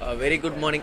Very good morning.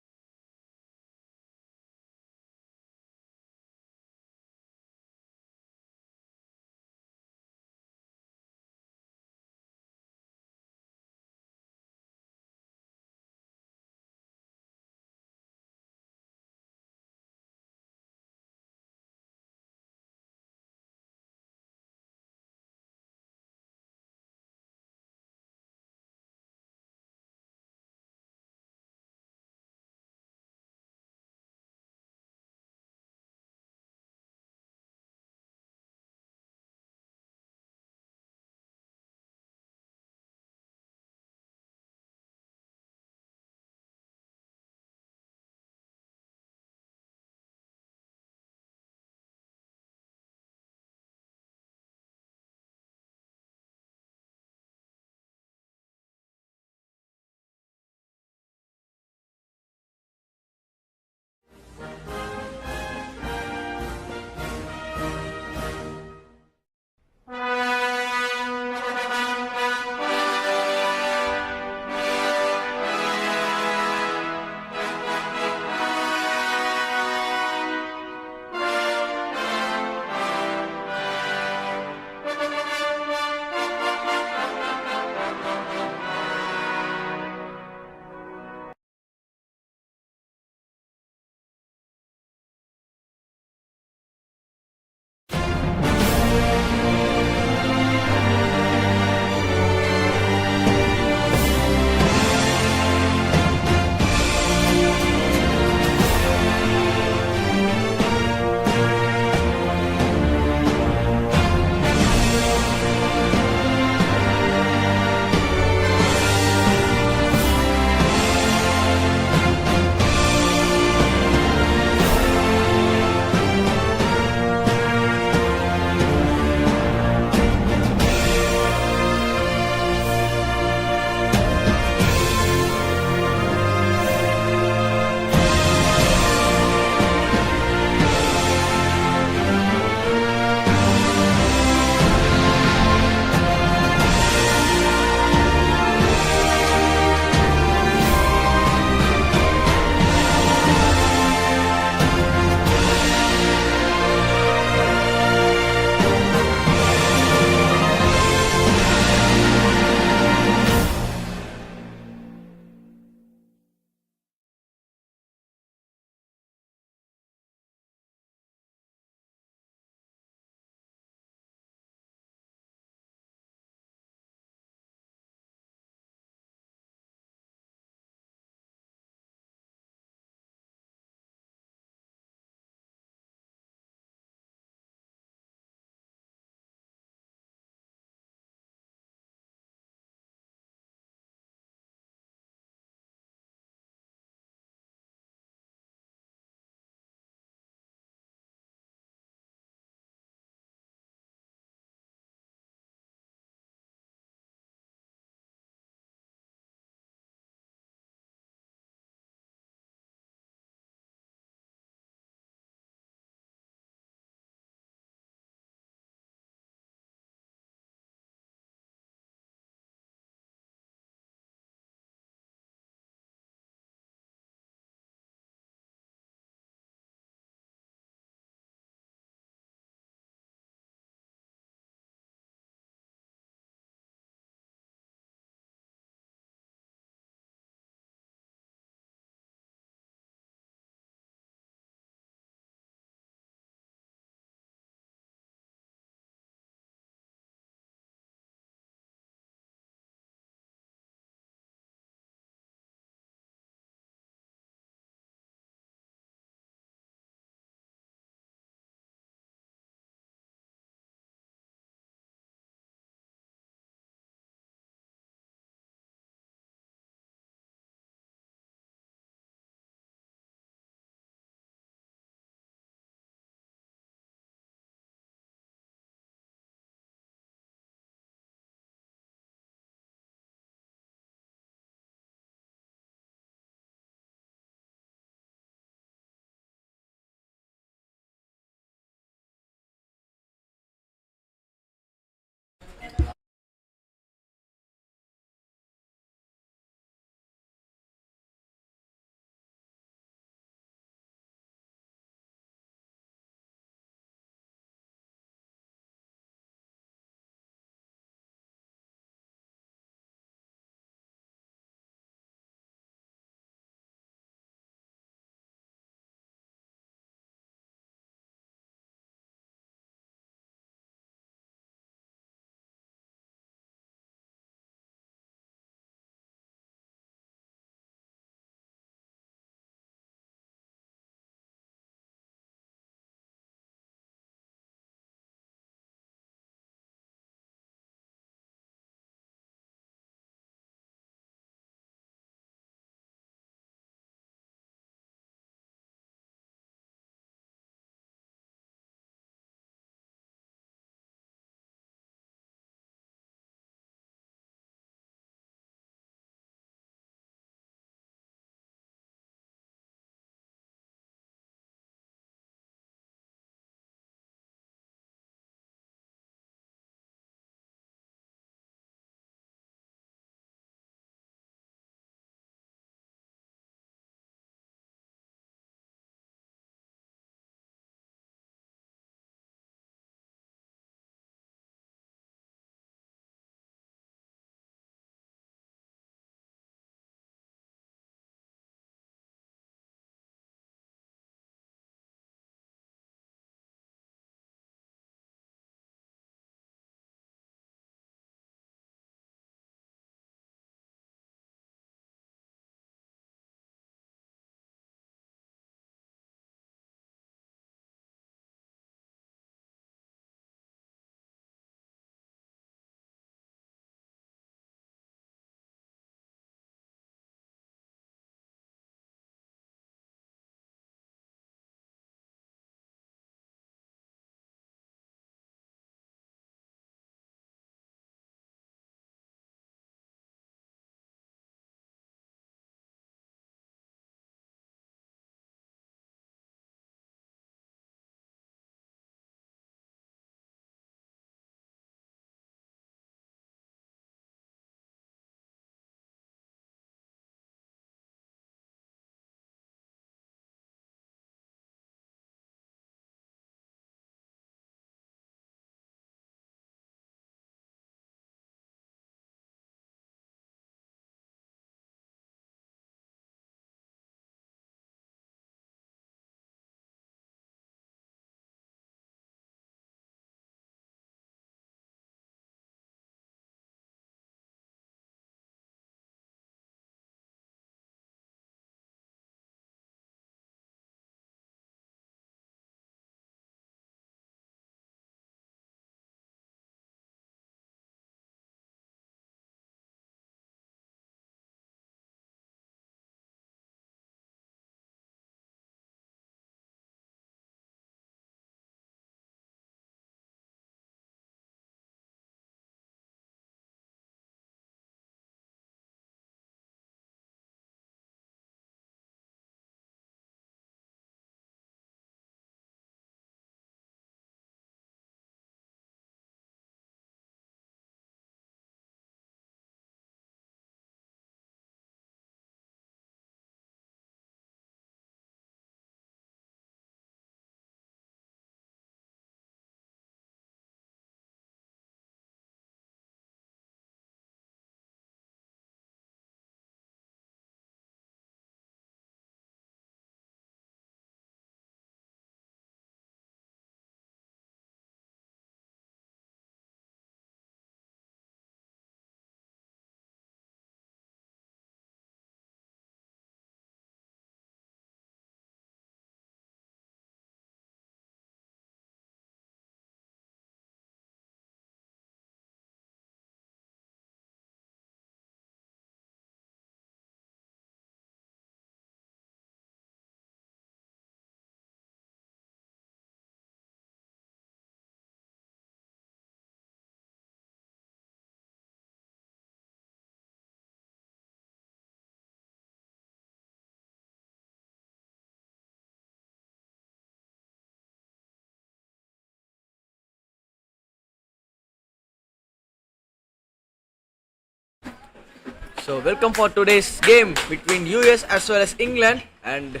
So welcome for today's game between US as well as England, and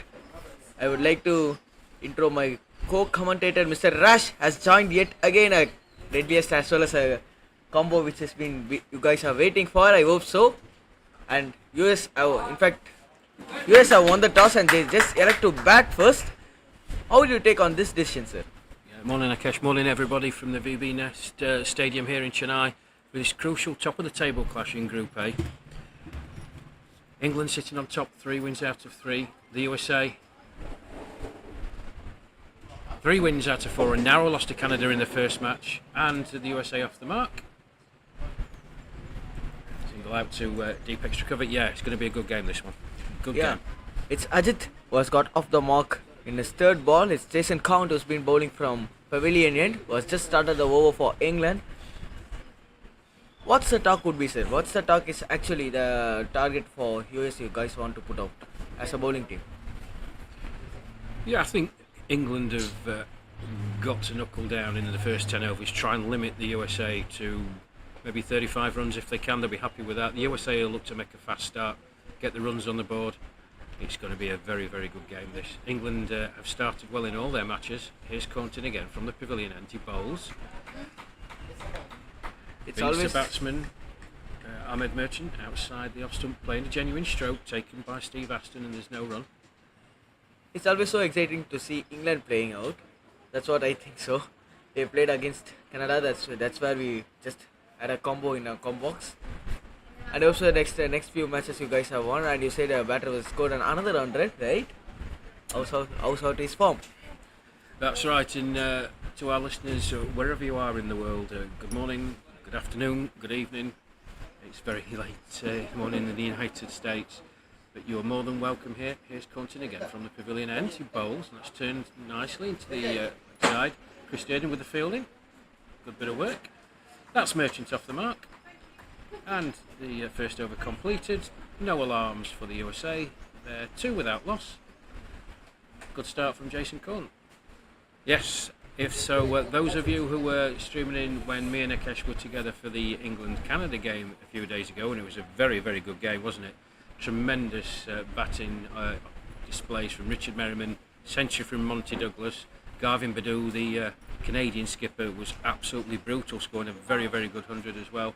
I would like to intro my co-commentator Mr. Rash has joined yet again a deadliest as well as a combo which has been you guys are waiting for. I hope so. And US, in fact, US have won the toss and they just elect to bat first. How will you take on this decision, sir? Yeah, morning Akash, morning everybody from the VB Nest Stadium here in Chennai with this crucial top of the table clash in Group A. England sitting on top, 3 wins out of 3. The USA, 3 wins out of 4, a narrow loss to Canada in the first match, and the USA off the mark. Single out to deep extra cover. Yeah, it's going to be a good game, this one. Good game. It's Ajit who has got off the mark in his third ball. It's Jason Count who's been bowling from pavilion end, who has just started the over for England. What's the talk would be, sir? What's the talk is actually the target for US you guys want to put out as a bowling team? Yeah, I think England have got to knuckle down in the first 10 overs, try and limit the USA to maybe 35 runs if they can. They'll be happy with that. The USA will look to make a fast start, get the runs on the board. It's going to be a very, very good game, this. England have started well in all their matches. Here's Cornton again from the pavilion end. He bowls. It's always the batsman, Ahmed Merchant, outside the off stump, playing a genuine stroke taken by Steve Aston, and there's no run. It's always so exciting to see England playing out. That's what I think so. They played against Canada. That's where we just had a combo in a combo box. And also next few matches you guys have won, and you said the batter was scored another 100, right? How's out his form? That's right. And to our listeners, wherever you are in the world, good morning, good afternoon, good evening. It's very late morning in the United States, but you are more than welcome here. Here's Cornton again from the pavilion end. He bowls, and that's turned nicely into the side. Chris Durden with the fielding. Good bit of work. That's Merchant off the mark. And the first over completed. No alarms for the USA. They're 2 without loss. Good start from Jason Corn. Yes, if so, those of you who were streaming in when me and Akash were together for the England-Canada game a few days ago, and it was a very, very good game, wasn't it? Tremendous batting displays from Richard Merriman, century from Monty Douglas. Garvin Badow, the Canadian skipper, was absolutely brutal, scoring a very, very good 100 as well.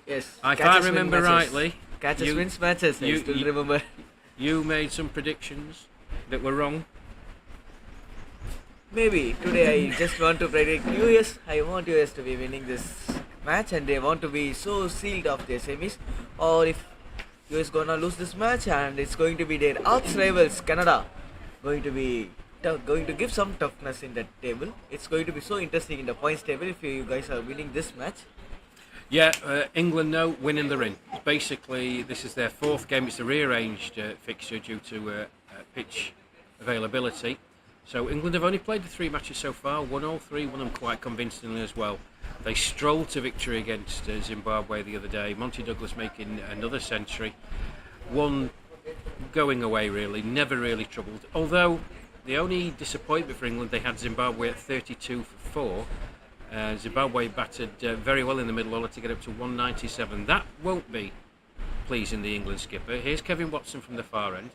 Yes. If I remember rightly, catches wins matches. I still remember. You made some predictions that were wrong. Maybe today I just want to predict US. I want US to be winning this match, and they want to be so sealed off their semis. Or if US gonna lose this match, and it's going to be their arch rivals Canada going to be going to give some toughness in that table. It's going to be so interesting in the points table if you guys are winning this match. Yeah, England know, winning the ring. Basically, this is their 4th game. It's a rearranged fixture due to pitch availability. So England have only played the 3 matches so far, won all 3, won them quite convincingly as well. They strolled to victory against Zimbabwe the other day. Monty Douglas making another century. One going away really, never really troubled. Although the only disappointment for England, they had Zimbabwe at 32 for 4. Zimbabwe batted very well in the middle order to get up to 197. That won't be pleasing the England skipper. Here's Kevin Watson from the far end.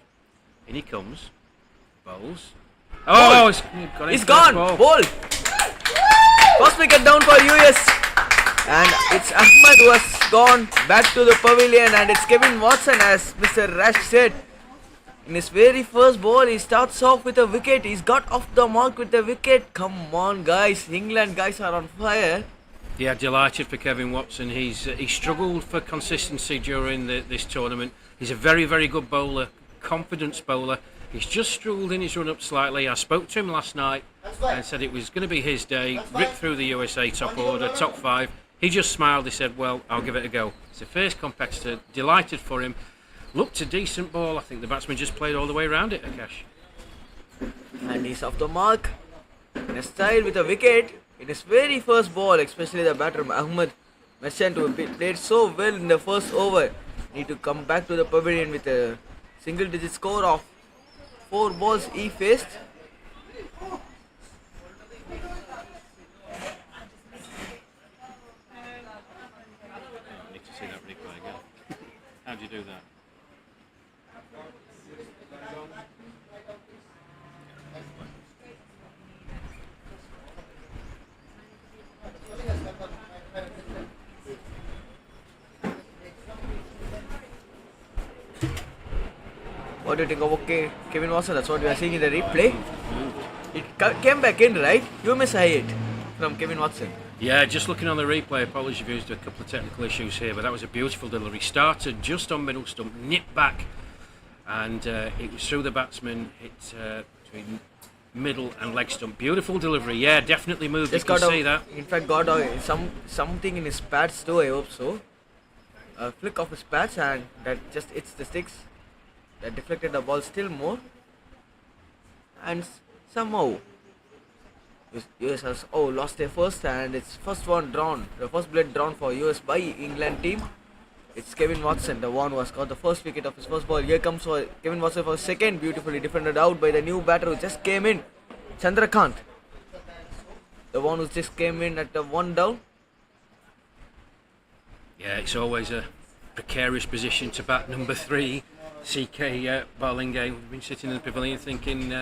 In he comes. Bowls. Oh, he's gone. Ball. First wicket down for US. And it's Ahmed who has gone back to the pavilion, and it's Kevin Watson, as Mr. Rash said. In his very first ball, he starts off with a wicket. He's got off the mark with the wicket. Come on, guys. England guys are on fire. Yeah, delighted for Kevin Watson. He struggled for consistency during this tournament. He's a very, very good bowler, confidence bowler. He's just struggled in his run-up slightly. I spoke to him last night and said it was going to be his day. Ripped through the USA top order, top 5. He just smiled. He said, well, I'll give it a go. It's a fierce competitor. Delighted for him. Looked a decent ball. I think the batsman just played all the way around it, Akash. And he's off the mark in a style with a wicket in his very first ball, especially the batter Ahmed Merchant, who played so well in the first over. Need to come back to the pavilion with a single-digit score of 4 balls he faced. How do you do that? What do you think of Kevin Watson? That's what we are seeing in the replay. It came back in, right? You miss a hit from Kevin Watson. Yeah, just looking on the replay, apologies if there's a couple of technical issues here, but that was a beautiful delivery. Started just on middle stump, nipped back, and it was through the batsman, hit between middle and leg stump. Beautiful delivery, yeah, definitely moved. Just you can see that. In fact, got something in his pads too, I hope so. A flick of his pads and that just hits the sticks. That deflected the ball still more. And somehow US has lost their first, and it's first one drawn. The first blood drawn for US by England team. It's Kevin Watson, the one who has got the first wicket of his first ball. Here comes Kevin Watson for second, beautifully defended out by the new batter who just came in, Chandrakant. The one who just came in at the one down. Yeah, it's always a precarious position to bat number 3. CK Barlingay. We've been sitting in the pavilion thinking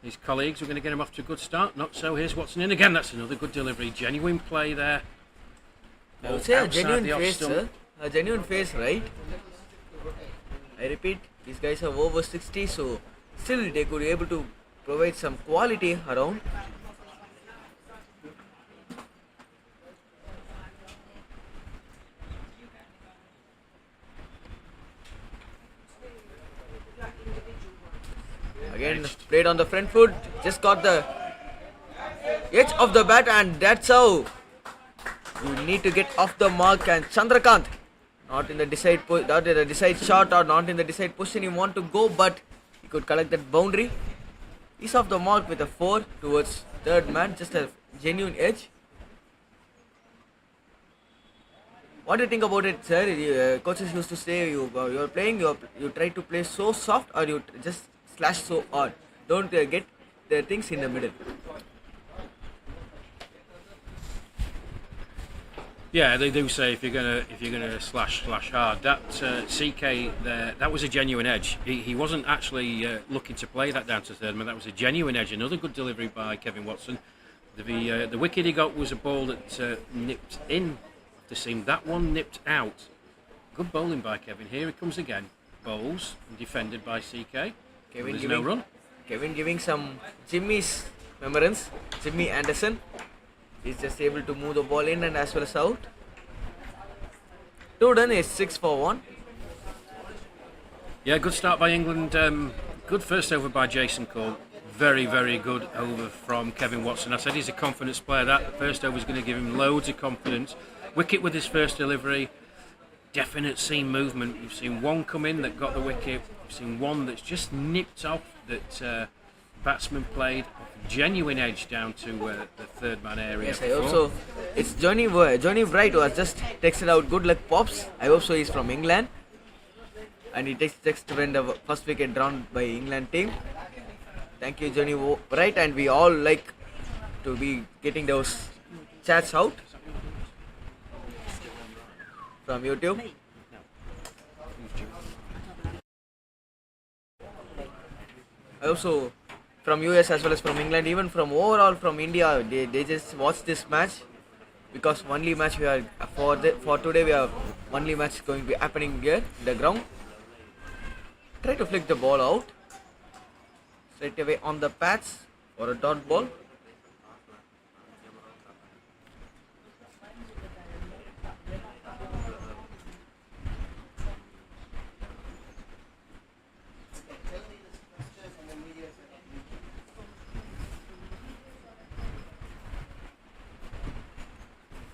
his colleagues were going to get him off to a good start. Not so. Here's Watson in again. That's another good delivery. Genuine play there. I would say a genuine face, sir. A genuine face, right? I repeat, these guys are over 60, so still they could be able to provide some quality around. Again, played on the front foot, just got the edge of the bat, and that's how you need to get off the mark. And Chandrakant, not in the decide shot or not in the decide position you want to go, but he could collect that boundary. He's off the mark with a 4 towards third man, just a genuine edge. What do you think about it, sir? Coaches used to say you're playing, you try to play so soft, or you just slash so hard. Don't get the things in the middle. Yeah, they do say if you're gonna slash hard. That CK there, that was a genuine edge. He wasn't actually looking to play that down to third man. That was a genuine edge. Another good delivery by Kevin Watson. The wicket he got was a ball that nipped in the seam. That one nipped out. Good bowling by Kevin. Here he comes again. Bowls and defended by CK. There's no run. Kevin giving some Jimmy's remembrance. Jimmy Anderson. He's just able to move the ball in and as well as out. 2 done is 6 for 1. Yeah, good start by England. Good first over by Jason Cole. Very, very good over from Kevin Watson. I said he's a confidence player. That first over is going to give him loads of confidence. Wicket with his first delivery. Definite seam movement. You've seen one come in that got the wicket. You've seen one that's just nipped off that batsman played. Genuine edge down to the third man area. Yes, I hope so. It's Johnny Bright who has just texted out good luck pops. I hope so. He's from England, and he text when the first wicket drawn by England team. Thank you, Johnny Bright, and we all like to be getting those chats out from YouTube. I also from US as well as from England, even from overall from India, they just watch this match because only match we are for today we have only match going to be happening here in the ground. Try to flick the ball out straight away on the pads for a dot ball.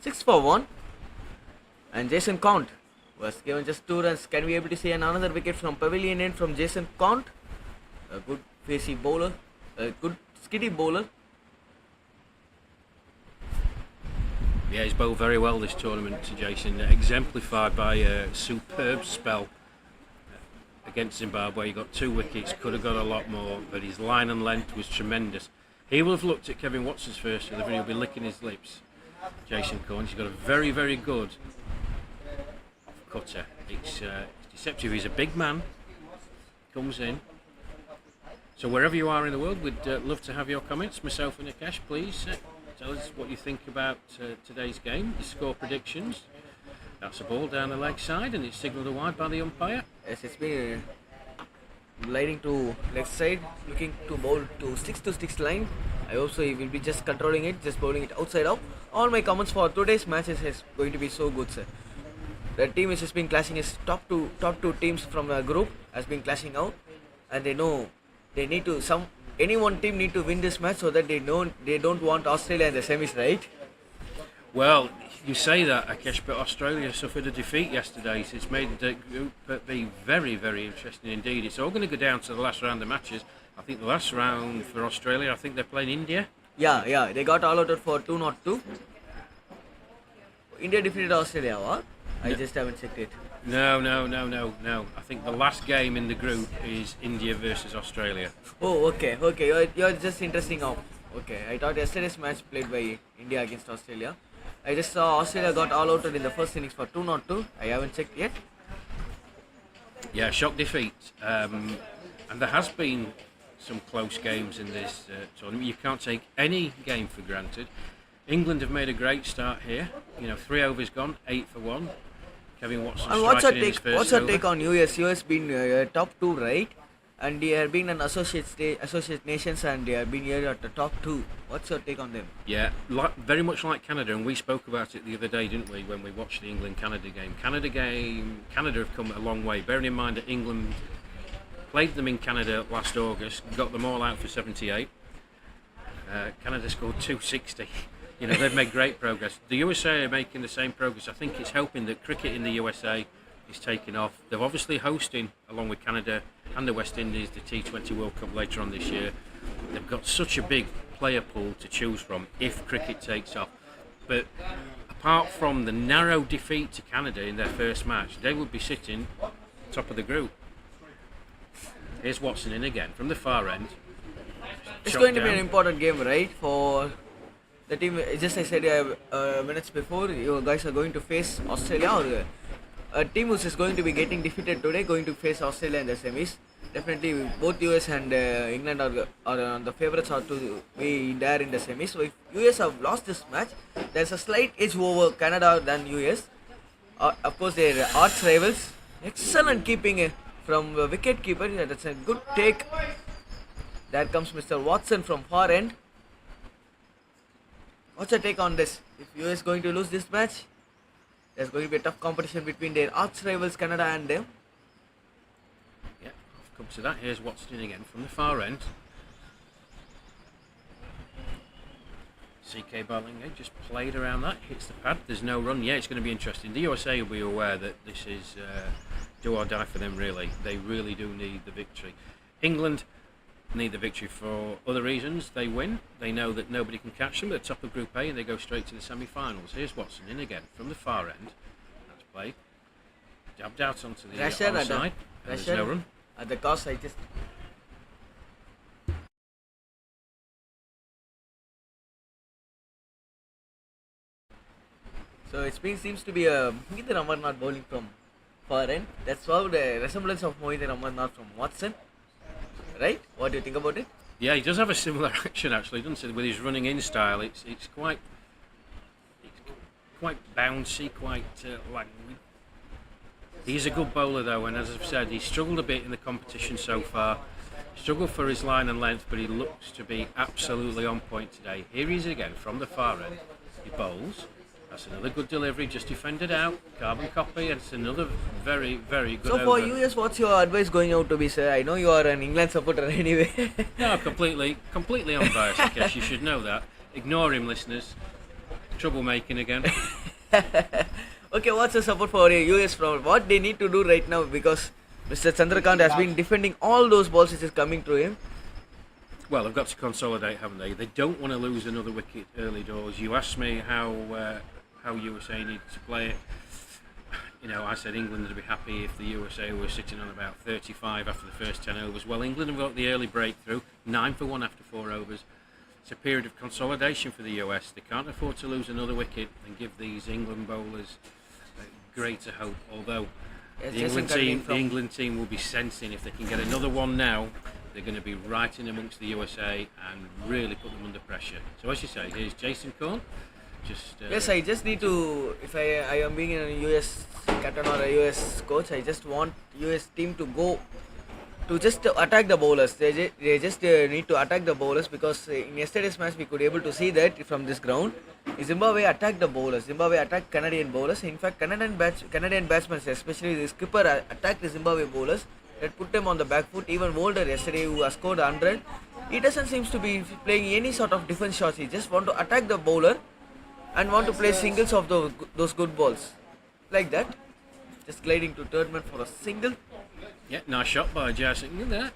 Six for 1, and Jason Count was given just 2 runs. Can we able to see another wicket from pavilion end from Jason Count? A good facey bowler, a good skiddy bowler. Yeah, he's bowled very well this tournament, Jason. Exemplified by a superb spell against Zimbabwe. He got 2 wickets, could have got a lot more, but his line and length was tremendous. He will have looked at Kevin Watson's first delivery, he'll be licking his lips. Jason Cohen, he's got a very, very good cutter. It's except if he's a big man, comes in. So wherever you are in the world, we'd love to have your comments. Myself and Nikesh, please tell us what you think about today's game, the score predictions. That's a ball down the leg side and it's signalled a wide by the umpire. Yes, it's been gliding to left side, looking to bowl to 6 line. I hope so he will be just controlling it, just bowling it outside out. All my comments for today's matches is going to be so good, sir. The team has just been clashing. His top two teams from the group has been clashing out, and they know they need to any one team need to win this match so that they don't want Australia in the semis, right? Well, you say that, Akesh, but Australia suffered a defeat yesterday, so it's made the group be very, very interesting indeed. It's all going to go down to the last round of matches. I think the last round for Australia, I think they're playing India. Yeah, they got all out for 2-2. India defeated Australia, what? I just haven't checked it. No. I think the last game in the group is India versus Australia. Oh, okay. You're just interesting now. Okay, I thought yesterday's match played by India against Australia. I just saw Australia got all out in the first innings for 2-2. I haven't checked yet. Yeah, shock defeat. And there has been some close games in this tournament. You can't take any game for granted. England have made a great start here. 3 overs gone, 8 for 1. Kevin Watson striking in his first What's your over. take on US? US been top 2, right? And they have been an associate nations, and they have been here at the top 2. What's your take on them? Yeah, very much like Canada, and we spoke about it the other day, didn't we, when we watched the England-Canada game. Canada have come a long way, bearing in mind that England played them in Canada last August, got them all out for 78. Canada scored 260. They've made great progress. The USA are making the same progress. I think it's helping that cricket in the USA is taking off. They're obviously hosting, along with Canada and the West Indies, the T20 World Cup later on this year. They've got such a big player pool to choose from if cricket takes off. But apart from the narrow defeat to Canada in their first match, they would be sitting top of the group. Here's Watson in again from the far end. It's going to be an important game, right? For the team, just I said minutes before, you guys are going to face Australia, or a team which is going to be getting defeated today, going to face Australia in the semis. Definitely, both US and England are the favourites are to be there in the semis. So if US have lost this match, there's a slight edge over Canada than US. Of course, they're arch rivals. Excellent keeping from the wicket keeper. Yeah, that's a good take. There comes Mr. Watson from far end. What's your take on this? If US going to lose this match, there's going to be a tough competition between their arch rivals Canada and them. Yeah, I've come to that. Here's Watson in again from the far end. CK Barlingham just played around that, hits the pad, there's no run. Yeah, it's going to be interesting. The USA will be aware that this is do or die for them, really. They really do need the victory. England need the victory for other reasons. They win, they know that nobody can catch them at the top of Group A, and they go straight to the semi-finals. Here's Watson in again from the far end. That's played. Jabbed out onto the outside. There's no run. At the cost, I just... So it seems to be a Mohit Amarnath bowling from far end. That's how the resemblance of Mohit Amarnath from Watson. Right? What do you think about it? Yeah, he does have a similar action actually, doesn't he? With his running in style, it's quite bouncy, quite languid. He's a good bowler though, and as I've said, he's struggled a bit in the competition so far. Struggled for his line and length, but he looks to be absolutely on point today. Here he is again from the far end. He bowls. That's another good delivery, just defended out. Carbon copy, and it's another very, very good So for over. US, what's your advice going out to be, sir? I know you are an England supporter anyway. No, completely unbiased, I guess. You should know that. Ignore him, listeners. Troublemaking again. Okay, what's the support for US from what they need to do right now, because Mr. Chandrakant has been defending all those balls which is coming to him. Well, they've got to consolidate, haven't they? They don't want to lose another wicket early doors. You asked me how USA need to play it. I said England would be happy if the USA were sitting on about 35 after the first 10 overs. Well, England have got the early breakthrough, 9 for 1 after 4 overs. It's a period of consolidation for the US. They can't afford to lose another wicket and give these England bowlers greater hope. Although Yes, The Jason England cutting team, from- the England team will be sensing if they can get another one now, they're going to be right in amongst the USA and really put them under pressure. So as you say, here's Jason Korn. Yes, I just need to. If I am being a US captain or a US coach, I just want US team to go to just attack the bowlers. They just need to attack the bowlers because in yesterday's match we could able to see that from this ground. Zimbabwe attacked the bowlers. Zimbabwe attacked Canadian bowlers. In fact, Canadian batsmen, especially the skipper, attacked the Zimbabwe bowlers. That put them on the back foot. Even Volder yesterday, who has scored 100, he doesn't seem to be playing any sort of defense shots. He just want to attack the bowler and want to play singles of those good balls, like that. Just gliding to third man for a single. Yeah, nice shot by Jayasinghe there.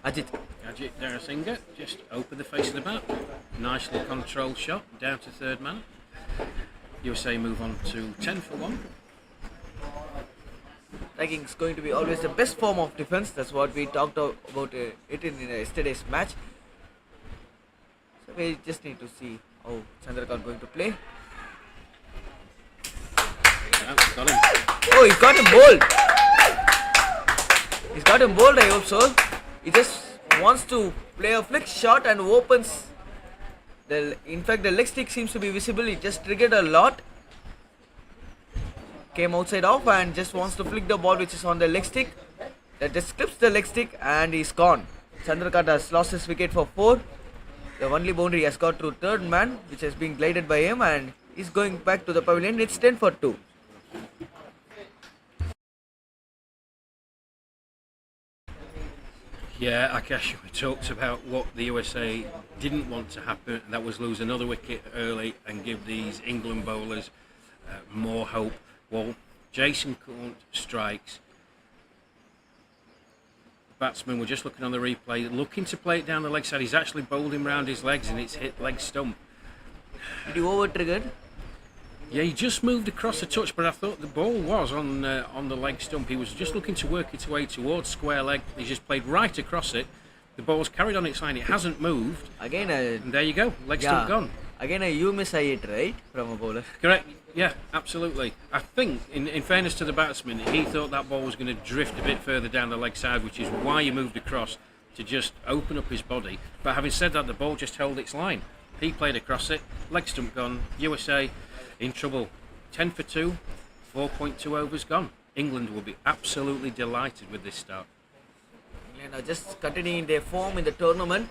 Ajit. Ajit Jayasinghe just opened the face of the bat. Nicely controlled shot down to third man. USA move on to 10 for 1. Attacking is going to be always the best form of defense. That's what we talked about it in yesterday's match. So we just need to see how Chandrakant going to play. Yeah, got him. Oh, he's got him bowled. He's got him bowled, I hope so. He just wants to play a flick shot and opens. In fact, the leg stick seems to be visible. It just triggered a lot. Came outside off and just wants to flick the ball which is on the leg stick. That just clips the leg stick and he's gone. Chandrakant has lost his wicket for 4. The only boundary has got to third man, which has been glided by him, and he's going back to the pavilion. It's 10 for 2. Yeah, Akash, we talked about what the USA didn't want to happen, and that was lose another wicket early and give these England bowlers more hope. Well, Jason Korn strikes. Batsman, we're just looking on the replay, looking to play it down the leg side. He's actually bowled him round his legs and it's hit leg stump. Did you over triggered? Yeah, he just moved across the touch, but I thought the ball was on the leg stump. He was just looking to work its way towards square leg. He just played right across it. The ball's carried on its line. It hasn't moved. Again, and there you go. Leg stump gone. Again, you miss a hit, right? From a bowler. Correct. Yeah, absolutely. I think, in fairness to the batsman, he thought that ball was going to drift a bit further down the leg side, which is why he moved across to just open up his body. But having said that, the ball just held its line. He played across it. Leg stump gone. USA in trouble. 10 for 2. 4.2 overs gone. England will be absolutely delighted with this start. England are just continuing their form in the tournament.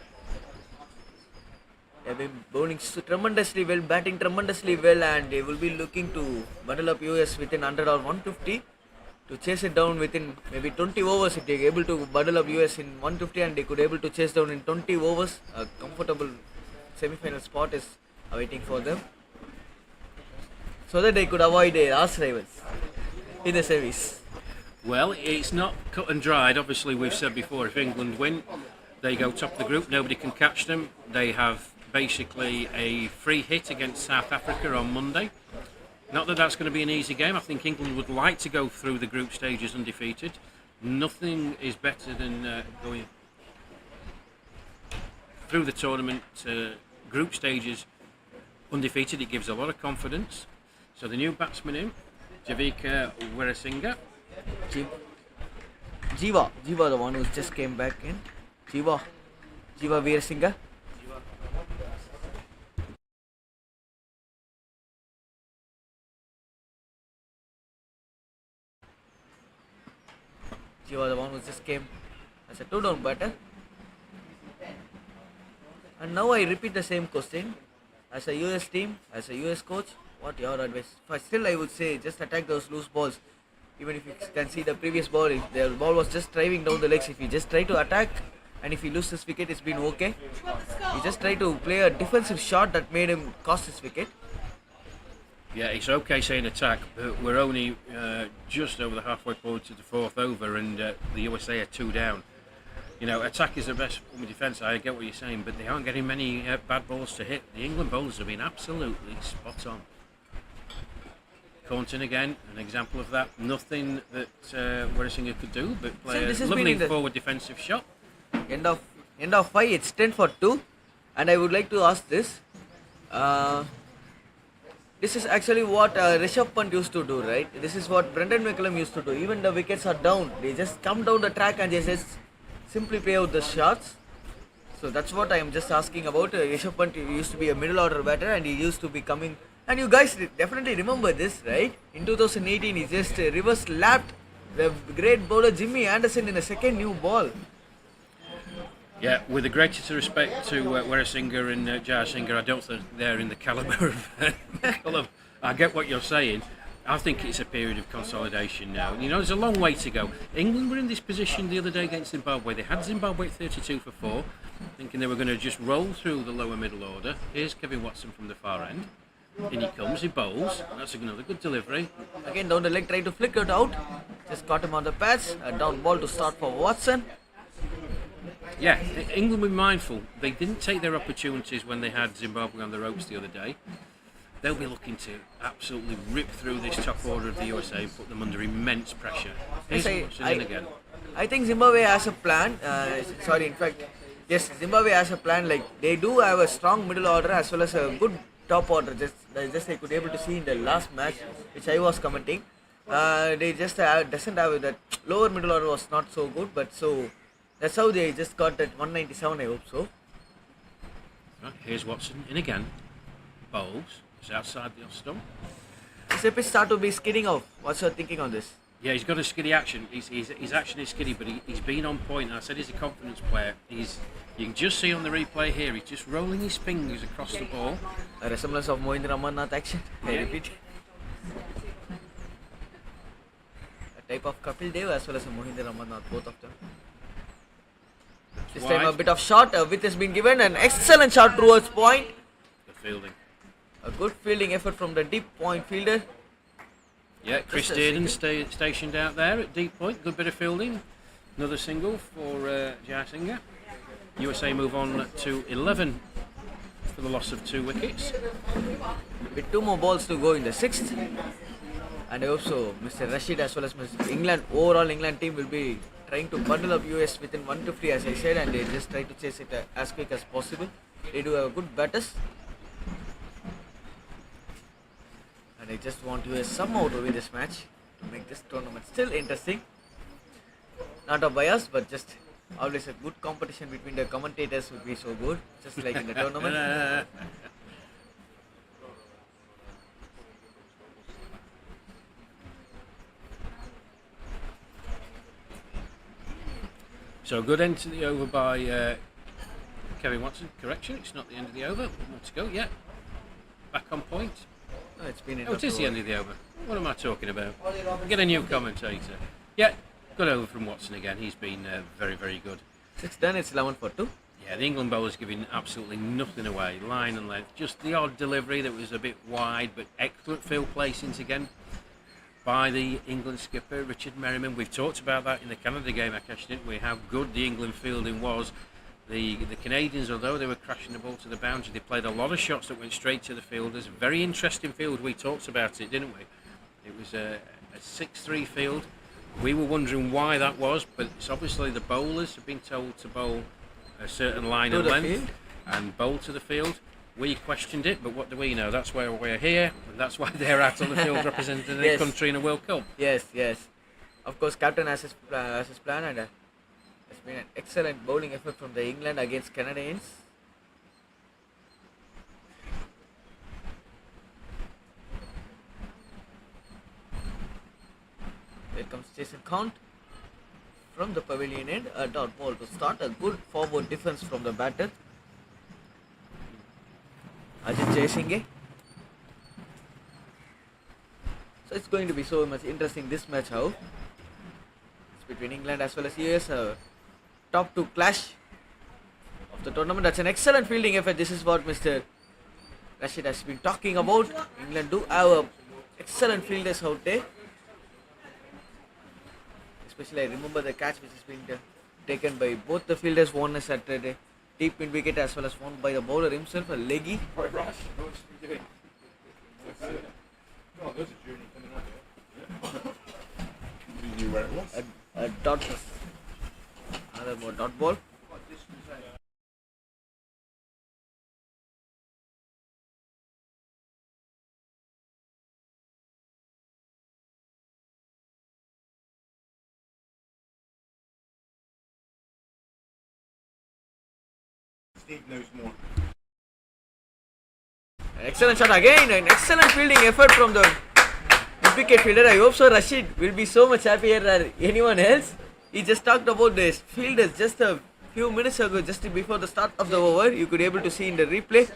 They've been bowling tremendously well, batting tremendously well, and they will be looking to bundle up US within 100 or 150 to chase it down within maybe 20 overs. If they're able to bundle up US in 150 and they could able to chase down in 20 overs, a comfortable semi-final spot is awaiting for them, so that they could avoid their arch rivals in the semis. Well, it's not cut and dried. Obviously, we've said before, if England win, they go top of the group. Nobody can catch them. They have basically a free hit against South Africa on Monday. Not that that's going to be an easy game. I think England would like to go through the group stages undefeated. Nothing is better than going through the tournament group stages undefeated. It gives a lot of confidence. So the new batsman in, Javika Weerasinghe. Jiva, the one who just came back in. Jiva Weerasinghe. Jiva, the one who just came as a 2-down batter. And now I repeat the same question. As a US team, as a US coach, what your advice? Still, I would say just attack those loose balls. Even if you can see the previous ball, if the ball was just driving down the legs, if you just try to attack and if he loses his wicket, it's been okay. He just tried to play a defensive shot that made him cost his wicket. Yeah, it's okay saying attack, but we're only just over the halfway point to the 4th over and the USA are 2 down. You know, attack is the best form of defence. I get what you're saying, but they aren't getting many bad balls to hit. The England bowlers have been absolutely spot on. Cornton again, an example of that. Nothing that Weerasinghe could do, but play a lovely forward defensive shot. End of 5, it's 10 for 2. And I would like to ask this. this is actually what Rishabh Pant used to do, right? This is what Brendan McCullum used to do. Even the wickets are down, they just come down the track and they just simply play out the shots. So that's what I am just asking about. Rishabh Pant used to be a middle order batter and he used to be coming. And you guys definitely remember this, right? In 2018, he just reverse lapped the great bowler Jimmy Anderson in a second new ball. Yeah, with the greatest respect to Weerasinghe and Jayasinghe, I don't think they're in the calibre of McCullum. I get what you're saying. I think it's a period of consolidation now. You know, there's a long way to go. England were in this position the other day against Zimbabwe. They had Zimbabwe at 32 for 4, thinking they were going to just roll through the lower middle order. Here's Kevin Watson from the far end. In he comes, he bowls. That's another good delivery. Again, down the leg, trying to flick it out. Just caught him on the pads. A down ball to start for Watson. Yeah, England were mindful. They didn't take their opportunities when they had Zimbabwe on the ropes the other day. They'll be looking to absolutely rip through this top order of the USA and put them under immense pressure. Here's Watson in again. I think Zimbabwe has a plan. In fact, yes, Zimbabwe has a plan. Like they do have a strong middle order as well as a good top order. Just I could able to see in the last match, which I was commenting. They just doesn't have that lower middle order was not so good, but so that's how they just got that 197. I hope so. Right, here's Watson in again. Bowls. It's outside the off stump. This pitch start to be skidding off. What's your thinking on this? Yeah, he's got a skiddy action. His action is skiddy, but he's been on point. And I said he's a confidence player. You can just see on the replay here, he's just rolling his fingers across the ball. A resemblance of Mohindra Amarnath action. I repeat. A type of Kapil Dev as well as a Mohindra Amarnath, both of them. This time a bit of shot, a width has been given, an excellent shot towards point. Good fielding. A good fielding effort from the deep point fielder. Yeah, Chris Dearden stationed out there at deep point. Good bit of fielding. Another single for Jayasinghe. USA move on to 11 for the loss of 2 wickets. With 2 more balls to go in the 6th. And also Mr. Rashid as well as Mr. England, overall England team will be trying to bundle up US within 150 as I said, and they just try to chase it as quick as possible. They do have good batters. And I just want US somehow to win this match to make this tournament still interesting. Not a bias, but just always a good competition between the commentators would be so good, just like in the tournament. So good end to the over by Kevin Watson. Correction, it's not the end of the over. 1 more to go. Yeah, back on point. No, it's been it is the end of the over. What am I talking about? Get a new commentator. Yeah, good over from Watson again. He's been very, very good. 6 done, it's 11 for 2. Yeah, the England bowlers giving absolutely nothing away. Line and length. Just the odd delivery that was a bit wide, but excellent field placings again by the England skipper, Richard Merriman. We've talked about that in the Canada game, Akash, didn't we? How good the England fielding was. The Canadians, although they were crashing the ball to the boundary, they played a lot of shots that went straight to the fielders. Very interesting field. We talked about it, didn't we? It was a 6-3 field. We were wondering why that was, but it's obviously the bowlers have been told to bowl a certain line and length and bowl to the field. We questioned it, but what do we know? That's why we're here, and that's why they're out on the field representing their country in a World Cup. Yes. Of course, captain has his plan, and it's been an excellent bowling effort from the England against Canadians. Here comes Jason Count from the pavilion end. A dot ball to start. A good forward defense from the batter. Ajit Jayasinghe. So it's going to be so much interesting this match. How it's between England as well as US. Top 2 clash of the tournament. That's an excellent fielding effort. This is what Mr. Rashid has been talking about. England do have excellent fielders out there. Especially I remember the catch which has been taken by both the fielders. One is at a deep in wicket as well as one by the bowler himself, a leggy. A dot, another more dot ball. An excellent shot again. An excellent fielding effort from the wicket fielder. I hope so. Rashid will be so much happier than anyone else. He just talked about this fielders just a few minutes ago, just before the start of the over. You could able to see in the replay.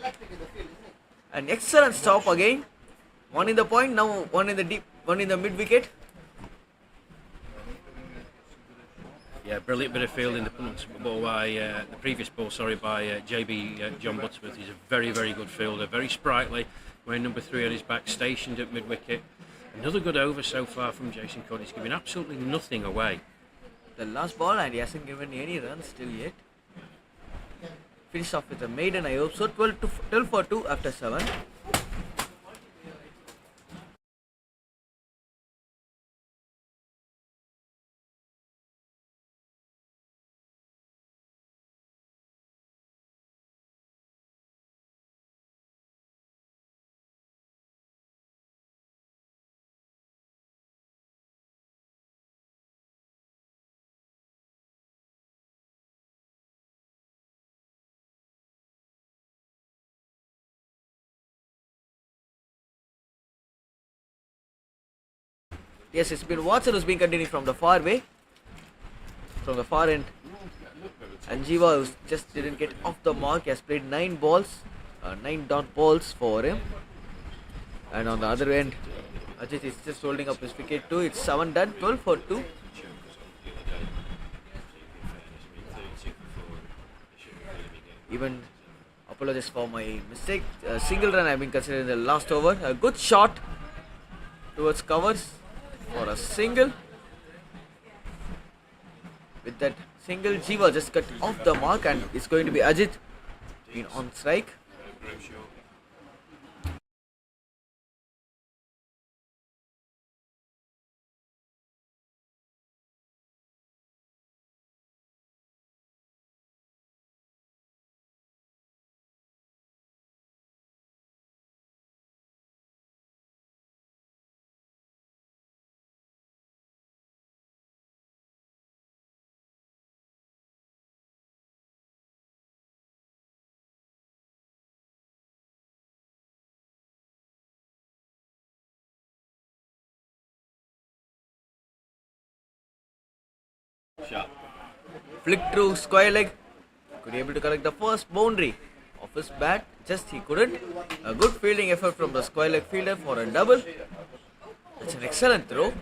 An excellent stop again. One in the point, now one in the deep, one in the mid wicket. Yeah, brilliant bit of fielding. The ball by the previous ball, by JB John Butterworth. He's a very, very good fielder, very sprightly. Wearing number 3 on his back, stationed at mid wicket. Another good over so far from Jason Cody. He's giving absolutely nothing away. The last ball, and he hasn't given any runs still yet. Finish off with a maiden, I hope so. 12 for 2 after 7. Yes, it's been Watson who's been continuing from the far way, from the far end. And Jiva who just didn't get off the mark. He has played 9 balls, 9 dot balls for him. And on the other end, Ajit is just holding up his wicket too. It's 7 done, 12 for 2. Even apologies for my mistake. Single run I've been considering the last over. A good shot towards covers for a single. With that single, Jiva just cut off the mark, and it's going to be Ajit being on strike. Flick through square leg. Could be able to collect the first boundary of his bat. Just he couldn't. A good fielding effort from the square leg fielder for a double. That's an excellent throw.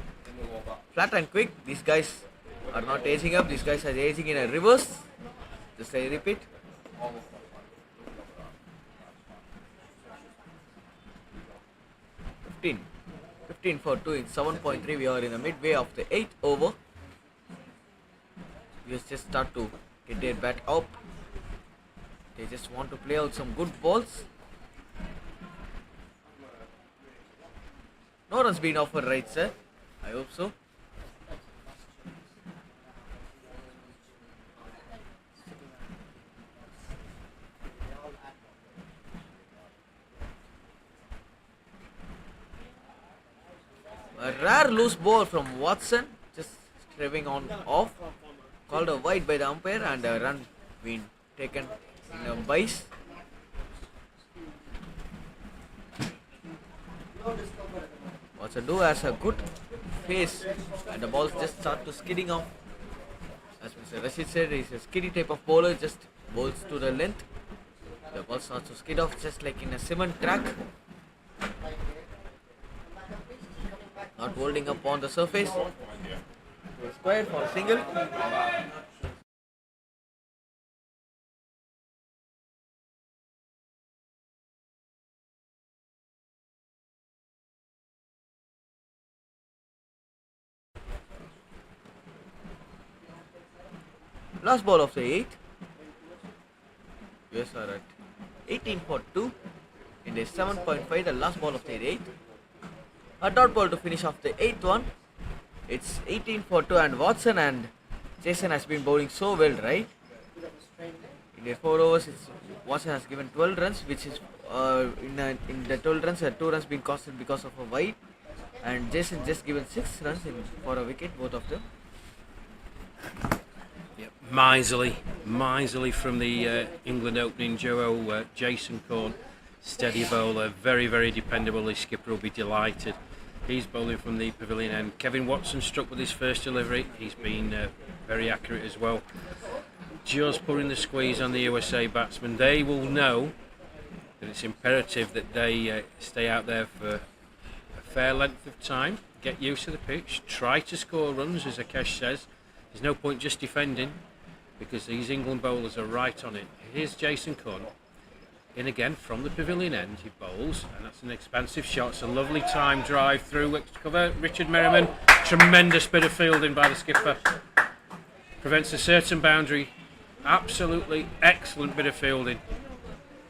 Flat and quick. These guys are not aging up. These guys are aging in a reverse. Just I repeat. Fifteen for 2 in 7.3. We are in the midway of the 8th over. US just start to get their bat up. They just want to play out some good balls. No runs being offered, right, sir? I hope so. A rare loose ball from Watson, just striving on off. Called a wide by the umpire, and a run being taken in a base. Watson do has a good face, and the balls just start to skidding off. As Mr. Rashid said, he's a skiddy type of bowler, just bowls to the length. The ball starts to skid off just like in a cement track. Not holding up on the surface. Square for a single. Last ball of the 8th. US are at 18 for 2 in the 7.5, the last ball of the 8th. A dot ball to finish off the 8th one. It's 18 for 2, and Watson and Jason has been bowling so well, right? In the 4 overs, Watson has given 12 runs, which is in the 12 runs, 2 runs being costed because of a wide, and Jason just given 6 runs for a wicket, both of them. Yep. Miserly from the England opening duo, Jason Corn, steady bowler, very dependable. His skipper will be delighted. He's bowling from the pavilion end. Kevin Watson struck with his first delivery. He's been very accurate as well. Just putting the squeeze on the USA batsmen. They will know that it's imperative that they stay out there for a fair length of time, get used to the pitch, try to score runs, as Akesh says. There's no point just defending, because these England bowlers are right on it. Here's Jason Corn in again from the pavilion end. He bowls, and that's an expansive shot. It's a lovely time drive through cover. Richard Merriman, tremendous bit of fielding by the skipper, prevents a certain boundary. Absolutely excellent bit of fielding.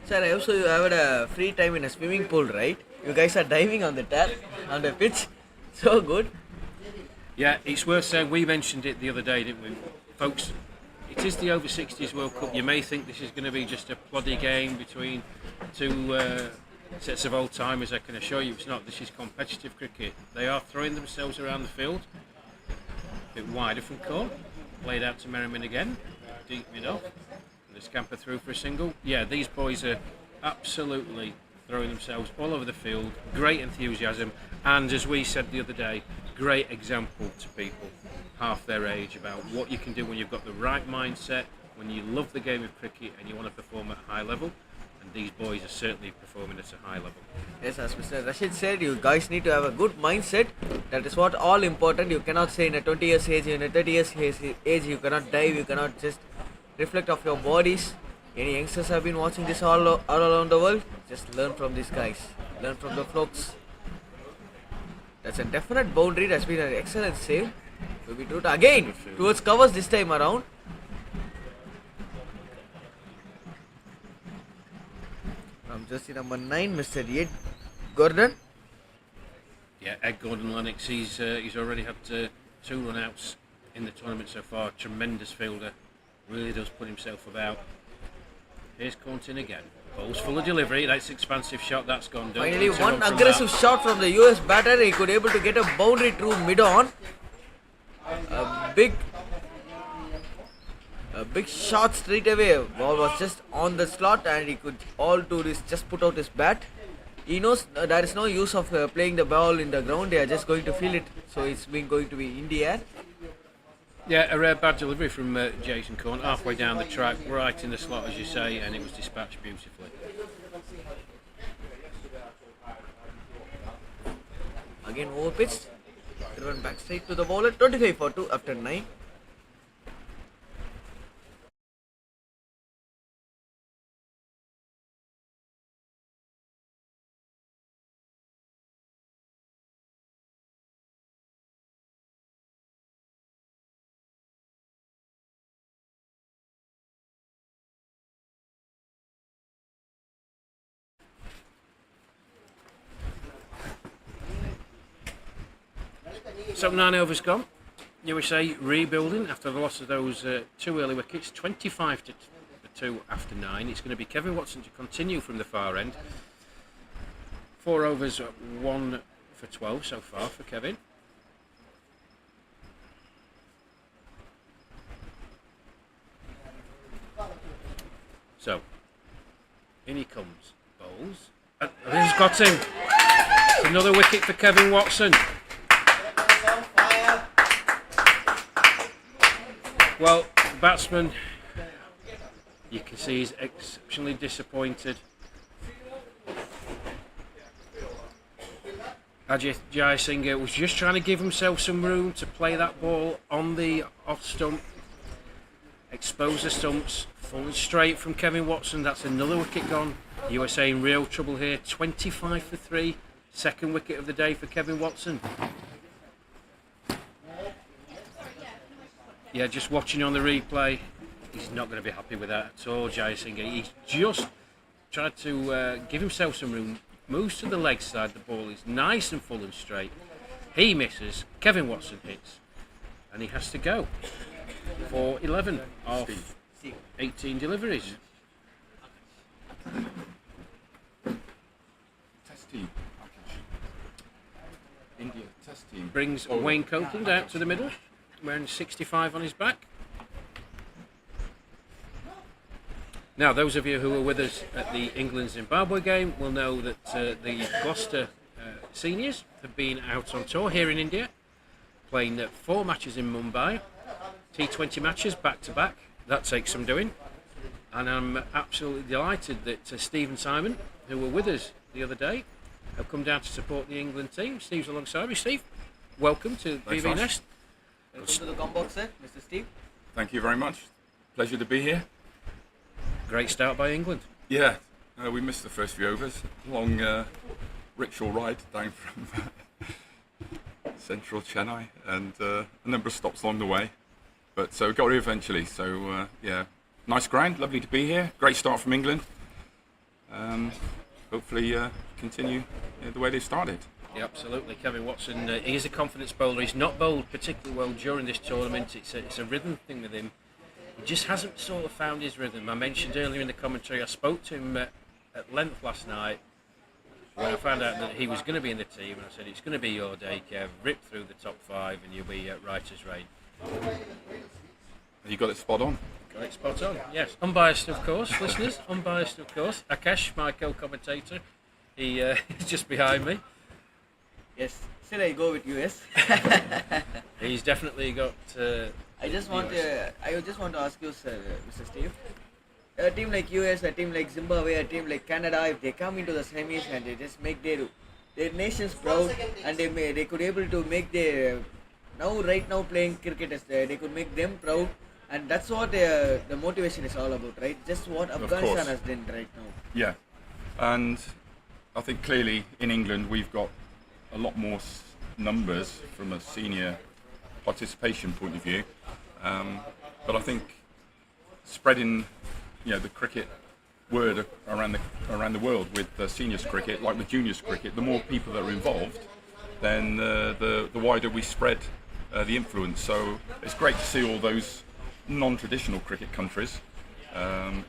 Sir, I also have a free time in a swimming pool, right? You guys are diving on the tap, on the pitch. So good. Yeah, it's worth saying, we mentioned it the other day, didn't we? Folks, it is the over 60s World Cup. You may think this is going to be just a ploddy game between two sets of old timers. I can assure you it's not. This is competitive cricket. They are throwing themselves around the field. A bit wider from Corn. Played out to Merriman again. Deep mid off. And they scamper through for a single. Yeah, these boys are absolutely throwing themselves all over the field. Great enthusiasm. And as we said the other day, great example to people half their age about what you can do when you've got the right mindset, when you love the game of cricket and you want to perform at a high level. And these boys are certainly performing at a high level. Yes, as Mr. Rashid said, you guys need to have a good mindset. That is what all important. You cannot say in a 20 years age, in a 30 years age, you cannot dive, you cannot just reflect off your bodies. Any youngsters have been watching this all around the world, just learn from these guys. Learn from the folks. That's a definite boundary. That's been an excellent save. To be true again towards covers this time around. From jersey number 9, Mr. Ed Gordon. Yeah, Ed Gordon-Lennox. He's already had 2 run-outs in the tournament so far. Tremendous fielder. Really does put himself about. Here's Cornton again. Bowls full of delivery. That's expansive shot. That's gone down. Finally, one aggressive shot from the US batter. He could able to get a boundary through mid-on. A big shot straight away. Ball was just on the slot, and he could all do this. Just put out his bat. He knows there is no use of playing the ball in the ground. They are just going to feel it. So it's been going to be in the air. Yeah, a rare bad delivery from Jason Corn, halfway down the track, right in the slot as you say, and it was dispatched beautifully. Again over pitched, driven back straight to the bowler, 25 for 2 after 9. So 9 overs gone. USA rebuilding after the loss of those 2 early wickets. 25 to 2 after 9. It's going to be Kevin Watson to continue from the far end. 4 overs, 1 for 12 so far for Kevin. So, in he comes. Bowls. He's got him. It's another wicket for Kevin Watson. Well, the batsman, you can see he's exceptionally disappointed. Ajit Jayasinghe was just trying to give himself some room to play that ball on the off stump, expose the stumps, falling straight from Kevin Watson. That's another wicket gone. USA in real trouble here. 25 for 3, second wicket of the day for Kevin Watson. Yeah, just watching on the replay, he's not going to be happy with that at all, Jayasinghe. He's just tried to give himself some room, moves to the leg side, the ball is nice and full and straight. He misses, Kevin Watson hits, and he has to go for 11 off 18 deliveries. Test team. India test team. Brings Wayne Copeland out to the middle, wearing 65 on his back. Now, those of you who were with us at the England-Zimbabwe game will know that the Gloucester seniors have been out on tour here in India, playing 4 matches in Mumbai, T20 matches back-to-back. That takes some doing. And I'm absolutely delighted that Steve and Simon, who were with us the other day, have come down to support the England team. Steve's alongside me. Steve, welcome to Thanks, BB Ash. Nest. Welcome to the combo, sir, Mr. Steve. Thank you very much. Pleasure to be here. Great start by England. Yeah, we missed the first few overs. Long rickshaw ride down from central Chennai and a number of stops along the way. But so got here eventually. So yeah, nice ground, lovely to be here. Great start from England. Hopefully continue the way they started. Yeah, absolutely. Kevin Watson, he is a confidence bowler. He's not bowled particularly well during this tournament. It's a rhythm thing with him. He just hasn't sort of found his rhythm. I mentioned earlier in the commentary, I spoke to him at length last night when I found out that he was going to be in the team, and I said, it's going to be your day, Kev. Rip through the top 5 and you'll be right as rain. You got it spot on. Got it spot on, yes. Unbiased, of course, listeners. Unbiased, of course. Akash, my co-commentator, he is just behind me. Yes, still I go with US. He's definitely got... I just want to ask you, sir, Mr. Steve. A team like US, a team like Zimbabwe, a team like Canada, if they come into the semis and they just make their nations proud, and they could able to make their right now playing cricket, they could make them proud, and that's what the motivation is all about, right? Just what Afghanistan has done right now. Yeah, and I think clearly in England we've got a lot more numbers from a senior participation point of view, but I think spreading the cricket word around the world with seniors cricket, like with juniors cricket, the more people that are involved, then the wider we spread the influence. So it's great to see all those non-traditional cricket countries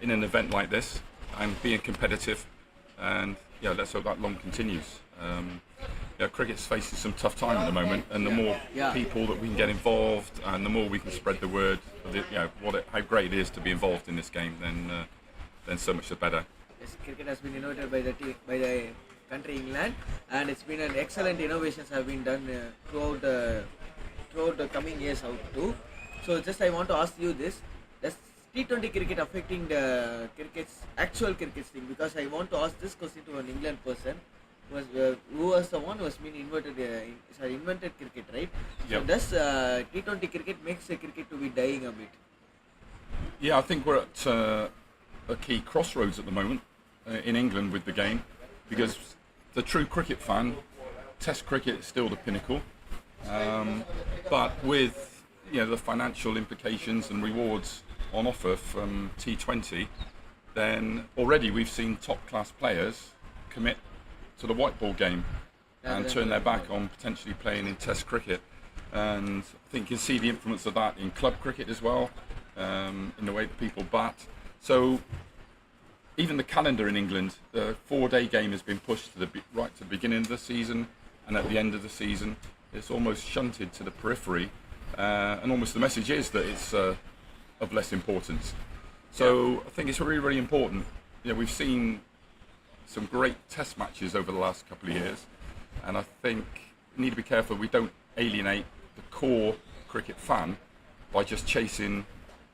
in an event like this and being competitive, and let's hope that long continues. Cricket's facing some tough time at the moment, and the more people that we can get involved, and the more we can spread the word of how great it is to be involved in this game, then so much the better. Yes, cricket has been innovated by the country England, and it's been an excellent innovations have been done throughout the coming years out too. So just I want to ask you this: does T20 cricket affecting the actual cricket thing? Because I want to ask this question to an England person who was the one who has been invented cricket, right? Yep. So does T20 cricket makes the cricket to be dying a bit? Yeah, I think we're at a key crossroads at the moment in England with the game, because the true cricket fan, Test cricket is still the pinnacle, but with the financial implications and rewards on offer from T20, then already we've seen top class players commit to the white ball game and turn their back on potentially playing in Test cricket. And I think you can see the influence of that in club cricket as well, in the way that people bat. So even the calendar in England, the 4-day game has been pushed to the beginning of the season, and at the end of the season it's almost shunted to the periphery, and almost the message is that it's of less importance. So I think it's really, really important. We've seen some great Test matches over the last couple of years, and I think we need to be careful we don't alienate the core cricket fan by just chasing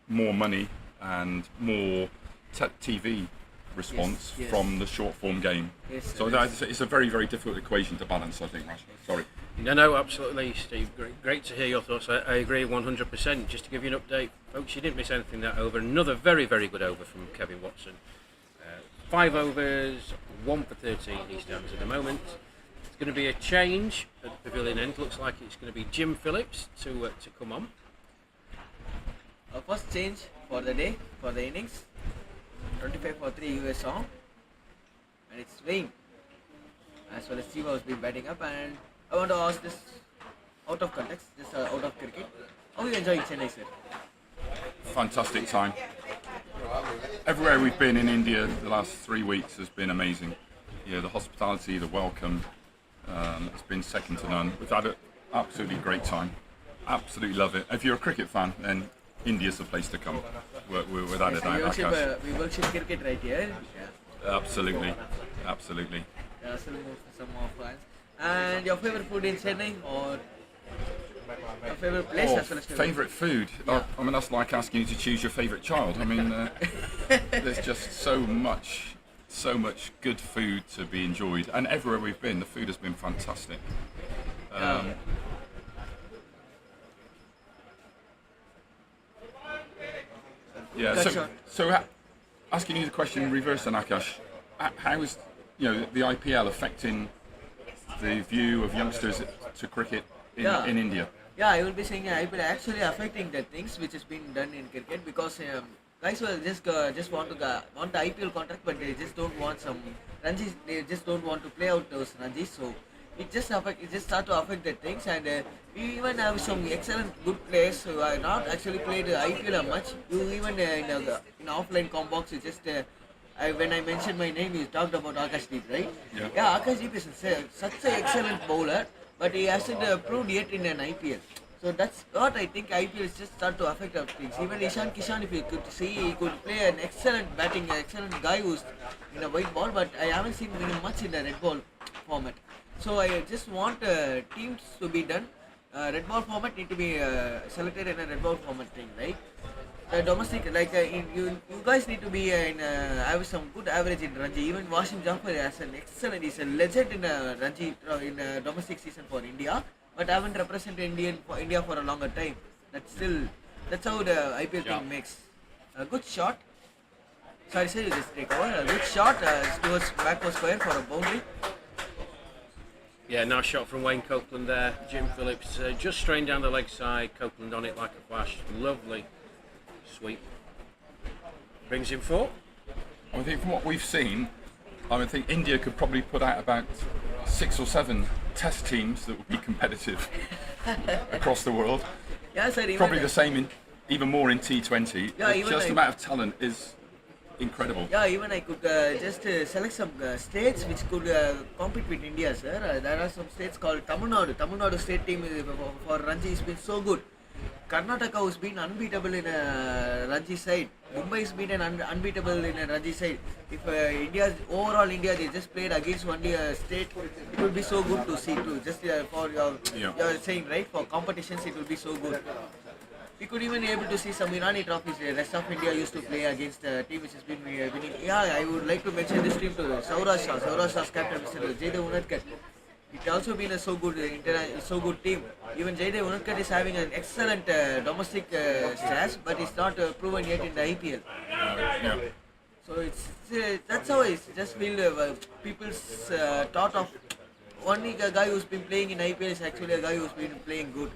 more money and more TV response from the short form game. Yes, so it's a very, very difficult equation to balance, I think, Rash. Sorry. No, absolutely, Steve. Great to hear your thoughts. I agree 100%. Just to give you an update, folks, you didn't miss anything that over. Another very, very good over from Kevin Watson. 5 overs, 1 for 13 he stands at the moment. It's going to be a change at the pavilion end. Looks like it's going to be Jim Phillips to come on. Our first change for the day, for the innings, 25 for 3 US on, and it's Wayne, as well as Siva has been batting up. And I want to ask this out of context, just out of cricket. How are you enjoying Chennai, sir? Fantastic time. Everywhere we've been in India the last 3 weeks has been amazing. The hospitality, the welcome, it's been second to none. We've had an absolutely great time. Absolutely love it. If you're a cricket fan, then India's the place to come. Without a doubt, Akash. We worship cricket right here. Yeah. Absolutely, absolutely. Still move for some more fans. And your favorite food in Chennai or your favorite place Oh, as well as favourite food? Yeah. I mean, that's like asking you to choose your favourite child. I mean, there's just so much good food to be enjoyed, and everywhere we've been, the food has been fantastic. Yeah. Asking you the question in reverse, then, Akash, how is the IPL affecting the view of youngsters to cricket in India? Yeah, I will be saying IPL actually affecting the things which has been done in cricket because guys will just want the IPL contract, but they just don't want some Ranjis. They just don't want to play out those Ranjis. So it just start to affect the things, and we even have some excellent good players who are not actually played IPL much. You even in offline combox, you just. When I mentioned my name, you talked about Akashdeep, right? Yeah, Akashdeep is such an excellent bowler, but he hasn't proved yet in an IPL. So that's what I think IPL is just start to affect our things. Even Ishan Kishan, if you could see, he could play an excellent batting, an excellent guy who's in a white ball, but I haven't seen him much in the red ball format. So I just want teams to be done. Red ball format need to be selected in a red ball format thing, right? Domestic, like you guys need to be have some good average in Ranji. Even Wasim Jafar has an excellent, he's a legend in Ranji in domestic season for India, but haven't represented India for a longer time. That's how the IPL thing makes a good shot. Sorry, you just take over. A good shot towards backward square for a boundary. Yeah, nice shot from Wayne Copeland there. Jim Phillips just straying down the leg side. Copeland on it like a flash. Lovely sweep. Brings him 4. I think from what we've seen, I think India could probably put out about 6 or 7 test teams that would be competitive across the world. Yeah, sir, Probably the same even more in T20. Yeah, The amount of talent is incredible. Yeah, even I could just select some states which could compete with India, sir. There are some states called Tamil Nadu. Tamil Nadu state team for Ranji has been so good. Karnataka has been unbeatable in a Ranji side. Mumbai has been unbeatable in a Ranji side. If overall India they just played against only a state, it will be so good to see too. Just for you're saying right, for competitions it will be so good. We could even be able to see some Irani trophies. The rest of India used to play against a team which has been winning. Yeah, I would like to mention this team to Saurashtra's captain Mr. Jaydev Unadkat. It's also been a so good team. Even Jaydev Unadkat is having an excellent domestic stats, but it's not proven yet in the IPL. So that's how it's just feel people's thought of only a guy who's been playing in IPL is actually a guy who's been playing good.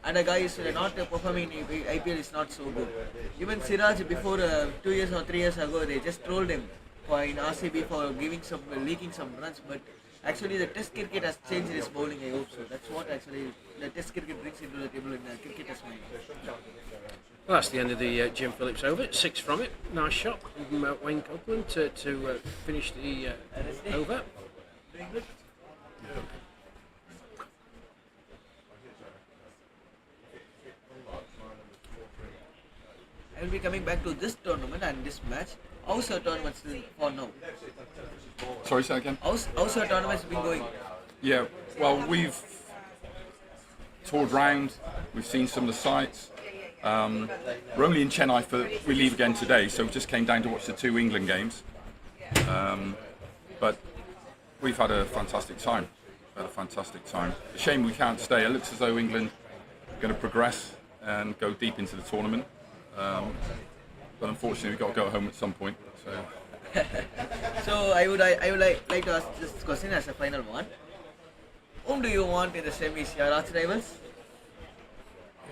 And a guy is not performing in IPL is not so good. Even Siraj before 2 years or 3 years ago, they just trolled him in RCB for leaking some runs. But actually, the Test cricket has changed his bowling. I hope so. That's what actually the Test cricket brings into the table in cricketers' mind. Well, that's the end of the Jim Phillips over. 6 from it. Nice shot from Wayne Copeland to finish the over. Doing good. I will be coming back to this tournament and this match. How's your tournament still for now? Sorry, say again? How's your tournament been going? Yeah, well, we've toured round, we've seen some of the sites. We're only in Chennai we leave again today, so we just came down to watch the 2 England games. But we've had a fantastic time. A shame we can't stay. It looks as though England are going to progress and go deep into the tournament. But unfortunately, we've got to go home at some point. So I would like to ask this question as a final one. Whom do you want in the semis? Your arch rivals?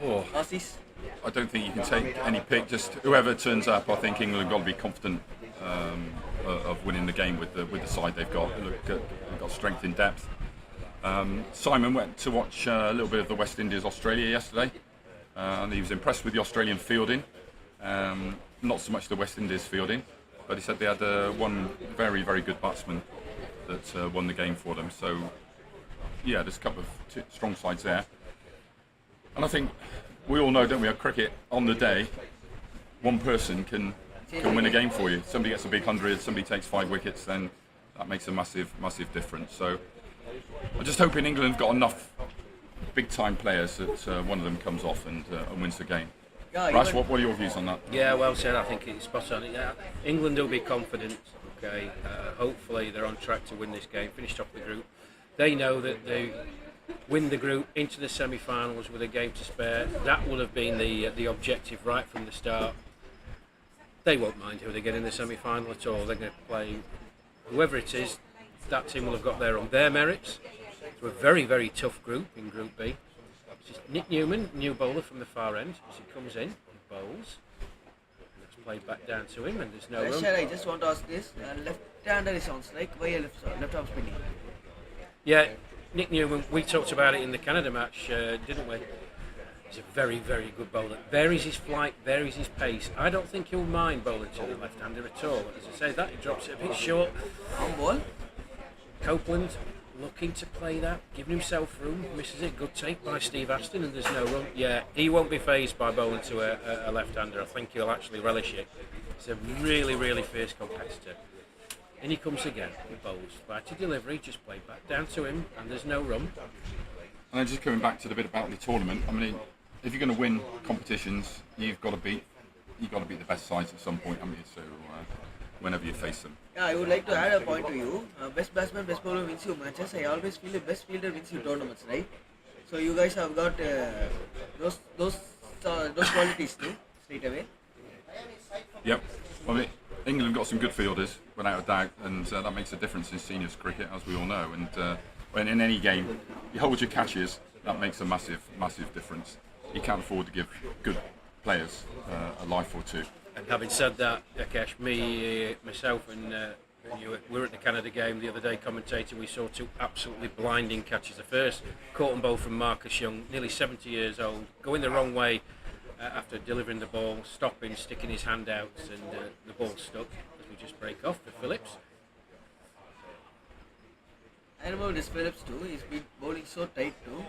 Oh, Aussies? I don't think you can take any pick. Just whoever turns up. I think England have got to be confident of winning the game with the side they've got. They've got strength in depth. Simon went to watch a little bit of the West Indies Australia yesterday, and he was impressed with the Australian fielding. Not so much the West Indies fielding, but he said they had one very, very good batsman that won the game for them. So, yeah, there's a couple of strong sides there. And I think we all know, don't we? At cricket on the day, one person can win a game for you. Somebody gets a big 100, somebody takes 5 wickets, then that makes a massive difference. So I'm just hoping England have got enough big time players that one of them comes off and wins the game. Yeah, Rash, what are your views on that? Yeah, well said. I think it's spot on. Yeah, England will be confident. Okay, hopefully they're on track to win this game. Finished off the group. They know that they win the group into the semi-finals with a game to spare. That will have been the objective right from the start. They won't mind who they get in the semi-final at all. They're going to play whoever it is. That team will have got there on their merits. It's a very, very tough group in Group B. It's just Nick Newman, new bowler from the far end. As he comes in, he bowls. And it's played back down to him, and there's no room. Rashad, I just want to ask this. Left-hander is on strike. Why a left arm spinning? Yeah, Nick Newman, we talked about it in the Canada match, didn't we? He's a very, very good bowler. Varies his flight, varies his pace. I don't think he'll mind bowling to the left-hander at all. As I say, that he drops it a bit short. On ball. Copeland looking to play that, giving himself room, misses it. Good take by Steve Aston, and there's no run. Yeah, he won't be fazed by bowling to a left-hander. I think he'll actually relish it. He's a really, really fierce competitor. And he comes again, he bowls. Flighty delivery, just played back down to him, and there's no run. And then just coming back to the bit about the tournament, I mean, if you're going to win competitions, you've got to beat the best sides at some point, haven't you? So whenever you face them. Yeah, I would like to add a point to you. Best batsman, best bowler wins you matches. I always feel the best fielder wins you tournaments, right? So you guys have got those qualities too, straight away. Yep. I mean, England have got some good fielders, without a doubt, and that makes a difference in seniors cricket, as we all know. And when in any game you hold your catches, that makes a massive difference. You can't afford to give good players a life or two. And having said that, Akesh, myself and we were at the Canada game the other day commentating. We saw 2 absolutely blinding catches. The first, caught and bowl from Marcus Young, nearly 70 years old, going the wrong way after delivering the ball, stopping, sticking his hand out, and the ball stuck as we just break off for Phillips. I remember this Phillips too. He's been bowling so tight too.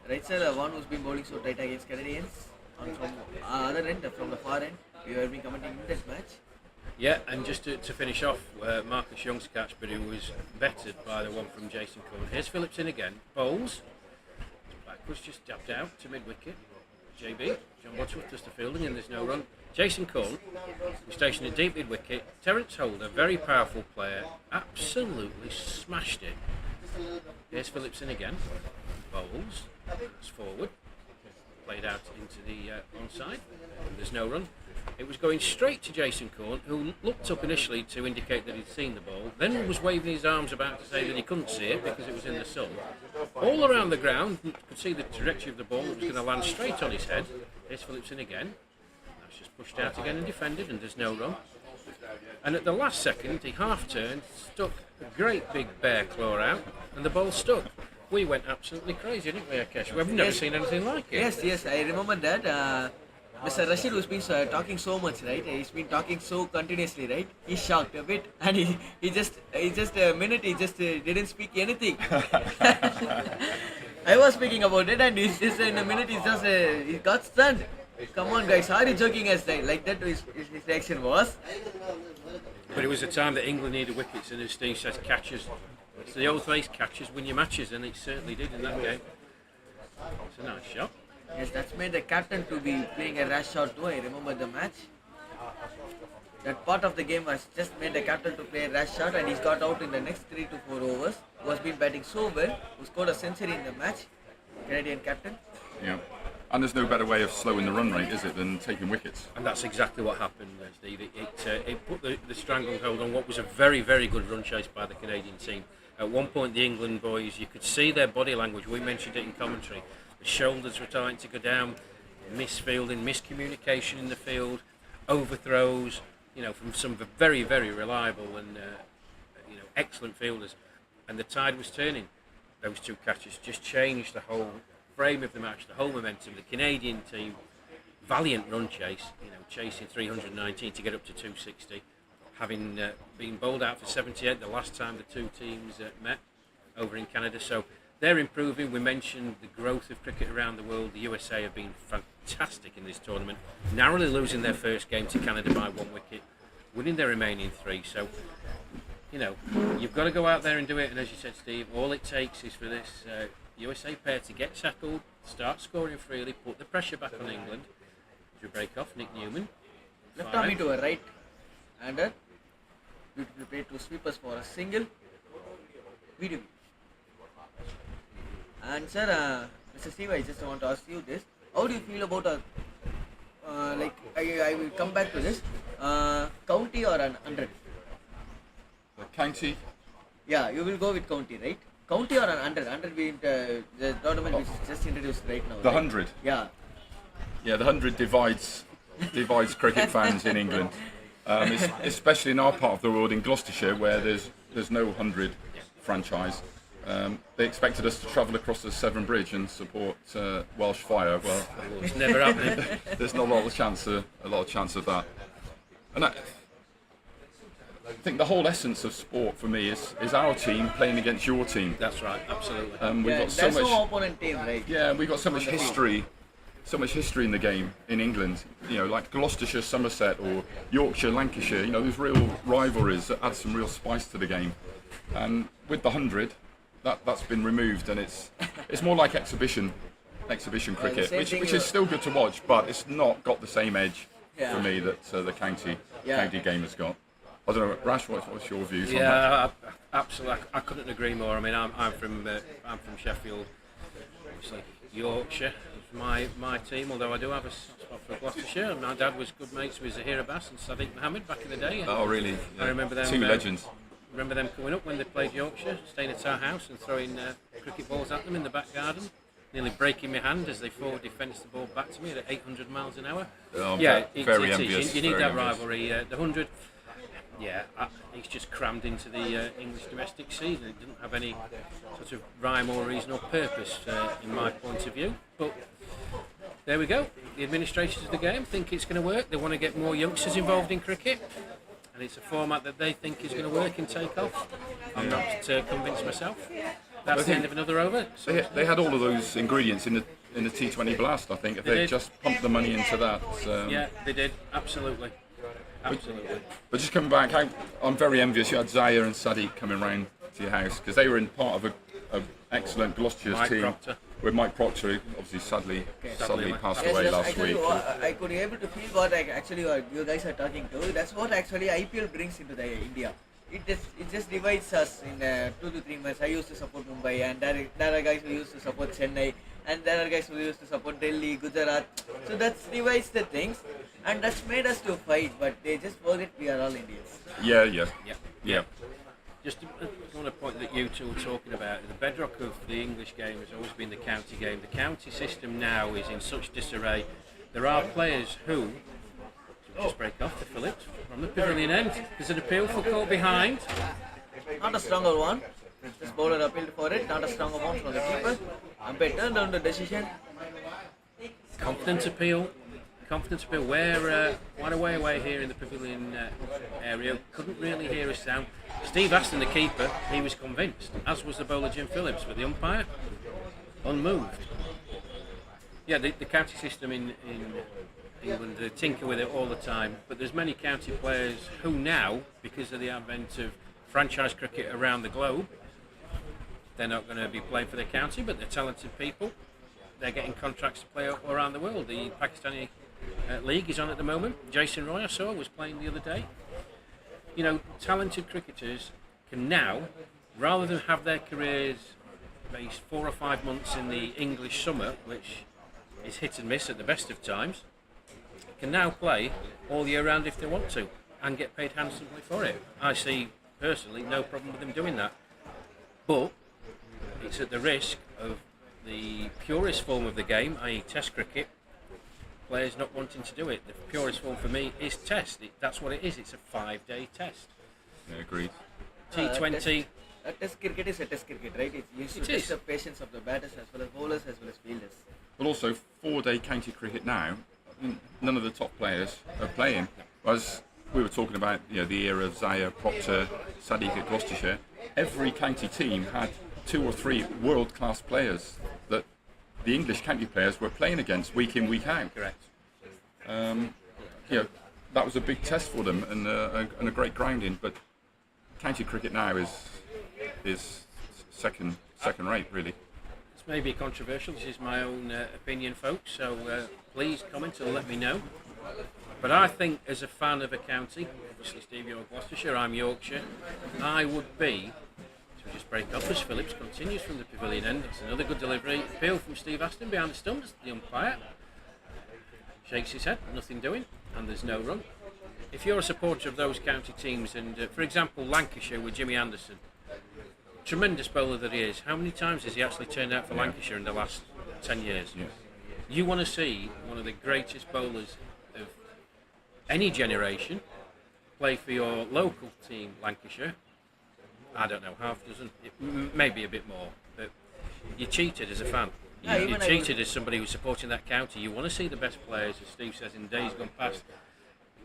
Right side, one who's been bowling so tight against Canadians. And from other end, from the far end, you have been commenting in that match. Yeah, and just to finish off, Marcus Young's catch, but he was bettered by the one from Jason Cohen. Here's Phillips in again, bowls. Backwards, just dabbed out to mid-wicket. JB, John Wadsworth does the fielding, and there's no run. Jason Cohen, who's stationed at deep mid-wicket. Terence Holder, very powerful player, absolutely smashed it. Here's Phillips in again, bowls, it's forward. Played out into the onside, and there's no run. It was going straight to Jason Cohen, who looked up initially to indicate that he'd seen the ball, then was waving his arms about to say that he couldn't see it because it was in the sun. All around the ground, you could see the trajectory of the ball. It was going to land straight on his head. Here's Phillips in again. That's just pushed out again and defended, and there's no run. And at the last second, he half-turned, stuck a great big bear claw out, and the ball stuck. We went absolutely crazy, didn't we, Akesh? We've never seen anything like it. Yes, I remember that. Mr. Rashid who's been talking so much, right? He's been talking so continuously, right? He's shocked a bit, and he just a minute he just didn't speak anything. I was speaking about it, and he's just in a minute he got stunned. Come on, guys, how are you joking us like that? His reaction was. But it was a time that England needed wickets, and as Steve says, catches. It's the old phrase, catches win your matches, and it certainly did in that game. It's a nice shot. Yes, that's made the captain to be playing a rash shot too. I remember the match. That part of the game was just made the captain to play a rash shot, and he's got out in the next 3 to 4 overs. Who has been batting so well, who scored a century in the match. Canadian captain. Yeah. And there's no better way of slowing the run rate, is it, than taking wickets? And that's exactly what happened, Steve. It put the stranglehold on what was a very, very good run chase by the Canadian team. At one point, the England boys, you could see their body language. We mentioned it in commentary. The shoulders were starting to go down, misfielding, miscommunication in the field, overthrows, from some very, very reliable and excellent fielders. And the tide was turning. Those 2 catches just changed the whole frame of the match, the whole momentum. The Canadian team, valiant run chase, chasing 319 to get up to 260, having been bowled out for 78 the last time the 2 teams met over in Canada. So they're improving. We mentioned the growth of cricket around the world. The USA have been fantastic in this tournament, narrowly losing their first game to Canada by 1 wicket, winning their remaining 3. So, you know, you've got to go out there and do it. And as you said, Steve, all it takes is for this USA pair to get settled, start scoring freely, put the pressure back on England. To break off, Nick Newman. Left arm into a right hander. Beautifully played to sweepers for a single. Video. And sir, Mr. Steve, I just want to ask you this. How do you feel about I will come back to this. County or an 100? The county. Yeah, you will go with county, right? County or an 100? 100 being the tournament which is just introduced right now. The right? 100. Yeah. Yeah, the 100 divides cricket fans in England, especially in our part of the world, in Gloucestershire, where there's no 100 franchise. They expected us to travel across the Severn Bridge and support Welsh Fire. Well, it's never happening. There's not a lot of chance of that. And I think the whole essence of sport for me is our team playing against your team. That's right, absolutely. We've got so there's much. no opponent team, right? Yeah, we've got so much history. So much history in the game in England, you know, like Gloucestershire, Somerset, or Yorkshire, Lancashire. You know, there's real rivalries that add some real spice to the game. And with the 100, that's been removed, and it's more like exhibition cricket, which is still good to watch, but it's not got the same edge for me that the county game has got. I don't know, Rash, what's your views on that? Yeah, absolutely. I couldn't agree more. I mean, I'm from Sheffield, obviously Yorkshire. My team, although I do have a spot for Gloucestershire. My dad was good mates with Zahir Abbas and Sadiq Mohammed back in the day. Oh, really? Yeah. I remember them. Two legends. Remember them coming up when they played Yorkshire, staying at our house and throwing cricket balls at them in the back garden, nearly breaking my hand as they forward defence the ball back to me at 800 miles an hour. Oh, yeah, very it envious. is. You need very that envious. rivalry. The 100. Yeah, it's just crammed into the English domestic season. It doesn't have any sort of rhyme or reason or purpose, in my point of view. But there we go. The administrators of the game think it's going to work. They want to get more youngsters involved in cricket, and it's a format that they think is going to work and take off. I'm not convinced myself. That's the end of another over. So They had all of those ingredients in the T20 Blast, I think. If they just pumped the money into that. yeah, they did. Absolutely. But just coming back, I'm very envious. You had Zaya and Sadiq coming round to your house because they were in part of an excellent Gloucestershire's Mike team Proctor. with Mike Proctor, who obviously sadly passed Yes, away yes, last actually, week. I could be able to feel what you guys are talking to. That's what actually IPL brings into the India. It just divides us in 2 to 3 months. I used to support Mumbai, and there are guys who used to support Chennai, and there are guys who used to support Delhi, Gujarat. So that divides the things, and that's made us to fight. But they just forget we are all Indians. Yeah. Just on a point that you two were talking about, the bedrock of the English game has always been the county game. The county system now is in such disarray. There are players who just break off the Phillips from the pavilion end. There's an appeal for caught behind. Not a stronger one. This bowler appealed for it. Not a stronger one from the keeper. Umpire turned down the decision. Confident appeal. We're one away here in the pavilion area. Couldn't really hear a sound. Steve Aston, the keeper, he was convinced, as was the bowler Jim Phillips, but the umpire, unmoved. Yeah, the county system in England, they tinker with it all the time, but there's many county players who now, because of the advent of franchise cricket around the globe, they're not going to be playing for their county, but they're talented people. They're getting contracts to play all around the world. The Pakistani league is on at the moment. Jason Roy, I saw, was playing the other day. You know, talented cricketers can now, rather than have their careers based 4 or 5 months in the English summer, which is hit and miss at the best of times, can now play all year round if they want to and get paid handsomely for it. I see personally no problem with them doing that, but it's at the risk of the purest form of the game, i.e. Test cricket, players not wanting to do it. The purest form for me is Test. That's what it is. It's a 5-day test. Yeah, agreed. T20. A test cricket is a test cricket, right? It used to test the patience of the batters as well as bowlers as well as fielders. But also 4-day county cricket now, none of the top players are playing. As we were talking about, the era of Zaya, Proctor, Sadiq at Gloucestershire, every county team had two or three world-class players that the English county players were playing against week in, week out. Correct. You know, that was a big test for them and a great grounding. But county cricket now is second rate, really. This may be controversial. This is my own opinion, folks. So please comment and let me know. But I think, as a fan of a county, obviously Steve, you're Gloucestershire, I'm Yorkshire, I would be. So we just break up as Phillips continues from the pavilion end. That's another good delivery. Appeal from Steve Aston behind the stumps. The umpire shakes his head, nothing doing, and there's no run. If you're a supporter of those county teams, and for example Lancashire with Jimmy Anderson, tremendous bowler that he is, how many times has he actually turned out for Lancashire in the last 10 years? Yeah. You want to see one of the greatest bowlers of any generation play for your local team, Lancashire. I don't know, half dozen, maybe a bit more, but you're cheated as a fan. You're cheated as somebody who's supporting that county. You want to see the best players, as Steve says, in days gone past.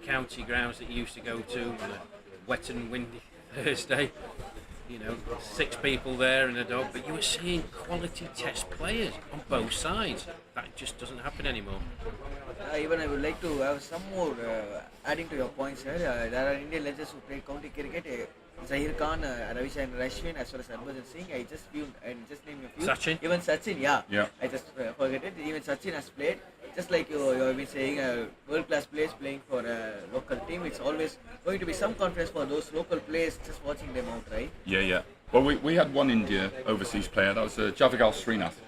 County grounds that you used to go to on a wet and windy Thursday, 6 people there and a dog, but you were seeing quality test players on both sides. That just doesn't happen anymore. Even I would like to have some more adding to your points here. There are Indian legends who play county cricket. Zahir Khan, Ravishankar Ashwin, as well as Harbhajan Singh. I just named a few. Sachin? Even Sachin, yeah. Yeah. I just forget it. Even Sachin has played. Just like you have been saying, world-class players playing for a local team. It's always going to be some confidence for those local players just watching them out, right? Yeah. Well, we had one India overseas player. That was Javagal Srinath.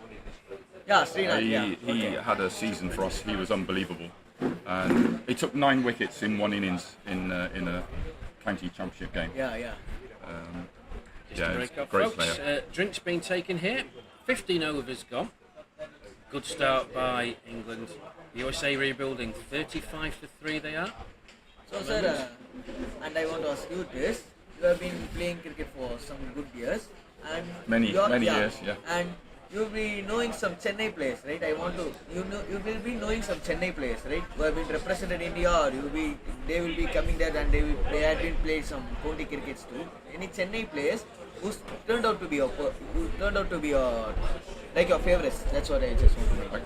Yeah, Srinath. He had a season for us. He was unbelievable, and he took 9 wickets in one innings in a county championship game. Yeah. Break up, great folks. player. Drinks being taken here. 15 overs gone. Good start by England. USA rebuilding 35-3 they are. So sir, and I want to ask you this. You have been playing cricket for some good years. And Many years, yeah. And you'll be knowing some Chennai players, right? You will be knowing some Chennai players, right? Who have been represented India, or they will be coming there and they have been played some county crickets too. Any Chennai players who turned out to be your like your favorites? That's what I just want to make.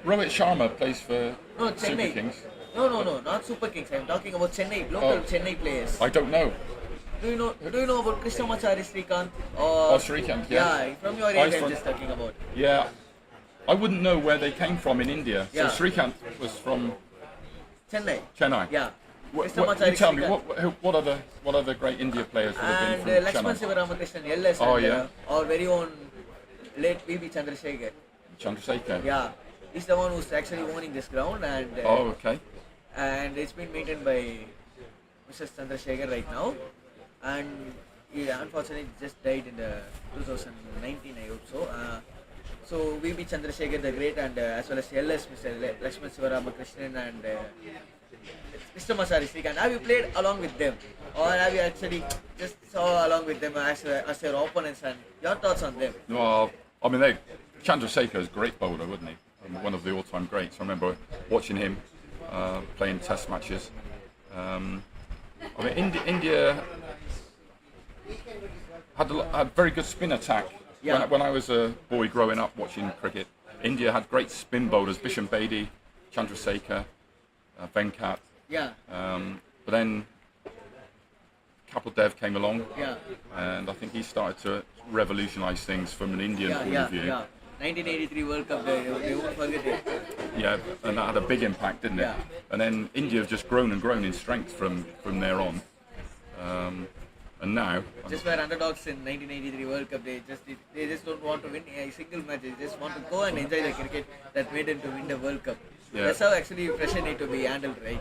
Rohit Sharma plays for No, Super Chennai. Kings. No, not Super Kings. I'm talking about Chennai, local Chennai players. I don't know. Do you know about Krishnamachari Srikanth? Or Srikanth, yes. Yeah, from your area I'm just talking about. Yeah, I wouldn't know where they came from in India. Yeah. So Srikanth was from Chennai. Yeah. You Krishnamachari tell me, Srikanth. what other great India players would have And been from Lakshman Chennai? Sivaramakrishnan, LS, Oh, and yeah. our very own late PB Chandrasekhar. Chandrasekhar. Yeah, he's the one who's actually owning this ground, and Oh, okay. and it's been maintained by Mrs. Chandrasekhar right now, and he unfortunately just died in the 2019, I hope so. So VB Chandrasekhar the Great, and as well as LS Mr. Lakshman Sivaramakrishnan and Krishnamachari Srikanth. Have you played along with them, or have you actually just saw along with them as your opponents, and your thoughts on them? Well, I mean, Chandrasekhar is a great bowler, wasn't he? One of the all-time greats. I remember watching him playing Test matches. I mean, India had very good spin attack. Yeah. When I was a boy growing up watching cricket, India had great spin bowlers: Bisham Bedi, Chandrasekhar, Venkat. Yeah. But then Kapil Dev came along, Yeah. and I think he started to revolutionise things from an Indian point of view. 1983 World Cup, they won't forget it. Yeah, and that had a big impact, didn't it? Yeah. And then India have just grown and grown in strength from there on. And now, Just were underdogs in 1983 World Cup. They just don't want to win a single match. They just want to go and enjoy the cricket that made them to win the World Cup. Yeah. That's how actually pressure need to be handled, right?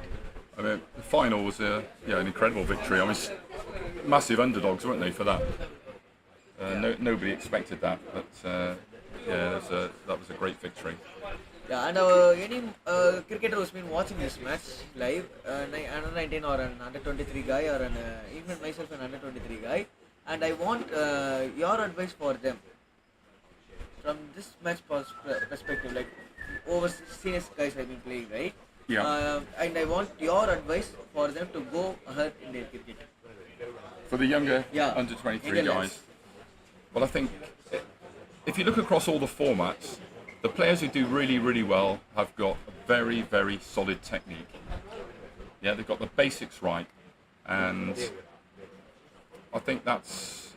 I mean, the final was an incredible victory. I mean, massive underdogs, weren't they, for that? Nobody expected that, but that was a great victory. Yeah, and any cricketer who's been watching this match live, under 19 or an under 23 guy, or even myself an under 23 guy, and I want your advice for them from this match perspective, like over senior guys have been playing, right? Yeah. And I want your advice for them to go ahead in their cricket. For the younger Yeah. under 23 Indian guys, lads. Well, I think if you look across all the formats, the players who do really, really well have got a very, very solid technique. Yeah, they've got the basics right, and I think that's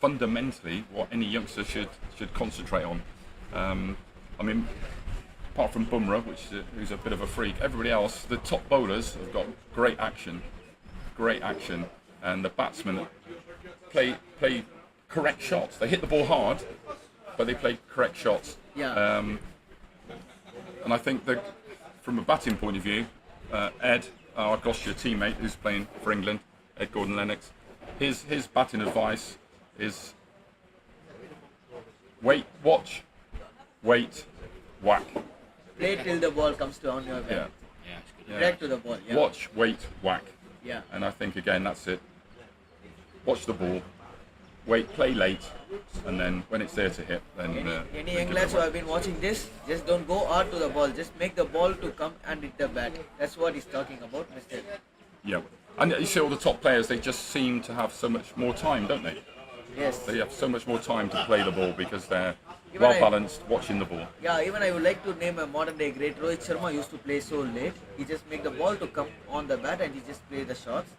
fundamentally what any youngster should concentrate on. I mean, apart from Bumrah, who's a bit of a freak, everybody else, the top bowlers have got great action, and the batsmen play correct shots. They hit the ball hard, but they play correct shots. Yeah. And I think that from a batting point of view, Ed, our Gloucestershire teammate who's playing for England, Ed Gordon-Lennox, his batting advice is watch, wait, whack. Play till the ball comes to on your Yeah. back. Yeah, it's good. Yeah. Direct to the ball. Yeah. Watch, wait, whack. Yeah. And I think again that's it. Watch the ball, wait, play late, and then when it's there to hit, then Any young lads who have been watching this, just don't go hard to the ball. Just make the ball to come and hit the bat. That's what he's talking about, Mr. Yeah. And you see all the top players, they just seem to have so much more time, don't they? Yes. They have so much more time to play the ball because they're Even well balanced, watching the ball. Yeah, even I would like to name a modern day great. Rohit Sharma used to play so late. He just make the ball to come on the bat and he just play the shots.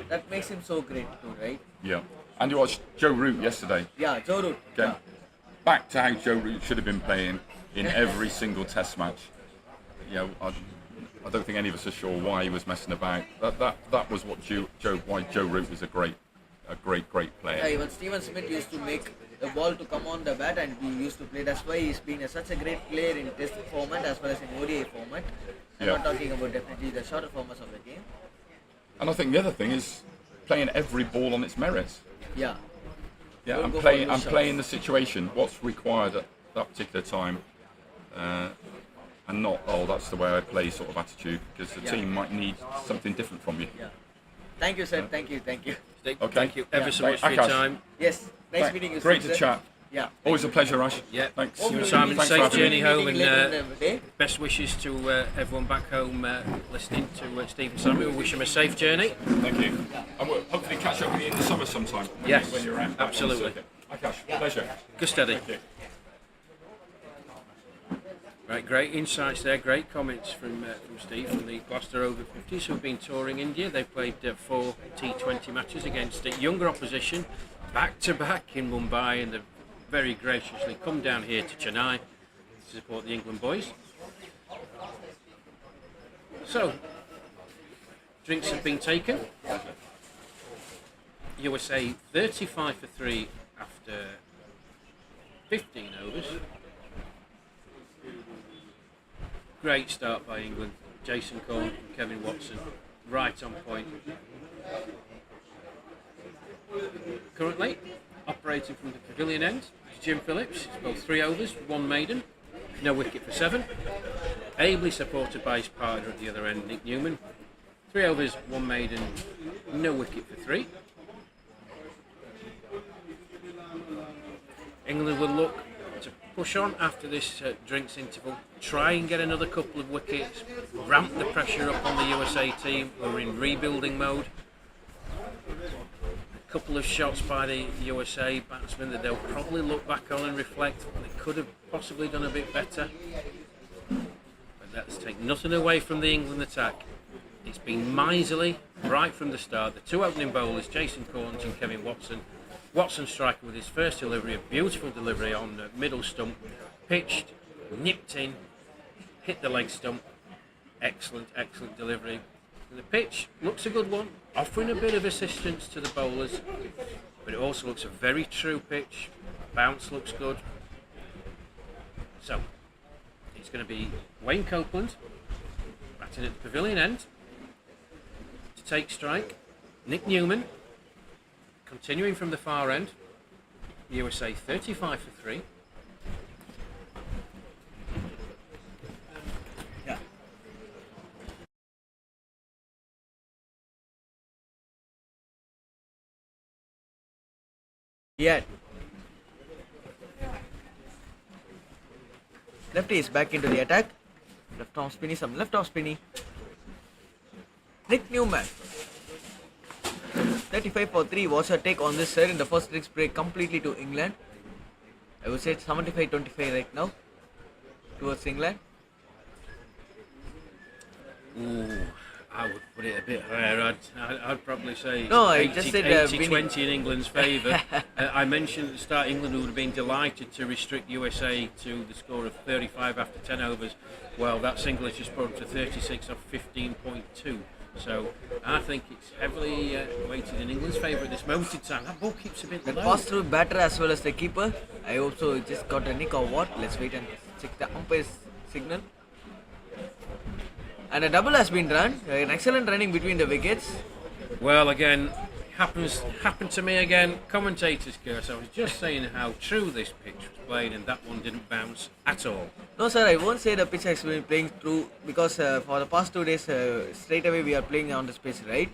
That makes him so great too, right? Yeah. And you watched Joe Root yesterday. Yeah, Joe Root. Again, back to how Joe Root should have been playing in every single Test match. You know, I don't think any of us are sure why he was messing about. That was what why Joe Root was a great player. Yeah, even Steven Smith used to make the ball to come on the bat and he used to play. That's why he's been such a great player in Test format as well as in ODI format. I'm Yeah. not talking about definitely the shorter formats of the game. And I think the other thing is playing every ball on its merits. Yeah. Yeah, Don't I'm go playing. for I'm loose playing the shots. situation. What's required at that particular time, and not that's the way I play sort of attitude because the Yeah. team might need something different from you. Yeah. Thank you, sir. Thank you. Steve, Okay. Thank you ever Yeah. so Thank- much for your Akash. time. Yes. Nice Thank- meeting you. Great sir. to chat. Yeah. Always a pleasure, Ash. Yeah. Thanks. Hopefully Simon, we'll Thanks be for safe having me. journey home meeting and later in the day. best wishes to everyone back home listening to Steve and Simon. We wish them a safe journey. Thank you. And we'll hopefully catch up with you in the summer sometime. Yes, when you're around. absolutely. Akash, pleasure. Good study. Thank you. Right, great insights there, great comments from Steve from the Gloucester over 50s who've been touring India. They've played 4 T20 matches against younger opposition, back to back in Mumbai, and they've very graciously come down here to Chennai to support the England boys. So, drinks have been taken. USA 35 for 3 after 15 overs. Great start by England. Jason Cole and Kevin Watson right on point. Currently operating from the pavilion end is Jim Phillips. It's both 3 overs, 1 maiden, no wicket for 7. Ably supported by his partner at the other end, Nick Newman. 3 overs, 1 maiden, no wicket for 3. England will look to push on after this drinks interval, try and get another couple of wickets, ramp the pressure up on the USA team who are in rebuilding mode. A couple of shots by the USA batsmen that they'll probably look back on and reflect they could have possibly done a bit better. But let's take nothing away from the England attack. It's been miserly right from the start. The 2 opening bowlers, Jason Corns and Kevin Watson. Watson striking with his first delivery, a beautiful delivery on the middle stump, pitched, nipped in, hit the leg stump. Excellent delivery. And the pitch looks a good one, offering a bit of assistance to the bowlers, but it also looks a very true pitch. Bounce looks good. So, it's going to be Wayne Copeland, batting at the pavilion end, to take strike. Nick Newman, continuing from the far end, USA 35 for 3. Yeah. Yeah. Lefty is back into the attack. Left arm spinny. Nick Newman. 35 for 3. What's your take on this, sir? In the first innings break completely to England. I would say it's 75-25 right now towards England. Ooh, I would put it a bit higher. I'd probably say No, I 80, just said 80-20 in England's favour. I mentioned at the start England would have been delighted to restrict USA to the score of 35 after 10 overs. Well, that single has just brought them to 36 off 15.2. So I think it's heavily weighted in England's favour at this moment in time. That ball keeps a bit The low. pass through batter as well as the keeper. I hope so. It just got a nick or what? Let's wait and check the umpire's signal. And a double has been run. An excellent running between the wickets. Well, again, happened to me again. Commentator's curse. I was just saying how true this pitch was playing, and that one didn't bounce at all. No, sir, I won't say the pitch has been playing through because for the past 2 days, straight away we are playing on this pitch, right?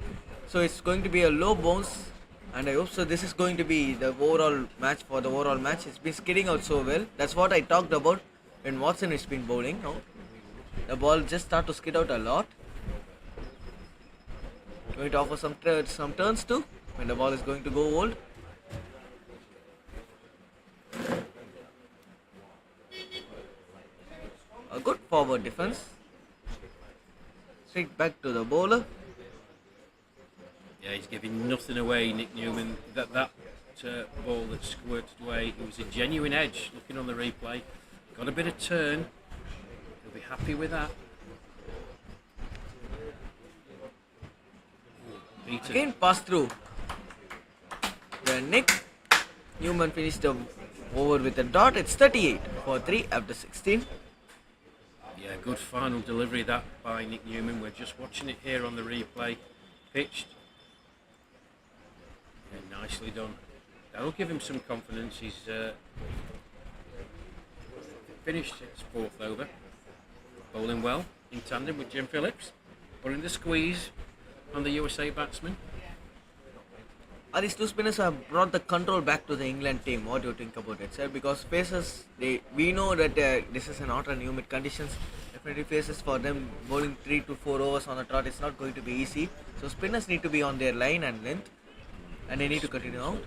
So it's going to be a low bounce, and I hope so. This is going to be the overall match for the overall match. It's been skidding out so well. That's what I talked about when Watson has been bowling. No, the ball just start to skid out a lot. Going to offer some turns too when the ball is going to go old. A good forward defense. Straight back to the bowler. Yeah, he's giving nothing away, Nick Newman. That ball that squirted away, it was a genuine edge. Looking on the replay, got a bit of turn. He'll be happy with that. Beaten. Again pass through. The Nick Newman finished the over with a dot. It's 38 for 3 after 16. Yeah, good final delivery that by Nick Newman. We're just watching it here on the replay. Pitched. Yeah, nicely done. That'll give him some confidence. He's finished his fourth over. Bowling well in tandem with Jim Phillips. Putting the squeeze on the USA batsman. These two spinners have brought the control back to the England team. What do you think about it, sir? Because faces, we know that this is not a new mid conditions. Definitely faces for them bowling 3 to 4 overs on the trot. It's not going to be easy. So spinners need to be on their line and length, and they need to continue out.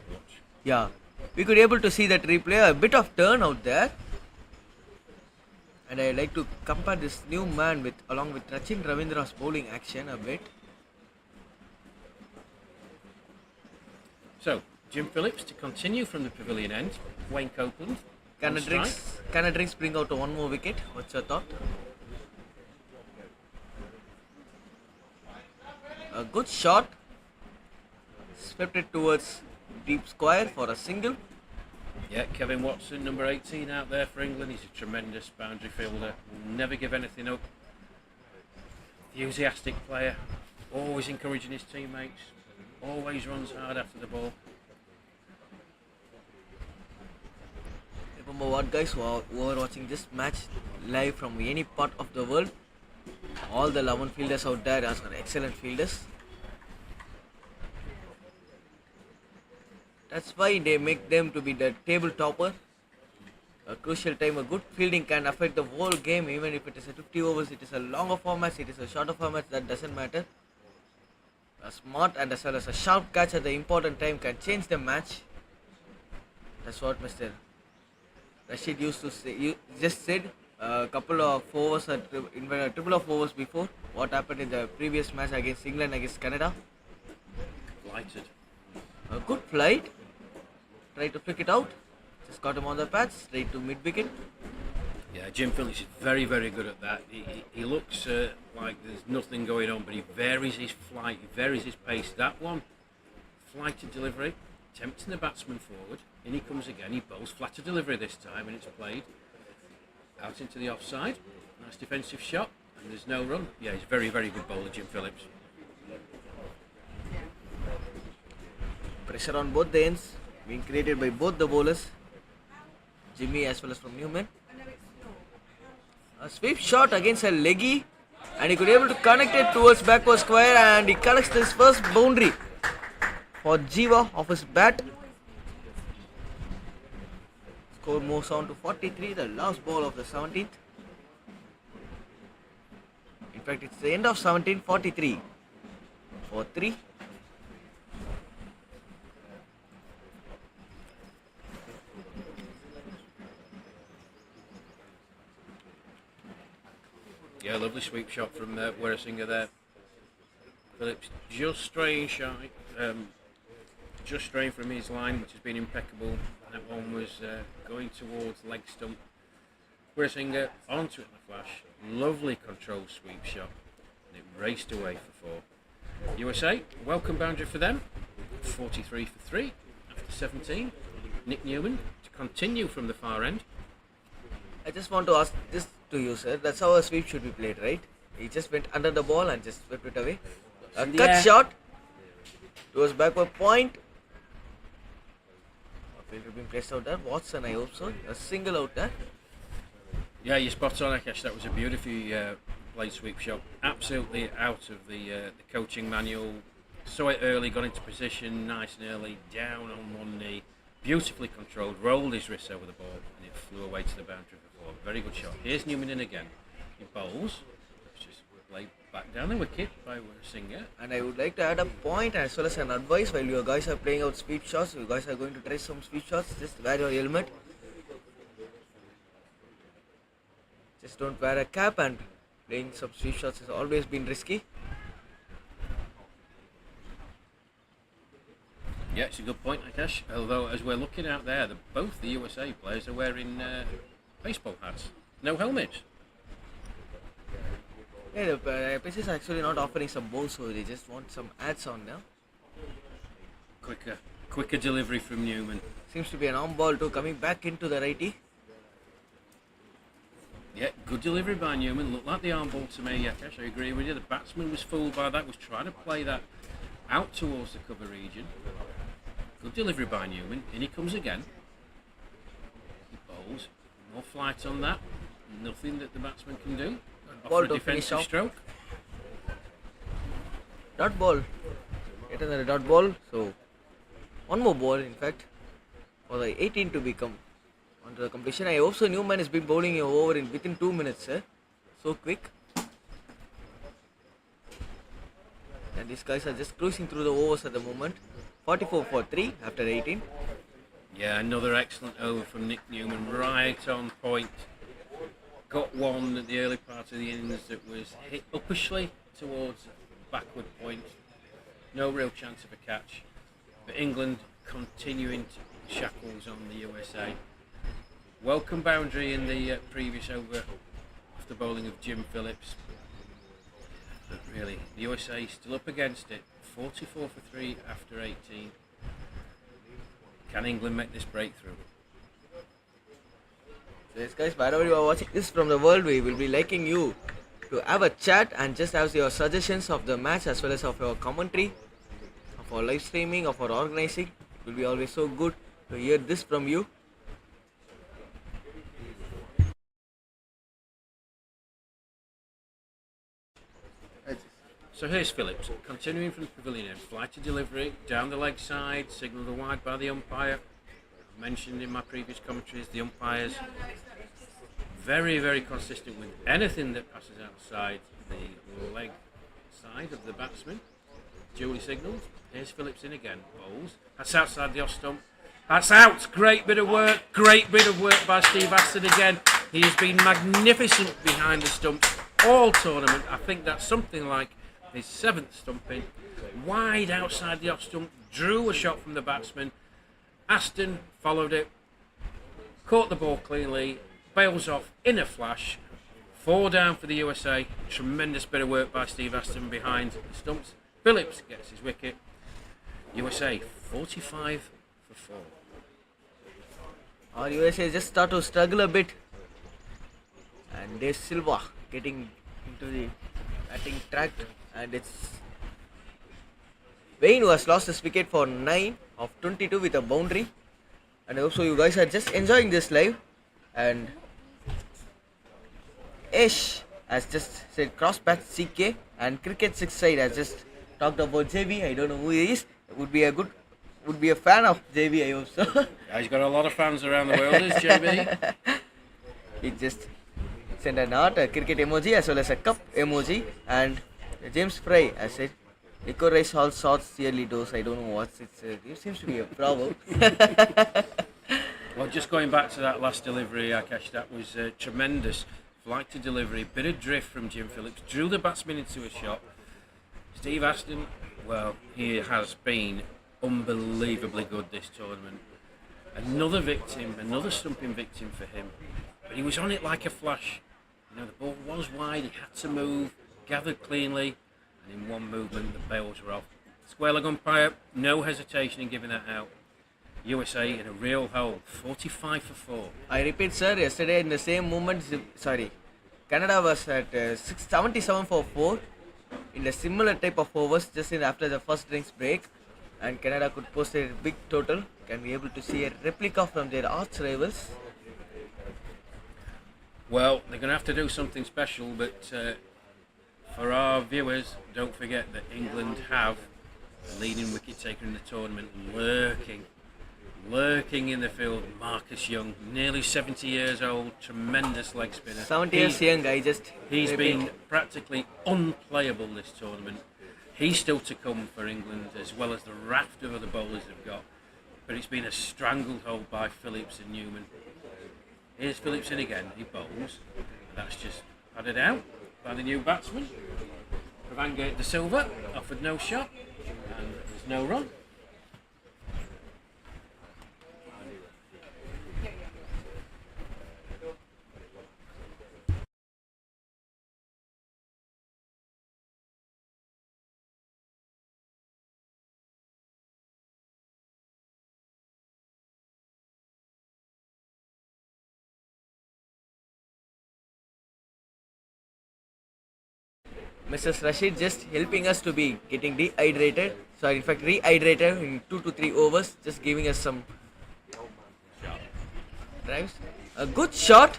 Yeah, we could able to see that replay. A bit of turn out there, and I like to compare this new man with along with Rachin Ravindra's bowling action a bit. So, Jim Phillips to continue from the pavilion end. Wayne Copeland. Can on the strike. drinks bring out one more wicket? What's your thought? A good shot. Swept it towards deep square for a single. Yeah, Kevin Watson, number 18 out there for England. He's a tremendous boundary fielder. Will never give anything up. Enthusiastic player. Always encouraging his teammates. Always runs hard after the ball. Remember what, guys, who are watching this match live from any part of the world, all the 11 fielders out there are excellent fielders. That's why they make them to be the table topper. A crucial time, a good fielding can affect the whole game. Even if it is a 50 overs, it is a longer format, it is a shorter format, that doesn't matter. A smart and as well as a sharp catch at the important time can change the match. That's what Mr. Rashid used to say. You just said a couple of overs, a triple of overs before. What happened in the previous match against England against Canada? Lighted. A good flight. Try to flick it out. Just got him on the patch, straight to mid wicket. Yeah, Jim Phillips is very, very good at that. He looks like there's nothing going on, but he varies his flight, he varies his pace. That one, flighted delivery, tempting the batsman forward. In he comes again, he bowls flatter delivery this time, and it's played out into the offside. Nice defensive shot, and there's no run. Yeah, he's very, very good bowler, Jim Phillips. Pressure on both the ends being created by both the bowlers, Jimmy as well as from Newman. A sweep shot against a leggy, and he could be able to connect it towards backward square, and he collects his first boundary for Jiva off his bat. Score moves on to 43, the last ball of the 17th. In fact, it's the end of 17, 43 for 3. Lovely sweep shot from Weresinger there. Phillips just straying shy, just straying from his line, which has been impeccable. That one was going towards leg stump. Weresinger onto it in a flash. Lovely controlled sweep shot. And it raced away for 4. USA, welcome boundary for them. 43 for 3 after 17. Nick Newman to continue from the far end. I just want to ask this to you, sir. That's how a sweep should be played, right? He just went under the ball and just swept it away. A cut shot towards backward point. A fielder being placed out there. Watson, I hope so. A single out there. Yeah, you're spot on, Akash. That was a beautifully played sweep shot. Absolutely out of the coaching manual. Saw it early, got into position nice and early, down on one knee. Beautifully controlled, rolled his wrist over the ball, and it flew away to the boundary for 4. Very good shot. Here's Newman in again. He bowls. Let's just play back down the wicket by Weresinger. And I would like to add a point as well as an advice while you guys are playing out sweep shots. You guys are going to try some sweep shots. Just wear your helmet. Just don't wear a cap, and playing some sweep shots has always been risky. Yeah, it's a good point, Akash. Although, as we're looking out there, both the USA players are wearing baseball hats. No helmets. Yeah, the pitch is actually not offering some balls, so they just want some ads on now. Quicker delivery from Newman. Seems to be an arm ball too, coming back into the righty. Yeah, good delivery by Newman. Looked like the arm ball to me, Akash. I agree with you. The batsman was fooled by that, was trying to play that out towards the cover region. Good delivery by Newman. In he comes again. He bowls. More flight on that. Nothing that the batsman can do. Ball Offer a to finish defensive off. stroke. Dot ball. Yet another dot ball. So, one more ball, in fact, for the 18 to become onto the completion. I hope so. Newman has been bowling over within 2 minutes, sir. So quick. And these guys are just cruising through the overs at the moment. 44 for 3 after 18. Yeah, another excellent over from Nick Newman, right on point. Got one at the early part of the innings that was hit uppishly towards backward point. No real chance of a catch. But England continuing to shackles on the USA. Welcome boundary in the previous over after bowling of Jim Phillips. But really, the USA still up against it. 44 for 3 after 18. Can England make this breakthrough? So yes guys, wherever you are watching this from the world, we will be liking you to have a chat and just have your suggestions of the match as well as of your commentary, of our live streaming, of our organizing. It will be always so good to hear this from you. So here's Phillips, continuing from the pavilion end, fly to delivery, down the leg side, signalled the wide by the umpire. I mentioned in my previous commentaries, the umpires very, very consistent with anything that passes outside the leg side of the batsman. Duly signalled. Here's Phillips in again, bowls. That's outside the off stump. That's out. Great bit of work by Steve Aston again. He has been magnificent behind the stumps all tournament. I think that's something like his 7th stumping. Wide outside the off stump, drew a shot from the batsman. Aston followed it, caught the ball cleanly, bails off in a flash. 4 down for the USA. Tremendous bit of work by Steve Aston behind the stumps. Phillips gets his wicket. USA 45 for 4. Our USA just start to struggle a bit. And there's Silva getting into the batting track, and it's Wayne who has lost his wicket for 9 of 22 with a boundary. And I hope so you guys are just enjoying this live. And Ish has just said cross bat CK, and Cricket 6 side has just talked about JV. I don't know who he is. Would be a fan of JV, I hope so. Yeah, he's got a lot of fans around the world, is JB. He just sent an art, a cricket emoji as well as a cup emoji. And James Fry has said, "Licorice all sorts yearly dose." I don't know what's it seems to be a proverb. Well, just going back to that last delivery, Akash, that was tremendous. flight to delivery, bit of drift from Jim Phillips, drew the batsman into a shot. Steve Aston, well, he has been unbelievably good this tournament. Another victim, another stumping victim for him. But he was on it like a flash. You know, the ball was wide, he had to move, gathered cleanly, and in one movement the bails were off. Square leg umpire, no hesitation in giving that out. USA in a real hole, 45 for 4. I repeat, sir, yesterday in the same moment, Canada was at 77 for 4 in a similar type of overs just after the first drinks break, and Canada could post a big total. Can be able to see a replica from their arch rivals. Well, they're going to have to do something special, but for our viewers, don't forget that England have a leading wicket taker in the tournament lurking in the field, Marcus Young, nearly 70 years old, tremendous leg spinner. 70 years young, He's been practically unplayable this tournament. He's still to come for England, as well as the raft of other bowlers they've got. But it's been a stranglehold by Phillips and Newman. Here's Phillips in again, he bowls. That's just padded out by the new batsman. Pravangate De Silva offered no shot, and there's no run. Mrs. Rashid just helping us to be getting dehydrated. So in fact rehydrated in 2 to 3 overs, just giving us some drives. A good shot,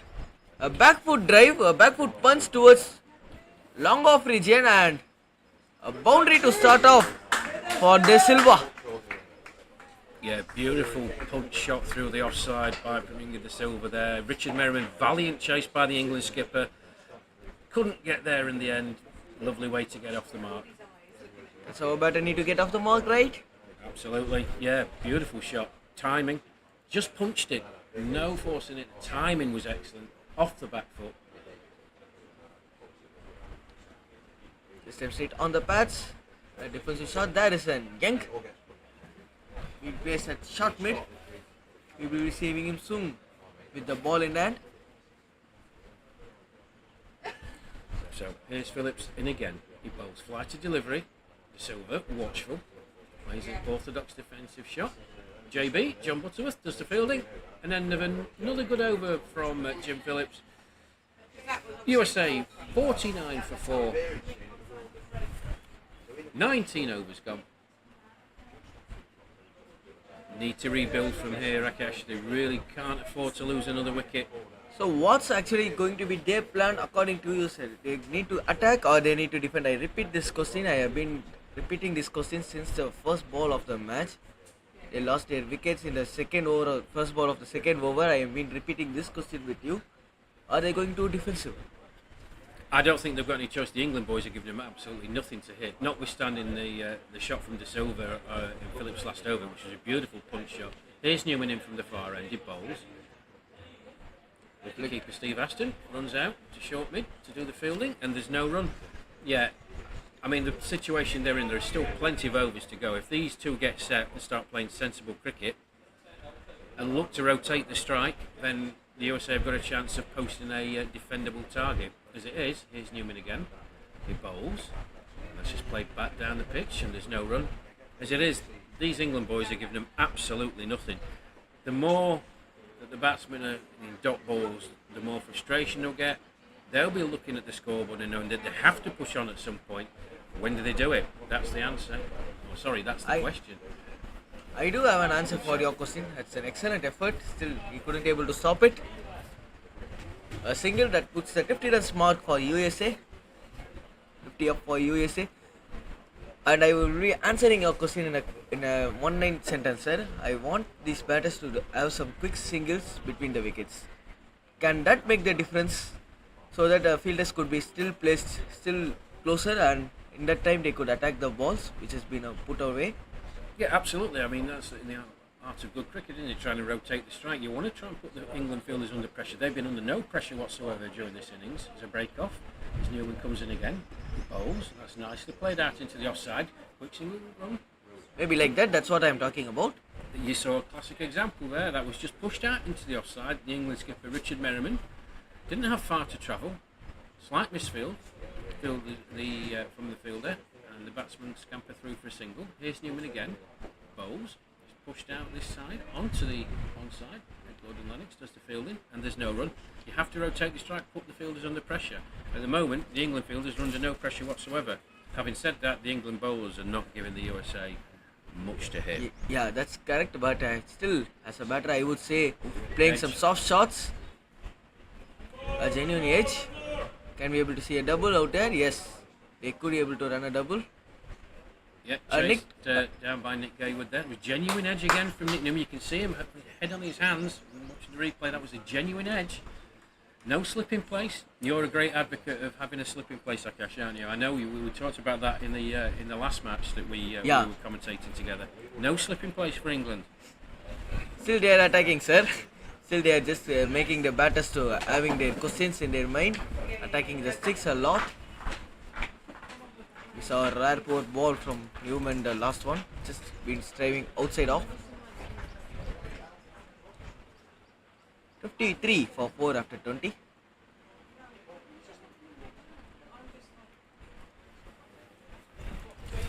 a back foot drive, a back foot punch towards long off region, and a boundary to start off for De Silva. Yeah, beautiful punch shot through the offside by Pravangate De Silva there. Richard Merriman, valiant chase by the England skipper. Couldn't get there in the end. Lovely way to get off the mark. So batter need to get off the mark, right? Absolutely, yeah, beautiful shot. Timing, just punched it, no force in it. The timing was excellent, off the back foot. This time straight on the pads. A defensive shot, that is a yank. We place at short mid. We will be receiving him soon with the ball in hand. So here's Phillips in again. He bowls fly to delivery. De Silva, watchful, plays an orthodox defensive shot. JB, John Butterworth, does the fielding, and then another good over from Jim Phillips. USA 49 for 4. 19 overs gone. Need to rebuild from here, Rakesh. They really can't afford to lose another wicket. So what's actually going to be their plan according to you, sir? They need to attack or they need to defend? I repeat this question. I have been repeating this question since the first ball of the match. They lost their wickets in the second over, or first ball of the second over. I have been repeating this question with you. Are they going to defensive? I don't think they've got any choice. The England boys are giving them absolutely nothing to hit, notwithstanding the shot from De Silva in Phillips' last over, which was a beautiful punch shot. Here's Newman in from the far end, he bowls. Wicketkeeper Steve Aston runs out to short mid to do the fielding, and there's no run. Yeah, I mean, the situation they're in, there is still plenty of overs to go. If these two get set and start playing sensible cricket and look to rotate the strike, then the USA have got a chance of posting a defendable target. As it is, here's Newman again. He bowls. That's just played back down the pitch, and there's no run. As it is, these England boys are giving them absolutely nothing. The more that the batsmen are in dot balls, the more frustration they'll get. They'll be looking at the scoreboard and knowing that they have to push on at some point. When do they do it? That's the answer. Oh, sorry, that's the question. I do have an answer for your question. It's an excellent effort. Still, he couldn't able to stop it. A single that puts the 50 runs mark for USA. 50 up for USA. And I will be answering your question in a one-line sentence, sir. I want these batters to have some quick singles between the wickets. Can that make the difference so that the fielders could be still placed still closer, and in that time they could attack the balls which has been put away? Yeah, absolutely. I mean, art of good cricket, isn't it? Trying to rotate the strike. You want to try and put the England fielders under pressure. They've been under no pressure whatsoever during this innings. There's a break off. As Newman comes in again, bowls. That's nicely played out into the offside. Quick single run. Maybe like that. That's what I'm talking about. You saw a classic example there. That was just pushed out into the offside. The England skipper Richard Merriman didn't have far to travel. Slight misfield. From the fielder, and the batsman scamper through for a single. Here's Newman again. Bowls. Pushed out this side onto the onside. Gordon Lennox does the fielding, and there's no run. You have to rotate the strike, put the fielders under pressure. At the moment, the England fielders are under no pressure whatsoever. Having said that, the England bowlers are not giving the USA much to hit. Yeah, that's correct. But still, as a batter, I would say playing some soft shots, a genuine edge. Can be able to see a double out there. Yes, they could be able to run a double. Yeah, chased down by Nick Gaywood there. It was genuine edge again from Nick Newman. You can see him head on his hands. Watching the replay, that was a genuine edge. No slip in place. You're a great advocate of having a slip in place, Akash, aren't you? I know we talked about that in the last match that we were commentating together. No slip in place for England. Still they are attacking, sir. Still they are just making the batters to having their questions in their mind. Attacking the sticks a lot. We saw a rare poor ball from Newman, the last one. Just been striving outside off. 53 for 4 after 20.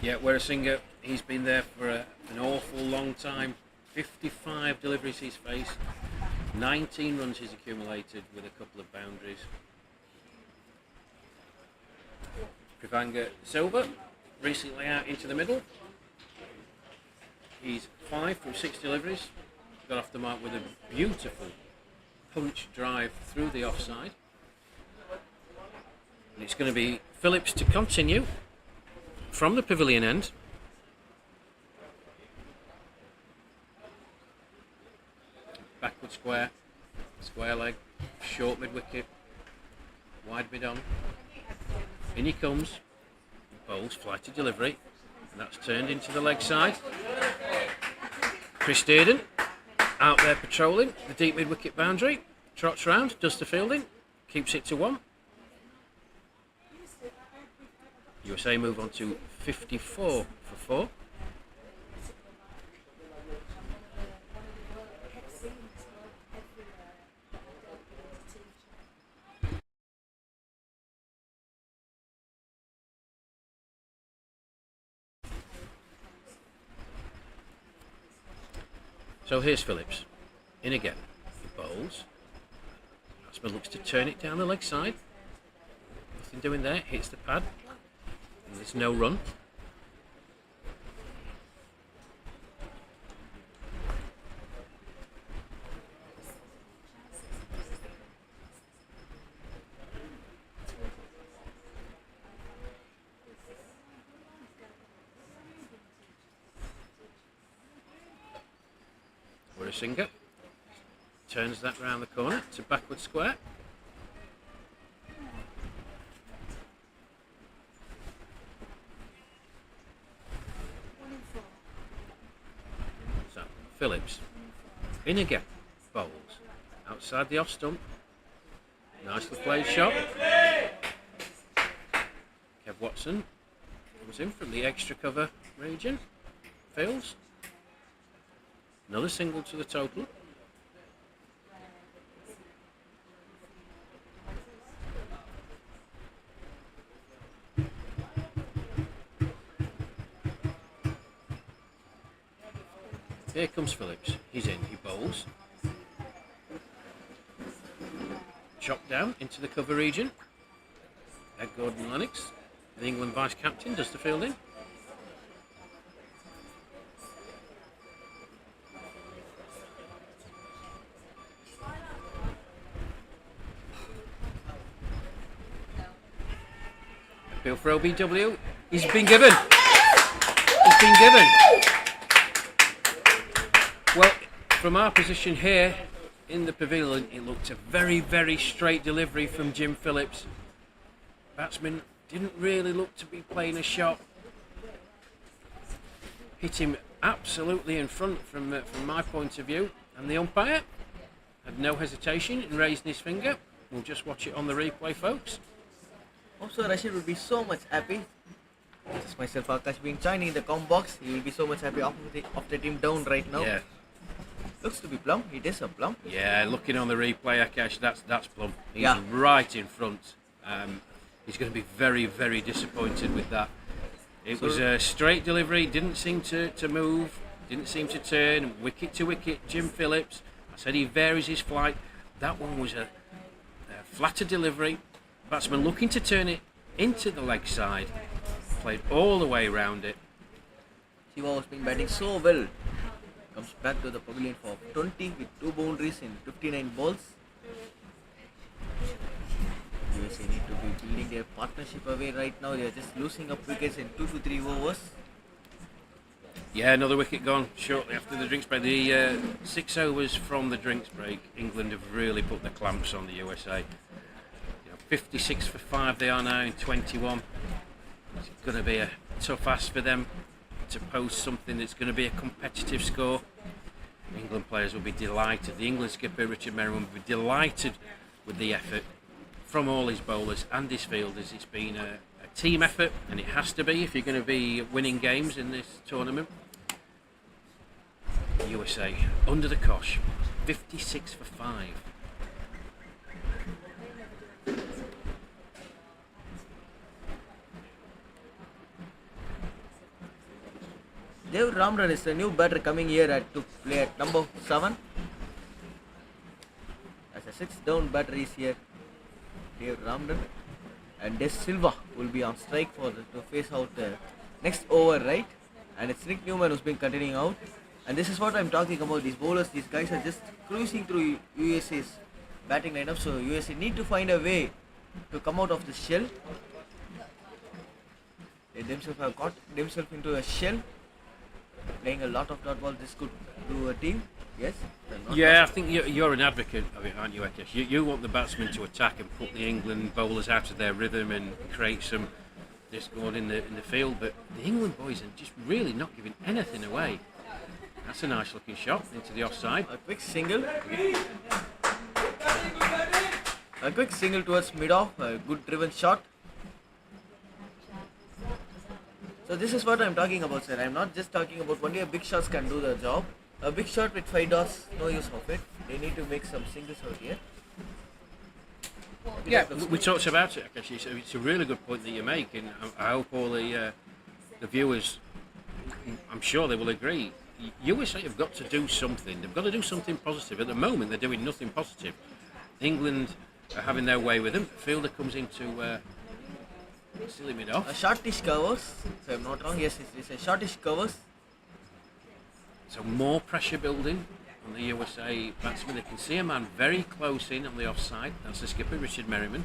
Yeah, Werasinger, he's been there for an awful long time. 55 deliveries he's faced. 19 runs he's accumulated with a couple of boundaries. Privanga Silva, recently out into the middle. He's 5 from 6 deliveries. Got off the mark with a beautiful punch drive through the offside. And it's going to be Phillips to continue from the pavilion end. Backward square, square leg, short mid wicket, wide mid on. In he comes, bowls, flighty delivery, and that's turned into the leg side. Chris Dearden out there patrolling the deep mid wicket boundary, trots round, does the fielding, keeps it to 1. USA move on to 54 for 4. So here's Phillips, in again, he bowls, batsman looks to turn it down the leg side, nothing doing there, hits the pad, and there's no run. Werasinger turns that round the corner to backward square. So Phillips in again, bowls outside the off stump. Nicely played shot. Kev Watson comes in from the extra cover region. Fields. Another single to the total. Here comes Phillips. He's in. He bowls. Chopped down into the cover region. Ed Gordon Lennox, the England vice captain, does the fielding. Appeal for OBW. He's been given. He's been given. Well, from our position here in the pavilion, it looked a very, very straight delivery from Jim Phillips. Batsman didn't really look to be playing a shot. Hit him absolutely in front from my point of view, and the umpire had no hesitation in raising his finger. We'll just watch it on the replay, folks. Also, Rashid would be so much happy. Just myself, Akash, being joining in the com box. He will be so much happy of the team down right now. Yeah, Looks to be plum. It is a plum. yeah. Looking on the replay, Akash, that's plumb. He's Yeah. right in front. He's going to be very, very disappointed with that. It was a straight delivery. Didn't seem to move. Didn't seem to turn. Wicket to wicket. Jim Phillips. I said he varies his flight. That one was a flatter delivery. Batsman looking to turn it into the leg side. Played all the way around it. Shiva has been batting so well. Comes back to the pavilion for 20 with 2 boundaries in 59 balls. USA need to be building their partnership away right now. They are just losing up wickets in 2 to 3 overs. Yeah, another wicket gone shortly after the drinks break. The 6 overs from the drinks break, England have really put the clamps on the USA. 56 for 5 they are now in 21. It's going to be a tough ask for them to post something that's going to be a competitive score. England players will be delighted. The England skipper Richard Merriman will be delighted with the effort from all his bowlers and his fielders. It's been a team effort, and it has to be if you're going to be winning games in this tournament. USA under the cosh, 56 for 5. Dev Ramran is the new batter coming here to play at number 7. As a 6th down batter is here, Dev Ramran. And Des Silva will be on strike to face out the next over, right? And it's Nick Newman who's been continuing out. And this is what I'm talking about. These bowlers, these guys are just cruising through USA's batting lineup. So USA need to find a way to come out of the shell. They themselves have got themselves into a shell. Playing a lot of dot balls, this could do a team. Yes? Yeah, I think you're an advocate of it, aren't you, Akash? You want the batsmen to attack and put the England bowlers out of their rhythm and create some discord in the field, but the England boys are just really not giving anything away. That's a nice looking shot into the offside. A quick single. A quick single towards mid-off. A good driven shot. So this is what I'm talking about, sir. I'm not just talking about only a big shots can do the job. A big shot with 5 dots, no use of it. They need to make some singles out here. Yeah, we talked about it, Akash. It's a really good point that you make, and I hope all the viewers, I'm sure they will agree. USA have got to do something. They've got to do something positive. At the moment, they're doing nothing positive. England are having their way with them. Fielder comes into silly mid-off. A shortish covers, if I'm not wrong. Yes, it's a shortish covers. So more pressure building on the USA batsman. They can see a man very close in on the offside. That's the skipper, Richard Merriman.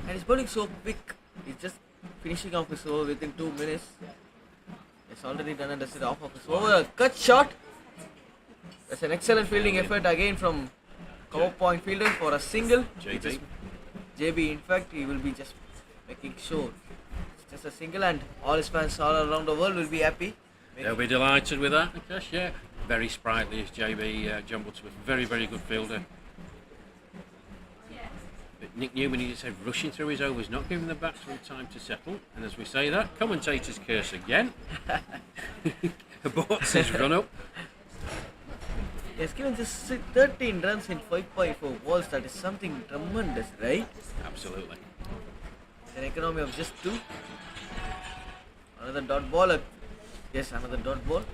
And he's bowling so quick. He's just finishing off his over within 2 minutes. He's already done and dusted off of his over. A cut shot. That's an excellent fielding effort again from cover point fielder for a single. JB. JB, in fact, he will be just making sure it's just a single, and all his fans all around the world will be happy. They'll be delighted with that, Akash, yeah. Very sprightly is JB John Butterworth. Very, very good fielder. But Nick Newman, he said, rushing through his overs, not giving the batsman time to settle. And as we say that, commentators curse again. Aborts his run up. He has given just 13 runs in 5.4 balls. That is something tremendous, right? Absolutely. An economy of just 2. Another dot ball. Yes, another dot ball.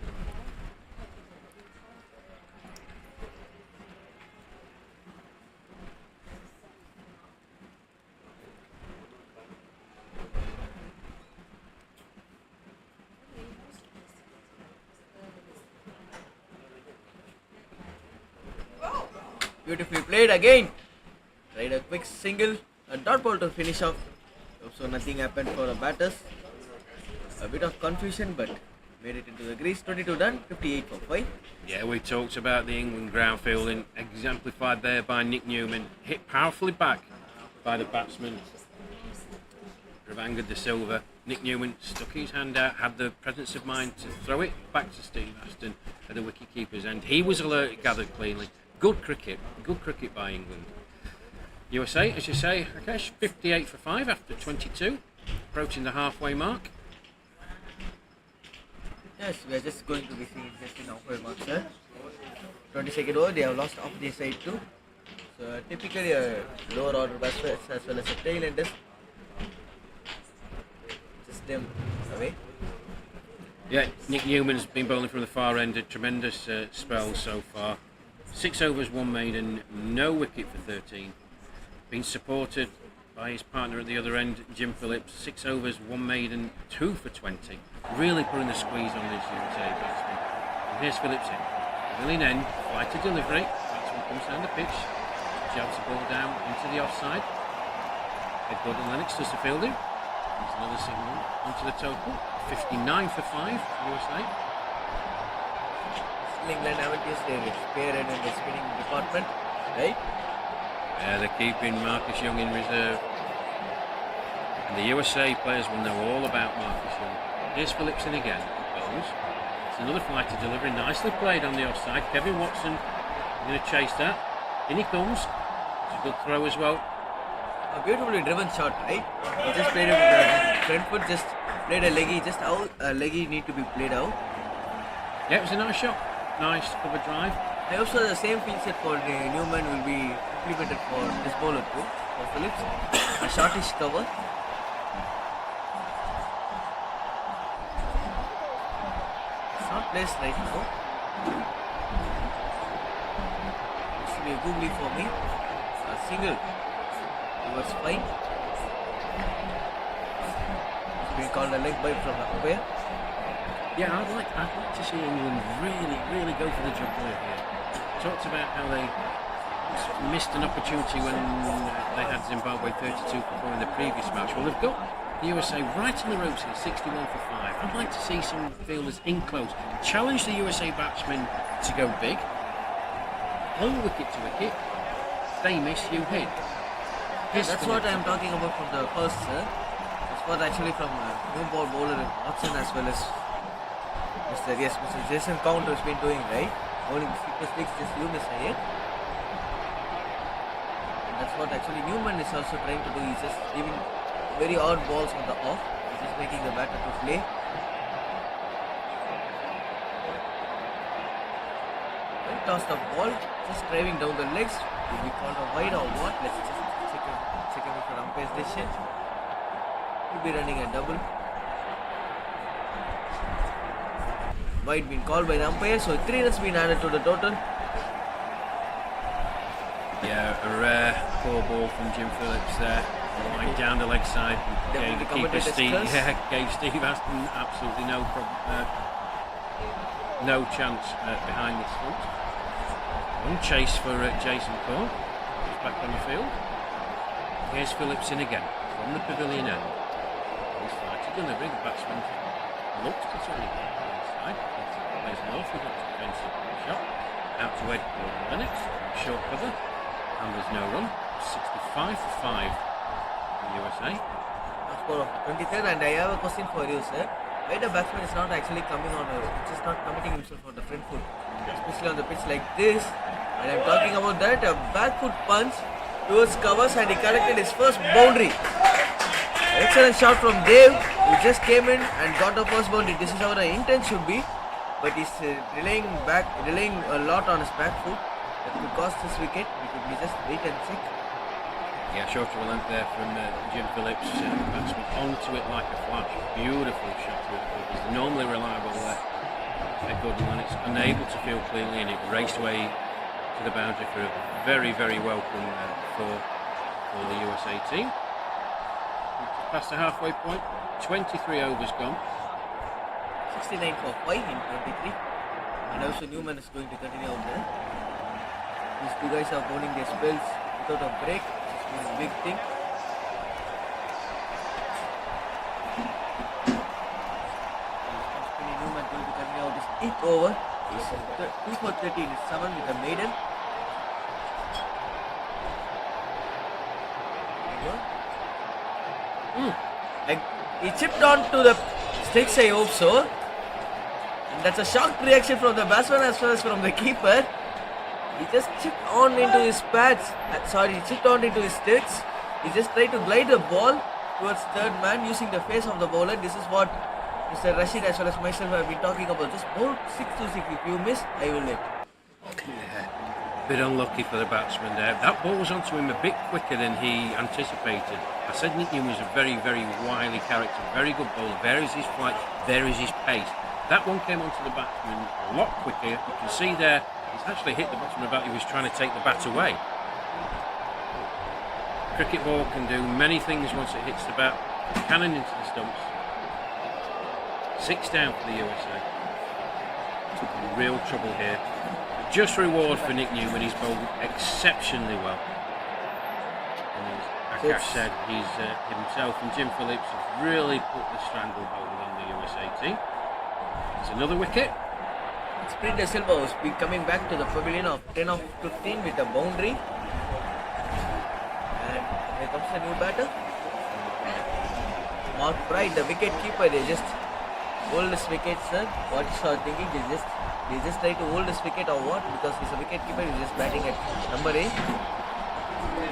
Beautifully played again. Tried a quick single, a dot ball to finish off. So nothing happened for the batters. A bit of confusion, but made it into the crease. 22 done, 58 for 5. Yeah, we talked about the England ground fielding, exemplified there by Nick Newman. Hit powerfully back by the batsman. have angered the silver. Nick Newman stuck his hand out, had the presence of mind to throw it back to Steve Aston at the wicket-keeper's end. He was alert, it gathered cleanly. Good cricket by England. USA, as you say, Rakesh, 58 for 5 after 22, approaching the halfway mark. Yes, we are just going to be seeing just in halfway mark, sir. 22nd over, they have lost off their side too. So typically a lower order batsmen as well as a tail enders. Just them away. Yeah, Nick Newman's been bowling from the far end, a tremendous spell so far. 6 overs, 1 maiden, no wicket for 13. Been supported by his partner at the other end, Jim Phillips. 6 overs, 1 maiden, 2 for 20. Really putting the squeeze on this USA batsman. And here's Phillips in. Pavilion end, flight to delivery. Batsman comes down the pitch, jabs the ball down into the offside. Ed Gordon Lennox does the fielding. There's another signal onto the total. 59 for 5 USA. England haven't used their spearhead and their spinning department, right? Yeah, they're keeping Marcus Young in reserve. And the USA players will know all about Marcus Young. Here's Phillips in again. Bowls. It's another flight to delivery. Nicely played on the offside. Kevin Watson going to chase that. In he comes. It's a good throw as well. A beautifully driven shot, right? He just played it front foot, just played a leggy, just how a leggy need to be played out. Yeah, it was a nice shot. Nice cover drive. I hope so the same field set for Newman will be implemented for this bowler too, for Phillips. A shortish cover. It's not placed right now. This will be a googly for me. A single towards 5. It's been called a leg bite from the umpire. Yeah, I'd like to see England really go for the jugular here. Talked about how they missed an opportunity when they had Zimbabwe 32 for 4 in the previous match. Well, they've got the USA right on the ropes here, 61 for 5. I'd like to see some fielders in close, challenge the USA batsmen to go big, hold wicket to wicket. They miss, you hit. That's what I'm talking about from the first, sir. That's what actually from new ball bowler Watson as well as Mr. Jason Count has been doing, right? Bowling sleeper sticks, just you miss it. And that's what actually Newman is also trying to do. He's just giving very odd balls on the off. He's just making the batter to play. Well tossed up ball, just driving down the legs. Will be called a wide or what? Let's just check him for umpire's decision. He'll be running a double. Wide been called by the umpire, so 3 runs been added to the total. Yeah, a rare poor ball from Jim Phillips there. Line down the leg side. Gave the keeper gave Steve Aston absolutely no chance behind this front. One chase for Jason Corn. He's back on the field. Here's Phillips in again from the pavilion end. He's flight to delivery. The batsman looks to turn it inside. Plays an awfully good defensive shot. Out to Ed Gordon Lennox. Short cover. And there's no run. 65 for 5 for the USA. Score of 23rd, and I have a question for you, sir. Why the batsman is not actually coming on, just not committing himself on the front foot, especially on the pitch like this? And I'm talking about that, a back foot punch towards covers, and he collected his first boundary. Excellent shot from Dave, who just came in and got the first boundary. This is how the intent should be, but he's relying a lot on his back foot. That could cost his wicket. It could be just 8 and 6. Yeah, short of a length there from Jim Phillips. Batsman onto it like a flash. Beautiful shot through the foot. He's normally reliable there. Ed Gordon Lennox unable to field cleanly, and it raced away to the boundary for a very welcome for the USA team. Past the halfway point, 23 overs gone. 69 for 5 in 23. And also Newman is going to continue out there. These two guys are bowling their spells without a break. It's been a big thing. Newman going to continue out his 8th over. He's 2 for 13. It's 7 with a maiden. I He chipped on to the sticks, I hope so. And that's a shocked reaction from the batsman as well as from the keeper. He just chipped on into his pads. He chipped on into his sticks. He just tried to glide the ball towards third man using the face of the bowler. This is what Mr. Rashid as well as myself have been talking about. Just bowl 6 to 6. If you miss, I will let. Yeah, bit unlucky for the batsman there. That ball was onto him a bit quicker than he anticipated. I said Nick Newman was a very, very wily character, very good bowler. There is his flight, there is his pace. That one came onto the batsman a lot quicker. You can see there, he's actually hit the bottom of the bat. He was trying to take the bat away. Cricket ball can do many things once it hits the bat. Cannon into the stumps. 6 down for the USA. In real trouble here. Just reward for Nick Newman. He's bowled exceptionally well. And as Akash said, he's himself and Jim Phillips have really put the stranglehold on the USA team. It's another wicket. Sprinter Silva has been coming back to the pavilion of 10 of 15 with a boundary. And here comes the new batter. Mark Pride, the wicket keeper, they just hold this wicket, sir. What is your thinking? They just try to hold this wicket or what? Because he's a wicket keeper, he's just batting at number 8.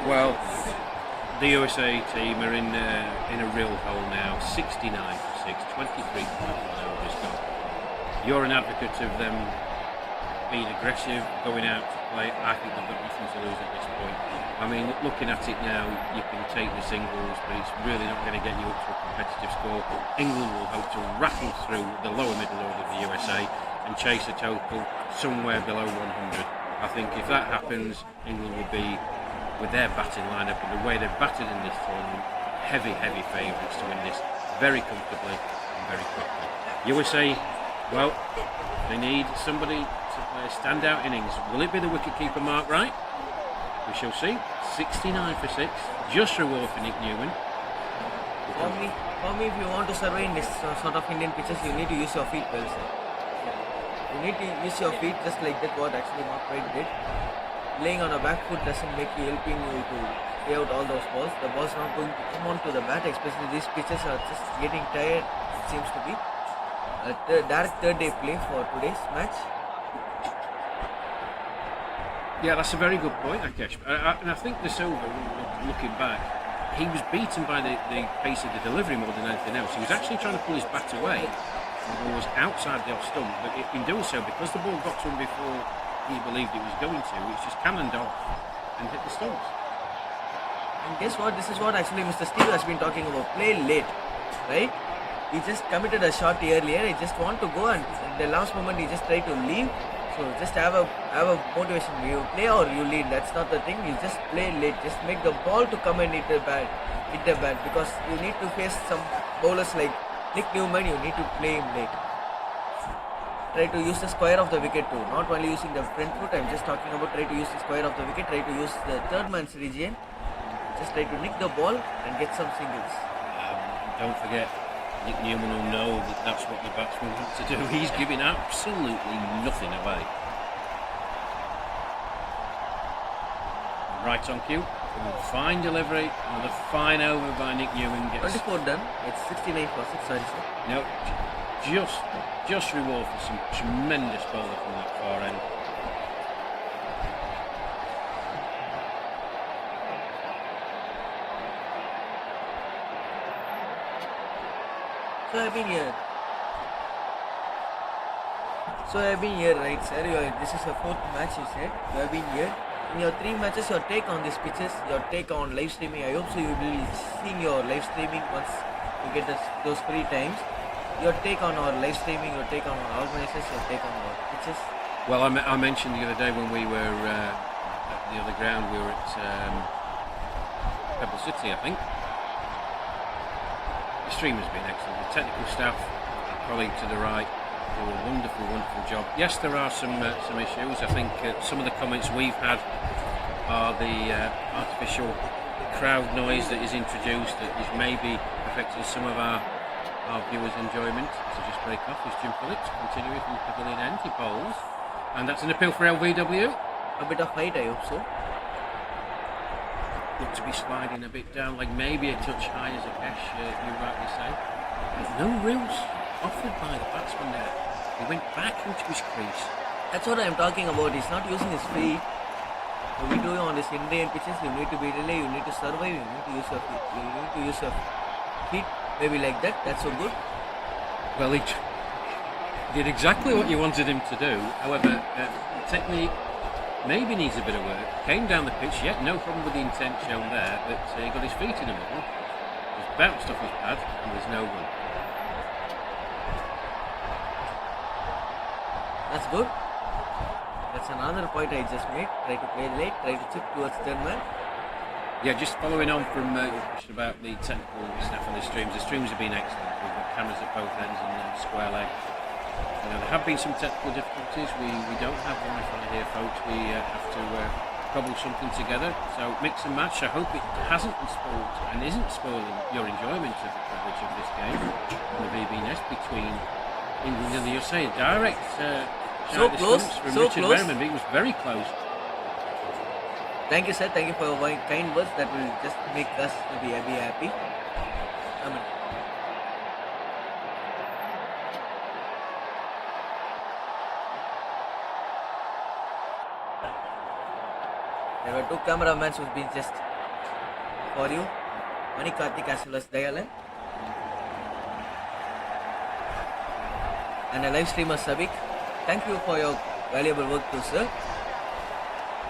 Well, the USA team are in a real hole now. 69 for 6, 23 overs gone. You're an advocate of them being aggressive, going out to play. I think they've got nothing to lose at this point. I mean, looking at it now, you can take the singles, but it's really not going to get you up to a competitive score. England will hope to rattle through the lower middle order of the USA and chase a total somewhere below 100. I think if that happens, England will be, with their batting lineup and the way they've batted in this tournament, heavy favourites to win this very comfortably and very quickly. USA, well, they need somebody to play a standout innings. Will it be the wicketkeeper Mark Wright? We shall see. 69 for 6, just reward for Nick Newman. For me, if you want to survive in this sort of Indian pitches, you need to use your feet well, sir. You need to use your feet just like that, what actually Mark Wright did. Laying on a back foot doesn't helping you to play out all those balls. The ball's not going to come onto the bat, especially these pitches are just getting tired, it seems to be. A direct third day play for today's match. Yeah, that's a very good point, Akash. And I think the Silva, looking back, he was beaten by the pace of the delivery more than anything else. He was actually trying to pull his bat away. The ball was outside the off stump, but in doing so, because the ball got to him before he believed it was going to, it's just cannoned off and hit the stumps. And guess what? This is what actually Mr. Steve has been talking about. Play late, right? He just committed a shot earlier. He just want to go, and at the last moment he just tried to leave. So just have a motivation. You play or you lead. That's not the thing. You just play late. Just make the ball to come and hit the bat, because you need to face some bowlers like Nick Newman. You need to play him late. Try to use the square of the wicket too. Not only using the front foot. I'm just talking about try to use the square of the wicket. Try to use the third man's region. Just try to nick the ball and get some singles. Don't forget, Nick Newman will know that that's what the batsman wants to do. He's giving absolutely nothing away. Right on cue. Fine delivery. Another fine over by Nick Newman. 24 done. It's 69 for 6. Sorry, sir. No, just reward for some tremendous bowler from that far end. So I've been here, right, sir? This is your 4th match, you said. You have been here. In your 3 matches, your take on these pitches, your take on live streaming. I hope so you will be seeing your live streaming once you get those free times. Your take on our live streaming, your take on our organizers, your take on our pitches. Well, I mentioned the other day when we were at the other ground, we were at Pebble City, I think. The stream has been excellent. The technical staff, our colleague to the right, do a wonderful job. Yes, there are some issues. I think some of the comments we've had are the artificial crowd noise that is introduced that is maybe affecting some of our viewers' enjoyment. So just break off is Jim Phillips, continuing from the pavilion end, he bowls. And that's an appeal for LVW. A bit of height, I hope so. Look to be sliding a bit down, like maybe a touch high as a cash, you rightly say. no rules offered by the batsman there. He went back into his crease. That's what I'm talking about. He's not using his feet. What we do on this Indian pitches, you need to be relay, you need to survive, you need to use your feet. You need to use your feet, maybe like that. That's so good. Well, he did exactly what you wanted him to do. However, technique maybe needs a bit of work. Came down the pitch, yet no problem with the intent shown there, but he got his feet in the middle. He's bounced off his pad, and there's no run. That's good. That's another point I just made. Try to play late, try to chip towards third man. Yeah, just following on from about the technical stuff on the streams. The streams have been excellent. We've got cameras at both ends and square leg. There have been some technical difficulties. We don't have Wi-Fi here, folks. We have to cobble something together. So mix and match. I hope it hasn't spoiled and isn't spoiling your enjoyment of the coverage of this game on the VB Nest between England and the USA. Direct. So close, from so Richard close. Merriman. It was very close. Thank you, sir. Thank you for your kind words. That will just make us to be happy. Amen. There were two cameramans who've been just for you, Mani Karthik as well as Dayalan, and a live streamer Sabik. Thank you for your valuable work too, sir.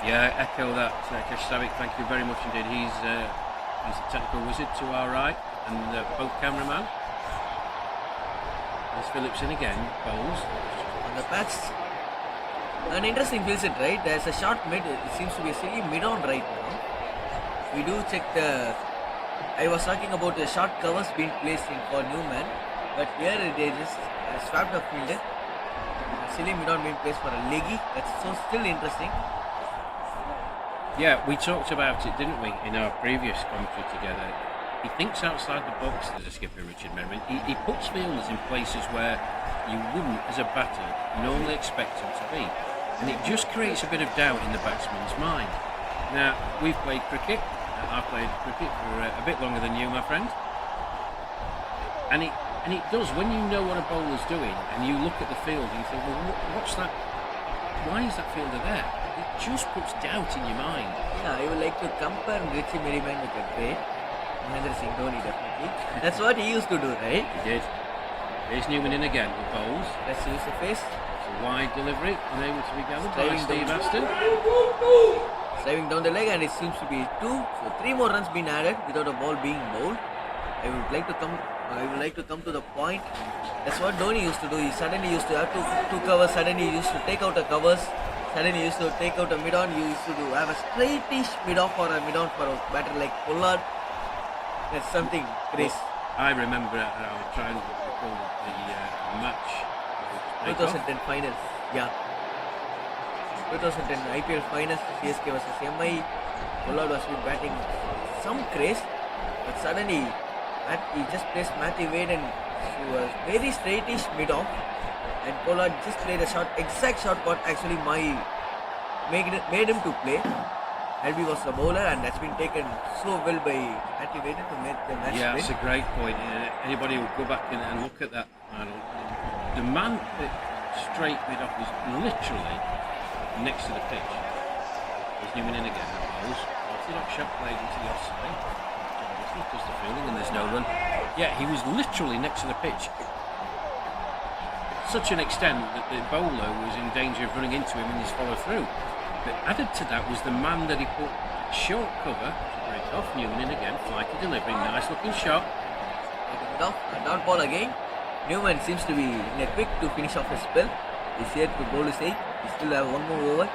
Yeah, echo that, Kesh Savik. Thank you very much indeed. He's a technical wizard to our right, and both cameraman. There's Phillips in again, bowls. On the patch. An interesting field set, right? There's a short mid. It seems to be a silly mid on right now. We do check the. I was talking about the short covers being placed in for Newman, but here they just swapped up fielder. Silly mid on being placed for a leggy. That's so still interesting. Yeah, we talked about it, didn't we, in our previous commentary together. He thinks outside the box, there's a skipper, Richard Merriman. He puts fielders in places where you wouldn't, as a batter, normally expect him to be. And it just creates a bit of doubt in the batsman's mind. Now, we've played cricket. I've played cricket for a bit longer than you, my friend. And it does, when you know what a bowler's doing, and you look at the field and you think, well, what's that? Why is that fielder there? It just puts doubt in your mind. Yeah, I would like to compare Richie Merriman with a great Mahendra Singh Dhoni, definitely. That's what he used to do, right? He did. Here's Newman in again with bowls. Let's use the face. It's a wide delivery, unable to be gathered by Driving Steve down. Aston. Driving down the leg, and it seems to be 2. So 3 more runs being added without a ball being bowled. I would like to come to the point. That's what Dhoni used to do. He suddenly used to have two covers. Suddenly he used to take out the covers. Suddenly he used to take out a mid-on. You used to have a straightish mid-off or a mid-on for a batter like Pollard. That's something, Chris. I remember I was trying to recall the match. 2010 finals. Yeah. 2010 IPL finals. CSK versus MI. Pollard was been batting some craze, but suddenly he just placed Matthew Wade and he was very straightish mid-off, and Pollard just played a shot, exact shot what actually made him to play. LB was the bowler, and that's been taken so well by Matthew Wade to make the match Yeah, win. that's a great point. Anybody will go back and look at that. The man that straight mid off was literally next to the pitch. He's Newman in again. Bowls. Orthodox shot played into the offside. Does the fielding and there's no run. Yeah, he was literally next to the pitch. Such an extent that the bowler was in danger of running into him in his follow through. But added to that was the man that he put short cover to break off. Newman in again, flighty delivery, nice looking shot. Dot ball again. Newman seems to be in a quick to finish off his spell. He's here to bowl his 8. He still have one more over.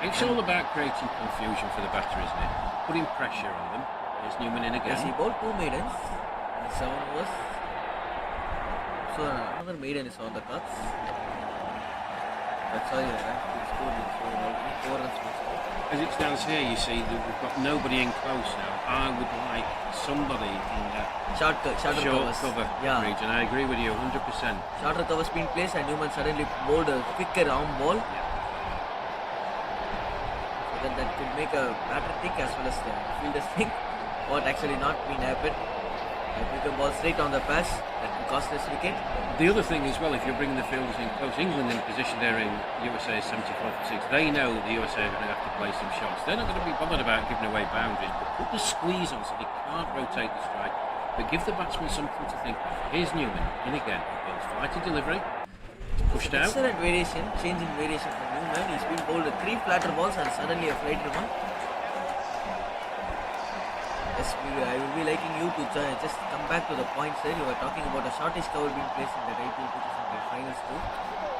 It's all about creating confusion for the batter, isn't it? Putting pressure on them. Here's Newman in again. Yes, he bowled 2 maidens in 7 overs. So another maiden is on the cards. That's why he scored already 4 runs. As it stands here, you see that we've got nobody in close now. I would like somebody in that Shorter short covers. cover Yeah. region. I agree with you 100%. Shorter covers being placed, and Newman suddenly bowled a quicker arm ball. So that could make a batter think as well as the fielders think what actually not been happened. Took a ball straight on the pass that cost us wicket. The other thing as well, if you're bringing the fielders in close, England in position there in USA 74 for 6, they know the USA are going to have to play some shots. They're not going to be bothered about giving away boundaries, but put the squeeze on so they can't rotate the strike, but give the batsman something to think of. Here's Newman, in again, goes flighted delivery, it's pushed out. Excellent variation, change in variation from Newman. He's been bowled 3 flatter balls and suddenly a flighter one. Yes, I will be liking you to just come back to the point, sir. You were talking about a shortish cover being placed in the IPL 2000 finals too.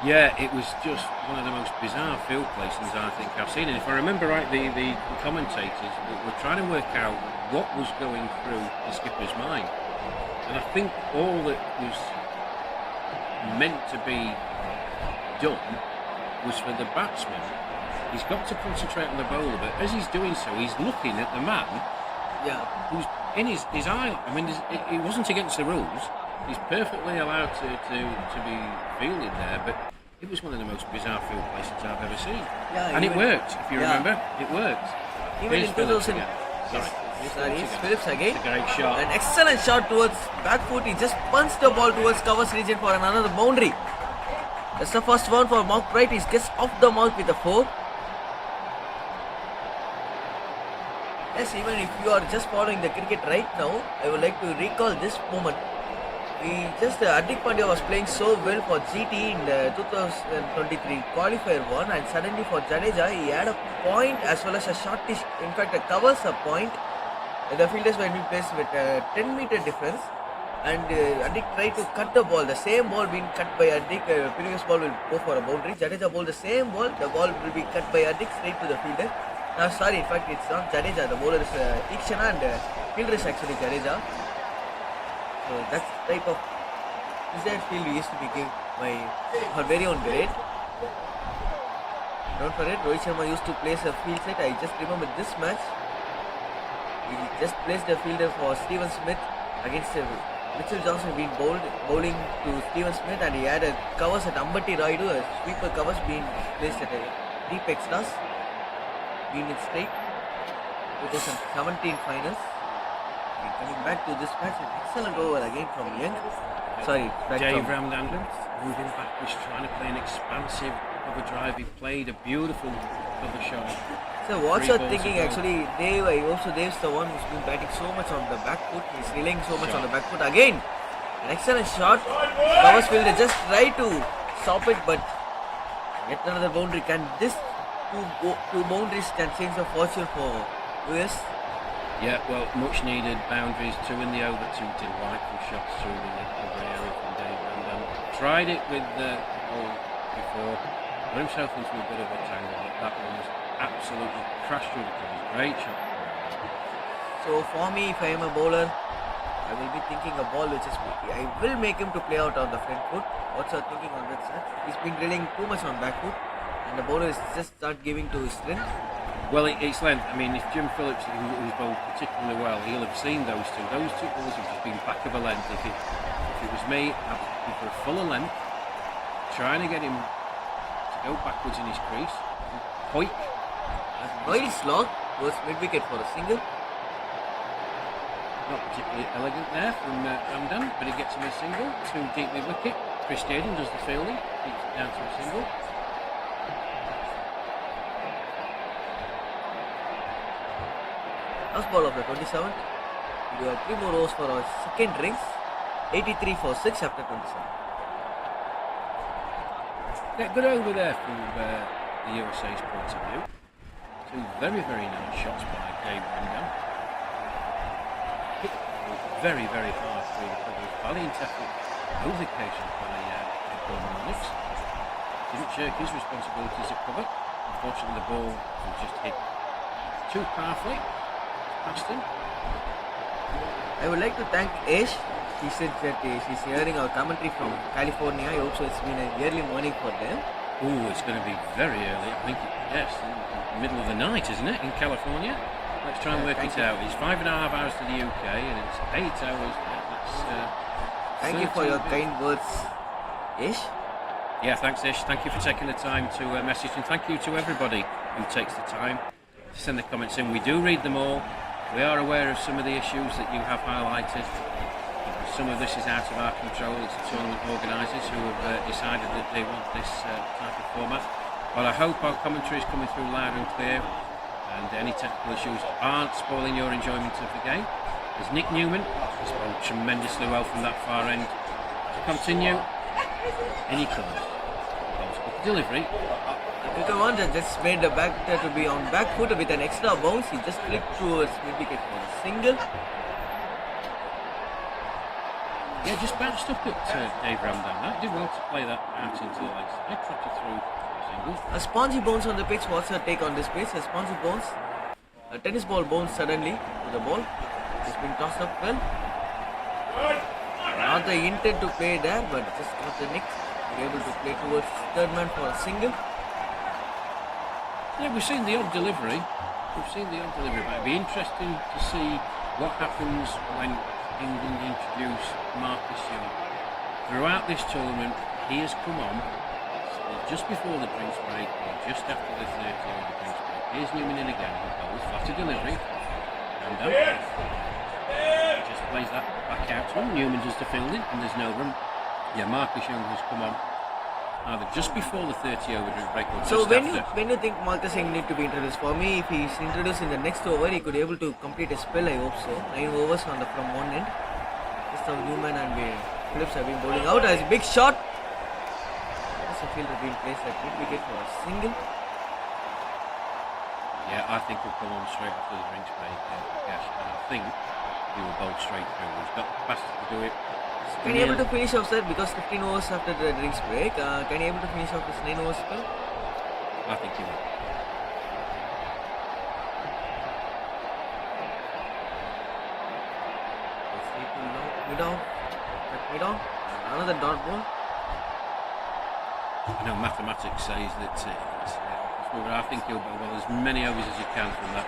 Yeah, it was just one of the most bizarre field placings I think I've seen. And if I remember right, the commentators were trying to work out what was going through the skipper's mind. And I think all that was meant to be done was for the batsman. He's got to concentrate on the bowler, but as he's doing so, he's looking at the man. Yeah. Who's in his eye. I mean, it wasn't against the rules. He's perfectly allowed to be fielded there, but it was one of the most bizarre field placings I've ever seen. Yeah, and it worked, if you remember. It worked. Even Here's in Phillips 2000. again. It's Phillips again. It's a great shot. An excellent shot towards back foot. He just punched the ball towards covers region for another boundary. That's the first one for Mark Wright. He gets off the mark with a 4. Yes, even if you are just following the cricket right now, I would like to recall this moment. Hardik Pandya was playing so well for GT in the 2023 qualifier 1, and suddenly for Jadeja he had a point as well as a shortish, in fact it covers a point. The fielders were being placed with a 10-meter difference, and Hardik tried to cut the ball. The same ball being cut by Hardik, previous ball will go for a boundary. Jadeja bowled the same ball, the ball will be cut by Hardik straight to the fielder. Now sorry, in fact it's not Jadeja, the bowler is Ikshana and fielder is actually Jadeja. So that's the type of desired field we used to be giving our very own grade. Don't forget, Rohit Sharma used to place a field set. I just remember this match. He just placed a fielder for Steven Smith against Mitchell Johnson being bowling to Steven Smith, and he had a covers at Ambati Raidu, a sweeper covers being placed at a deep extras. Being in straight 2017 finals. Coming back to this match, an excellent over again from Young. Sorry, Dave Ramdan moving backwards, trying to play an expansive cover drive. He played a beautiful cover shot. So what's your thinking actually? Dave, Dave's the one who's been batting so much on the back foot. He's relying so much on the back foot. Again, an excellent shot. Covers fielder just try to stop it, but yet another boundary. Can this two boundaries can change the fortune for US? Yeah, well, much needed boundaries. 2 in the over, 2 delightful shots through the cover area from Dave Ramdan. Tried it with the ball before, got himself into a bit of a tangle, but that one was absolutely crashed through the cover. Great shot. So for me, if I am a bowler, I will be thinking a ball which is I will make him to play out on the front foot. What's your thinking on that, sir? He's been drilling too much on back foot, and the bowler is just start giving to his strength. Well, it's length. I mean, if Jim Phillips, who's bowled particularly well, he'll have seen those two. Those two balls have just been back of a length. If it was me, I'd be looking for a fuller length, trying to get him to go backwards in his crease. Hoik. Wide slog goes mid-wicket for a single. Not particularly elegant there from Ramdan, but it gets him a single. 2 deep mid-wicket. Chris Jaden does the fielding, keeps it down to a single. Last ball of the 27th. We have 3 more overs for our second innings. 83 for 6 after 27. Yeah, good over there from the USA's point of view. 2 very, very nice shots by Dave Ramdan. Hit very, very hard through the cover. Valiant effort, those occasions by Gordon Lennox. Didn't shirk his responsibilities at cover. Unfortunately, the ball was just hit too powerfully. Past him. I would like to thank Ash. He said that she's hearing our commentary from California. I hope so. It's been an early morning for them. Oh, it's going to be very early. I think, yes, in the middle of the night, isn't it, in California? Let's try and work it out. It's 5.5 hours to the UK, and it's 8 hours. Thank you for your kind words, Ish. Yeah, thanks, Ish. Thank you for taking the time to message, and thank you to everybody who takes the time to send the comments in. We do read them all. We are aware of some of the issues that you have highlighted. some of this is out of our control. It's the tournament organisers who have decided that they want this type of format. But I hope our commentary is coming through loud and clear, and any technical issues aren't spoiling your enjoyment of the game. There's Nick Newman, he's bowled tremendously well from that far end. To continue, in he comes. Delivery. The quicker one that just made the batter to be on back foot with an extra bounce. He just flicked towards mid-wicket for a single. Yeah, just bounced up at Dave Ramdan. That did well to play that out into the legs. I trotted through a single. A spongy bounce on the pitch. What's your take on this pitch? A spongy bounce. A tennis ball bounce suddenly to the ball. It's been tossed up well. Not the intent to play there, but just got the nick. Able to play towards third man for a single. Yeah, we've seen the odd delivery. But it'd be interesting to see what happens when England introduce Marcus Young. Throughout this tournament, he has come on just before the drinks break or just after the 30 of the drinks break. Here's Newman in again. He goes flatter delivery. And just plays that back out to him. Newman does the fielding and there's no room. Yeah, Marcus Young has come on either just before the 30 over drink break or just after. When you think Marcus Young need to be introduced? For me, if he's introduced in the next over, he could be able to complete a spell, I hope so. 9 overs from one end. Just how Newman and Phillips have been bowling out as a big shot. Just a fielder being placed at mid-wicket for a single. Yeah, I think he'll come on straight after the drinks break. Yes, and I think he will bowl straight through. He's got the capacity to do it. Can he able to finish off, sir? Because 15 overs after the drinks break, can he able to finish off this 9 overs spell? I think he will. Mid-on. Another dot ball. I know mathematics says that I think he'll bowl well as many overs as he can from that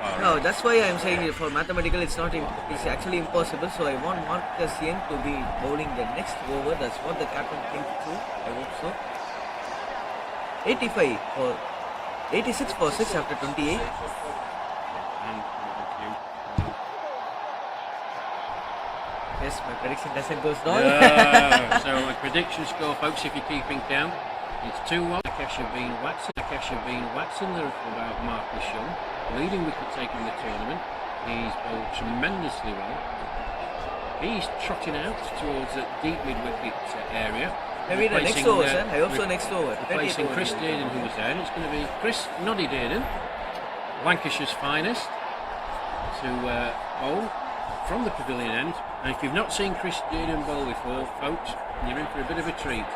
far. No, that's why I'm saying it for mathematical it's actually impossible. So I want Marcus Young to be bowling the next over. That's what the captain thinks too. I hope so. 86 for 6 after 28. Yes, my prediction doesn't go down. Yeah. So my prediction score, folks, if you're keeping count, it's 2-1. Akesh have been waxing lyrical about Marcus Young, leading wicket taker in the tournament. He's bowled tremendously well. He's trotting out towards the deep mid-wicket area. Maybe the next over, sir. I hope so next over. Replacing Chris Dearden, who was there. And it's going to be Chris Noddy Dearden, Lancashire's finest, to bowl from the pavilion end. And if you've not seen Chris Dearden bowl before, folks, you're in for a bit of a treat.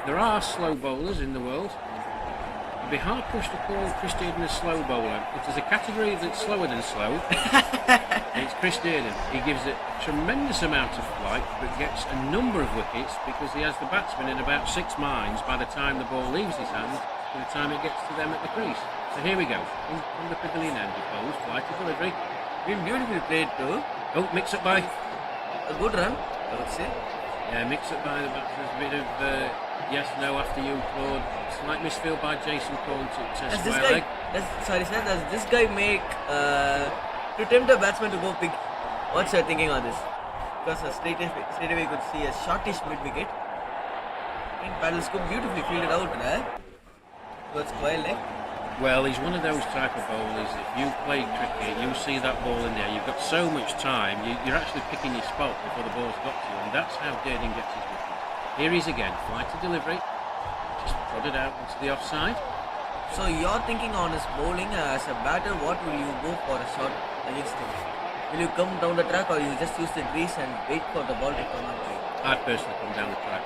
There are slow bowlers in the world. You'd be hard pushed to call Chris Dearden a slow bowler. If there's a category that's slower than slow, it's Chris Dearden. He gives it a tremendous amount of flight, but gets a number of wickets because he has the batsman in about 6 minds by the time the ball leaves his hand, by the time it gets to them at the crease. So here we go. On the pavilion end, he bowls, flight to delivery. Been beautifully played too. Oh, mix up by a good run, I would say. Yeah, mix up by the batsman. A bit of yes, no after you, Claude. Slight misfield by Jason Corn to test does this guy make to tempt a batsman to go big? What's your thinking on this? Because straight away you could see a shortish mid-wicket. And paddle scoop beautifully fielded out there. Towards square leg. Well, he's one of those type of bowlers. If you play cricket, you see that ball in there, you've got so much time, you're actually picking your spot before the ball's got to you, and that's how Dearden gets his wicket. Here he's again, flight to delivery, just prodded out onto the offside. So you're thinking on his bowling as a batter, what will you go for a shot against him? Will you come down the track or you just use the grease and wait for the ball to come and play? I'd personally come down the track.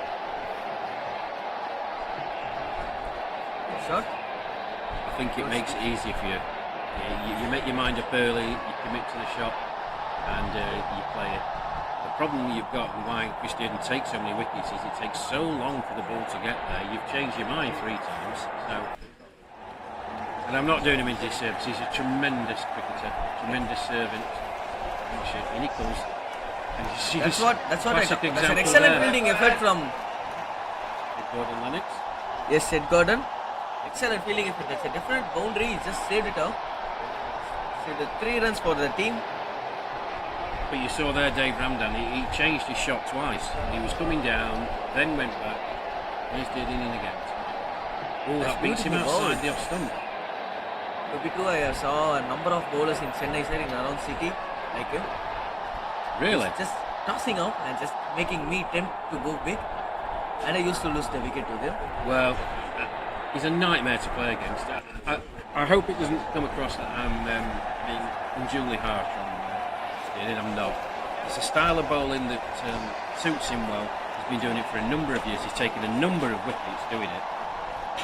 Shot? I think it makes it easier for you. You make your mind up early, you commit to the shot, and you play it. The problem you've got, and why Chris Dearden takes so many wickets, is it takes so long for the ball to get there. You've changed your mind 3 times. So, and I'm not doing him a disservice. He's a tremendous cricketer, tremendous servant. And he comes. And you see that's an excellent there. fielding effort from Ed Gordon Lennox. Yes, Ed Gordon. Excellent fielding effort. That's a different boundary. He just saved it out. Saved the 3 runs for the team. But you saw there Dave Ramdan, he changed his shot twice. He was coming down, then went back, and he's getting in again. Oh, that beats him outside the off stump. Because I saw a number of bowlers in Chennai side in around city like him. Really? Just tossing out and just making me tempt to go big. And I used to lose the wicket to them. Well, he's a nightmare to play against. I hope it doesn't come across that I'm being unduly harsh on Ian. I'm not. It's a style of bowling that suits him well. He's been doing it for a number of years. He's taken a number of wickets doing it.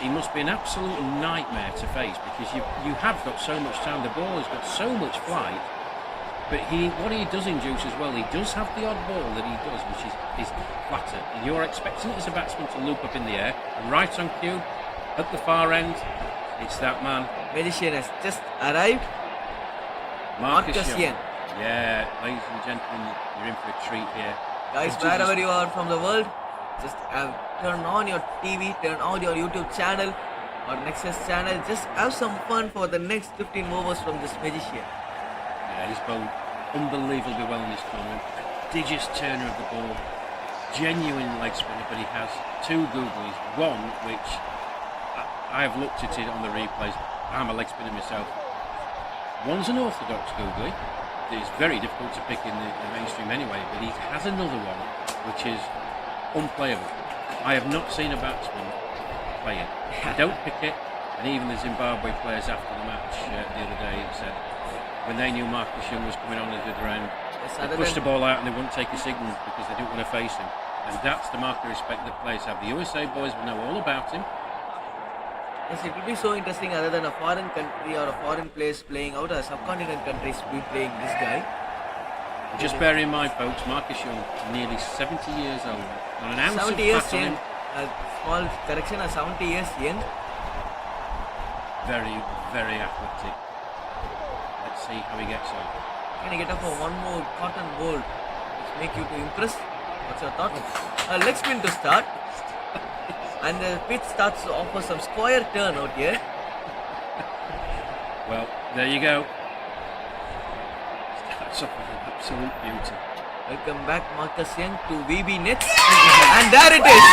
He must be an absolute nightmare to face because you have got so much time. The ball has got so much flight. But what he does induce as well, he does have the odd ball that he does, which is flatter. And you're expecting it as a batsman to loop up in the air, and right on cue, at the far end, it's that man. Magician has just arrived. Marcus Young. Yeah, ladies and gentlemen, you're in for a treat here. Guys, wherever you are from the world, just turn on your TV, turn on your YouTube channel or Nexus channel. Just have some fun for the next 15 overs from this magician. Yeah, he's bowled unbelievably well in this tournament. Prodigious turner of the ball, genuine leg spinner, but he has two googlies. One, which I have looked at it on the replays. I'm a leg spinner myself. One's an orthodox googly. It's very difficult to pick in the mainstream anyway, but he has another one which is unplayable. I have not seen a batsman play it. I don't pick it, and even the Zimbabwe players after the match the other day said when they knew Marcus Young was coming on at the other end, they pushed the ball out and they wouldn't take a signal because they didn't want to face him. And that's the mark of respect that players have. The USA boys will know all about him. Yes, it will be so interesting other than a foreign country or a foreign place playing out, a subcontinent countries be playing this guy. Just bear in mind, folks, Marcus Young, nearly 70 years old. Not an ounce 70 of years fat on young. him. A small correction, 70 years young. Very, very athletic. Let's see how he gets on. Can he get up for one more cotton ball? Which make you to impress? What's your thought? Leg spin to start. And the pitch starts to offer some square turn out here. Well, there you go. Starts off with an absolute beauty. Welcome back Marcus Young to VB Nets. And there it is.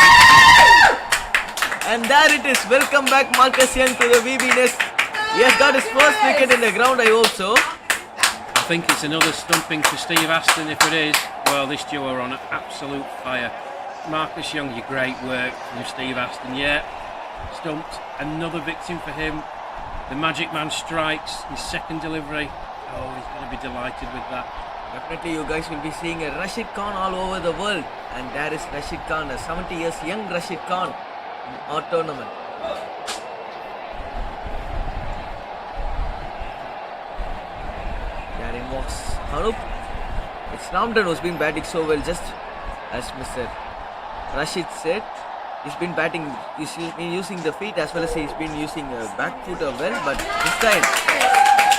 And there it is. Welcome back Marcus Young to the VB Nets. He has got his first wicket in the ground, I hope so. I think it's another stumping for Steve Aston. If it is, well, this duo are on absolute fire. Marcus Young, your great work from Steve Aston. Yeah, stumped. Another victim for him. The magic man strikes. His second delivery. Oh, he's going to be delighted with that. Definitely you guys will be seeing a Rashid Khan all over the world. And there is Rashid Khan, a 70 years young Rashid Khan in our tournament. Therein walks Hanup. It's Ramdan who's been batting so well, just as Mr. Rashid said. He's been batting, he's been using the feet as well as he's been using a back footer well, but this time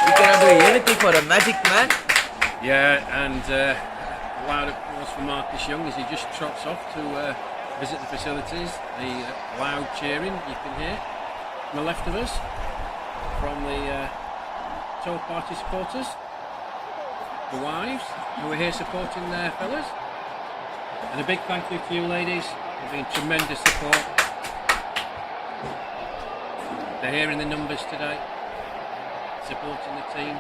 he cannot do anything for a magic man. Yeah, and loud applause for Marcus Young as he just trots off to visit the facilities. The loud cheering you can hear from the left of us, from the tour party supporters, the wives who are here supporting their fellas. And a big thank you to you ladies for being tremendous support. They're here in the numbers today, supporting the team.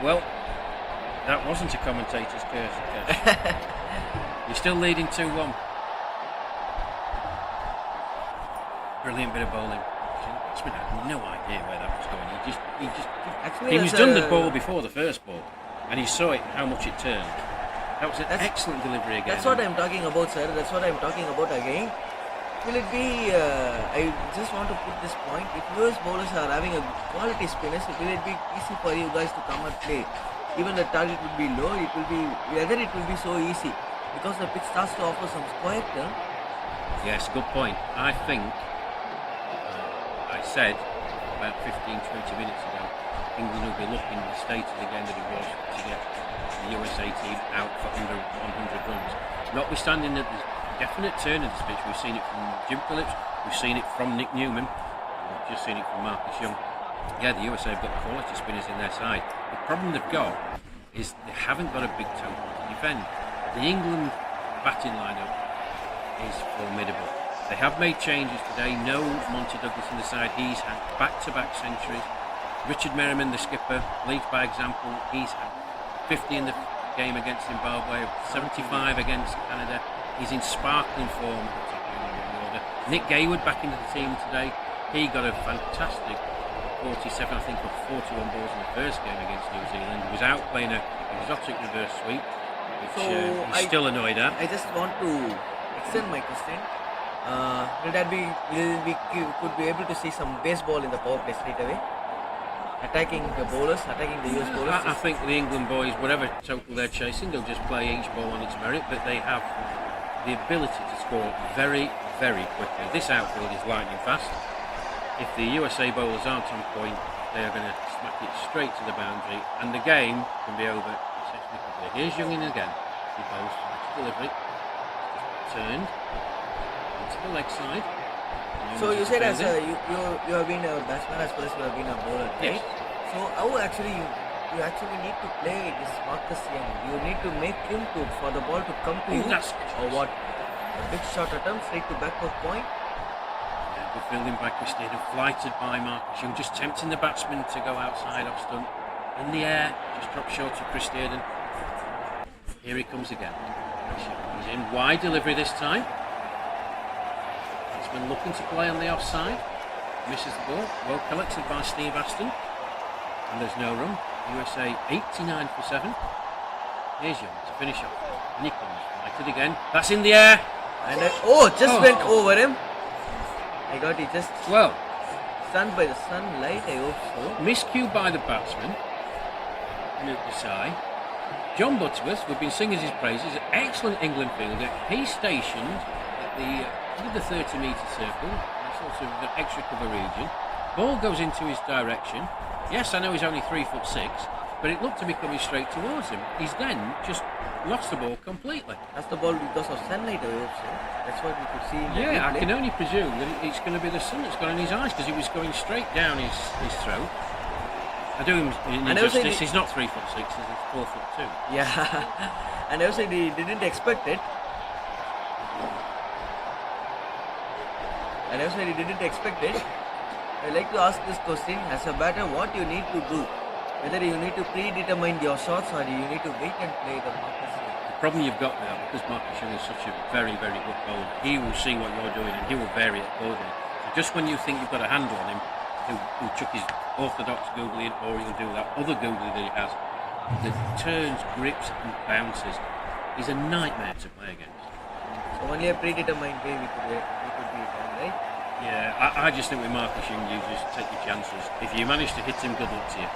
Well, that wasn't a commentator's curse. You're still leading 2-1. Brilliant bit of bowling. I had no idea where that was going. He was done the ball before the first ball, and he saw it how much it turned. That was an excellent delivery again. That's what I'm talking about, sir. That's what I'm talking about again. Will it be, I just want to put this point, if US bowlers are having a quality spinners, will it be easy for you guys to come and play? Even the target would be low, it will be, whether it will be so easy, because the pitch starts to offer some square turn. Yes, good point. I think, I said about 15-20 minutes ago, England will be looking at the state of the game that it was to get the USA team out for under 100 runs. Notwithstanding that there's definite turn of this pitch, we've seen it from Jim Phillips, we've seen it from Nick Newman, we've just seen it from Marcus Young. Yeah, the USA have got quality spinners in their side. The problem they've got is they haven't got a big total to defend. The England batting lineup is formidable. They have made changes today. No Monty Douglas in the side. He's had back-to-back centuries. Richard Merriman, the skipper, leads by example. He's had 50 in the game against Zimbabwe, 75 against Canada. He's in sparkling form at the top of the order. Nick Gayward back into the team today. He got a fantastic 47, I think, of 41 balls in the first game against New Zealand. He was out playing an exotic reverse sweep, which he's still annoyed at. I just want to extend my question. Could be able to see some baseball in the power play straight away? Attacking the bowlers, attacking the US bowlers? I think the England boys, whatever total they're chasing, they'll just play each ball on its merit, but they have the ability to score very, very quickly. This outfield is lightning fast. If the USA bowlers aren't on point, they are going to smack it straight to the boundary, and the game can be over exceptionally quickly. Here's Young in again. He bowls for delivery. Turned into the leg side. So you said as you have been a batsman as well as you have been a bowler, right? Yes. So how actually you actually need to play this Marcus Young? You need to make him for the ball to come to you, or what? A big shot attempt straight to backward point. Yeah, good fielding by Christian, flighted by Marcus Young, just tempting the batsman to go outside off stump. In the air, just drop short to Christian. Here he comes again. He's in wide delivery this time. Batsman looking to play on the offside. Misses the ball. Well collected by Steve Aston. And there's no run. USA 89 for 7. Here's Young to finish off. And he comes. Lighted again. That's in the air. And went over him. I got it just stunned by the sunlight, I hope so. Miscue by the batsman. Luke Desai. John Butterworth, we've been singing his praises, excellent England fielder. He's stationed at the 30-metre circle, sort of an extra cover region. Ball goes into his direction. Yes, I know he's only 3'6", but it looked to be coming straight towards him. He's then just lost the ball completely. That's the ball because of sunlight, I hope so. That's what we could see in the Yeah, replay. I can only presume that it's going to be the sun that's got in his eyes, because he was going straight down his throat. I do him injustice, he's not 3'6", he's 4'2". Yeah, and also he didn't expect it. I'd like to ask this question, as a batter, what you need to do? Whether you need to predetermine your shots or you need to wait and play the Marcus Young. The problem you've got now, because Marcus Young is such a very, very good bowler, he will see what you're doing and he will vary it accordingly. So just when you think you've got a handle on him, he'll chuck his orthodox googly in, or he'll do that other googly that he has that turns, grips and bounces. He's a nightmare to play against. So only a predetermined way we could be done, right? Yeah, I just think with Marcus Young, you just take your chances. If you manage to hit him, good luck to you.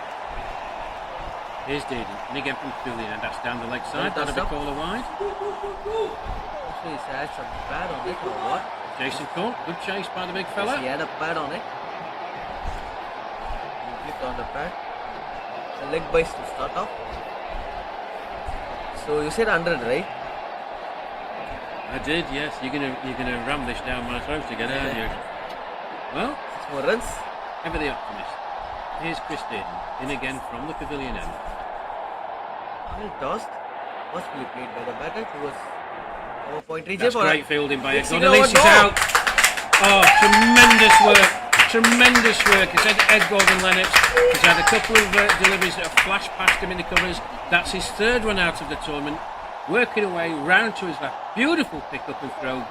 Here's Dearden, and again from Julian, and that's down the leg side. That'll be caller wide. Actually, he's had some pad on it, or what? Jason Court, good chase by the big fella. Yes, he had a pad on it. He clicked on the pad. A leg bites to start off. So you said 100, right? I did, yes. You're gonna ram this down my throat again, aren't you? Well, 6 more runs. ever the optimist. Here's Chris Dearden, in again from the pavilion end. Well tossed. Possibly played by the batter towards our point region. That's great fielding by Ed Gordon. Gordon. This is out. Oh, tremendous work. Tremendous work. It's Ed Gordon Lennox. He's had a couple of deliveries that have flashed past him in the covers. That's his third run out of the tournament. Working away round to his left. Beautiful pick up and throw.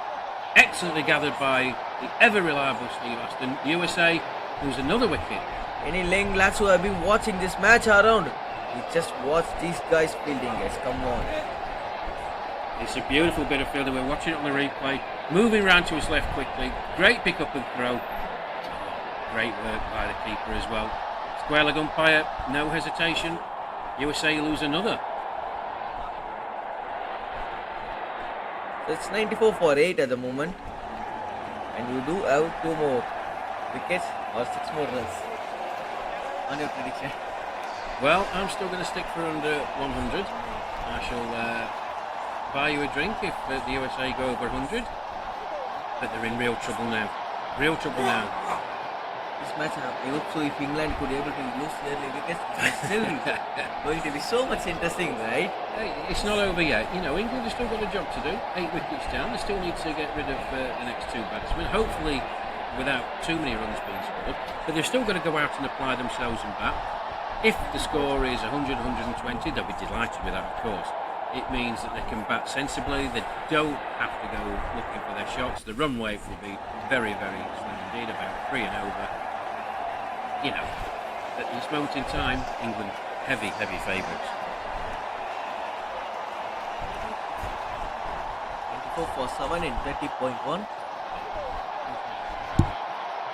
Excellently gathered by the ever reliable Steve Aston. USA lose another wicket. Any laying lads who have been watching this match around, you just watch these guys fielding, guys. Come on. It's a beautiful bit of fielding. We're watching it on the replay. Moving round to his left quickly. Great pick up and throw. Great work by the keeper as well. Square leg umpire, no hesitation. USA lose another. It's 94 for 8 at the moment. And you do have 2 more wickets or 6 more runs. On your prediction? Well, I'm still going to stick for under 100. I shall buy you a drink if the USA go over 100. But they're in real trouble now. Real trouble now. This match, I hope so. If England could able to lose early wickets, it's still going to be so much interesting, right? Hey, it's not over yet. You know, England have still got a job to do. 8 wickets down. They still need to get rid of the next 2 batsmen. Hopefully, without too many runs being scored. But they've still got to go out and apply themselves and bat. If the score is 100, 120, they'll be delighted with that, of course. It means that they can bat sensibly. They don't have to go looking for their shots. The run rate will be very, very slim indeed, about 3 and over. You know, at this moment in time, England heavy, heavy favourites. 24 for 7 in 30.1.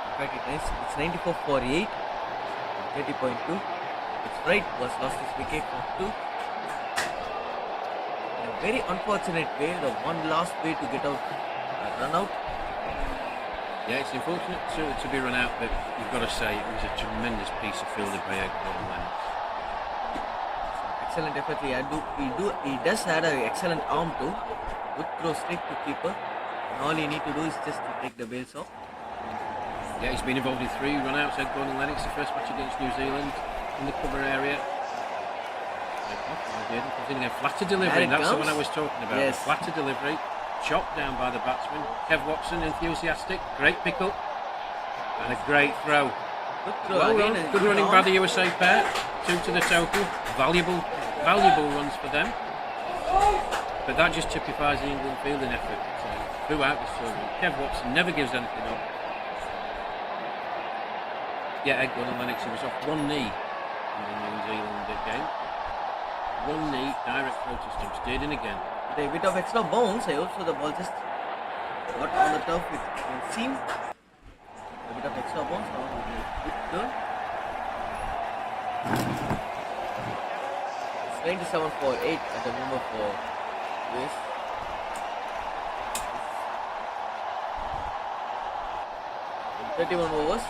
In fact, it's 94 for 8 in 30.2. It's right was lost his wicket for 2. In a very unfortunate way, the one last way to get out, run out. Yeah, it's unfortunate to be run out, but you've got to say it was a tremendous piece of fielding by Gordon Lennox. Excellent effort. He does have an excellent arm too. Good throw straight to keeper. And all he need to do is just to take the bails off. Yeah, he's been involved in 3 run-outs. Gordon Lennox, the first match against New Zealand in the cover area. Flatter delivery. That's the one I was talking about. Yes. The flatter delivery. Chopped down by the batsman. Kev Watson, enthusiastic. Great pick-up. And a great throw. Good throw Well again. run. Good running by the USA pair. 2 to the total. Valuable runs for them. But that just typifies the England fielding effort throughout this tournament. Kev Watson never gives anything up. Yeah, Gordon Lennox, he was off 1 knee in the New Zealand game. 1 knee, direct throw to stump, stayed in again. With a bit of extra bounce, I hope so the ball just got on the turf with seam. A bit of extra bounce, now with a good turn. It's 97 for 8 at the moment for US. 31 overs.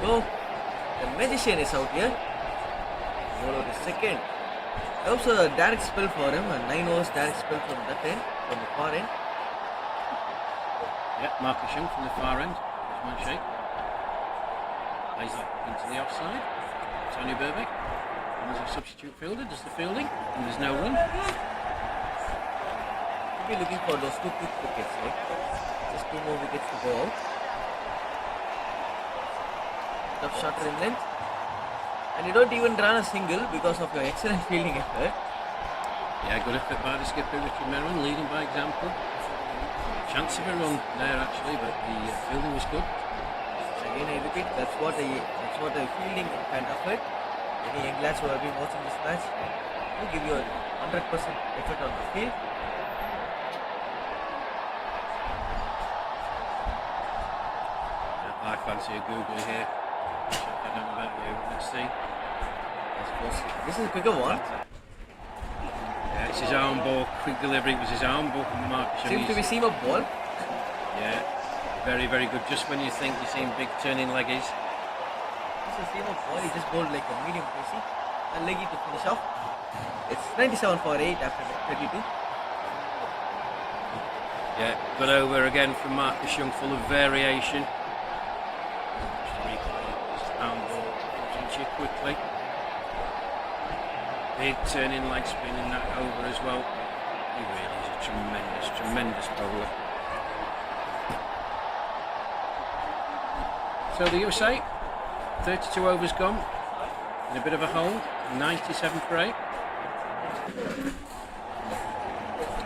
Go. The magician is out here. Bowler is second. I hope so a direct spell for him. A 9 overs direct spell from that end, from the far end. Yeah, Marcus Young from the far end. There's one shake. Plays that into the offside. Tony Burbick. And there's a substitute fielder. Does the fielding. And there's no run. We'll be looking for those 2 quick wickets, right? Just 2 more wickets to go out. Of shorter in length, and you don't even run a single because of your excellent fielding effort. Yeah, good effort by the skipper Richard Merrin, leading by example. Chance of a run there actually, but the fielding was good. So again, I repeat, that's what a fielding kind of effort. Any young lads who have been watching this match will give you a 100% effort on the field. I fancy a Google here. I don't know about you. Let's see. I suppose this is a quicker one. Yeah, it's his arm ball. Quick delivery. It was his arm ball from Marcus. Seems to be seam of ball. Yeah, very, very good. Just when you think you're seeing big turning leggies. This is a seam of ball. He just bowled like a medium pacey and leggy to finish off. It's 97 for 8 after 32. Yeah, got over again from Marcus Young, full of variation. Quickly. Big turning leg spin in that over as well. He really is a tremendous, tremendous bowler. So the USA, 32 overs gone, in a bit of a hole. 97 for 8.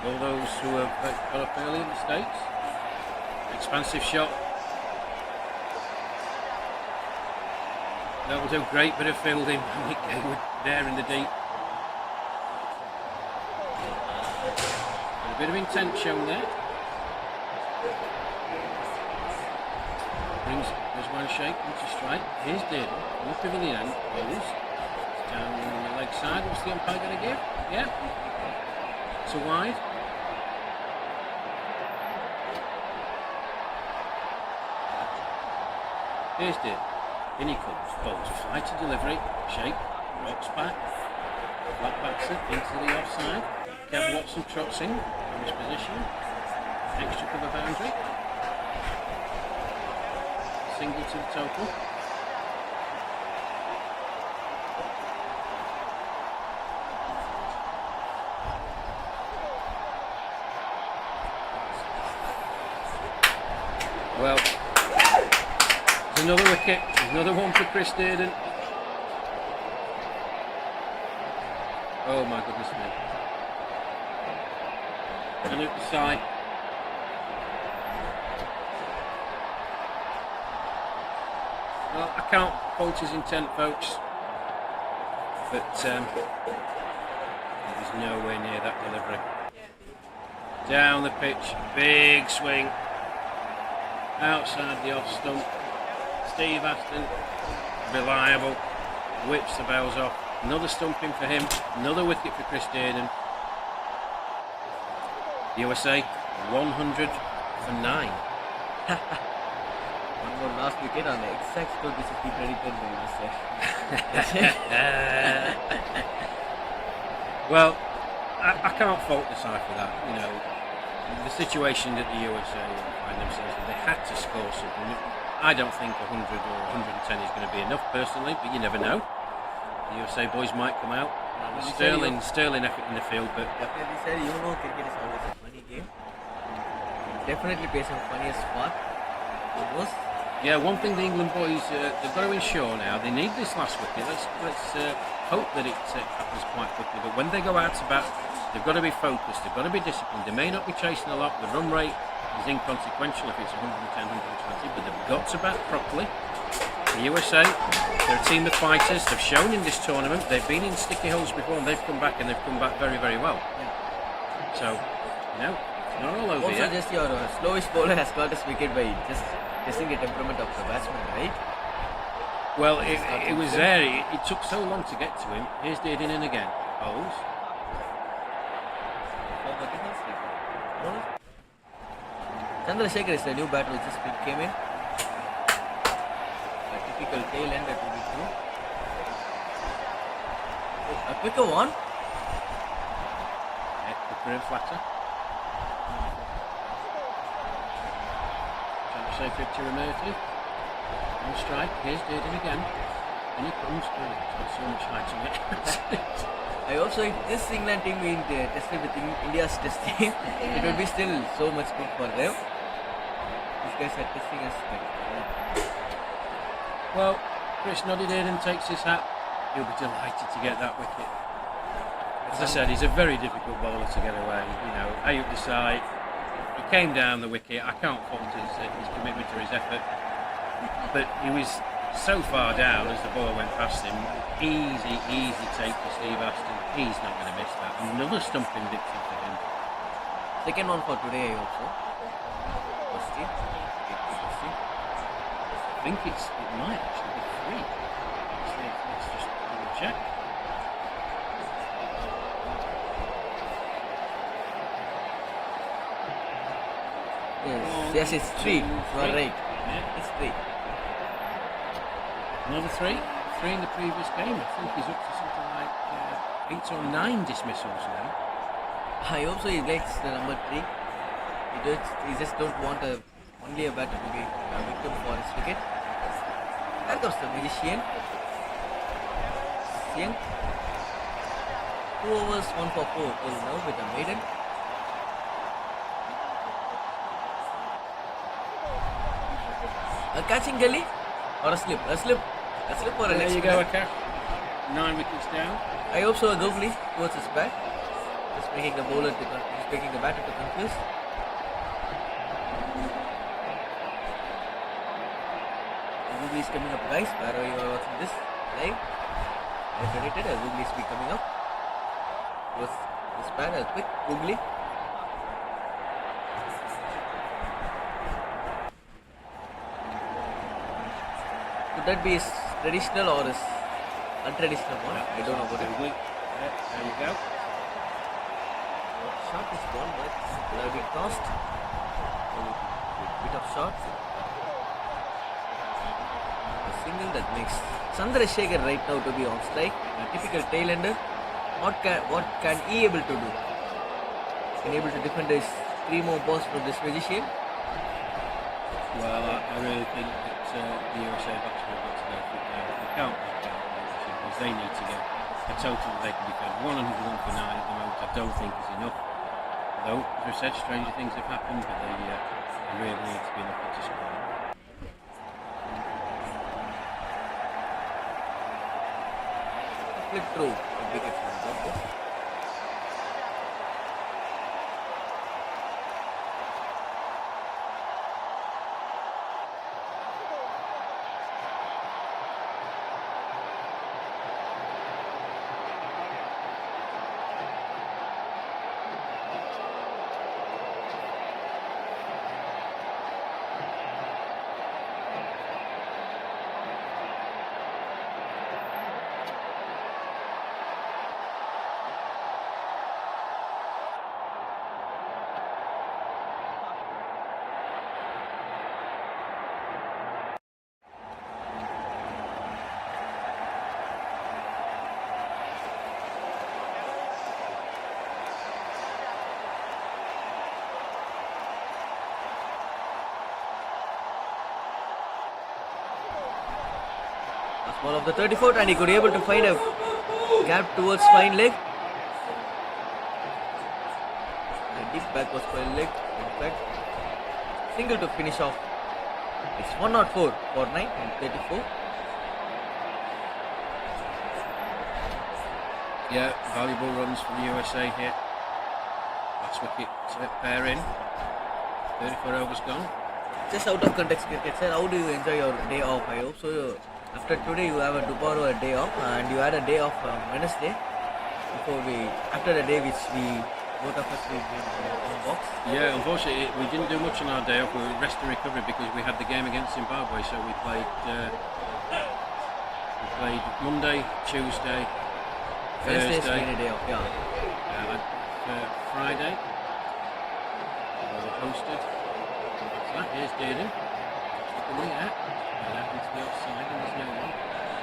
All those who have got up early in the States. Expansive shot. That was a great bit of fielding. Nick Hayward there in the deep. A bit of intent shown there. There's one shake into strike. Here's David on the pavilion end. Goes down the leg side. What's the umpire going to give? Yeah. It's a wide. Here's David. In he comes. Bowls fly to delivery. Shake. Rocks back. Flat backs it into the offside. Kev Watson trots in from his position. Extra cover boundary. Single to the total. Well, there's another wicket, another one for Chris Dearden. Oh my goodness me. And at the side. Well, I can't fault his intent, folks, but it was nowhere near that delivery. Down the pitch, big swing, outside the off stump. Steve Aston, reliable, whips the bells off. Another stumping for him, another wicket for Chris Dearden. USA 100 for 9. One more last wicket on the exact score which is predicted by Mr. Well, I can't fault the side for that. You know, the situation that the USA find themselves in, they had to score something. I don't think 100 or 110 is going to be enough personally, but you never know. The USA boys might come out. Sterling effort in the field, but definitely said, you know, cricket is always a funny game. Definitely plays some funniest spot. Almost. yeah, one thing the England boys they've got to ensure now, they need this last wicket. Let's hope that it happens quite quickly. But when they go out to bat, they've got to be focused. They've got to be disciplined. They may not be chasing a lot. The run rate is inconsequential if it's 110, 120, but they've got to bat properly. The USA, they're a team of fighters. They've shown in this tournament. They've been in sticky holes before, and they've come back very, very well. Yeah. So, you know, it's not all over Also, yet. just your slowest bowler has got his wicket by just testing the temperament of the batsman, right? Well, it was there. It took so long to get to him. Here's Dearden in again. Bowls. Chandrasekhar is the new batter which just came in. A typical tail end that will be true. A quicker one. Yeah, quicker and flatter. Chandrasekhar to Ramirti. On strike. Here's Dearden again. And he comes. Oh, it's got so much height on it. I also, if this England team being tested with India's test team, it will be still so much good for them. These guys are testing us. Well, Chris Dearden takes his hat. He'll be delighted to get that wicket. As I said, he's a very difficult bowler to get away. You know, Ayub Desai, he came down the wicket. I can't fault his commitment or his effort, but he was so far down as the ball went past him. Easy take for Steve Aston. He's not going to miss that. Another stumping victory for him. Second one for today also. First team. I think it might actually be 3. Let's just double check. Yes, it's 3. You are right. Yeah. It's 3. Another 3. 3 in the previous game. I think he's up to something like 8 or 9 dismissals now. I hope so. He likes the number 3. He just don't want only a batter to be a victim for his wicket. There comes the magician. Siang. 2 overs, 1 for 4 till now with a maiden. A catching gully or a slip? A slip or a There leg you spinner? go, Akash. 9 wickets down. I hope so. Googly towards his bat. Just making the bowler to just making the batter to confuse. Googly is coming up, guys. Wherever you are watching this live, I predicted Googly is be coming up. Towards his bat, a quick Googly. Could that be his traditional or his untraditional one? I don't know what it is. Yeah, there you go. Shot is gone, but will have been tossed. Bit of shot. A single that makes Chandrasekhar right now to be on strike. A typical tail-ender. What can he able to do? Can he able to defend his 3 more balls from this magician? Well, I really think that the USA batsmen have got to go for it now. They can't back out because they need to get a total that they can defend. 101 for 9 at the moment I don't think is enough. Though, as I said, stranger things have happened, but they really need to be looking to score. Flip through a wicket from Bob. Last ball of the 34th, and he could be able to find a gap towards fine leg. And deep back was fine leg. In fact, single to finish off. It's 104 for 9 and 34. Yeah, valuable runs from the USA here. Last wicket pair in. 34 overs gone. Just out of context cricket, sir, how do you enjoy your day off? I hope so. After today, you have to borrow a day off, and you had a day off on Wednesday. After the day which both of us we did on box. Yeah, unfortunately, we didn't do much on our day off. We were rest and recovery because we had the game against Zimbabwe. So we played Monday, Tuesday, Wednesday's Thursday, been a day off, yeah. Friday. We were hosted. Here's Dearden. Looking at. That happens to be offside and there's no one.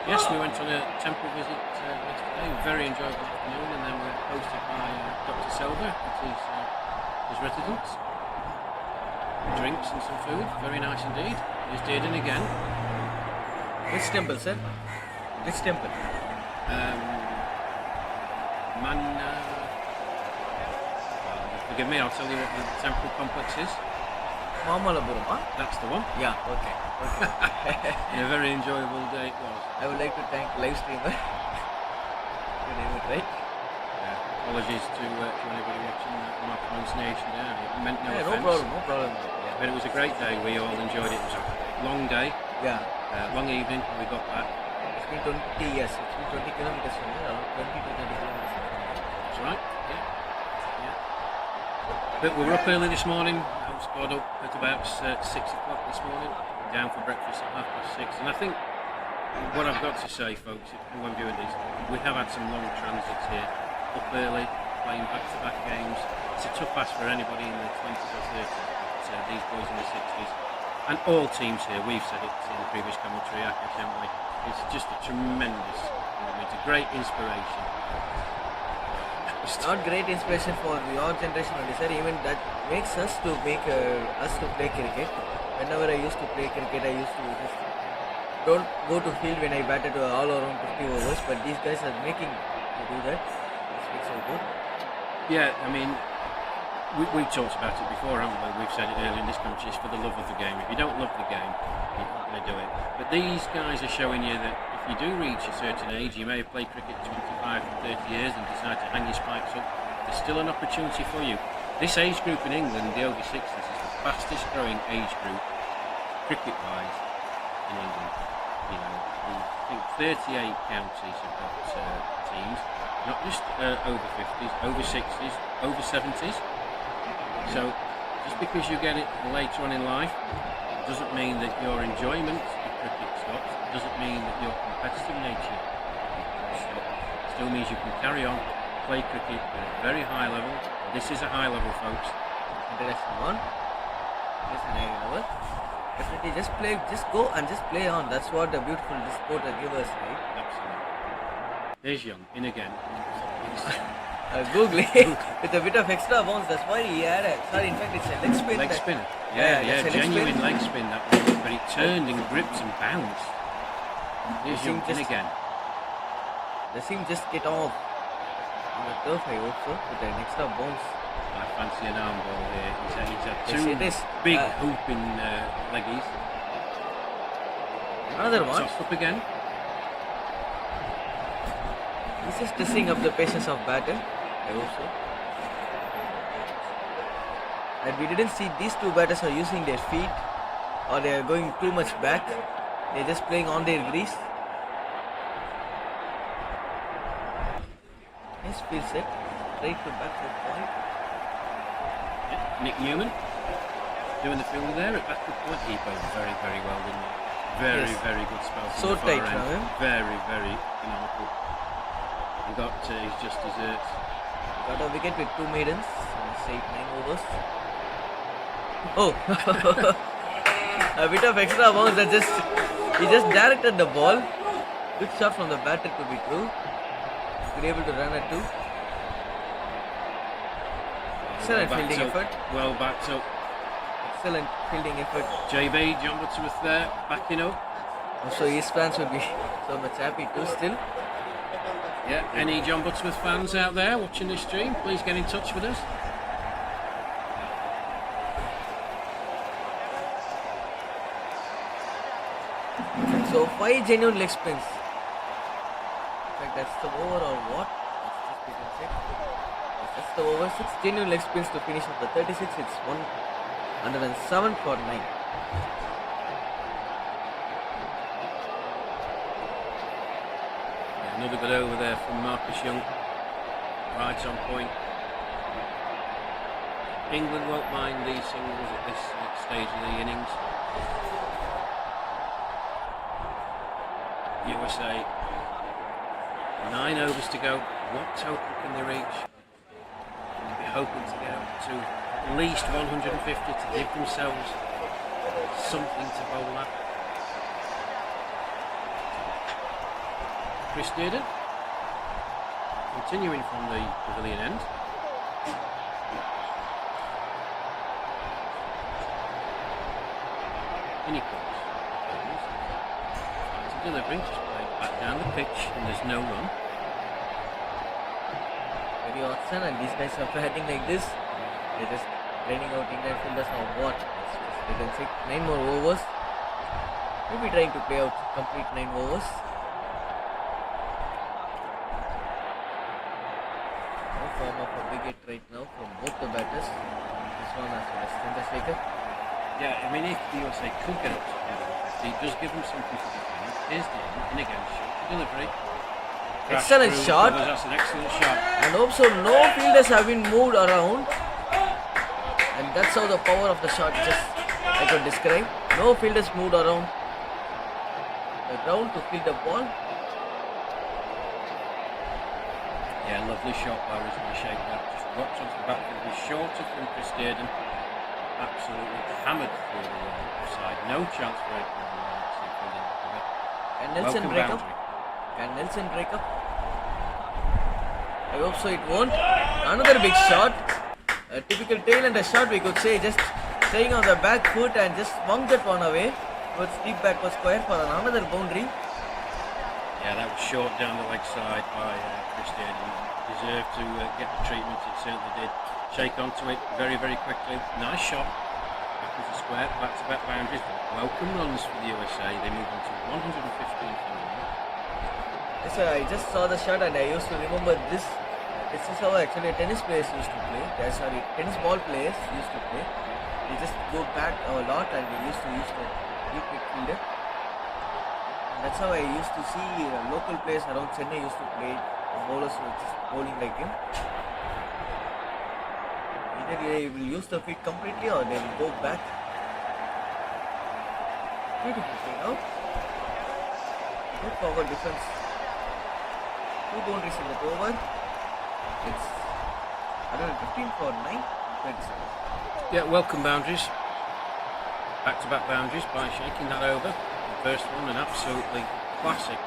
Yes, we went on a temple visit yesterday. Very enjoyable afternoon, and then we were hosted by Dr. Silver at his residence. Drinks and some food. Very nice indeed. Here's Dearden again. Which temple, sir? Which temple? Forgive me, I'll tell you what the temple complex is. Mamalapuram, huh? That's the one. Yeah, okay. And a very enjoyable day it was. I would like to thank live streamer. Your name is right? Apologies to anybody watching my pronunciation there. It meant no Yeah, offence. no problem. Yeah. But it was a great day. We all enjoyed it. It was a long day, Yeah. long evening. We got back. It's been 20 years. It's been 20 kilometers from here. Around 20 to 30 kilometers from here. That's right. Yeah. But we were up early this morning. I was got up at about 6 o'clock this morning. Down for breakfast at 6:30. And I think what I've got to say, folks, who I'm viewing this, we have had some long transits here. Up early, playing back-to-back games. It's a tough ask for anybody in the 20s or 30s, but these boys in the 60s. And all teams here, we've said it in the previous commentary, haven't we? It's just a tremendous, it's a great inspiration. It's not great inspiration for your generation only, sir. Even that makes us to play cricket. Whenever I used to play cricket, I used to just don't go to field when I batted all around 50 overs. But these guys are making to do that. This makes so good. Yeah, I mean, we've talked about it before, haven't we? We've said it earlier in this country, it's for the love of the game. If you don't love the game, you're not going to do it. But these guys are showing you that if if you do reach a certain age, you may have played cricket 25 to 30 years and decide to hang your spikes up, there's still an opportunity for you. This age group in England, the over 60s, is the fastest growing age group, cricket-wise, in England. You know, I think 38 counties have got teams, not just over 50s, over 60s, over 70s. So, just because you get it later on in life, doesn't mean that your enjoyment of cricket stops, doesn't mean that your competitive nature stops. It still means you can carry on, play cricket at a very high level. This is a high level, folks. International one. Yes, and over. Definitely just go and just play on. That's what the beautiful sport gives us, right? Absolutely. There's Young, in again. Googling with a bit of extra bounce. That's why he had a. Sorry, in fact, it's a leg spin. Leg spinner. Yeah, Yeah, genuine leg spin that one. But it turned and gripped and bounced. There's Young, in again. The seam just get off on the turf, I hope so, with an extra bounce. I fancy an arm ball here. He's had two Yes, big hooping leggies. Another one. Tossed up again. This is testing up the patience of batter. I hope so. And we didn't see these two batters are using their feet or they are going too much back. They're just playing on their grease. Nice field set. Straight to back foot point. Nick Newman doing the fielder there at back foot point. He bowled very, very well, didn't he? Very, Yes. very good spell from So the far tight end. from him. Very, very economical. He got his just desserts. Got a wicket with 2 maidens. 8-9 overs. Oh, a bit of extra bounce that he just directed the ball. Good shot from the batter to be true. Be able to run at 2. Excellent fielding effort. Well backed up. Excellent fielding effort. JB, John Butterworth there, backing up. Also, his fans will be so much happy too still. Yeah, any John Butterworth fans out there watching this stream, please get in touch with us. So 5 genuine leg spins. In fact, that's the over or what? Let's just wait and check. Yes, that's the over. 6 genuine leg spins to finish off the 36. It's 107 for 9. Another good over there from Marcus Young. Right on point. England won't mind these singles at this stage of the innings. USA, 9 overs to go. What total can they reach? They'll be hoping to get up to at least 150 to give themselves something to bowl at. Chris Dearden, continuing from the pavilion end. In he comes. Delivery, just play back down the pitch and there's no run. Very awesome, and these guys are batting like this. They're just draining out England fielders or what? They can take 9 more overs. Maybe trying to play out complete 9 overs. No form of a big hit right now from both the batters. This one as well as Chandrasekhar. Yeah, I mean, if the USA could get up to 150, it does give them something to defend. Here's the end, in again, shot delivery. Excellent shot. That's an excellent shot. And also no fielders have been moved around. And that's how the power of the shot just I could describe. No fielders moved around the ground to field the ball. Yeah, lovely shot by Rizwan Sheikh. Just rocks onto the back foot. It was shorter from Chris Dearden. Absolutely hammered through the offside. No chance for it. Can Nelson break up? Can Nelson break up? I hope so it won't. Another big shot. A typical tail-ender shot we could say. Just staying on the back foot and just swung that one away towards deep backward square for another boundary. Yeah, that was short down the leg side by Chris Dearden. Deserved to get the treatment, it certainly did. Shake onto it very, very quickly. Nice shot. Back to square, back-to-back boundaries. Welcome runs for the USA. They move on to 115 for the moment. That's why I just saw the shot and I used to remember this. This is how actually tennis players used to play. Sorry, tennis ball players used to play. They just go back a lot and they used to use the deep midfielder. And that's how I used to see local players around Chennai used to play. The bowlers were just bowling like him. Either they will use the feet completely or they will go back. Beautiful play now. Good forward defense. 2 boundaries in that over. It's 115 for 9, 27. Yeah, welcome boundaries. Back-to-back boundaries by shaking that over. The first one, an absolutely classic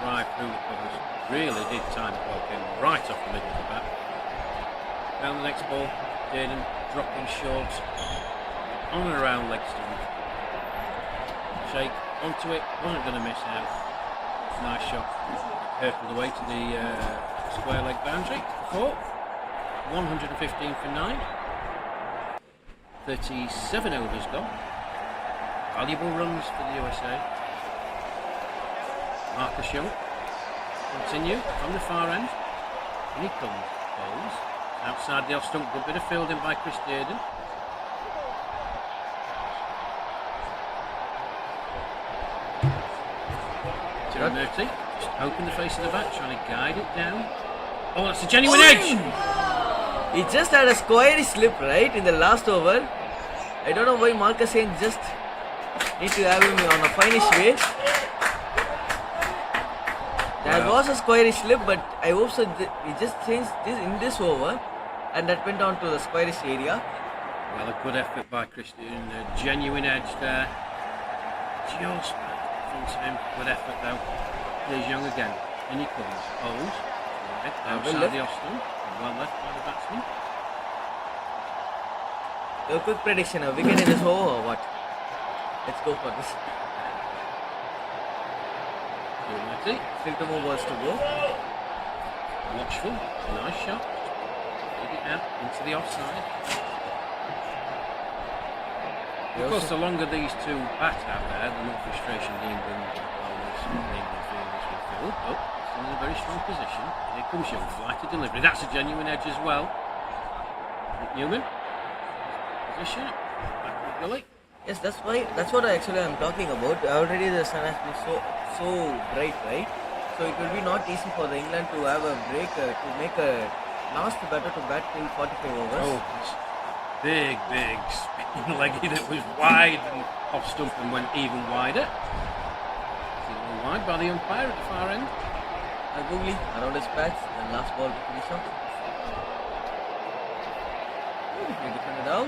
drive through the covers. Really did time the ball, came right off the middle of the bat. Down the next ball, Jaden dropping short, on and around leg stump. Shake onto it, wasn't going to miss out. Nice shot. Hurtled away to the square leg boundary. 4. 115 for 9. 37 overs gone. Valuable runs for the USA. Marcus Young. Continue from the far end. And he comes. Bowls. Outside the off stump. Good bit of fielding by Chris Dearden. Murty, just open the face of the bat, trying to guide it down. Oh, that's a genuine edge! He just had a squirey slip right in the last over. I don't know why Marcus Sain just need to have him on a finish way. There was a squirey slip, but I hope so he just changed this in this over and that went on to the squarish area. Well, a good effort by Christian, a genuine edge there. Just front of him, good effort though. Here's Young again, in he comes, holds, right, outside the off stump, well left by the batsman. A quick prediction, a wicket in this over or what? Let's go for this. Still 2 more balls to go. Watchful, nice shot. Take it out into the offside. Of course, the longer these two bat out there, the more frustration the England bowlers and the England fielders will feel. Oh, still in a very strong position. Here comes Young, flight of delivery. That's a genuine edge as well. Newman, position, back with Gully. Yes, that's what I'm talking about. Already the sun has been so bright, right? So it will be not easy for the England to have a break to make a last batter to bat till 45 overs. Oh, big spin leggy that was wide and off stump and went even wider. Even wide by the umpire at the far end. Googly around his patch and last ball to finish off. Beautifully defended out.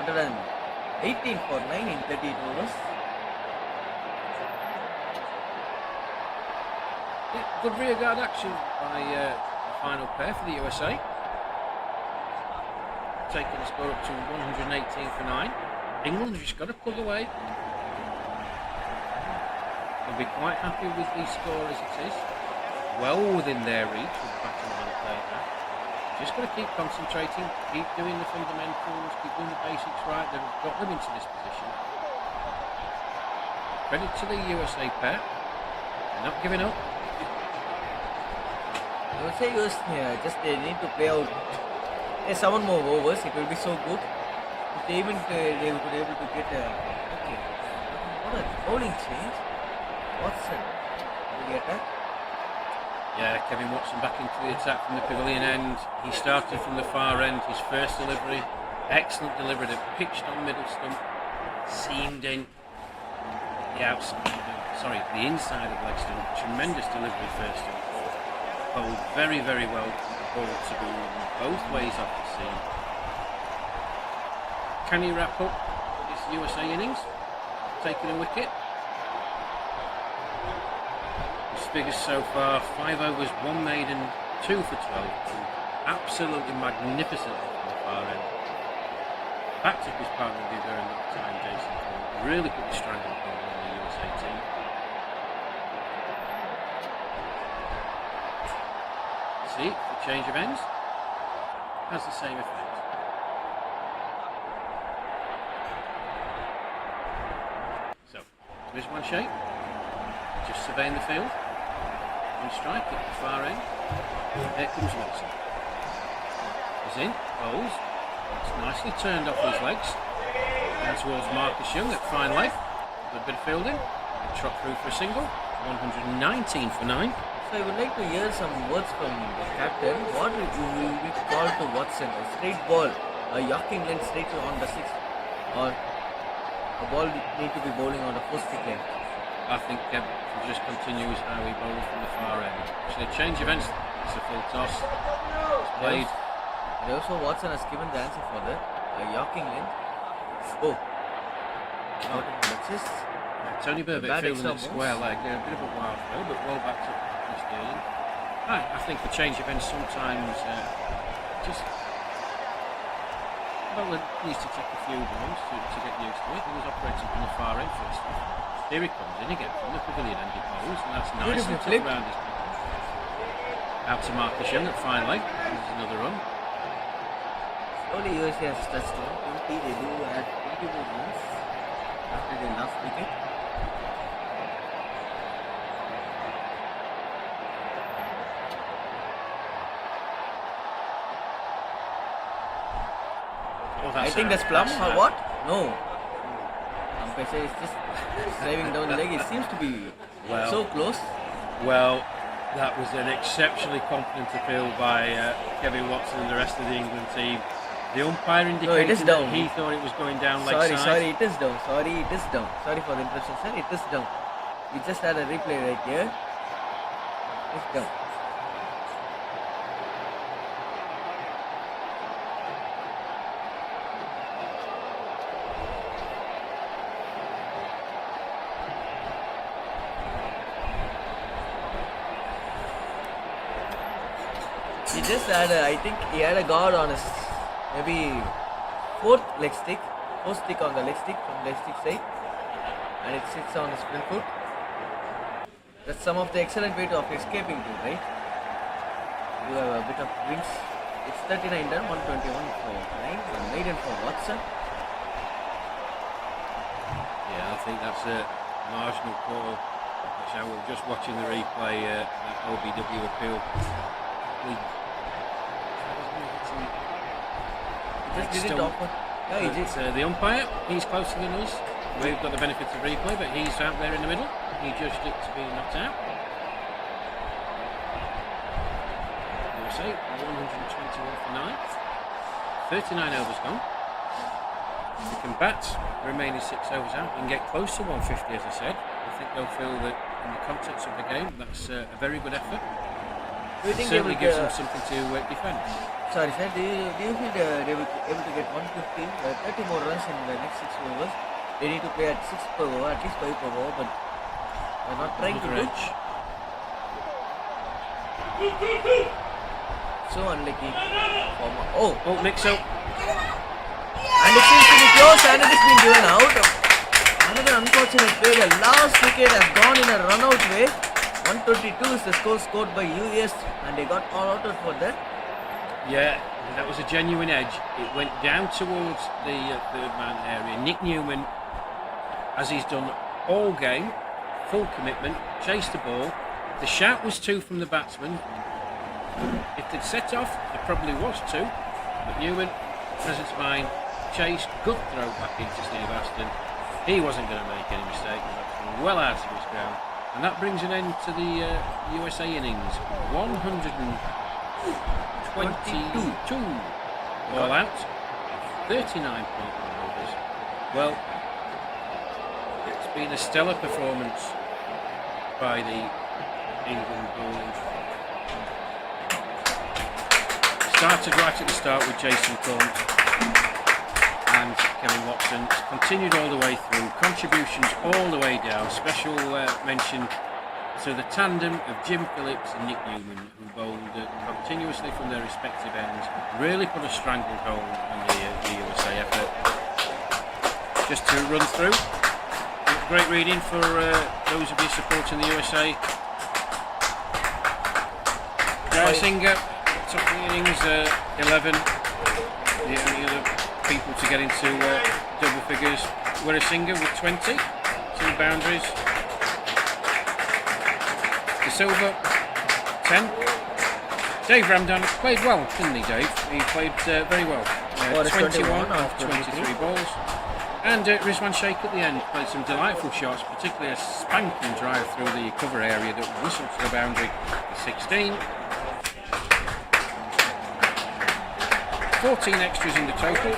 118 for 9 in 38 overs. Good rearguard action by the final pair for the USA. Taking the score up to 118 for 9. England just got to pull away. They'll be quite happy with the score as it is. Well within their reach with the batting line play back. Just got to keep concentrating, keep doing the fundamentals, keep doing the basics right. They've got them into this position. Credit to the USA pair. They're not giving up. I would say they need to play out 7 more overs. It will be so good. If they even they would be able to get okay. What a bowling change. Watson to the attack. Yeah, Kevin Watson back into the attack from the pavilion end. He started from the far end. His first delivery, excellent delivery that pitched on middle stump, seamed in the outside. The inside of leg stump. Tremendous delivery first stump. Bowled very well. The ball to go both ways off the seam. Can he wrap up this USA innings? Taking a wicket. His figures so far: 5 overs, 1 maiden, 2 for 12. Absolutely magnificent from the far end. Backed up his partner during that time, Jason Cole. Really put the strangle on the USA team. See, the change of ends has the same effect. So, there's one shape, just surveying the field. on strike at the far end. Here comes Watson. He's in, bowls. It's nicely turned off his legs. Down towards Marcus Young at fine leg. Good bit of fielding. They trot through for a single. 119 for 9. So I would like to hear some words from the captain. What will we call to Watson? A straight ball, a Yorking length straight on the 6th, or a ball need to be bowling on the 4th stick length? I think Kev will just continue as how he bowled from the far end. Actually, a change of ends. It's a full toss. It's played. And also Watson has given the answer for that. A Yorking length. Oh. Out in the assist. Tony Burbett Bad fielding extra it square balls. leg. A bit of a wild throw, but well back to Chris Dearling. I think the change of ends sometimes just. Well, it needs to take a few balls to get used to it. He was operating from the far end first off. Here he comes in again from the pavilion end he bowls, and that's nice. Beautiful And flick. took round his out to Marcus Young at fine leg. This is another run. Slowly USA has touched on 20. They do add 20 more runs after their last wicket. I think that's Plum or what? No. Umpire says it's just driving down the leg. It seems to be Well. so close. Well, that was an exceptionally confident appeal by Kevin Watson and the rest of the England team. The umpire indicated it is down. that he thought it was going down leg side. Sorry, it is down. Sorry, it is down. Sorry for the interruption, sir. It is down. We just had a replay right here. It's down. He just had I think he had a guard on his maybe 4th leg stick, 4th stick on the leg stick from leg stick side, and it sits on his front foot. That's some of the excellent way of escaping to, right? You have a bit of wings. It's 39 done, 121 for 9, and maiden for Watson. Yeah, I think that's a marginal call. Which I was just watching the replay, that OBW appeal. Just did it awkward. Yeah, he did. The umpire, he's closer than us. We've got the benefit of replay, but he's out there in the middle. He judged it to be knocked out. USA 121 for 9. 39 overs gone. We can bat the remaining 6 overs out and get close to 150, as I said. I think they'll feel that in the context of the game, that's a very good effort. Do you think Certainly they will gives them something to defend. Sorry, sir. Do you feel they will be able to get 150, 30 more runs in the next 6 overs? They need to play at 6 per over, at least 5 per over, but they're not trying to do. So unlucky. Oh, mix-up. and it seems to be close, and it has been given out. Another unfortunate play. The last wicket has gone in a run-out way. 122 is the score scored by US, and they got all out for that. Yeah, that was a genuine edge. It went down towards the third man area. Nick Newman, as he's done all game, full commitment, chased the ball. The shout was 2 from the batsman. If they'd set off, there probably was 2. But Newman, presence of mind, chased, good throw back into Steve Aston. He wasn't going to make any mistake. Well out of his ground. And that brings an end to the USA innings. 122 all out, 39.1 overs. Well, it's been a stellar performance by the England bowling. Started right at the start with Jason Cornt and Kevin Watson. It's continued all the way through, contributions all the way down. Special mention to the tandem of Jim Phillips and Nick Newman, who bowled continuously from their respective ends, really put a stranglehold on the USA effort. Just to run through, great reading for those of you supporting the USA. Singer, top of the innings, 11. The only other people to get into double figures were Singer with 20, 2 boundaries. De Silva 10. Dave Ramdan played well, didn't he, Dave? He played very well. What is 21 21 of 23 balls. And Rizwan Sheikh at the end played some delightful shots, particularly a spanking drive through the cover area that whistled to the boundary for 16. 14 extras in the total,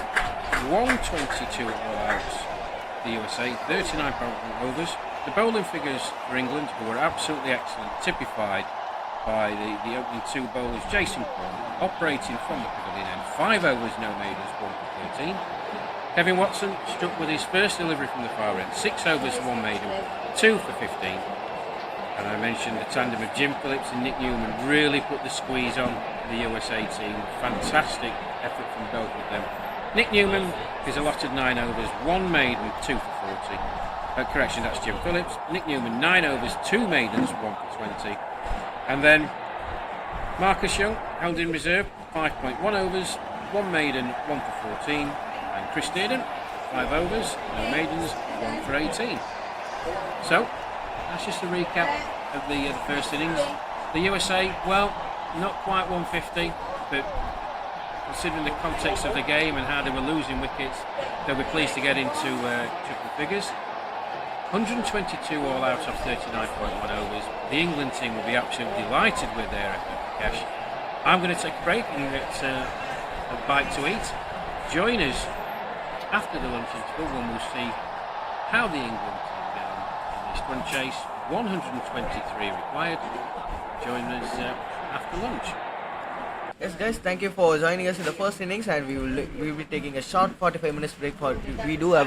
122 all outs. The USA, 39 overs. The bowling figures for England, who were absolutely excellent, typified by the opening two bowlers, Jason Corn, operating from the pavilion end. 5 overs, no maidens, 1 for 13. Kevin Watson struck with his first delivery from the far end. 6 overs, 1 maiden, 2 for 15. And I mentioned the tandem of Jim Phillips and Nick Newman really put the squeeze on the USA team. Fantastic effort from both of them. Nick Newman is allotted 9 overs, 1 maiden, 2 for 40. Correction, that's Jim Phillips. Nick Newman, 9 overs, 2 maidens, 1 for 20. And then Marcus Young held in reserve, 5.1 overs, 1 maiden, 1 for 14. And Chris Dearden, 5 overs, no maidens, 1 for 18. So, that's just a recap of the first innings. The USA, well, not quite 150, but considering the context of the game and how they were losing wickets, they'll be pleased to get into triple figures. 122 all out of 39.1 overs. The England team will be absolutely delighted with their effort, Cash. I'm going to take a break and get a bite to eat. Join us after the lunch interval when we'll see how the England team get on in this run chase. 123 required. Join us after lunch. Yes, guys, thank you for joining us in the first innings, and we will be taking a short 45 minutes break. We do have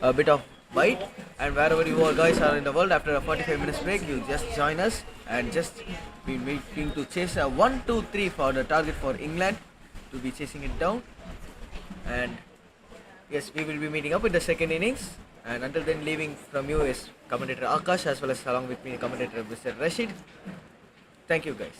a bit of bite, and wherever you all guys are in the world, after a 45 minutes break, you just join us and just be waiting to chase a 1, 2, 3 for the target for England to be chasing it down. And yes, we will be meeting up in the second innings. And until then, leaving from you is commentator Akash, as well as along with me commentator Mr. Rashid. Thank you, guys.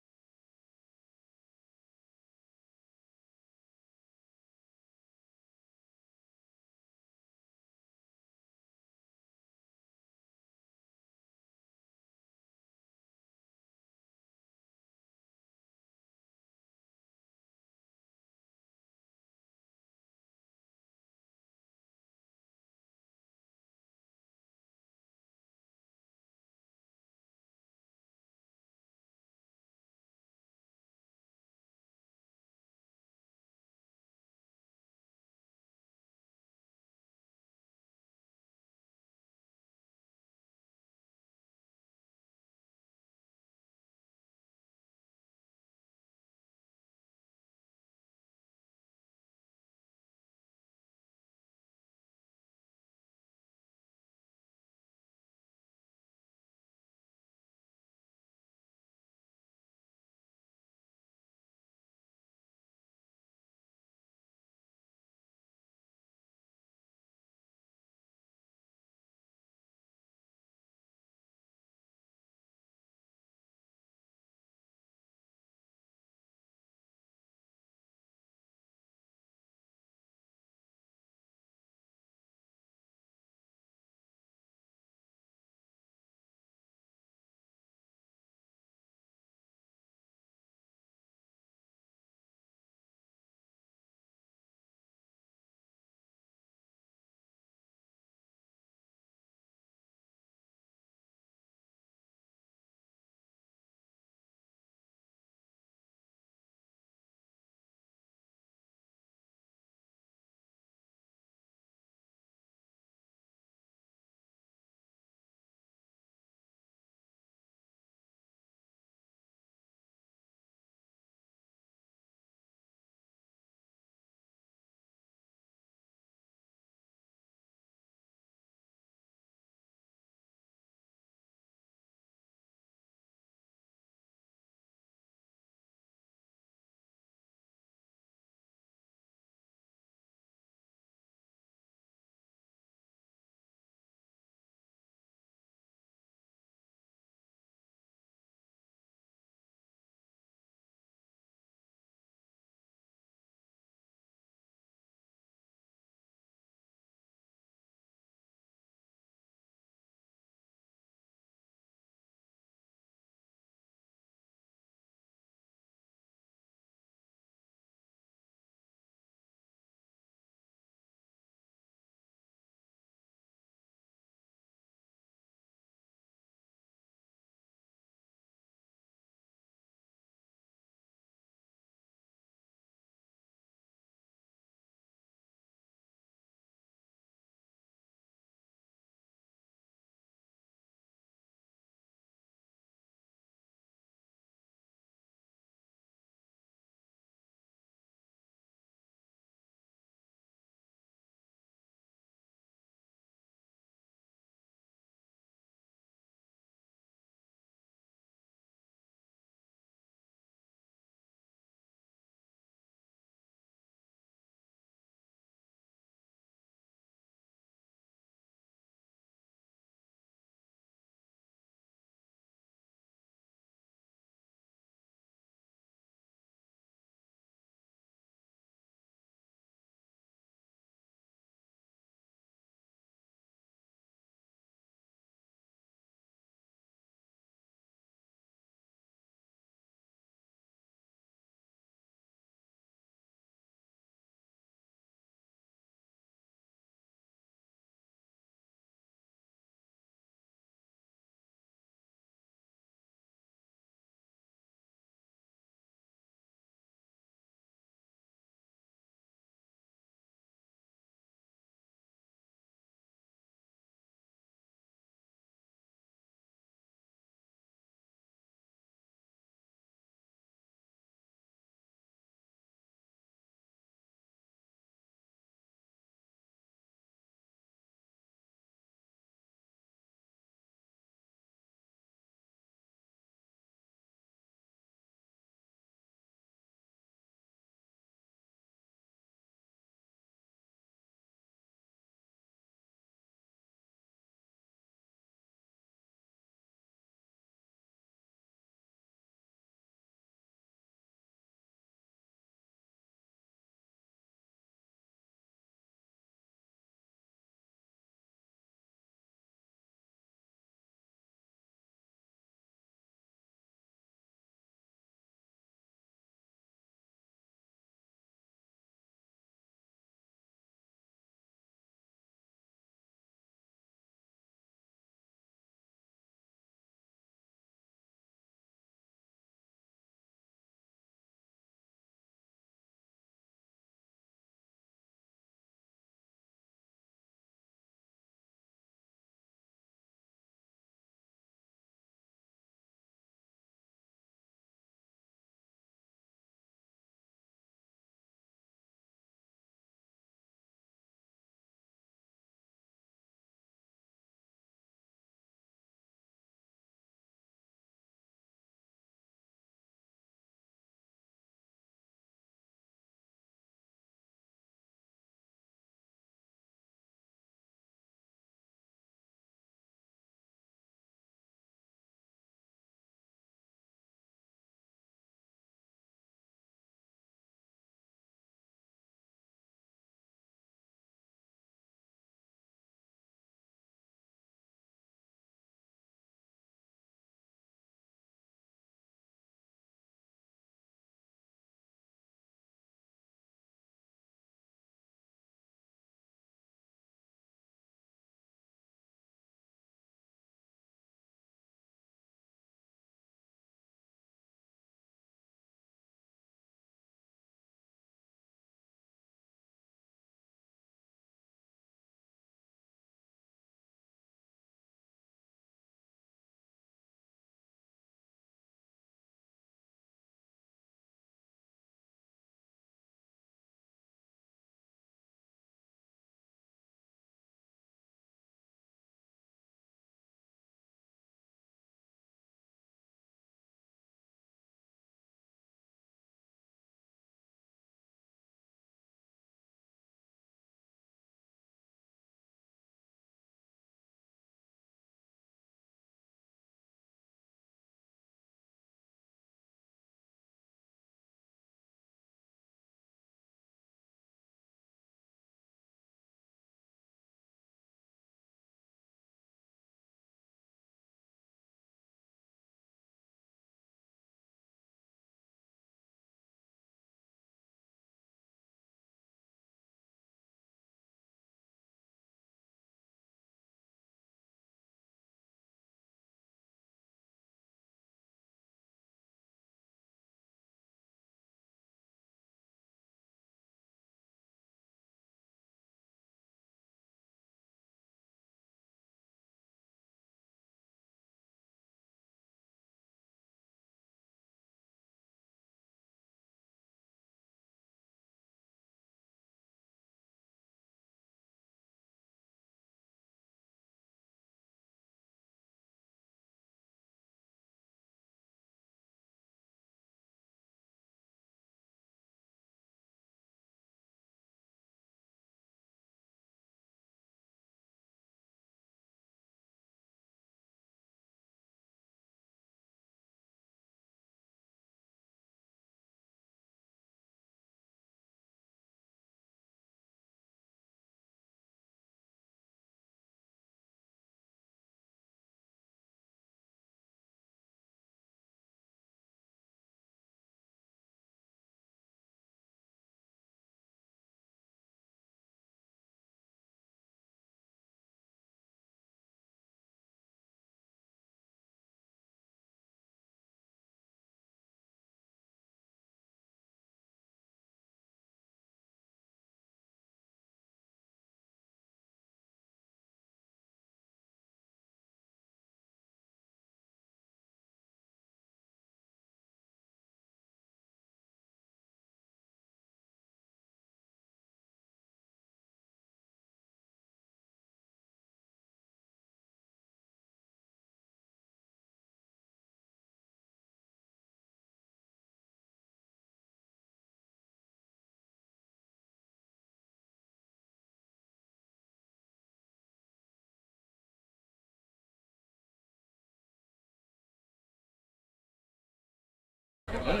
Yeah.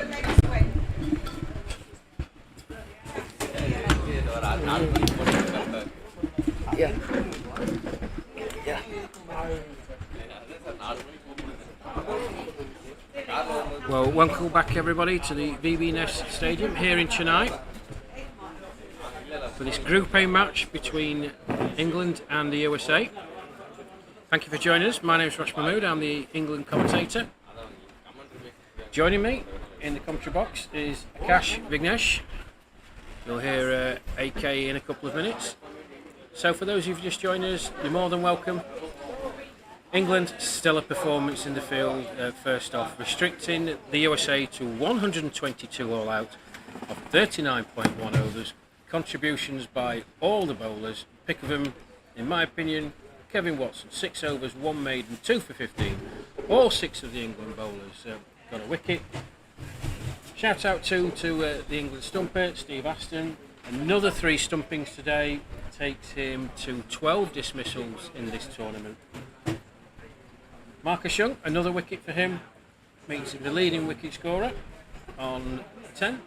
Yeah. Well, welcome back everybody to the VB Nest Stadium here in Chennai for this Group A match between England and the USA. Thank you for joining us. My name is Rash Mahmood. I'm the England commentator. Joining me in the commentary box is Akash Vignesh. You'll hear AK in a couple of minutes. So for those who've just joined us, you're more than welcome. England, stellar performance in the field first off, restricting the USA to 122 all out of 39.1 overs. Contributions by all the bowlers. Pick of them, in my opinion, Kevin Watson, 6 overs, 1 maiden, 2 for 15. All 6 of the England bowlers got a wicket. Shout out to the England stumper, Steve Aston. Another 3 stumpings today takes him to 12 dismissals in this tournament. Marcus Young, another wicket for him, makes him the leading wicket scorer on 10,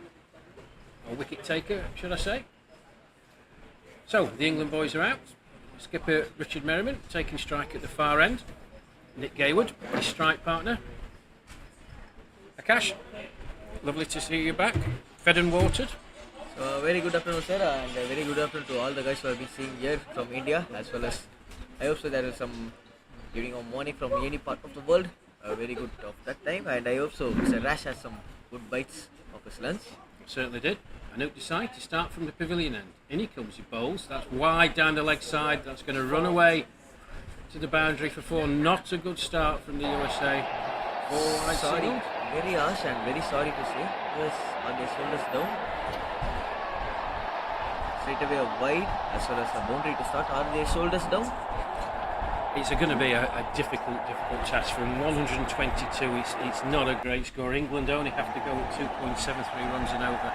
or wicket taker, should I say. So, the England boys are out. Skipper Richard Merriman taking strike at the far end. Nick Gaywood, his strike partner. Akash, lovely to see you back. Fed and watered. So very good afternoon, sir, and a very good afternoon to all the guys who have been seeing here from India, as well as I hope so there is some evening or morning from any part of the world. Very good of that time, and I hope so Mr. Rash has some good bites of his lunch. Certainly did. Anoop Desai to start from the pavilion end. In he comes, he bowls. That's wide down the leg side. That's going to run away to the boundary for 4. Not a good start from the USA. 4 wide Sorry, signal. very harsh and very sorry to say. Yes, on their shoulders down. Straight away a wide, as well as a boundary to start. Are their shoulders down? It's going to be a difficult task. From 122, it's not a great score. England only have to go at 2.73 runs and over.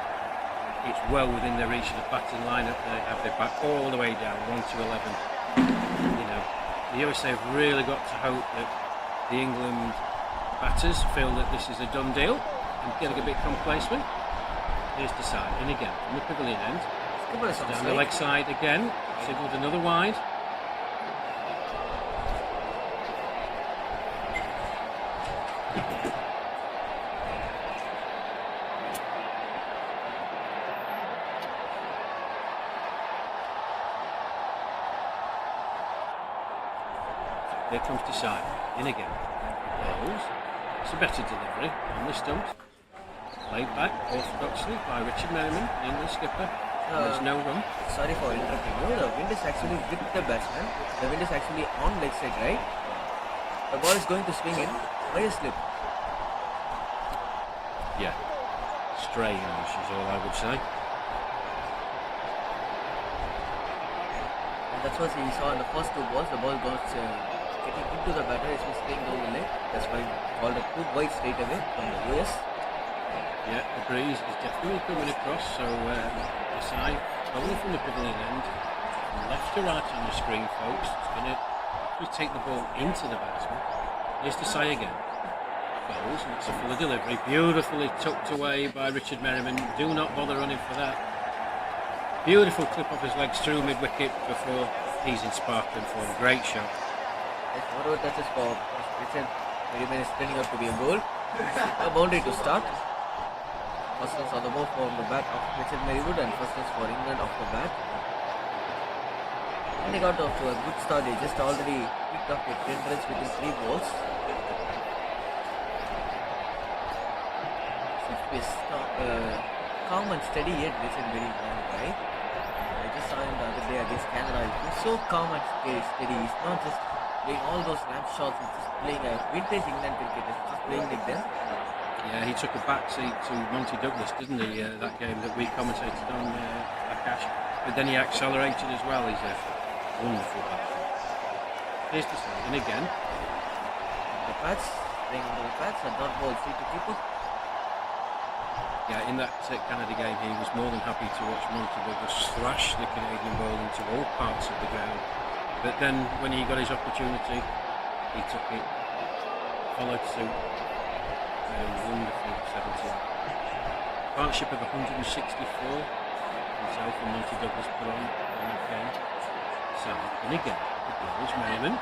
It's well within their reach of the batting lineup. They have their back all the way down, 1 to 11. You know, the USA have really got to hope that the England batters feel that this is a done deal and getting a bit complacent. Here's Desai, in again from the pavilion end. Down the leg side again, signalled another wide. Here comes Desai, in again. Bowls. It's a better delivery on the stumps. Laid back orthodoxly by Richard Merriman, the England skipper. There's no run. Sorry for interrupting you. The wind is actually with the batsman. The wind is actually on leg side, right? The ball is going to swing in. Why a slip? Yeah. Strange is all I would say. And that's what we saw in the first 2 balls. The ball got getting into the batter. It's been staying down the leg. That's why called it 2 wide straight away from the US. Yeah, the breeze is definitely coming across, so Desai bowling from the pavilion end, from left to right on the screen, folks. It's going to take the ball into the batsman. Here's Desai again. Bowls, and it's a fuller delivery, beautifully tucked away by Richard Merriman. Do not bother running for that. Beautiful clip off his legs through mid-wicket before he's in sparkling form. Great shot. Yes, whatever touches for Richard Merriman is turning out to be a goal. A boundary to start. First ones on the ball from the bat of Richard Merriwood, and first ones for England off the bat. And they got off to a good start. They just already picked up with 10 runs within 3 balls. So it's calm and steady yet Richard Merriwood, right? I just saw him the other day against Canada. He's so calm and steady. He's not just playing all those lamp shots. He's just playing a vintage England cricket. He's just playing like them. Yeah, he took a backseat to Monty Douglas, didn't he, that game that we commentated on, Akash. But then he accelerated as well. He's a wonderful batsman. Here's Desai, and again. The pads, playing under the pads, and not ball free to keeper. Yeah, in that Canada game, he was more than happy to watch Monty Douglas thrash the Canadian ball into all parts of the ground. But then, when he got his opportunity, he took it, followed suit. A wonderful 70. Partnership of 164. Himself and Monty Douglas put on that game. So, and again, the goal is Merriman.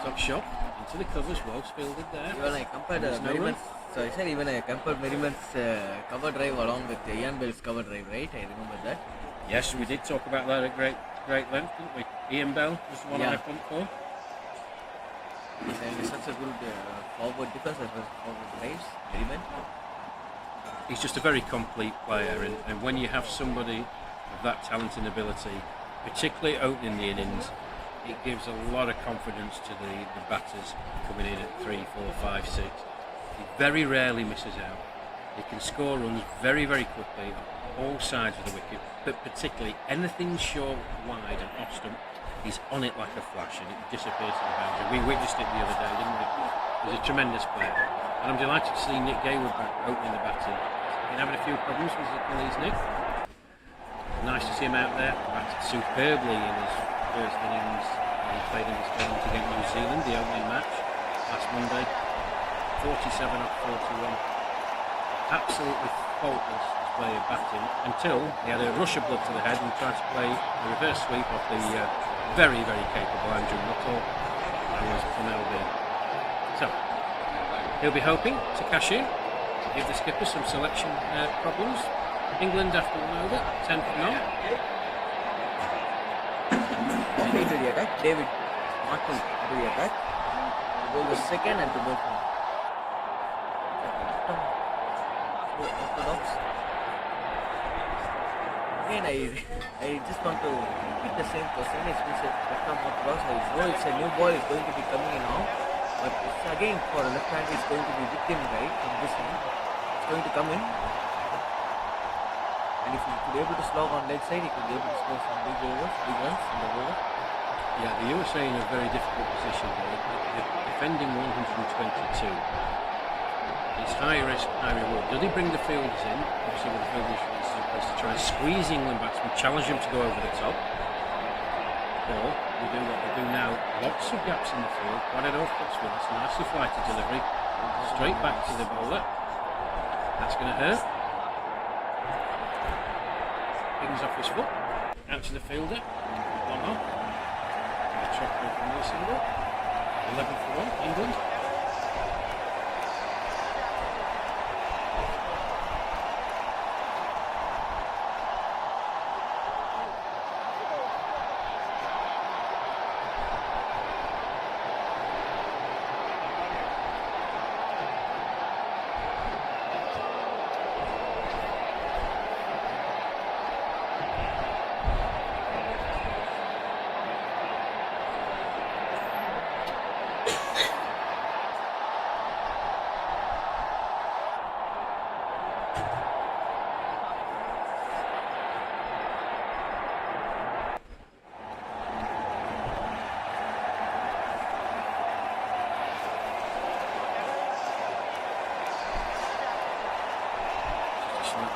Stop shot into the covers, well fielded there. Even I compared Merriman's. So I said even I compared Merriman's cover drive along with Ian Bell's cover drive, right? I remember that. Yes, we did talk about that at great length, didn't we? Ian Bell was the one I pumped for. And he's such a good forward defense as well as forward drives, Merriman. He's just a very complete player, and when you have somebody of that talent and ability, particularly opening the innings, it gives a lot of confidence to the batters coming in at 3, 4, 5, 6. He very rarely misses out. He can score runs very, very quickly on all sides of the wicket, but particularly anything short, wide and off stump, he's on it like a flash and it disappears to the boundary. We witnessed it the other day, didn't we? He's a tremendous player. And I'm delighted to see Nick Gaywood back opening the batting. He's been having a few problems with his Achilles, Nick. Nice to see him out there, batted superbly in his first innings. He played in this game to get New Zealand, the opening match, last Monday. 47 off 41. Absolutely faultless display of batting until he had a rush of blood to the head and tried to play a reverse sweep off the very, very capable Andrew Nuttall and was from LB. So, he'll be hoping to cash in, to give the skipper some selection problems. England after 1 over, 10 for none. Into the attack, David Martin into the attack. To bowl the second and to bowl from orthodox. Again, I just want to repeat the same question. It's left arm orthodox. I know it's a new ball is going to be coming in now, but it's again for a left hand it's going to be with him right from this end. It's going to come in. And if he could be able to slog on leg side, he could be able to score some big overs, big runs in the over. Yeah, the USA in a very difficult position here. They're defending 122. It's high risk, high reward. Does he bring the fielders in? Obviously, with the fielders in place to try and squeeze England batsmen, challenge them to go over the top. Or we do what they do now. Lots of gaps in the field. Quite an off cuts with us. Nicely flighted delivery. Straight back to the bowler. That's going to hurt. Pings off his foot. Out to the fielder. One off. A chocolate from the single. 11 for 1, England.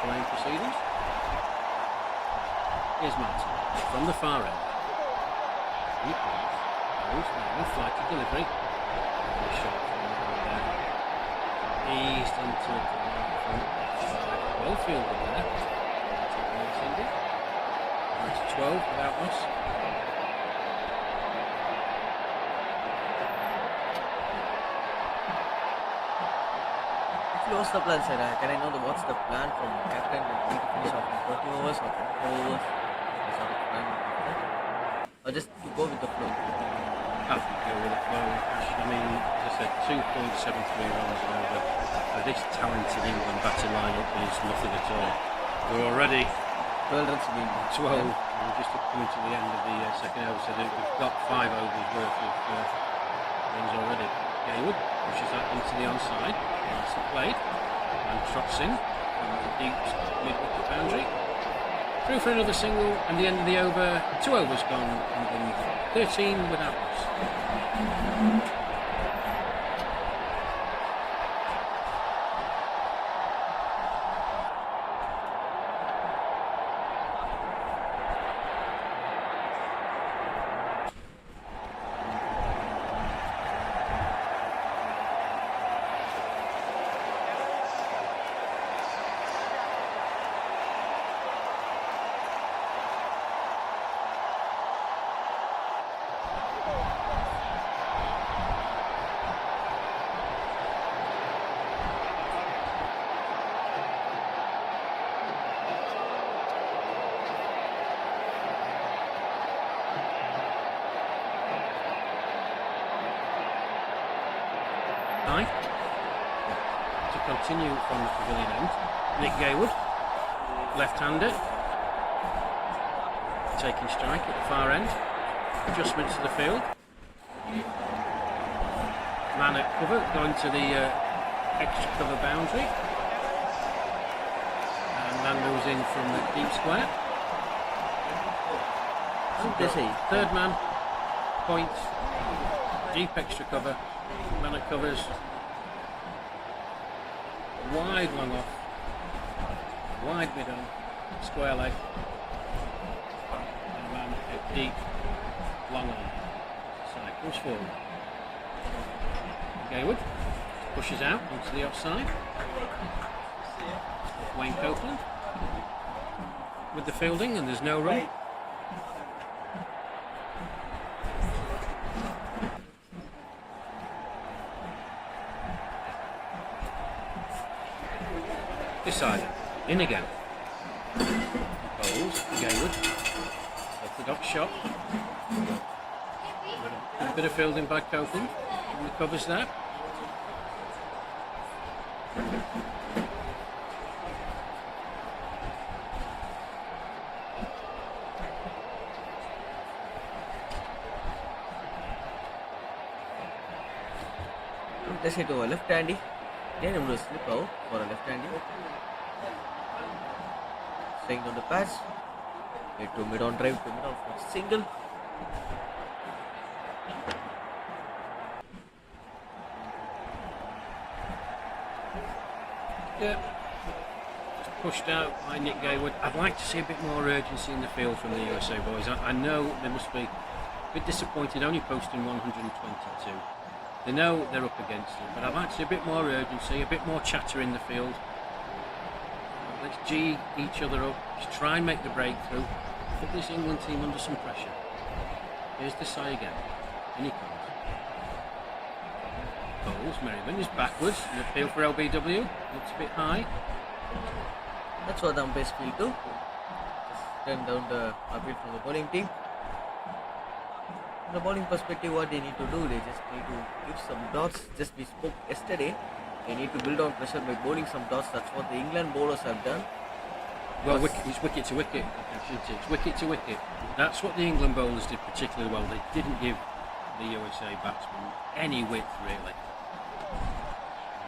Playing proceedings. Here's Martin from the far end. He plays. Goes flighted delivery. And a shot from there. Eased into the front. Well fielded there. That's 12 without loss. What's the plan, sir? Can I know what's the plan from captain to finish off in 40 overs or 24 overs? Sort of plan or just to go with the flow? I think go with the flow. I mean, as I said, 2.73 runs over. For this talented England batting lineup is nothing at all. We're already 12 runs being 12. We're just coming to the end of the second over, so we've got 5 overs worth of runs already. Gaywood pushes that into the onside. Nicely played. And trots in from the deep mid-wicket boundary. Through for another single, and the end of the over. 2 overs gone, England 13 without loss. To continue from the pavilion end, Nick Gaywood, left-hander, taking strike at the far end, adjustment to the field, man at cover going to the extra cover boundary, and man moves in from the deep square. Third man, point, deep extra cover, man at covers, wide long off, wide mid on, square leg, and man at deep, long on, cycles forward. Gaywood pushes out onto the offside. Wayne Copeland with the fielding, and there's no run. This side, in again. Bowles, Gaywood, orthodox shot. A bit of fielding by Copeland, and recovers that. Let's hit over left handy. Then I'm going to slip out for a left handy. Staying on the patch. Hit to mid on drive to mid on for single. Yeah. Just pushed out by Nick Gaywood. I'd like to see a bit more urgency in the field from the USA boys. I know they must be a bit disappointed only posting 122. They know they're up against it, but I'd like to see a bit more urgency, a bit more chatter in the field. Let's G each other up, just try and make the breakthrough, put this England team under some pressure. Here's the Desai again, and he comes. Bowles, Merriman is backwards, the appeal for LBW, looks a bit high. That's what the umpires feel too. Just turn down the appeal from the bowling team. From the bowling perspective, what they need to do, they just need to give some dots. Just we spoke yesterday, they need to build on pressure by bowling some dots. That's what the England bowlers have done. Well, it's wicket to wicket, it's wicket to wicket. That's what the England bowlers did particularly well. They didn't give the USA batsmen any width really.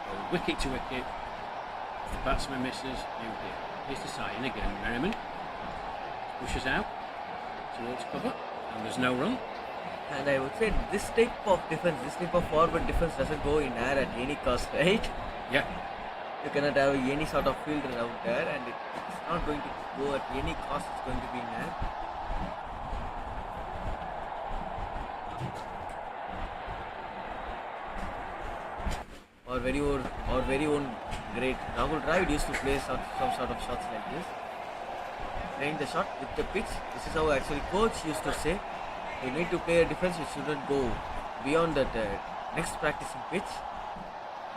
Well, wicket to wicket, if the batsman misses, you hit. Here's the sign again, Merriman pushes out towards cover, and there's no run. And I would say this type of defense, this type of forward defense doesn't go in air at any cost, right? Yeah. You cannot have any sort of fielder out there, and it's not going to go at any cost. It's going to be in air. Our very own great Rahul Dravid used to play some sort of shots like this. Playing the shot with the pitch. This is how actually coach used to say. You need to play a defense which shouldn't go beyond that next practicing pitch.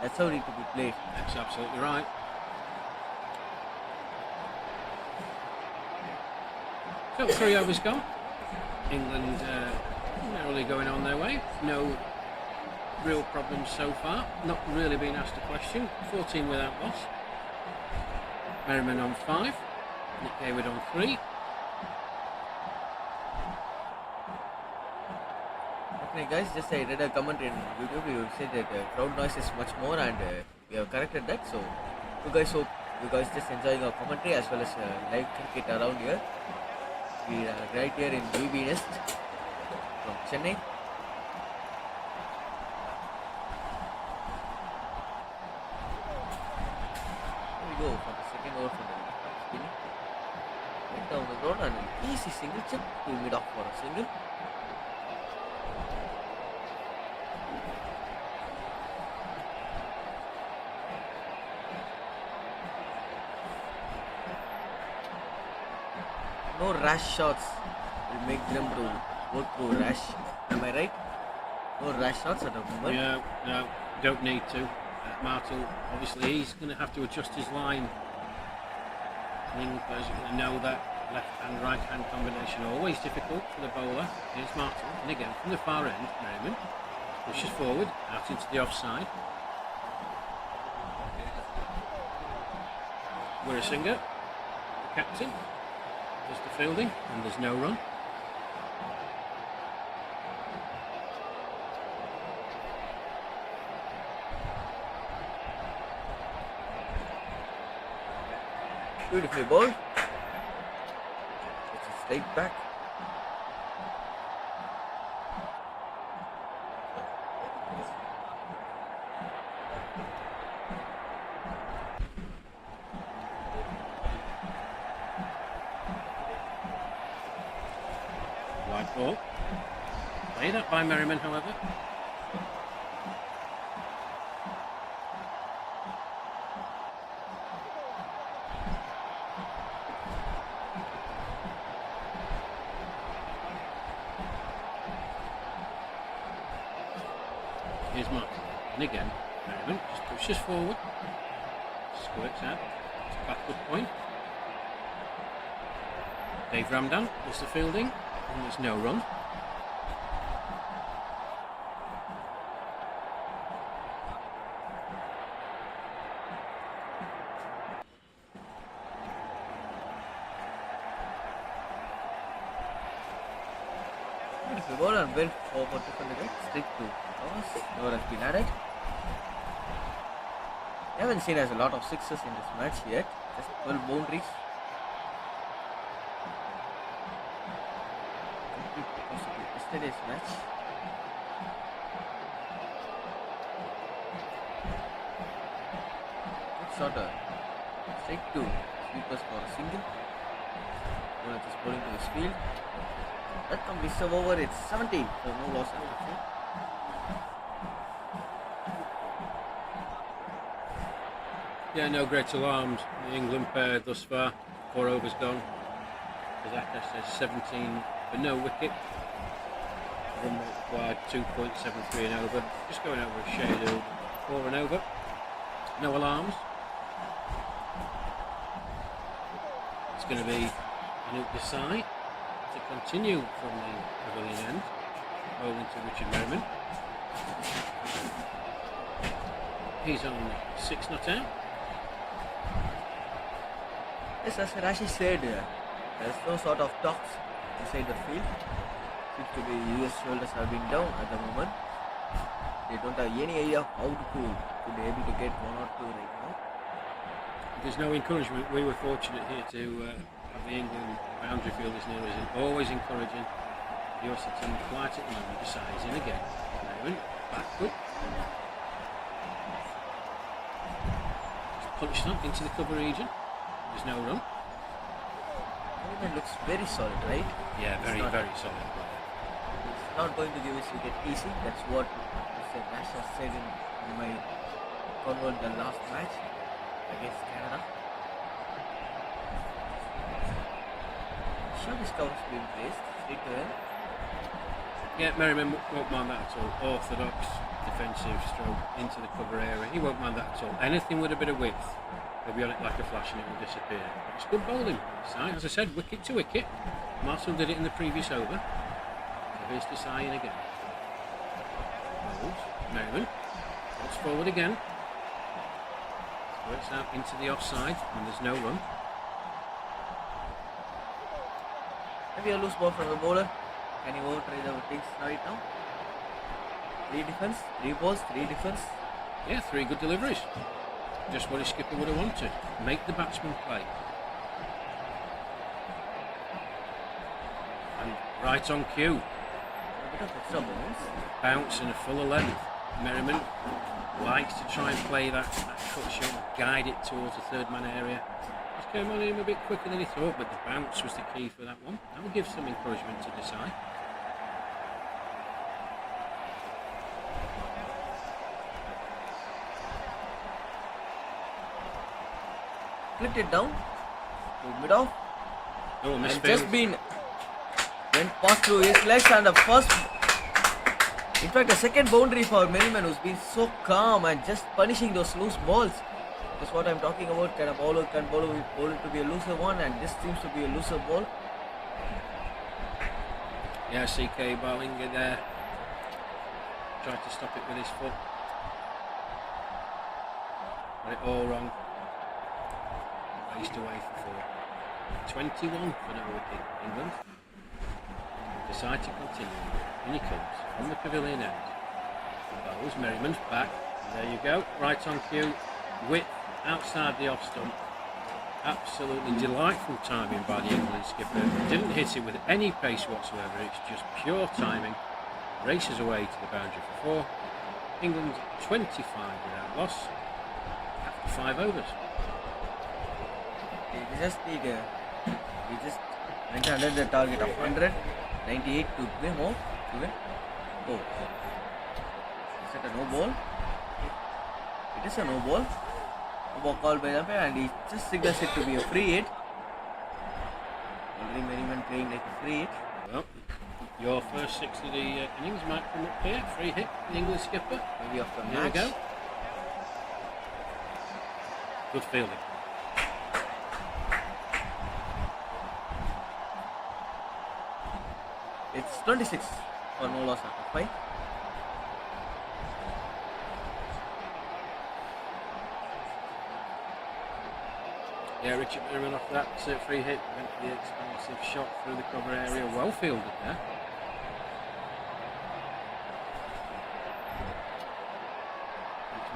That's how it need to be played. That's absolutely right. So 3 overs gone. England narrowly going on their way. No real problems so far. Not really been asked a question. 14 without loss. Merriman on 5. Nick Gaywood on 3. Okay guys, just I read a comment in YouTube. You said that crowd noise is much more, and we have corrected that. So you guys hope you guys just enjoying our commentary as well as live cricket around here. We are right here in VB Nest from Chennai. Here we go for the second over for the spinning. Right down the ground and an easy single chip to mid off for a single. No rash shots will make them to go through rash. Am I right? No rash shots at the moment. Yeah, no, don't need to. Martel, obviously, he's going to have to adjust his line. I think players are going to know that left hand, right hand combination always difficult for the bowler. Here's Martel, and again from the far end, Merriman pushes forward, out into the offside. Wirasinger, the captain, does the fielding, and there's no run. Beautifully bowled. It's a straight back. Wide ball. Played up by Merriman, however. Here's Martin. And again, Merriman just pushes forward. Squirts out. It's a backward point. Dave Ramdan does the fielding. And there's no run. Beautiful ball and well forward defender again. Straight to toss. No has been added. We haven't seen as a lot of sixes in this match yet. Just 12 boundaries. Yesterday's match. Good shorter. Straight to sweepers for a single. Bowler just bowling to his field. That completes the over. It's 17. So no loss after 4. Yeah, no great alarms. The England pair thus far. 4 overs gone. Kazaka says 17 for no wicket. Run required 2.73 and over. Just going over a shade of 4 and over. No alarms. It's going to be Anoop Desai to continue from the pavilion end. Bowling to Richard Merriman. He's on 6 not out. Yes, as Rashi said, there's no sort of talks inside the field. Seems to be US shoulders have been down at the moment. They don't have any idea how to be able to get 1 or 2 right now. There's no encouragement. We were fortunate here to have the England boundary fielders near us, and always encouraging. The US team quiet at the moment. Decides in again. Merriman backward. Punched up into the cover region. There's no run. Merriman looks very solid, right? Yeah, very solid. It's not going to give us wicket easy. That's what Mr. Nash has said in my convo in the last match against Canada. Shot is coverage being placed straight to him. Yeah, Merriman won't mind that at all. Orthodox, defensive stroke into the cover area. He won't mind that at all. Anything with a bit of width, they'll be on it like a flash and it will disappear. It's good bowling. As I said, wicket to wicket. Marshall did it in the previous over. So here's Desai in again. Bowls. Merriman. Puts forward again. Works out into the offside and there's no run. Maybe a loose ball from the bowler. Can he overtry the things right now? 3 defense, 3 balls, 3 defense. Yeah, 3 good deliveries. Just what his skipper would have wanted. Make the batsman play. And right on cue. A bit of extra bounce. Bounce and a fuller length. Merriman likes to try and play that cut shot, guide it towards the third man area. Just came on him a bit quicker than he thought, but the bounce was the key for that one. That will give some encouragement to Desai. Flipped it down to mid off. Oh, And misfield. just been Went past through his legs and the first, in fact, the second boundary for Merriman, who's been so calm and just punishing those loose balls. That's what I'm talking about. Can bowl it to be a looser one, and this seems to be a looser ball. Yeah, CK Barlinger there. Tried to stop it with his foot. Got it all wrong. Raced away for 4. 21 for no wicket. England decide to continue. In he comes from the pavilion end. Bowles, Merriman's back. There you go. Right on cue. Width outside the off stump. Absolutely delightful timing by the England skipper. Didn't hit it with any pace whatsoever. It's just pure timing. Races away to the boundary for 4. England 25 without loss after 5 overs. We just went under the target of 100, 98 to win more. Oh, is it a no ball? It is a no ball. No ball called by the umpire, and he just signals it to be a free hit. Already Merriman playing like a free hit. Well, your first 6 of the innings might come up here. Free hit, the England skipper. Maybe after a Here we match. go. Good fielding. It's 26 for no loss after 5. Yeah, Richard Merriman off that free hit went for the expansive shot through the cover area. Well fielded there.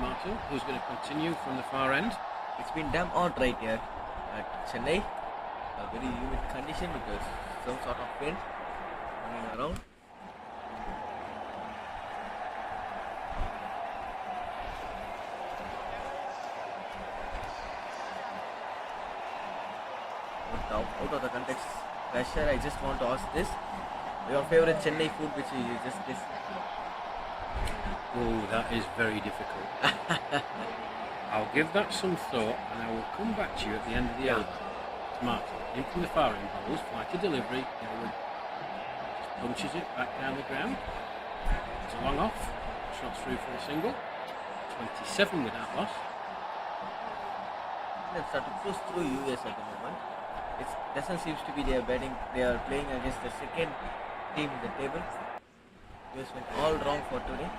Martin, who's going to continue from the far end. It's been damn hot right here at Chennai. A very humid condition because some sort of wind running around. But out of the context pressure, I just want to ask this. Your favorite Chennai food which you just did? Oh, that is very difficult. I'll give that some thought and I will come back to you at the end of the over. Martin, in from the far end, bowls, flight to delivery, Gilwood just punches it back down the ground. It's a long off, shots through for a single. 27 without loss. Let's start to push through US at the moment. It doesn't seem to be they are playing against the second team in the table. US went all wrong for today.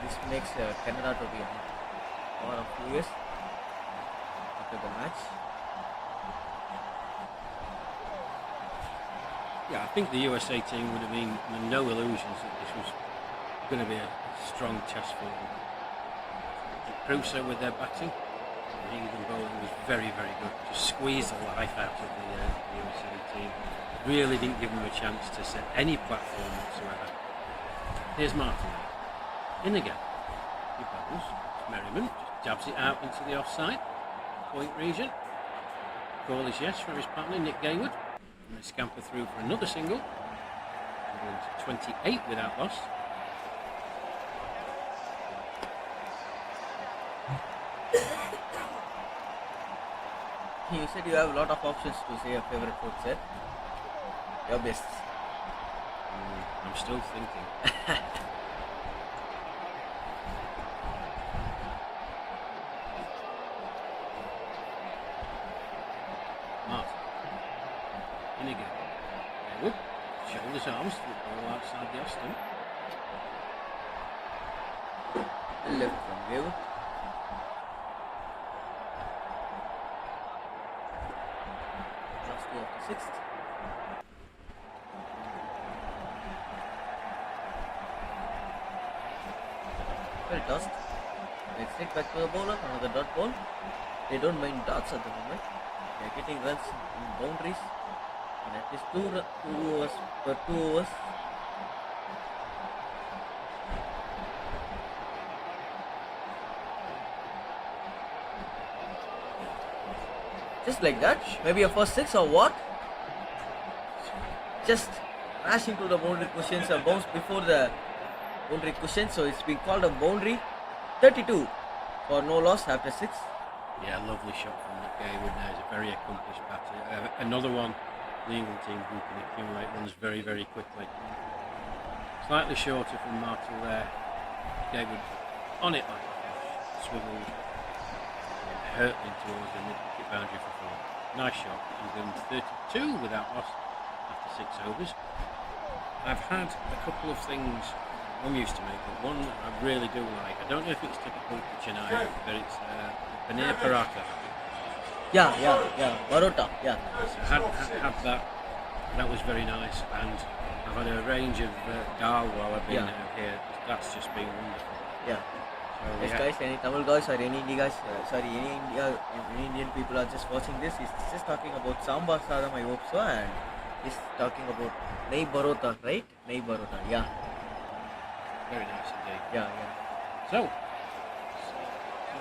This makes Canada to be on power of US after the match. Yeah, I think the USA team would have been under no illusions that this was going to be a strong test for them. Crusoe with their batting, England bowling was very, very good. Just squeezed the life out of the USA team. Really didn't give them a chance to set any platform whatsoever. Here's Martin. In again. He bowls. Merriman just jabs it out into the offside point region. Call is yes for his partner Nick Gaywood. And they scamper through for another single. England 28 without loss. You said you have a lot of options to say your favorite food, sir. Your best. I'm still thinking. Martin. In again. Gaywood. Shoulders arms to the ball outside the Austin. Left from Gaywood. Last two of the sixth. Well tossed. Let's take back to the bowler, another dot ball. They don't mind dots at the moment. They are getting runs in boundaries. And at least two overs per 2 overs. Just like that, maybe a first 6 or what? Just crash into the boundary cushions or bounce before the boundary cushion, so it's been called a boundary. 32 for no loss after 6. Yeah, lovely shot from Nick Gaywood now is a very accomplished batter. Another one, the England team, who can accumulate runs very, very quickly. Slightly shorter from Martel there. Gaywood on it like a fish, swiveled, and hurtling towards the mid-wicket boundary for 4. Nice shot. England 32 without loss after 6 overs. I've had a couple of things I'm used to make, but one I really do like. I don't know if it's typical for Chennai, but it's paneer paratha. Yeah. Barota. Yeah. So I had that. That was very nice, and I've had a range of dal while I've been out here. That's just been wonderful. Yeah. So, Yes, guys, any Tamil guys or any Indian guys, any Indian people are just watching this. He's just talking about sambar sadam, I hope so, and he's talking about nei barota, right? Nei barota. Yeah. Very nice indeed. Yeah. So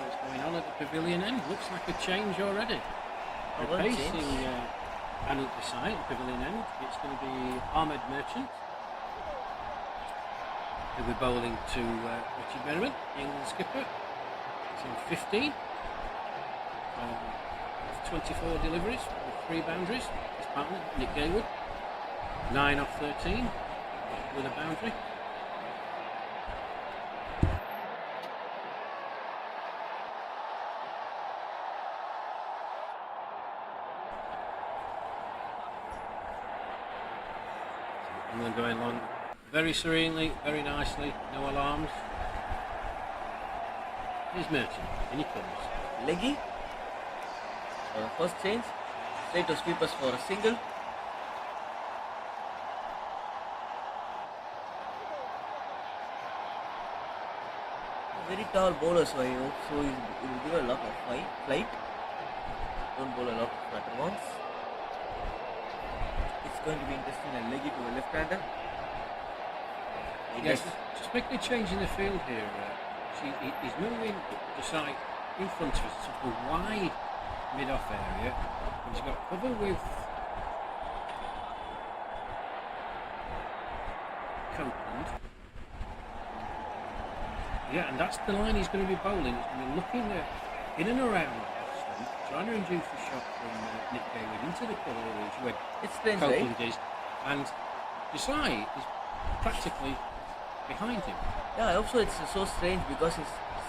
what's going on at the pavilion end? Looks like a change already. Replacing Anil Desai at the pavilion end, it's going to be Ahmed Merchant. He'll be bowling to Richie Merriman, England skipper. He's on 15. 24 deliveries with 3 boundaries. His partner, Nick Gaywood. 9 off 13 with a boundary. England going along very serenely, very nicely, no alarms. Here's Merchant, in he comes. Leggy. First change. Straight to sweepers for a single. Very tall bowler, so I hope so he will give a lot of flight. Don't bowl a lot of flatter ones. It's going to be interesting. A leggy to a left-hander. Yes, just making a change in the field here. He's moving the side in front of us, sort of a wide mid-off area. He's got cover with Copeland. Yeah, and that's the line he's going to be bowling. He's going to be looking at in and around the stump, trying to induce a shot from Nick Gaywood into the cover ridge where It's strange, Copeland right? is, and Desai is practically behind him. Yeah, I hope so. It's so strange because he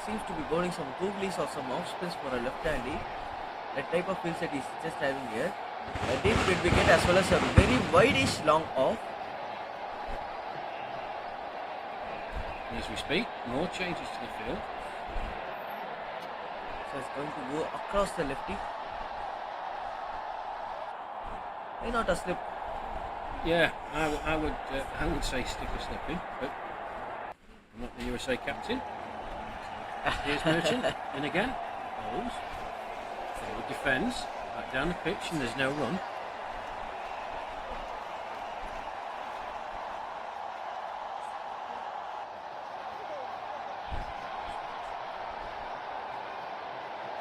seems to be bowling some googlies or some off spins for a left-handy. That type of field set he's just having here. A deep mid wicket as well as a very wide-ish long off. And as we speak, more changes to the field. So it's going to go across the lefty. Why not a slip? Yeah, I would say stick a slip in, but I'm not the USA captain. Here's Merchant, in again, bowls. Forward defends, back down the pitch, and there's no run.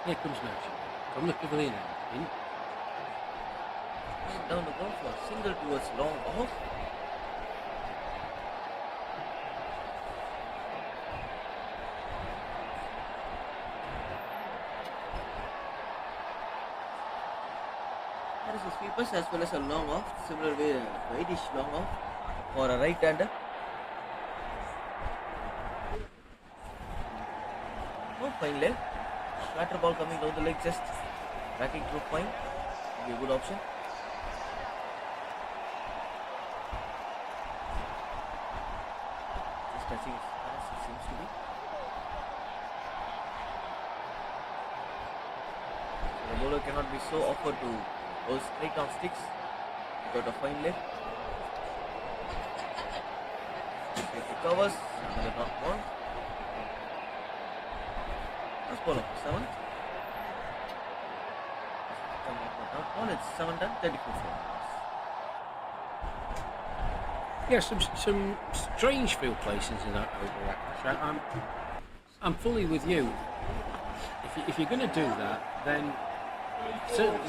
Here comes Merchant, from the pavilion end, in. Down the ball for a single towards long off. There is a sweepers as well as a long off, similar way, wide-ish long off for a right-hander. Oh, fine leg. Flatter ball coming down the leg, just backing through fine. Be a good option. Just touching his hands, it seems to be. So the bowler cannot be so awkward to bowl straight on sticks without a fine leg. It recovers, another knock ball. Last ball of 7. Ball, it's 7 done, 34 for Yeah, some strange field placings in that over actually. I'm fully with you. If you're going to do that, then certainly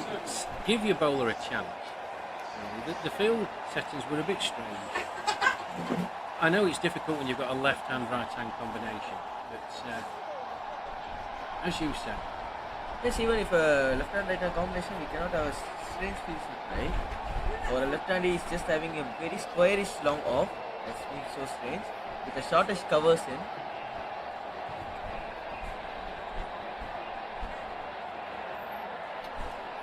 give your bowler a chance. The field settings were a bit strange. I know it's difficult when you've got a left-hand, right-hand combination, but as you said, Yes, even if a left hand right hand combination, we cannot have a strange field play. Or a left hand is just having a very squarish long off. That's being so strange. With a shortish covers in.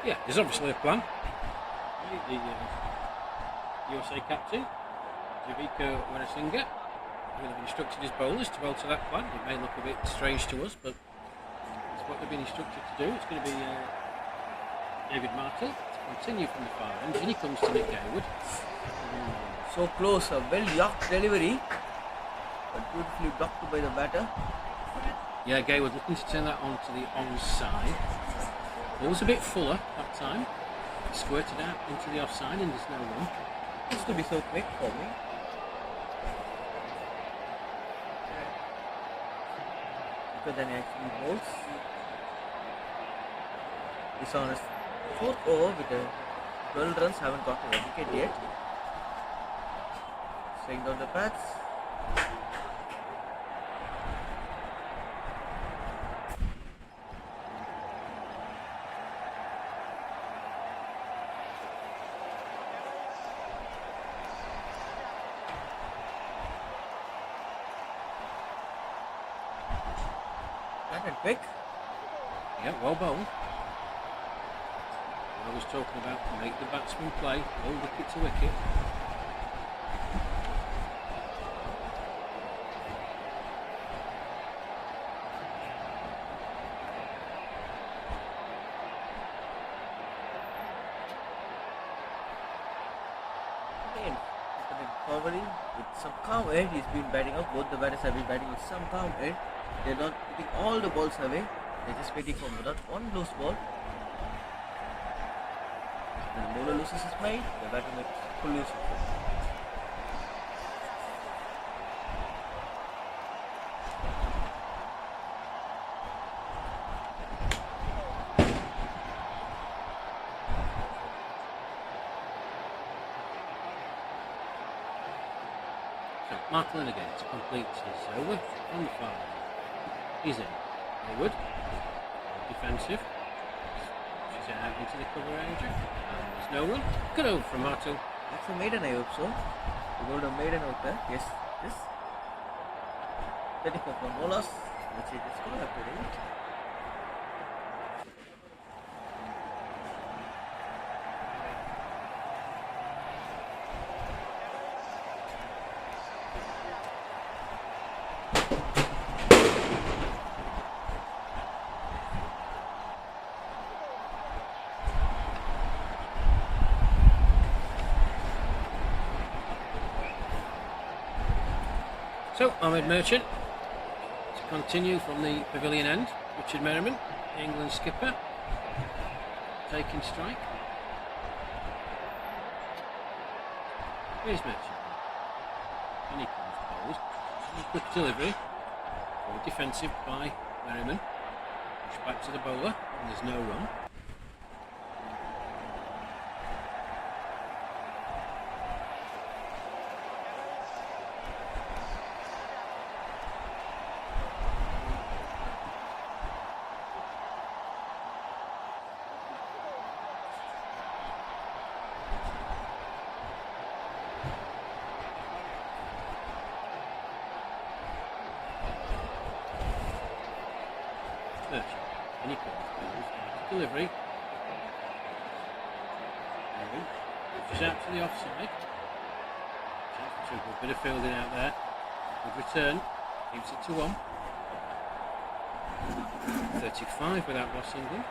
Yeah, there's obviously a plan. The USA captain, Javika Warasinga, will have instructed his bowlers to alter that plan. It may look a bit strange to us, but it's what they've been instructed to do. It's going to be David Martel to continue from the far end. In he comes to Nick Gaywood. So close, a well yacht delivery, but beautifully blocked by the batter. Yeah, Gaywood looking to turn that on to the onside. Ball was a bit fuller that time. Squirted out into the offside and there's no run. Used to be so quick for me. Quicker than he actually bowls. He's on his 4th over with 12 runs, haven't got a wicket yet. Staying down the pads. And quick. Yeah, well bowled. I was talking about make the batsman play, go wicket to wicket. Again, forwarding with some calm air, he's been batting up. Both the batters have been batting with some calm air. They're not putting all the balls away. They're just waiting for not one loose ball. When the bowler loses his mind, the batter makes full use of it. So Martin again to complete his over on the far. He's in. Haywood, defensive. She's out into the cover area. And there's no one. Good over from Martin. That's a maiden, I hope so. We rolled a maiden out there. Yes, this. 34 for no loss, which is the score up today. So Ahmed Merchant to continue from the pavilion end. Richard Merriman, England skipper, taking strike. Here's Merchant. And he comes bowled. Quick delivery. Forward defensive by Merriman. Push back to the bowler and there's no run. Any delivery. Pushes out to the offside. Chance for a bit of fielding out there. Good return. Keeps it to 1. 35 without loss England.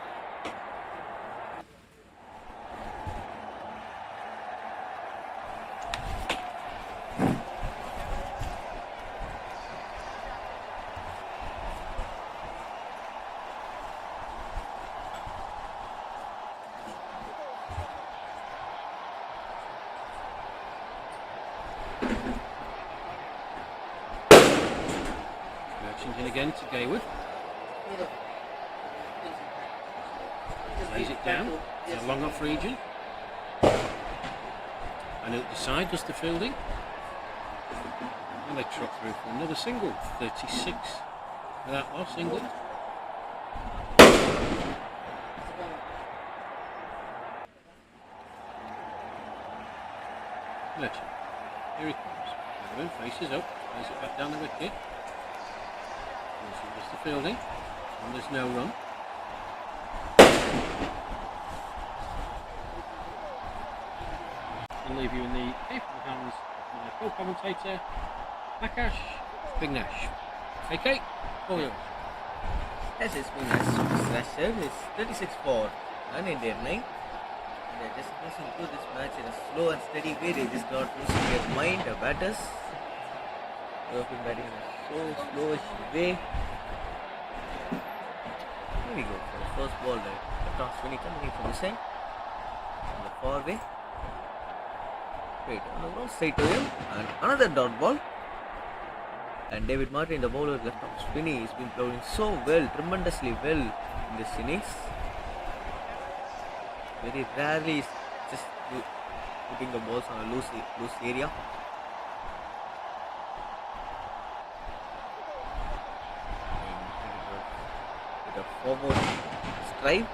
In again to Gaywood. Lays it down. It's a long off region. And at the side does the fielding. And they trot through for another single. 36 without loss, England. Fletcher. Here he comes. Everyone faces up, plays it back down the wicket. Just the fielding, and there's no run. I'll leave you in the capable hands of my co-commentator, Akash Big Nash. Okay, all yours. Yes, it's been nice. Last serve is 36 for an Indian line. And they're just closing through this match in a slow and steady way. They just not losing their mind, the batters. They have been batting in a so slowish way. Here we go for the first ball there. The toss when he coming from the side. On the far way. Straight on the ball, straight to him. And another dot ball. And David Martin, the bowler, left off spinny, he's been playing so well, tremendously well in this innings. Very rarely he's just putting the balls on a loose area. And with a forward stride.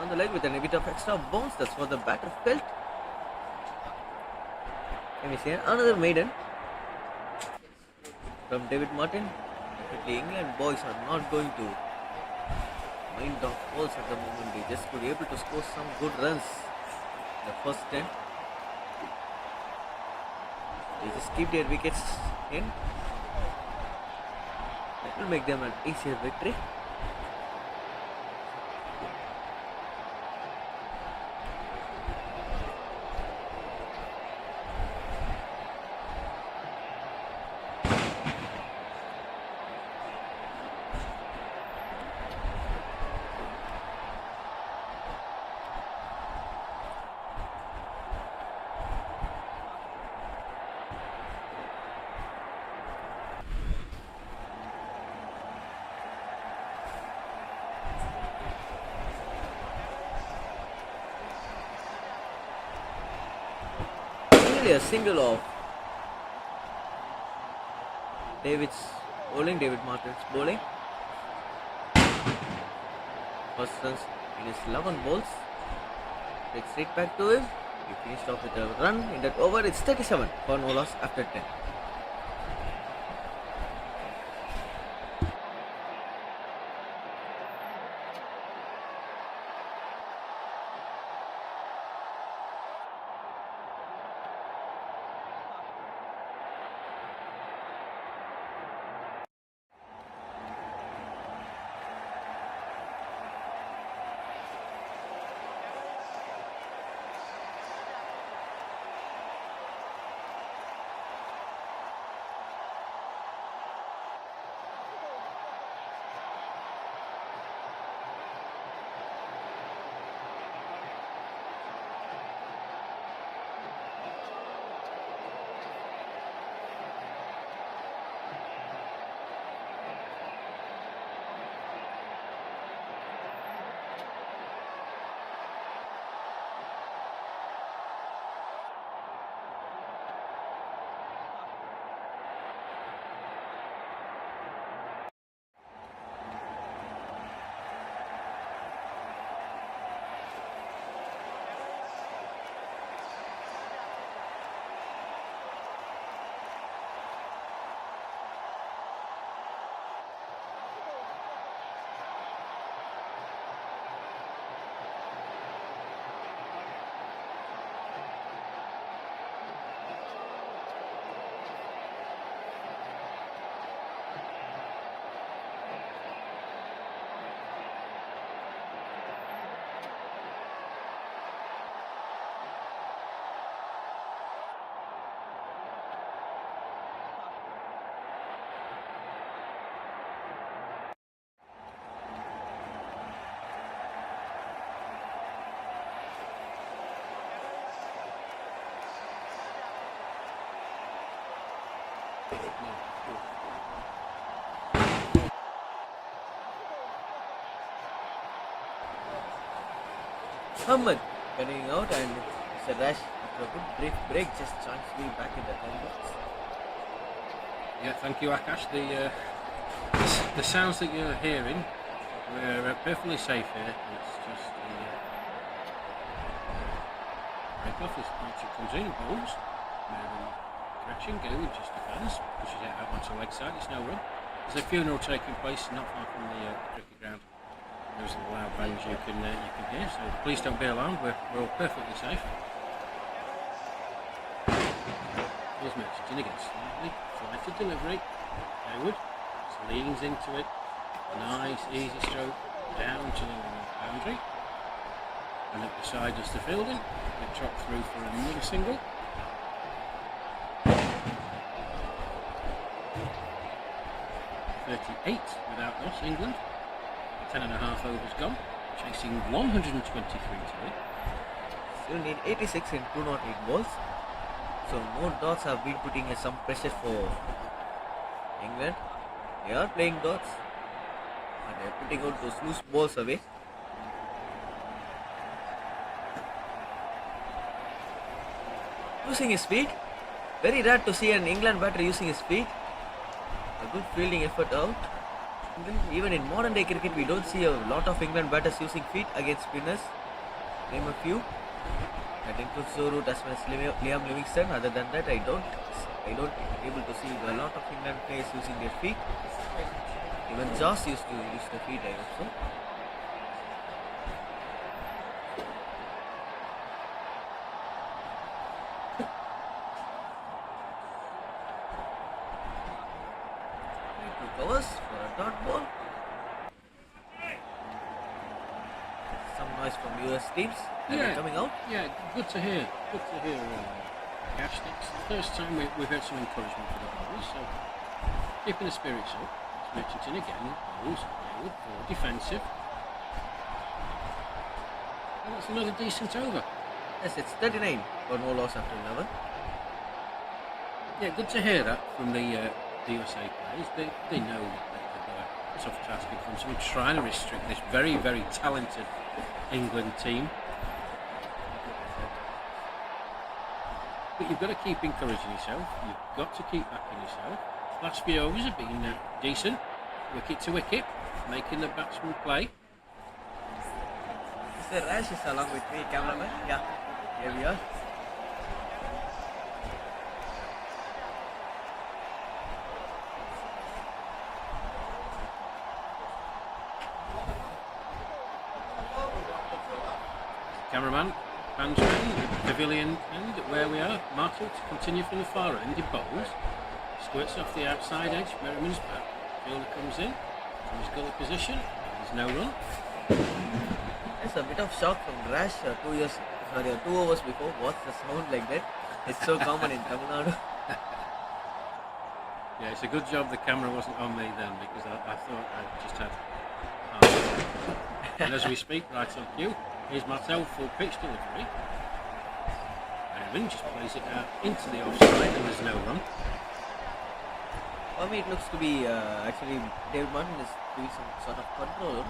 On the leg with a bit of extra bounce, that's what the batter felt. Let me see another maiden from David Martin. Definitely England boys are not going to mind off balls at the moment. They just could be able to score some good runs in the first 10. They just keep their wickets in. That will make them an easier victory. A single off David Martin's bowling. First runs in his 11 balls. Takes straight back to him. He finished off with a run in that over. It's 37 for no loss after 10. Ahmed getting out and Mr. Rash, after a good brief break, just joins me back in the box. Yeah, thank you, Akash. The sounds that you're hearing, we're perfectly safe here. It's just the break off as Archer comes in, bowls. Catching, Gilly just defends, pushes it out onto the leg side. It's no run. There's a funeral taking place not far from the cricket ground. There's a loud bangs you can hear, so please don't be alarmed. We're all perfectly safe. Here's Merchant again, slightly flighted delivery. Hayward just leans into it. Nice, easy stroke down to the boundary. And up the side does the fielding. They chop through for another single. 38 without loss, England. 10.5 overs gone. Chasing 123 today. Still need 86 in 208 balls. So more dots have been putting some pressure for England. They are playing dots and they are putting out those loose balls away. Using his feet. Very rare to see an England batter using his feet. A good fielding effort out. Even in modern day cricket, we don't see a lot of England batters using feet against spinners. Name a few. That includes Joe Root as well as Liam Livingstone. Other than that, I don't able to see a lot of England players using their feet. Even Joss used to use the feet, I also. Covers for a dot ball. Some noise from US teams. Coming out. Yeah, good to hear. Good to hear. Cash, it's the first time we've had some encouragement for the bowlers, so keeping the spirits up. It's Richardson again. Bowls forward, defensive. And that's another decent over. Yes, it's 39 for no loss after 11. Yeah, good to hear that from the USA players. They know that they've got a tough task in front of them, trying to restrict this very, very talented England team. But you've got to keep encouraging yourself. You've got to keep backing yourself. Last few overs have been decent, wicket to wicket, making the batsman play. Mr. Rash is along with me, cameraman. Yeah, here we are. Cameraman, fans around, pavilion end where we are. Martel to continue from the far end, he bowls. Squirts off the outside edge, Merriman's back. Fielder comes in, from his gully position, there's no run. It's a bit of shock from Rash 2 overs before. What's the sound like that? It's so common in Tamil Nadu. Yeah, it's a good job the camera wasn't on me then, because I thought I just had and as we speak, right on cue, here's Martel, full pitch delivery. Merriman just plays it out into the offside and there's no run. For me, it looks to be actually David Martin is doing some sort of control.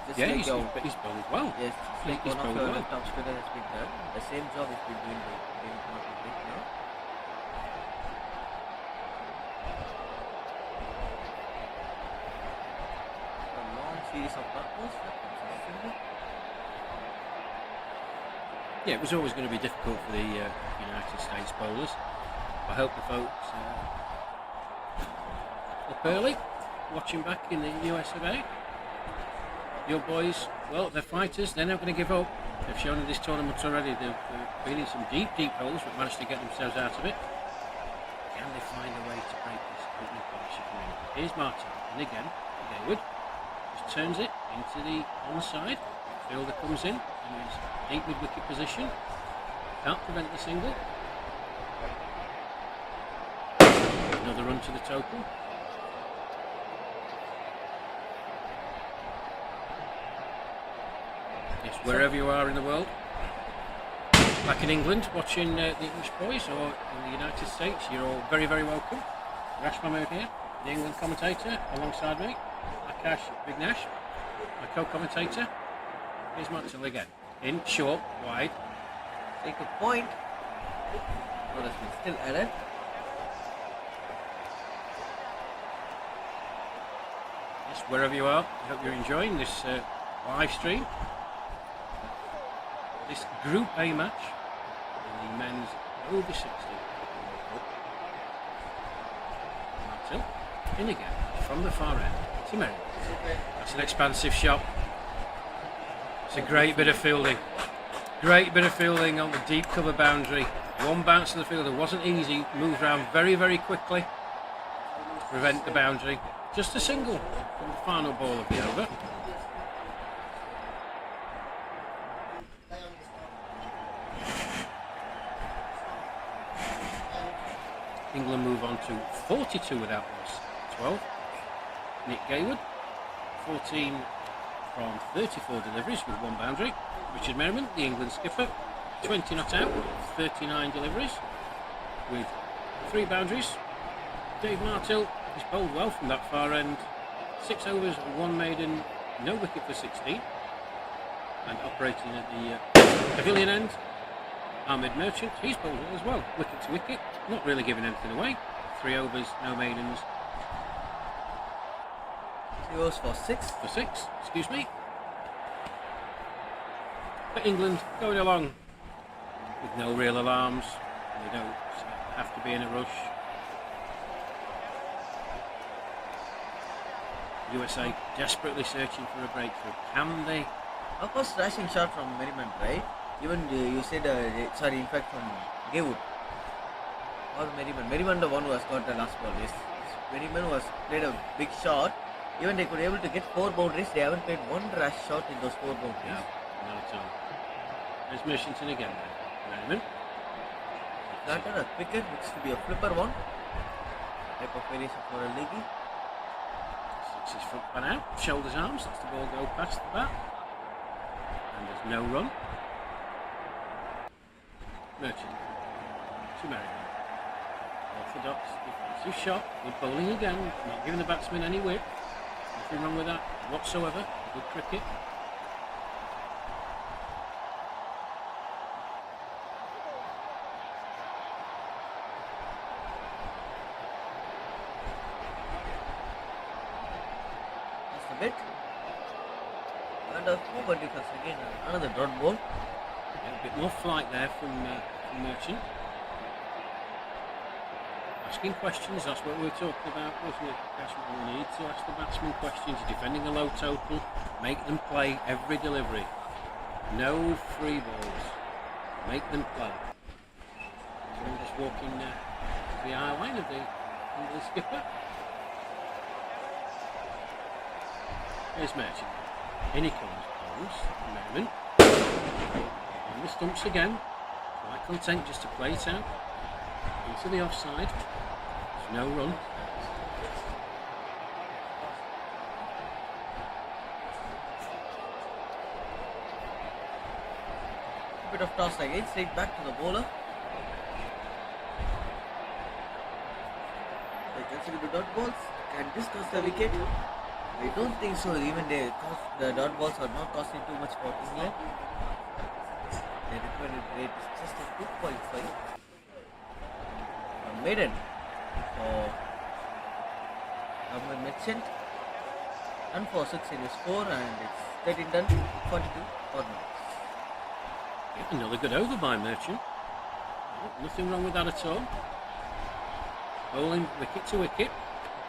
Just Yeah, like he's bowled well. yes, just like He's one of bowled your well. left arm spinner has been done. The same job has been doing by David Martin right now. A long series of dot balls. Yeah, it was always going to be difficult for the United States bowlers. I hope the folks up early, watching back in the US of A. Your boys, well, they're fighters, they're not going to give up. They've shown in this tournament already they've been in some deep holes but managed to get themselves out of it. Can they find a way to break this opening partnership? Here's Martin, and again, Hayward just turns it into the onside. Fielder comes in, and he's deep mid-wicket position. Can't prevent the single. Another run to the total. Yes, wherever you are in the world, back in England, watching the English boys, or in the United States, you're all very, very welcome. Rash Mahmood here, the England commentator, alongside me, Akash Vignesh, my co-commentator. Here's Martel again, in, short, wide, Take a point. No, that's been still added. Yes, wherever you are, I hope you're enjoying this live stream. This Group A match in the men's over 60. Martin, in again, from the far end, to Merriman. That's an expansive shot. It's a great bit of fielding. Great bit of fielding on the deep cover boundary. One bounce to the fielder wasn't easy, moved around very, very quickly to prevent the boundary. Just a single from the final ball of the over. England move on to 42 without loss. 12. Nick Gaywood. 14 from 34 deliveries with one boundary. Richard Merriman, the England skipper. 20 not out, 39 deliveries with 3 boundaries. Dave Martill is bowled well from that far end. 6 overs, 1 maiden, no wicket for 16. And operating at the pavilion end, Ahmed Merchant, he's bowled well as well, wicket to wicket, not really giving anything away. 3 overs, no maidens. 3 overs for 6. For 6, excuse me. But England going along with no real alarms. They don't have to be in a rush. USA desperately searching for a breakthrough. Can they? Of course, slashing shot from Merriman, right? Even you said, sorry, in fact from Gaywood. Or Merriman. Merriman the one who has got the last ball. Yes. Merriman was played a big shot. Even they could able to get 4 boundaries. They haven't played one rash shot in those 4 boundaries. No, not at all. There's Merchant again then. Merriman. Flatter, a cricket, which to be a flipper one. Type of variation for a leggy. Six his front pan out, shoulders, arms, lets the ball go past the bat. And there's no run. Merchant to Merriman. Orthodox defensive shot, good bowling again, not giving the batsman any whip. Nothing wrong with that whatsoever. Good cricket. Bit and a 4 verticals again, another dot ball. Yeah, a bit more flight there from Merchant. Asking questions, that's what we were talking about, wasn't it? That's what we need to ask the batsmen questions. Defending a low total, make them play every delivery. No free balls, make them play. So I'm just walking to the eye line of the England skipper. There's Merchant. In he comes. Bowls. Merriman. On the stumps again. Quite content just to play it out. Into the offside. There's no run. A bit of toss again, straight back to the bowler. They consider the dot balls. Can discuss the wicket. I don't think so. Even the dot balls are not costing too much for England. The recommended rate is just a 2.5. A maiden for Ahmed Merchant. And for 6 it is 4 and it's 13 done. 42 for now. Another good over by Merchant. Nothing wrong with that at all. Bowling wicket to wicket.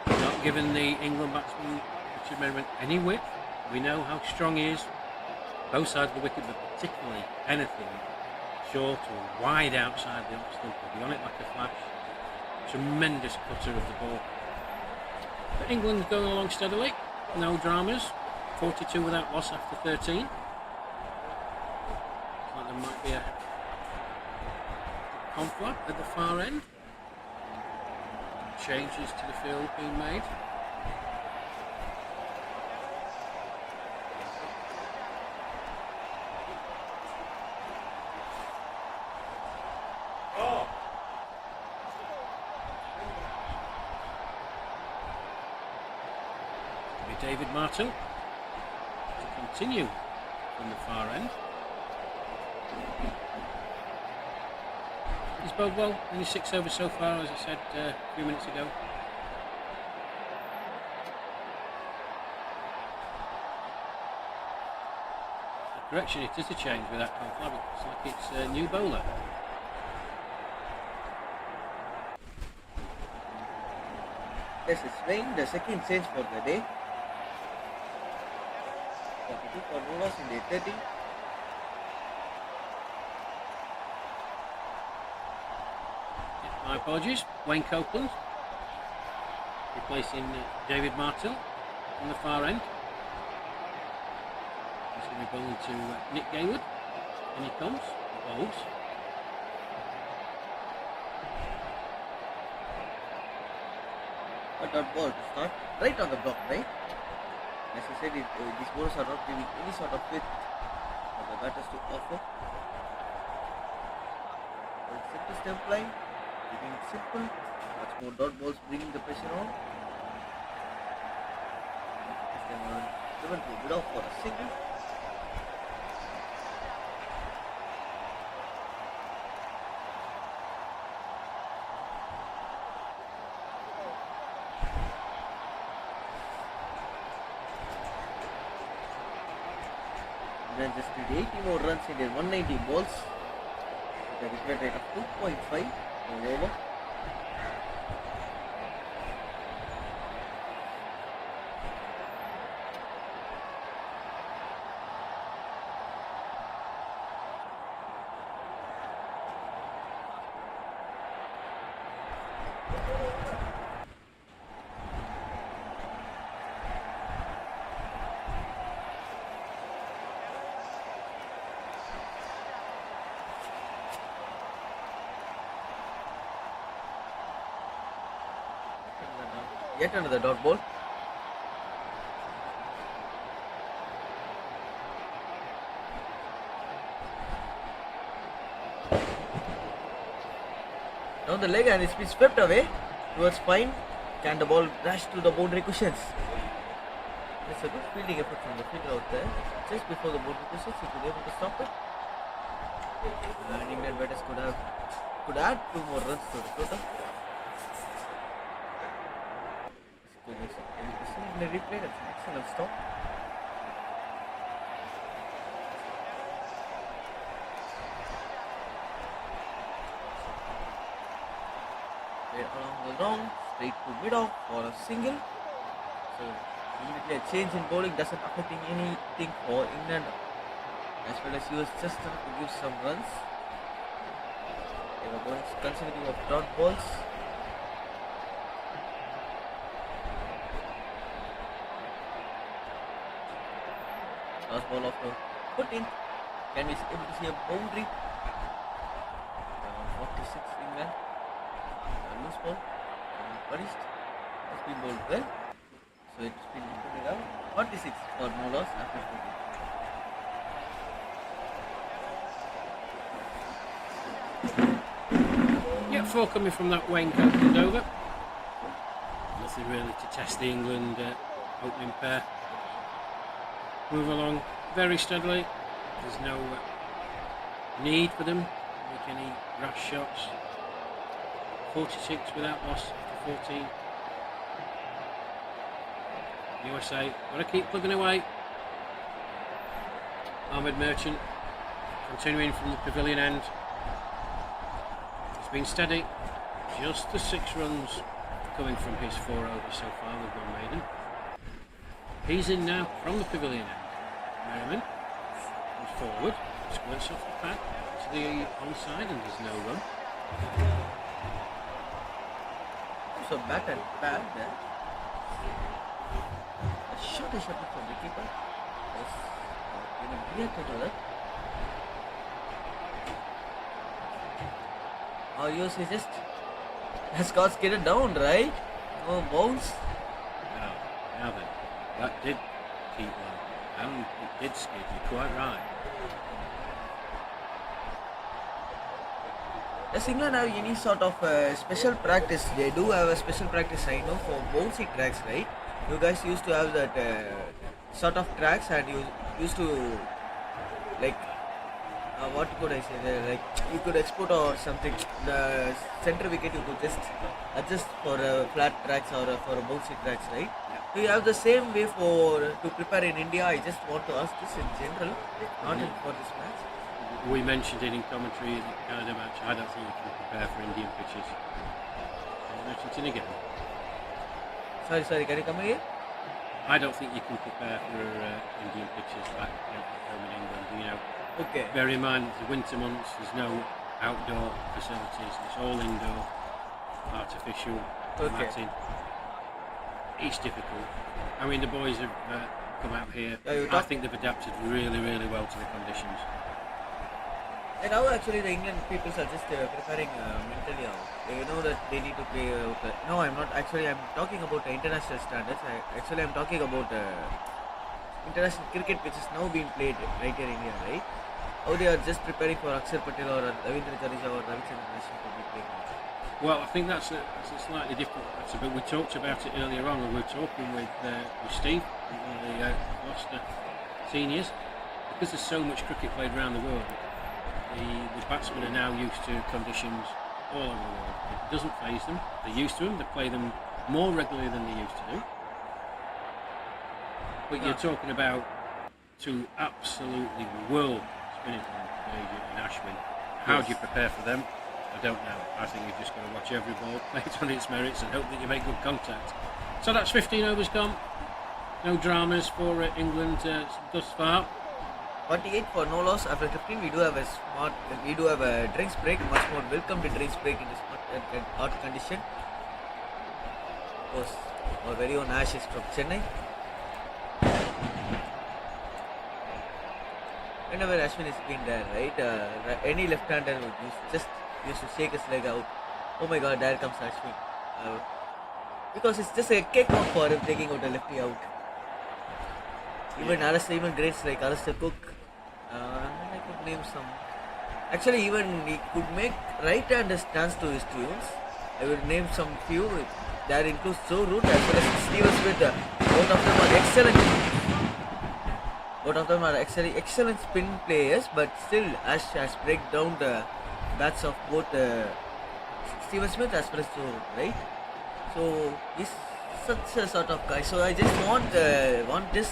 Not giving the England batsman Richard Merriman any whip. We know how strong he is. Both sides of the wicket, but particularly anything short or wide outside the off stump will be on it like a flash. Tremendous cutter of the ball. But England going along steadily. No dramas. 42 without loss after 13. Looks like there might be a conflict at the far end. Changes to the field being made. David Martin to continue from the far end. bowled well. Only 6 overs so far, as I said a few minutes ago. Correction, it is a change with that confab. It's like it's a new bowler. This is Swain, the second change for the day. 42 for Novas in day 30. My apologies, Wayne Copeland replacing David Martell on the far end. He's going to be bowling to Nick Gaywood. In he comes, bowls. A dot ball to start right on the block, right? As I said, these bowlers are not giving any sort of width for the batters to offer. Simple stump line, keeping it simple. Much more dot balls bringing the pressure on. This time around, driven to mid off for a single. Then just did 80 more runs in their 190 balls with a required rate of 2.5 per over. Yet another dot ball. Down the leg and it's been swept away towards spine. Can the ball dash to the boundary cushions? It's a good fielding effort from the fielder out there. Just before the boundary cushions, he could be able to stop it. And England batters could add 2 more runs to the total. In the replay, that's an excellent stop. Played along the long, straight to mid off for a single. So immediately a change in bowling doesn't affecting anything for England, as well as US just trying to give some runs. They were going consecutive of dot balls. Last ball of the 14. Can we able to see a boundary? 46 England. A loose ball. Punished. Has been bowled well. So it's been put out. 46 for no loss after 14. Yeah, 4 coming from that Wayne Copeland over. Nothing really to test the England opening pair. Move along very steadily. There's no need for them to make any rash shots. 46 without loss to 14. USA got to keep plugging away. Ahmed Merchant continuing from the pavilion end. It's been steady. Just the 6 runs coming from his 4 overs so far with one maiden. He's in now from the pavilion end. Merriman comes forward, squirts off the pad to the onside, and there's no run. So bat and pad there. A shot is shot from the keeper. Yes. Even reacted to that. Or you say just has got skated down, right? No bounce. Now then, that did keep one. And it did skid, you're quite right. Does England have any sort of special practice? They do have a special practice, I know, for bouncy tracks, right? You guys used to have that sort of tracks, and you used to like what could I say there? Like you could export or something. The center wicket you could just adjust for flat tracks or for bouncy tracks, right? Do you have the same way to prepare in India? I just want to ask this in general, not for this match. We mentioned it in commentary in the Canada match. I don't think you can prepare for Indian pitches. Mentioned it again. Sorry, can you come again? I don't think you can prepare for Indian pitches back home in England. You know, Okay. bear in mind the winter months. There's no outdoor facilities. It's all indoor, artificial, Okay. matting. It's difficult. I mean, the boys have come out here. I think they've adapted really, really well to the conditions. And now actually the England people are just preparing mentally now. They know that they need to play. No, I'm not. Actually, I'm talking about the international standards. I'm talking about international cricket which is now being played right here in India, right? How they are just preparing for Akshar Patel or Ravindra Jadeja or Ravichandran Ashwin to be playing. Well, I think that's a slightly different matter, but we talked about it earlier on, and we were talking with Steve, one of the Gloucester seniors, because there's so much cricket played around the world. The batsmen are now used to conditions all over the world. It doesn't faze them. They're used to them. They play them more regularly than they used to do. But you're talking about two absolutely world spinners in Ashwin. How do you prepare for them? I don't know. I think you've just got to watch every ball, play it on its merits, and hope that you make good contact. So that's 15 overs gone. No dramas for England thus far. 48 for no loss after 15. We do have a drinks break. Much more welcome to drinks break in this hot condition. Of course, our very own Ash is from Chennai. Whenever Ashwin has been there, right? Any left-hander would just used to shake his leg out. Oh my God, there comes Ashwin. Because it's just a cakewalk for him taking out a lefty out. Even greats like Alistair Cook. I could name some. Actually, even he could make right-handers dance to his tunes. I will name some few. That includes Joe Root as well as Steve Smith. Both of them are excellent. Both of them are excellent spin players, but still Ash has break down the bats of both Steven Smith as well as Joe Root, right? So he's such a sort of guy. So I just want this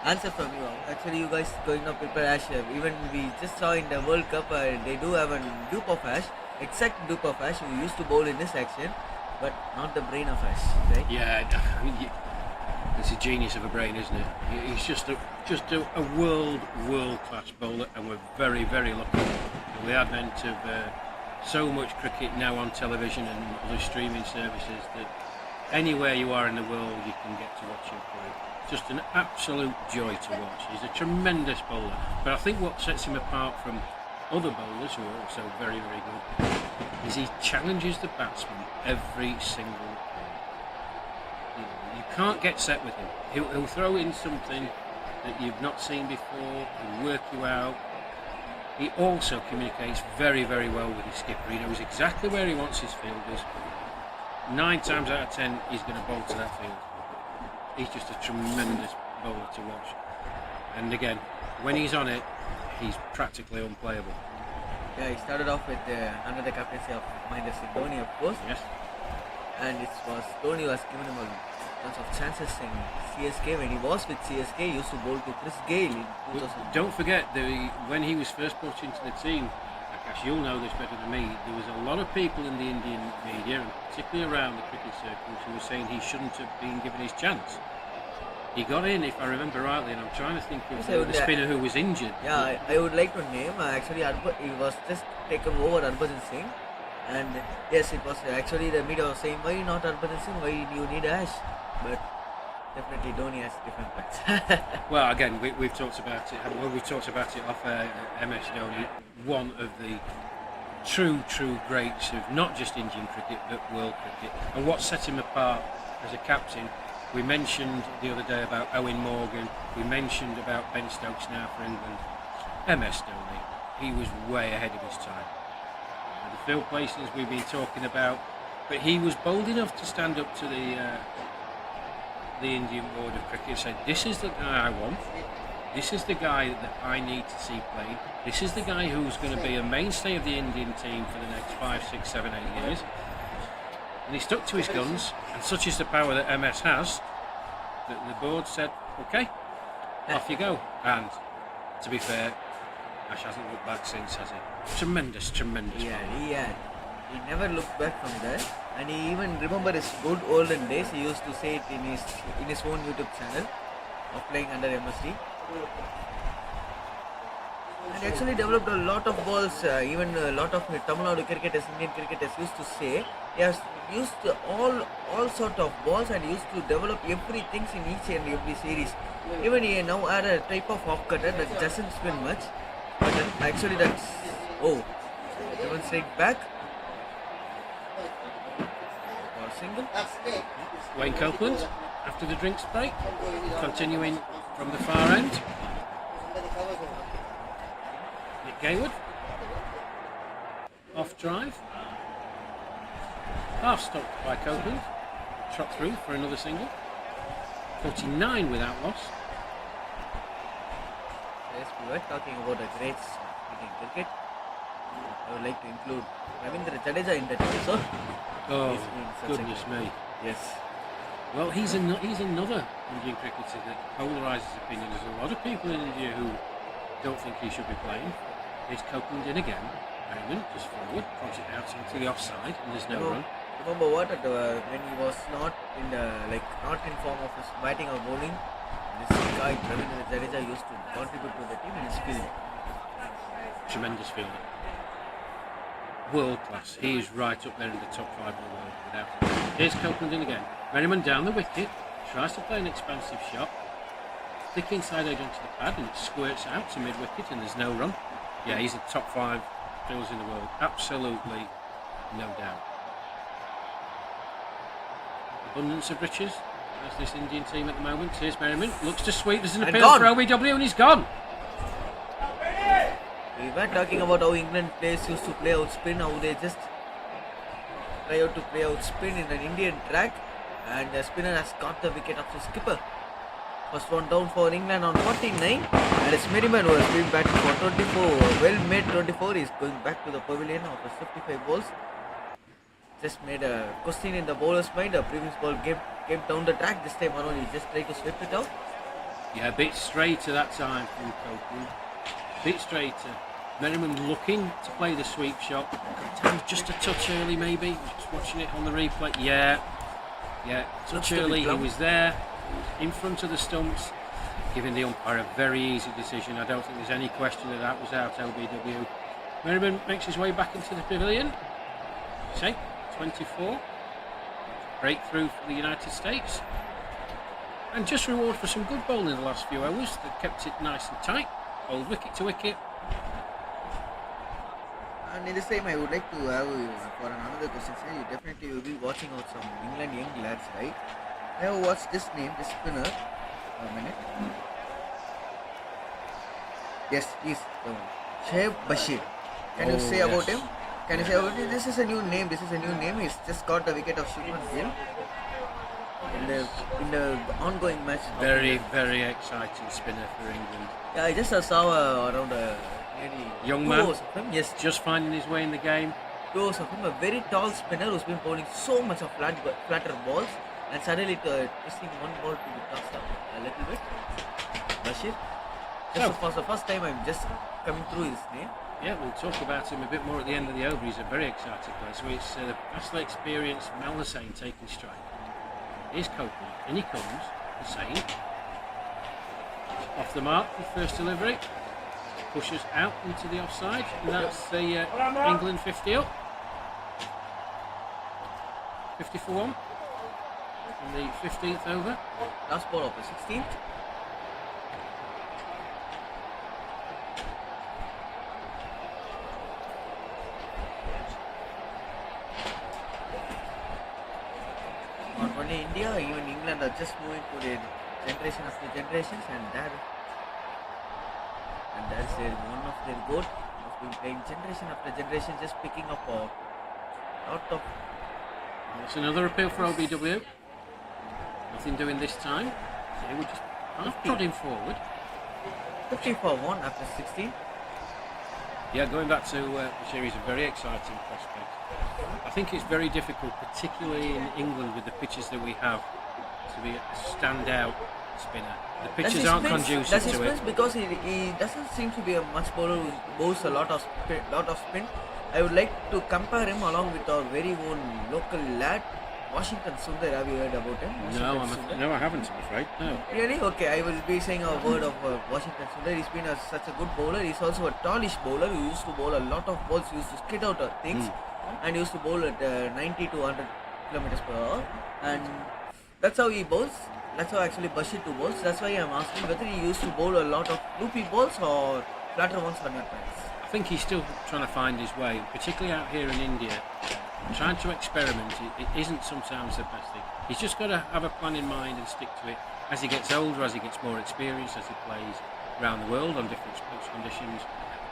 answer from you. Actually, you guys going to prepare Ash. Even we just saw in the World Cup, they do have a dupe of Ash, exact dupe of Ash who used to bowl in this action, but not the brain of Ash, right? Yeah, I mean, it's a genius of a brain, isn't it? He's just a world class bowler, and we're very, very lucky with the advent of so much cricket now on television and other streaming services that anywhere you are in the world you can get to watch him play. Just an absolute joy to watch. He's a tremendous bowler, but I think what sets him apart from other bowlers who are also very, very good is he challenges the batsman every single ball. You can't get set with him. He'll throw in something that you've not seen before. He'll work you out. He also communicates very, very well with his skipper. He knows exactly where he wants his fielders. 9 times out of 10 he's going to bowl to that field. He's just a tremendous bowler to watch. And again, when he's on it, he's practically unplayable. Yeah, he started off with under the captaincy of Mahendra Singh Dhoni, of course. Yes. And Dhoni was given him a bunch of chances in CSK. When he was with CSK, he used to bowl to Chris Gayle in 2000. Don't forget, when he was first brought into the team, Akash, you'll know this better than me, there was a lot of people in the Indian media, and particularly around the cricket circles, who were saying he shouldn't have been given his chance. He got in, if I remember rightly, and I'm trying to think of the spinner who was injured. Yeah, I would like to name, actually, he was just taken over Harbhajan Singh. And yes, it was actually the media was saying, why not Harbhajan Singh, why you need Ash? But definitely Dhoni has different plans. Well, again, we've talked about it. Well, we've talked about it off MS Dhoni, one of the true greats of not just Indian cricket but world cricket. And what set him apart as a captain, we mentioned the other day about Owen Morgan, we mentioned about Ben Stokes now for England. MS Dhoni, he was way ahead of his time. The field placings we've been talking about, but he was bold enough to stand up to the Indian board of cricket and say, this is the guy I want, This is the guy that I need to see playing. This is the guy who's going to be a mainstay of the Indian team for the next 5, 6, 7, 8 years. And he stuck to his guns, and such is the power that MS has, that the board said, okay, off you go. And to be fair, Ash hasn't looked back since, has he? Tremendous Yeah, power. he never looked back from that, and he even remember his good olden days. He used to say it in his own YouTube channel of playing under MSD. And he actually developed a lot of balls. Even a lot of Tamil Nadu cricketers, Indian cricketers used to say he has used all sort of balls and used to develop everything in each and every series. Even he now had a type of off cutter that doesn't spin much, but actually that's even straight back or single. Wayne Copeland, after the drinks break, continuing from the far end. Nick Gaywood, off drive. Half stopped by Copeland, shot through for another single. 49 without loss. Yes, we were talking about a great Indian cricket. I would like to include Ravindra Jadeja in that episode. Oh, He's been such a goodness great- me. Yes. Well, he's another Indian cricketer that polarises opinion. There's a lot of people in India who don't think he should be playing. Here's Copeland in again. Raymond just forward, drops it out into the offside, and there's no run. Remember what? When he was not not in form of his batting or bowling, this guy Ravindra Jadeja used to contribute to the team in his field. Tremendous fielder. World class. He is right up there in the top 5 of the world without it. Here's Copeland in again. Merriman down the wicket, tries to play an expansive shot. Thick inside edge onto the pad and it squirts out to mid wicket and there's no run. Yeah, he's a top 5 fielders in the world. Absolutely no doubt. Abundance of riches as this Indian team at the moment. Here's Merriman. Looks to sweep. There's an And appeal gone. for LBW and he's gone. We were talking about how England players used to play out spin, how they just try out to play out spin in an Indian track, and the spinner has got the wicket of the skipper. First one down for England on 49, and it's Merriman who has been batting for 24, well made 24. He's going back to the pavilion after 55 balls. Just made a question in the bowler's mind. The previous ball came down the track. This time around, he just tried to sweep it out. Yeah, a bit straighter that time from Copeland. Bit straighter. Merriman looking to play the sweep shot. Got timed just a touch early, maybe. Just watching it on the replay. Yeah, touch Looks to be early. He plumb. was there in front of the stumps, giving the umpire a very easy decision. I don't think there's any question that was out. LBW. Merriman makes his way back into the pavilion. Say 24. Breakthrough for the United States. And just reward for some good bowling in the last few hours. They kept it nice and tight. Bowled wicket to wicket. And in this time, I would like to have for another question. Sir, you definitely will be watching out some England young lads, right? I have watched this name, this spinner. A minute. Yes, he's the one. Shoaib Bashir. Can you say about him? Can you say about him? This is a new name. He's just got the wicket of Shubman Gill in the ongoing match. Very, very exciting spinner for England. Yeah, I just saw around nearly Young 2 man. hours of him. Yes, Just finding his way in the game. 2 hours of him. A very tall spinner who's been bowling so much of flatter balls, and suddenly twisting one ball to the toss up a little bit. Bashir. Just for the first time, I'm just coming through his name. Yeah, we'll talk about him a bit more at the end of the over. He's a very exciting player. So it's the vastly experienced Mal Hussain taking strike. Here's Copeland. In he comes. Hussain. Off the mark for first delivery. Pushes out into the offside. And that's the England 50 up. 50 for 1. In the 15th over. Last ball of the 16th. Not only India, even England are just moving to the generation after generations, and that's one of their goal. Has been playing generation after generation, just picking up a lot of. That's another appeal for LBW. Nothing doing this time. They were just half prodding forward. 50 for 1 after 16. Yeah, going back to the series, a very exciting prospect. I think it's very difficult, particularly in England with the pitches that we have, to be a standout spinner. The pitches aren't conducive That's his to it. spins because he doesn't seem to be a much bowler who bowls a lot of spin. I would like to compare him along with our very own local lad, Washington Sundar. Have you heard about him? No, I haven't, I'm afraid. No. Really? Okay, I will be saying a word of Washington Sundar. He's been such a good bowler. He's also a tallish bowler who used to bowl a lot of balls, used to skid out of things, and used to bowl at 90 to 100 kilometers per hour. And that's how he bowls. That's how actually Bashir to bowls. That's why I'm asking whether he used to bowl a lot of loopy balls or flatter ones on your times. I think he's still trying to find his way, particularly out here in India. Trying to experiment, it isn't sometimes the best thing. He's just got to have a plan in mind and stick to it. As he gets older, as he gets more experience, as he plays around the world on different sports conditions,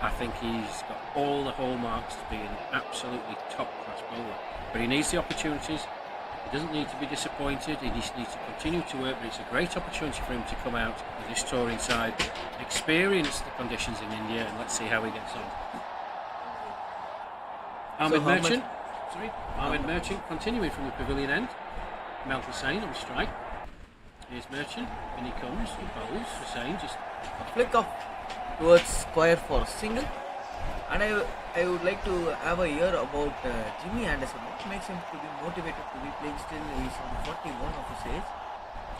I think he's got all the hallmarks to be an absolutely top-class bowler. But he needs the opportunities. He doesn't need to be disappointed. He just needs to continue to work. But it's a great opportunity for him to come out with this touring side, experience the conditions in India, and let's see how he gets on. Ahmed Merchant continuing from the pavilion end. Mel Hussain on strike. Here's Merchant, and he comes, he bowls. Hussain just a flick up towards square for single. And I would like to have a hear about Jimmy Anderson. What makes him to be motivated to be playing still? He's on 41 of his age.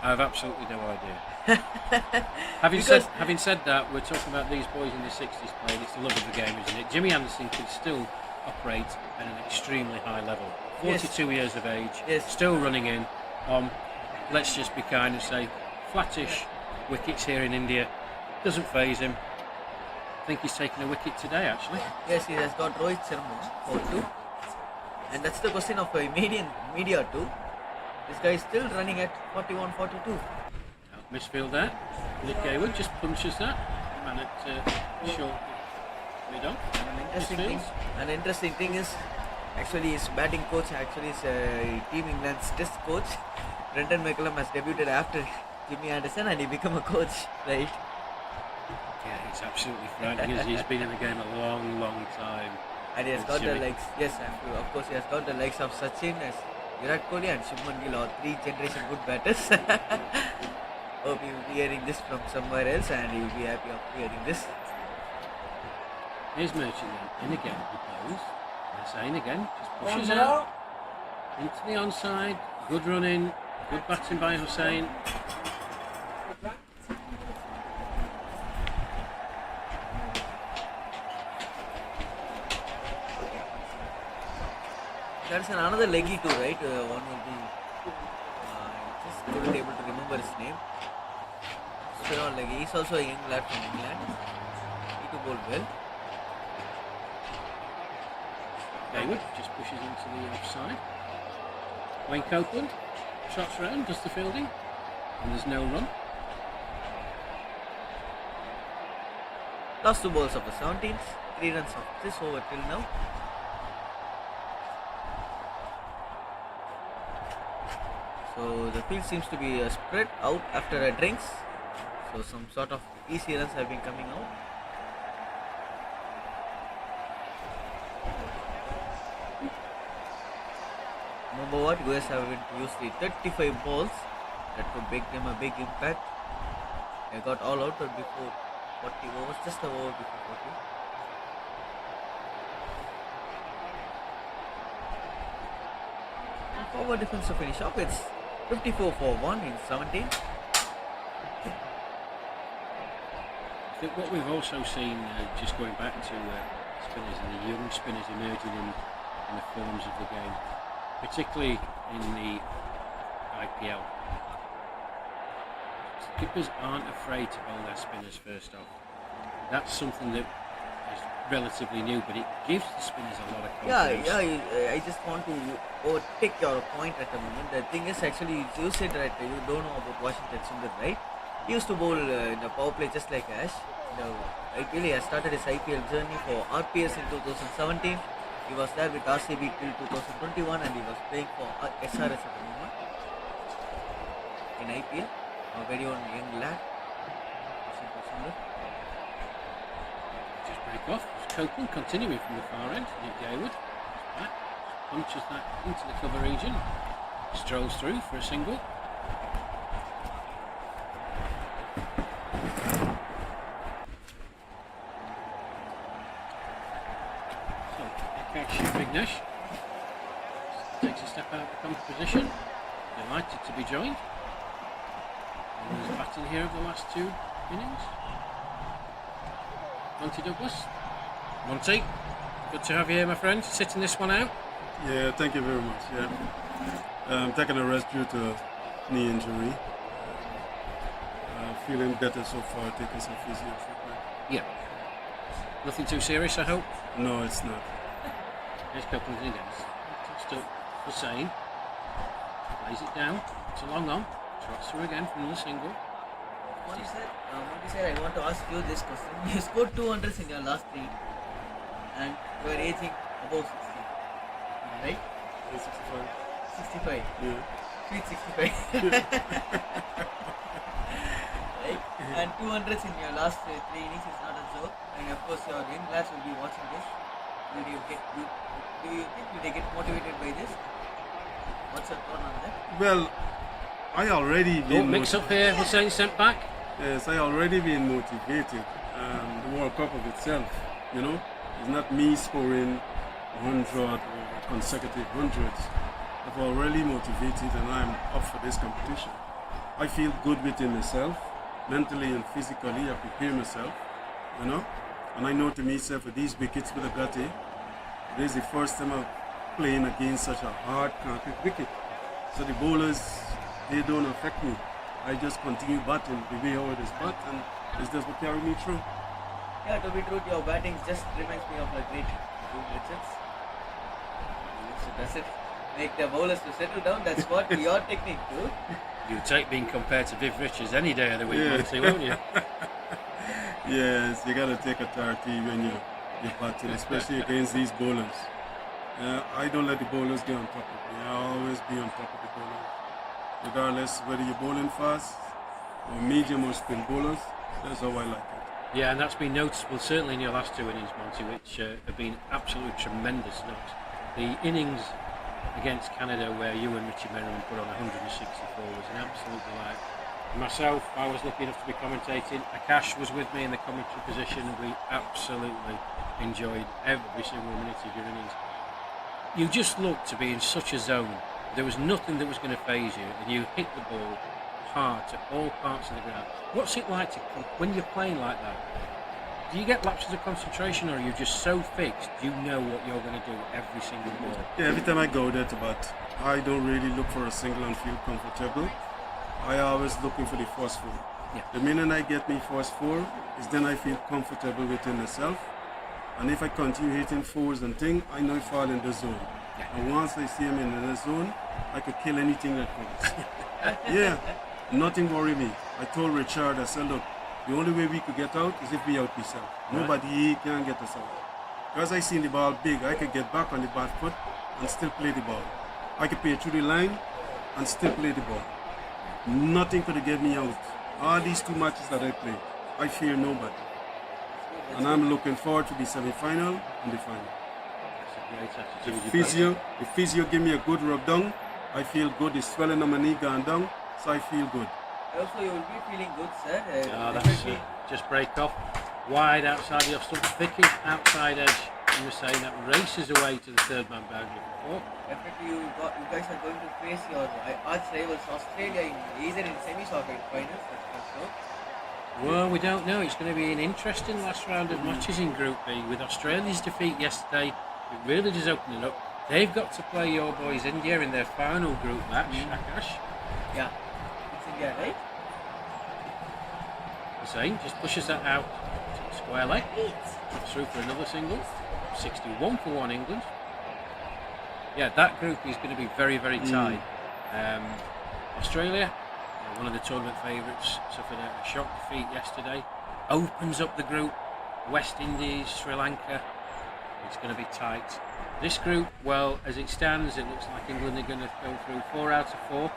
I have absolutely no idea. Having said that, we're talking about these boys in the 60s playing. It's the love of the game, isn't it? Jimmy Anderson can still operate at an extremely high level. 42 years of age, still running in. Let's just be kind and say, flattish wickets here in India. Doesn't faze him. I think he's taken a wicket today, actually. Yes, he has got Rohit Sharma for 2. And that's the question of media too. This guy is still running at 41-42. Misfield there. Nick Hayward just punches that. Man at short mid on. An interesting thing is actually his batting coach actually is Team England's test coach. Brendan McCullum has debuted after Jimmy Anderson and he became a coach, right? Yeah, he's absolutely frightening. He's been in the game a long time. And he has got the likes, of course he has got the likes of Sachin as Virat Kohli and Shubman Gill, or 3 generation good batters. Hope you will be hearing this from somewhere else and you will be happy of hearing this. Here's Merchant then, in again, he blows. Hussain again, just pushes out into the onside. Good running, good batting by Hussain. That's another leggy too, right? One will be just couldn't able to remember his name. Spiral leggy. He's also a young lad from England. He to bowl well. Hayward just pushes into the offside. Wayne Copeland shots round, does the fielding, and there's no run. Last 2 balls of the 17th, 3 runs of this over till now. So the field seems to be spread out after a drinks. So some sort of easy runs have been coming out. Remember what? US have used the 35 balls that could make them a big impact. They got all out before 40 overs, just a over before 40. And forward defense to finish off. It's 54 for 1 in 17. I think what we've also seen, just going back to spinners and the young spinners emerging in the forms of the game, particularly in the IPL. Skippers aren't afraid to bowl their spinners first off. That's something that is relatively new, but it gives the spinners a lot of confidence. Yeah, I just want to take your point at the moment. The thing is, actually, you said that you don't know about Washington Sundar, right? He used to bowl in the power play just like Ash. IPL, he has started his IPL journey for RPS in 2017. He was there with RCB till 2021 and he was playing for SRS at the moment in IPL. A very own young lad. Break off. Copeland continuing from the far end. Nick Gaywood. Back. Punches that into the cover region. Strolls through for a single. So, Akash Vignesh takes a step out of the composition. Delighted to be joined. And he's batting here of the last two innings. Monty Douglas. Monty, good to have you here, my friend. Sitting this one out. Yeah, thank you very much. Yeah, taking a rest due to knee injury. Feeling better so far. Taking some physio treatment. Yeah. Nothing too serious, I hope. No, it's not. Here's Copeland again. Touched up Hussain. Lays it down. It's a long on. Trots through again from the single. Monty sir, I want to ask you this question. You scored 200s in your last 3 and you are aging above 60. Right? 65. 65. Yeah. Sweet 65. Right? And 200s in your last 3 innings is not a joke. And of course your young lads will be watching this. Do you think they get motivated by this? What's your thought on that? Well, I already Don't been mix up here. Hussain sent back. Yes, I already been motivated. The World Cup of itself, you know, it's not me scoring 100 or consecutive hundreds. I've already motivated and I'm up for this competition. I feel good within myself, mentally and physically. I prepare myself, you know, and I know to myself with these wickets with the Gatti, this is the first time I'm playing against such a hard concrete wicket. So the bowlers, they don't affect me. I just continue batting the way how it is bat, and it's just what carry me through. Yeah, to be true, your batting just reminds me of a great Blue Blitzes. Does it make the bowlers to settle down? That's what your technique too. You'd take being compared to Viv Richards any day of the week, Monty, won't you? Yes, you gotta take a tarty when you're batting, especially against these bowlers. I don't let the bowlers get on top of me. I always be on top of the bowlers. Regardless whether you're bowling fast or medium or spin bowlers, that's how I like it. Yeah, and that's been noticeable certainly in your last 2 innings, Monty, which have been absolutely tremendous knocks. The innings against Canada where you and Richie Merriman put on 164 was an absolute delight. Myself, I was lucky enough to be commentating. Akash was with me in the commentary position and we absolutely enjoyed every single minute of your innings. You just looked to be in such a zone. There was nothing that was going to faze you, and you hit the ball hard to all parts of the ground. What's it like when you're playing like that? Do you get lapses of concentration, or are you just so fixed you know what you're going to do every single ball? Yeah, every time I go there to bat, I don't really look for a single and feel comfortable. I always looking for the first 4. Yeah. The minute I get me first 4, is then I feel comfortable within myself. And if I continue hitting 4s and things, I know I fall in the zone. And once I see him in the zone, I could kill anything that comes. Yeah, nothing worry me. I told Richard, I said, look, the only way we could get out is if we out ourselves. Nobody can get us out. Because I seen the ball big, I could get back on the back foot and still play the ball. I could play through the line and still play the ball. Nothing could get me out. All these 2 matches that I played, I fear nobody. And I'm looking forward to the semi-final and the final. The physio give me a good rub down. I feel good. The swelling on my knee gone down, so I feel good. Also, you will be feeling good, sir. That's just break off. Wide outside the off-stump, thickest outside edge. You were saying that races away to the 3rd man boundary before. Definitely, you guys are going to face your arch rivals, Australia, either in semis or in finals. That's for sure. Well, we don't know. It's going to be an interesting last round of matches in Group B. With Australia's defeat yesterday, it really does open it up. They've got to play your boys India in their final group match, Akash. Yeah, it's India, right? Hussain just pushes that out to the square leg. Drops through for another single. 61 for 1 England. Yeah, that group is going to be very, very tight. Australia, one of the tournament favourites, suffered a shock defeat yesterday. Opens up the group. West Indies, Sri Lanka. It's going to be tight. This group, well, as it stands, it looks like England are going to go through 4 out of 4.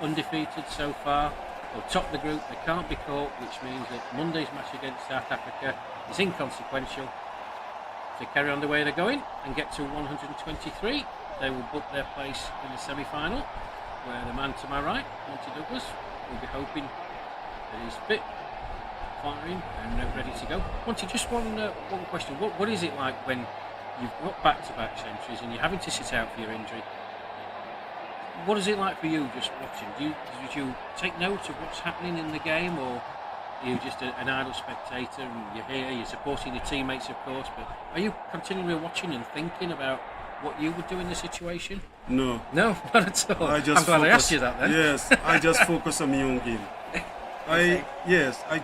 Undefeated so far. They'll top the group, they can't be caught, which means that Monday's match against South Africa is inconsequential. If they carry on the way they're going and get to 123, they will book their place in the semi-final, where the man to my right, Monty Douglas, will be hoping that he's fit, firing and ready to go. Monty, just one question. What is it like when you've got back-to-back centuries and you're having to sit out for your injury? What is it like for you just watching? Did you take note of what's happening in the game, or are you just an idle spectator and you're here, you're supporting your teammates of course, but are you continually watching and thinking about what you would do in the situation? No. No, not at all. I just I'm glad I asked you that then. Yes, I just focus on my own game. I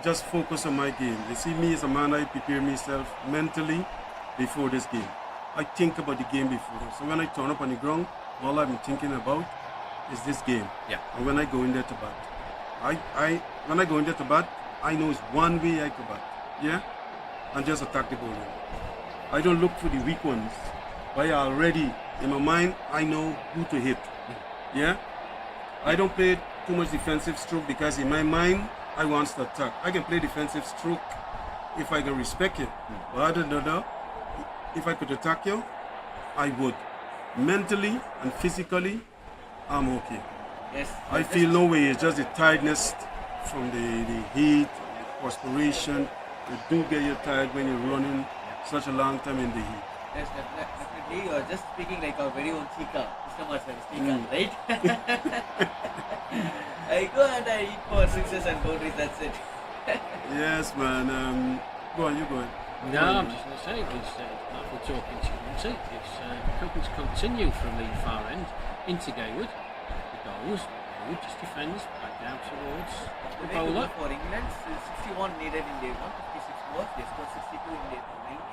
just focus on my game. You see, me as a man, I prepare myself mentally before this game. I think about the game before. So when I turn up on the ground, all I'm thinking about is this game. Yeah. And when I go in there to bat, when I go in there to bat, I know it's one way I could bat. Yeah? And just attack the ball. I don't look for the weak ones. But I already, in my mind, I know who to hit. Yeah? I don't play too much defensive stroke because in my mind, I want to attack. I can play defensive stroke if I can respect you. But other than that, if I could attack you, I would. Mentally and physically, I'm okay. Yes. I feel no way. It's just the tiredness from the heat, the perspiration. You do get you tired when you're running such a long time in the heat. Yes, definitely. You are just speaking like our very own Chika, Mr. Marcel, Chika, right? I go and I eat for sixes and boundaries, that's it. Yes, man. Go on, you go on. No, I'm just going to say, it's Michael talking to you. It's hoping to continue from the far end into Gayward. The goals, Gayward just defends back down towards the bowler. For England, 61 needed in day 1, 56 was, they scored 62 in day 90.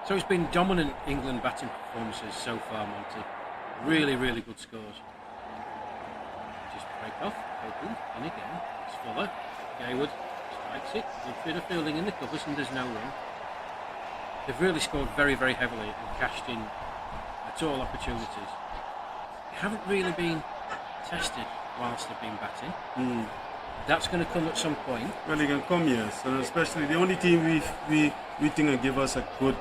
So it's been dominant England batting performances so far, Monty. Really, really good scores. Just break off, open, and again, it's Fuller. Gayward strikes it, with a bit of fielding in the covers and there's no run. They've really scored very, very heavily and cashed in at all opportunities. They haven't really been tested whilst they've been batting. That's going to come at some point. Well, they can come, yes. And especially the only team we think will give us a good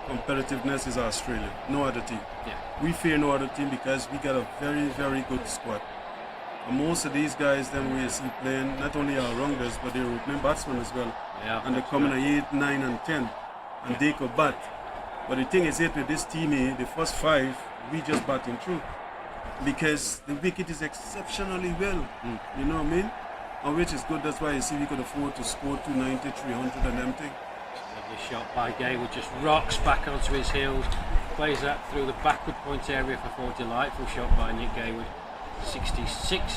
competitiveness is Australia. No other team. Yeah. We fear no other team because we got a very, very good squad. And most of these guys, then we see playing, not only our rounders, but they're opening batsmen as well. Yeah, and they're coming at 8, 9, and 10. And they could bat. But the thing is, with this team, the first 5, we just batting through. Because the wicket is exceptionally well. You know what I mean? And which is good. That's why you see we could afford to score 290, 300 and them thing. Lovely shot by Gayward, just rocks back onto his heels, plays that through the backward point area for 4. Delightful shot by Nick Gayward. 66.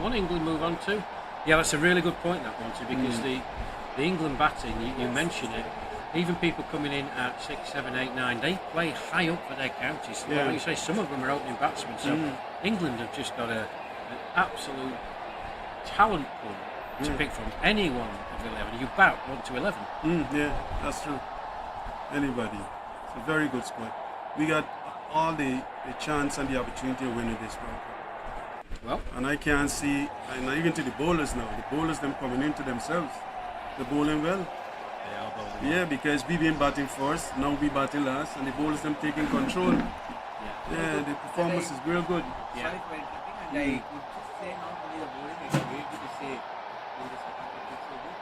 What England move on to? Yeah, that's a really good point, that one, too, because the England batting, you mention it, even people coming in at 6, 7, 8, 9, they play high up for their counties. Yeah. Like you say, some of them are opening batsmen, so England have just got an absolute talent pool to pick from. Anyone of 11, you bout 1 to 11. Yeah, that's true. Anybody. It's a very good squad. We got all the chance and the opportunity of winning this World Cup. Well, and I can't see, and even to the bowlers now, the bowlers them coming into themselves. They're bowling well. they are bowling. Yeah, because we been batting first, now we batting last, and the bowlers them taking control. Yeah, the performance is real good. Sorry for interrupting, and I could just say not only the bowling, it's great to say all the support so good.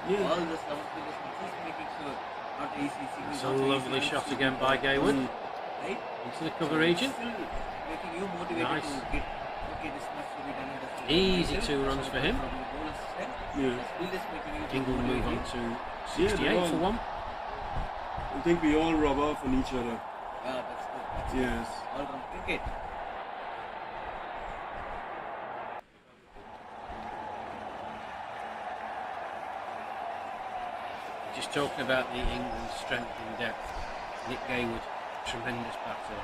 Yeah. All the 7 players just making sure not easy. It's a lovely shot again by Gayward Right? into the cover region. Still making you motivated Nice. to get this much to be done in the Easy 2 runs for him. From the bowler's strength, Yeah. still just making you England move on motivated. to Yeah, 68 they're for all- 1. I think we all rub off on each other. Yeah, that's good. That's Yes. all round cricket. Just talking about the England strength and depth, Nick Gayward, tremendous batter.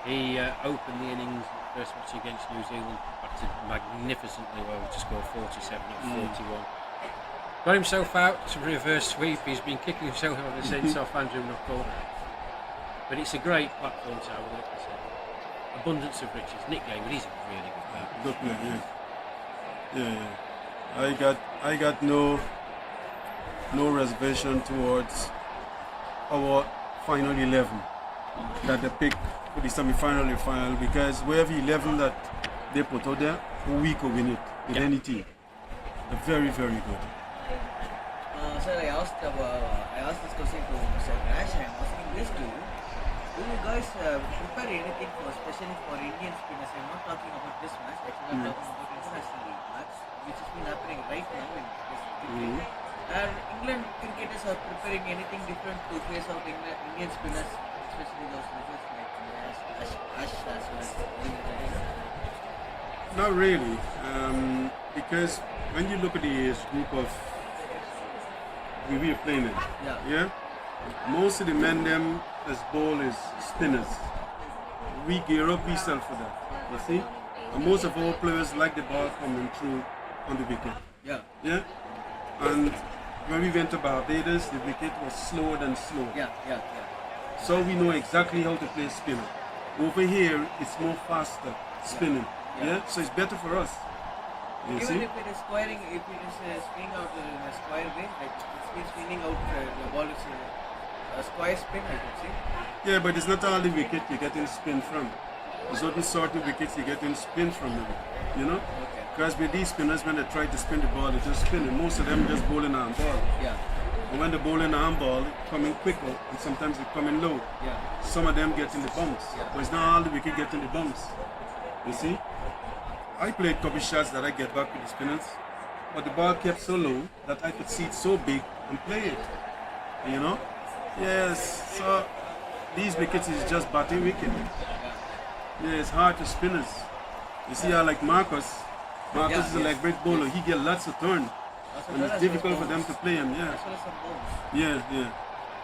He opened the innings, first match against New Zealand, batted magnificently well to score 47 at 41. Got himself out to reverse sweep. He's been kicking himself ever since off Andrew Knuckle. But it's a great platform to have a look at. Abundance of riches. Nick Gayward, he's a really good batter. Good player, yeah. Yeah. I got no reservation towards our final 11 that they pick for the semi-final and final, because wherever 11 that they put out there, we could win it with any team. They're very, very good. Sir, I asked this question to Mr. Rash. I'm asking this to you. Do you guys prepare anything especially for Indian spinners? I'm not talking about this match. Actually, I'm talking about international league match, which has been happening right now in this cricket. And England cricketers are preparing anything different to face out Indian spinners, especially those legends like Ash as well as Not really, because when you look at the group of we are playing in, Yeah. most of the men them as ball is spinners. We gear up ourselves for that, you see. And most of our players like the ball coming through on the wicket. Yeah. And when we went to Barbados, the wicket was slower than slow. Yeah. So we know exactly how to play spinner. Over here, it's more faster spinning. Yeah. So it's better for us. You Even see? if it is squaring, if it is spinning out in a square way, like it's been spinning out the ball is a square spin, I can say. Yeah, but it's not all the wicket you're getting spin from. There's certain sort of wickets you're getting spin from them. You know? Okay. Because with these spinners, when they try to spin the ball, they just spin it. Most of them just bowling on ball. Yeah. And when they're bowling on ball, it's coming quicker, and sometimes it's coming low. Yeah. Some of them getting the bumps, but it's not all the wicket getting the bumps. You see? I played couple shots that I get back with the spinners, but the ball kept so low that I could see it so big and play it. You know? Yes, so these wickets is just batting wicket. Yeah, it's hard to spinners. You see how like Marcus is a leg break bowler, he get lots of turn. And it's difficult for them to play him, yeah. As well as some balls. Yeah.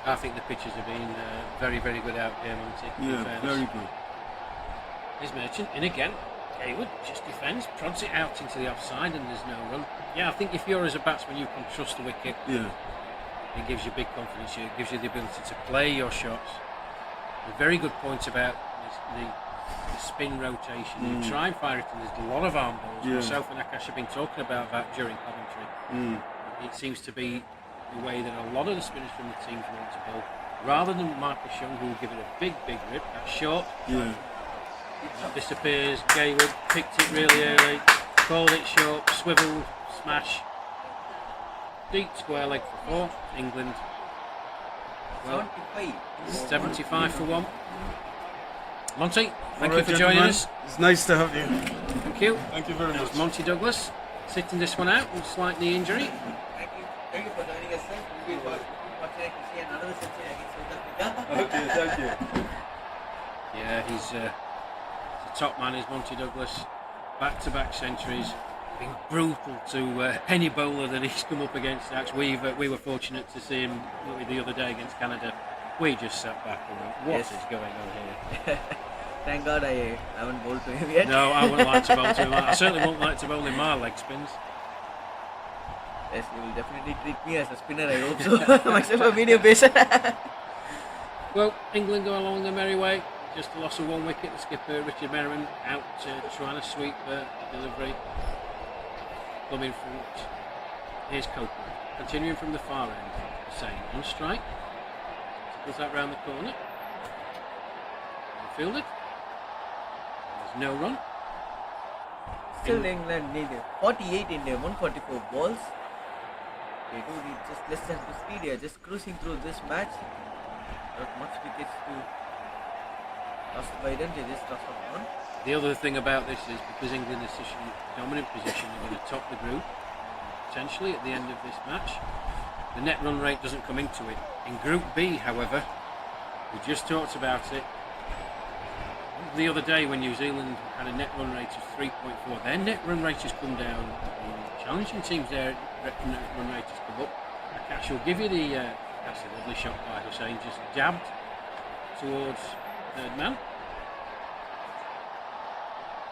I think the pitches have been very, very good out here, Monty. Yeah, very good. Here's Merchant in again. Hayward just defends, prods it out into the offside, and there's no run. Yeah, I think if you're as a batsman, you can trust the wicket. Yeah. It gives you big confidence. It gives you the ability to play your shots. A very good point about the spin rotation. You try and fire it, and there's a lot of arm balls. Yeah. Myself and Akash have been talking about that during commentary. It seems to be the way that a lot of the spinners from the teams want to bowl. Rather than Marcus Young, who will give it a big rip, that's short. Yeah. That disappears. Gayward picked it really early, called it short, swivel, smash. Deep square leg for 4. England. Well, 75 for 1. Monty, thank you for joining us. It's nice to have you. Thank you. Thank you very That much. was Monty Douglas sitting this one out with slight knee injury. Thank you for joining us, sir. We were fortunate to see another century against South Africa. Okay, thank you. Yeah, he's the top man is Monty Douglas. Back-to-back centuries. Been brutal to any bowler that he's come up against. Actually, we were fortunate to see him the other day against Canada. We just sat back and went, what is going on here? Thank God I haven't bowled to him yet. No, I wouldn't like to bowl to him. I certainly wouldn't like to bowl in my leg spins. Yes, you will definitely treat me as a spinner, I hope so. Myself a medium pacer. Well, England go along their merry way. Just a loss of 1 wicket. The skipper, Richard Merriman, out trying to sweep delivery. Come in front. Here's Copeland. Continuing from the far end. Hussain on strike. Pulls that round the corner. Fielded. There's no run. Still England need 48 in their 144 balls. They do need just less than 50. They are just cruising through this match. Not much wickets to lost by them. They just lost on one. The other thing about this is because England is in a dominant position, they're going to top the group potentially at the end of this match. The net run rate doesn't come into it. In Group B, however, we just talked about it the other day when New Zealand had a net run rate of 3.4. Their net run rate has come down. In challenging teams, their net run rate has come up. Akash will give you that's a lovely shot by Hussain, just jabbed towards third man.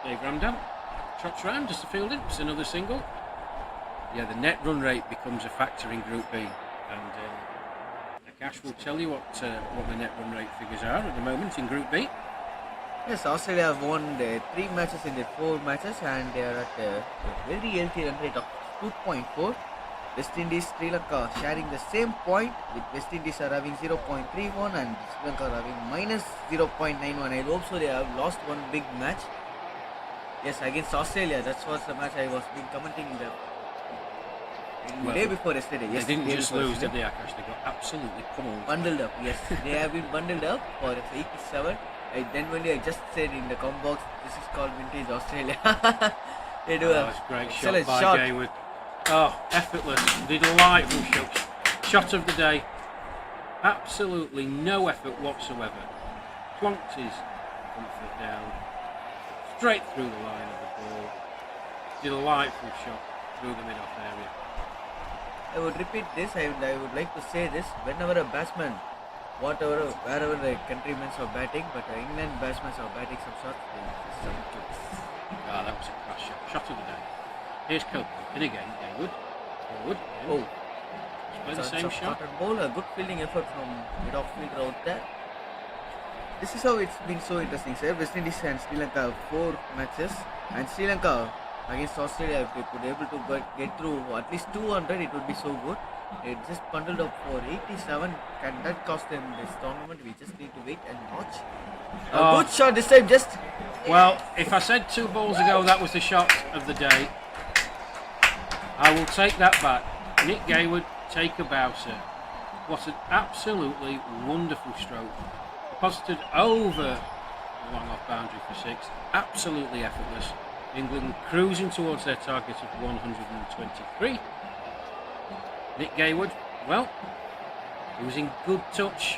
Dave Ramdam trots round just to field it. It's another single. Yeah, the net run rate becomes a factor in Group B, and Akash will tell you what the net run rate figures are at the moment in Group B. Yes, Australia have won their 3 matches in their 4 matches and they are at a very healthy run rate of 2.4. West Indies, Sri Lanka sharing the same point with West Indies are having 0.31 and Sri Lanka are having minus 0.91. I hope so they have lost one big match. Yes, against Australia. That was the match I was been commenting in the day before yesterday. Yes, They didn't day just before lose, did yesterday. they, Akash? They got absolutely pummeled. Bundled up, yes. They have been bundled up for 87. Then only I just said in the com box, this is called vintage Australia. They do That was a great shot excellent by shot. Gayward. Oh, effortless, delightful shot. Shot of the day. Absolutely no effort whatsoever. Plonked his front foot down. Straight through the line of the ball. Delightful shot through the mid-off area. I would repeat this, I would like to say this, whenever a batsman, wherever the countrymen are batting, but England batsmen are batting some shots, they just some kicks. Ah, that was a class shot. Shot of the day. Here's Copeland. In again, Gayward. Forward. In. Oh, Play the same shot. Ball, a good fielding effort from mid-off fielder out there. This is how it's been so interesting, sir. West Indies and Sri Lanka have 4 matches, and Sri Lanka against Australia, if they could able to get through at least 200, it would be so good. It just bundled up for 87. Can that cost them this tournament? We just need to wait and watch. A good shot this time, just. Well, if I said 2 balls ago that was the shot of the day, I will take that back. Nick Gayward, take a bow, sir. What an absolutely wonderful stroke. Deposited over the long off boundary for 6. Absolutely effortless. England cruising towards their target of 123. Nick Gayward, well, he was in good touch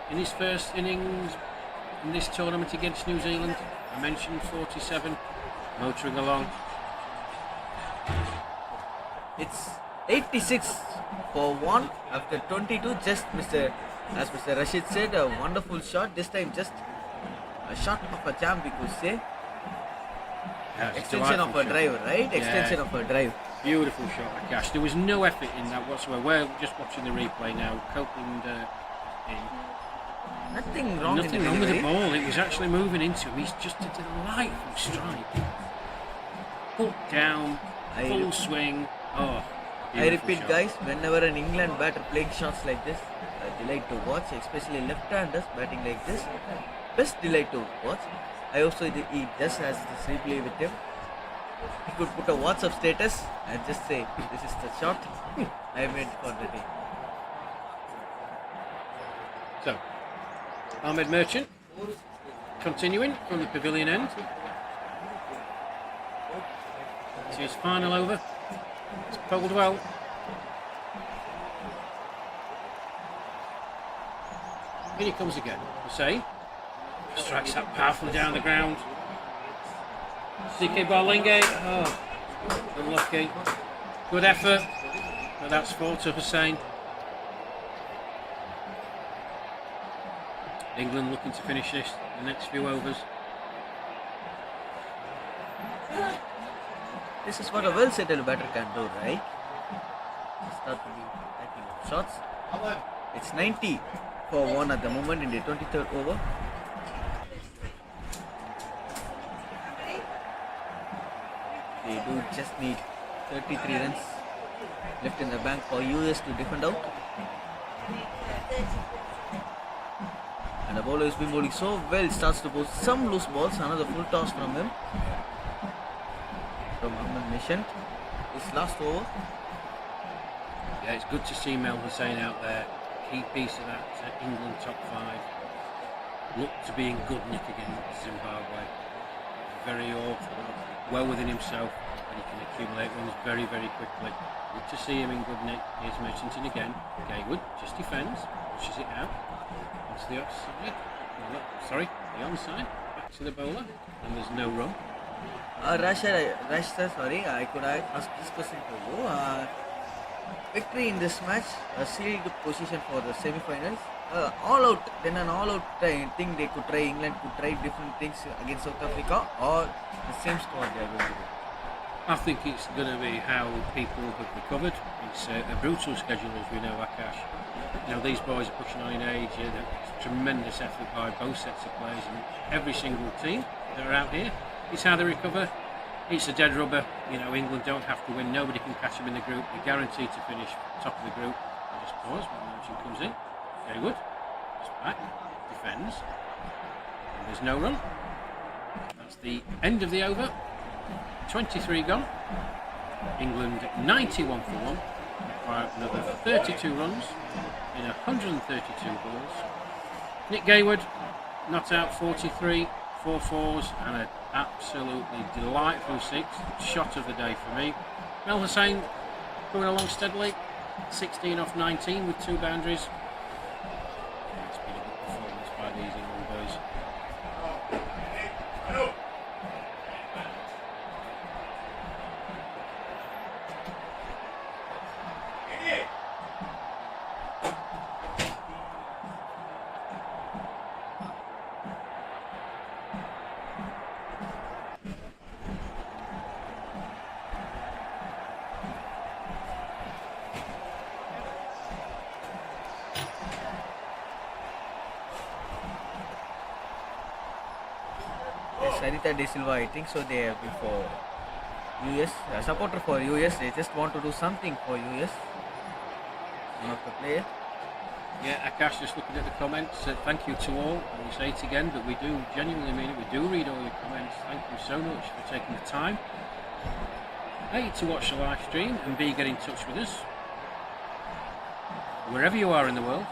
in his first innings in this tournament against New Zealand. I mentioned 47, motoring along. It's 86 for 1 after 22. Just as Mr. Rashid said, a wonderful shot. This time, just a shot of a jam, we could say. Yeah, it's Extension of a delightful shot. drive, right? Extension of a drive. Beautiful shot, Akash. There was no effort in that whatsoever. We're just watching the replay now. Copeland in. Nothing wrong in Nothing the wrong with the delivery. ball. It was actually moving into him. He's just a delightful strike. Hook down, I- full swing. Oh, I beautiful repeat, shot. guys, whenever an England batter playing shots like this, I delight to watch, especially left-handers batting like this. Best delight to watch. I also he just has this replay with him. He could put a WhatsApp status and just say, "This is the shot I made for the day." So, Ahmed Merchant continuing from the pavilion end. It's his final over. It's bowled well. In he comes again. Hussain strikes that powerfully down the ground. CK Barlinge. Oh, unlucky. Good effort, but that's 4 to Hussain. England looking to finish this the next few overs. This is what a well-settled batter can do, right? Start to be taking shots. It's 90 for 1 at the moment in the 23rd over. They do just need 33 runs left in the bank for US to defend out. And the bowler has been bowling so well, starts to bowl some loose balls. Another full toss from him. From Ahmed Merchant. His last over. Yeah, it's good to see Mel Hussain out there. Key piece of that England top 5. Look to be in good nick against Zimbabwe. Very awful. Well within himself. And he can accumulate runs very, very quickly. Good to see him in good nick. Here's Merchanton again. Gayward just defends. Pushes it out. Onto the offside. No, sorry, the onside. Back to the bowler. And there's no run. Rash sir, sorry, I could ask this question to you. Victory in this match, a sealed position for the semi-finals. All out, then an all-out thing they could try. England could try different things against South Africa, or the same squad they are going to do. I think it's going to be how people have recovered. It's a brutal schedule, as we know, Akash. You know, these boys are pushing on in age. Tremendous effort by both sets of players and every single team that are out here. It's how they recover. It's a dead rubber. You know, England don't have to win. Nobody can catch them in the group. They're guaranteed to finish top of the group. I just pause when the motion comes in. Very good. It's back. Defends. And there's no run. That's the end of the over. 23 gone. England 91 for 1. Require another 32 runs in 132 balls. Nick Gayward not out 43, 4 fours and an absolutely delightful 6. Shot of the day for me. Mel Hussain coming along steadily. 16 off 19 with 2 boundaries. It's been a good performance by these England boys. Sarita De Silva, I think so. They have been for US, a supporter for US. They just want to do something for US. One of the players. Yeah, Akash, just looking at the comments, thank you to all. And we say it again, but we do genuinely mean it. We do read all your comments. Thank you so much for taking the time. A, to watch the live stream, and B, get in touch with us. Wherever you are in the world.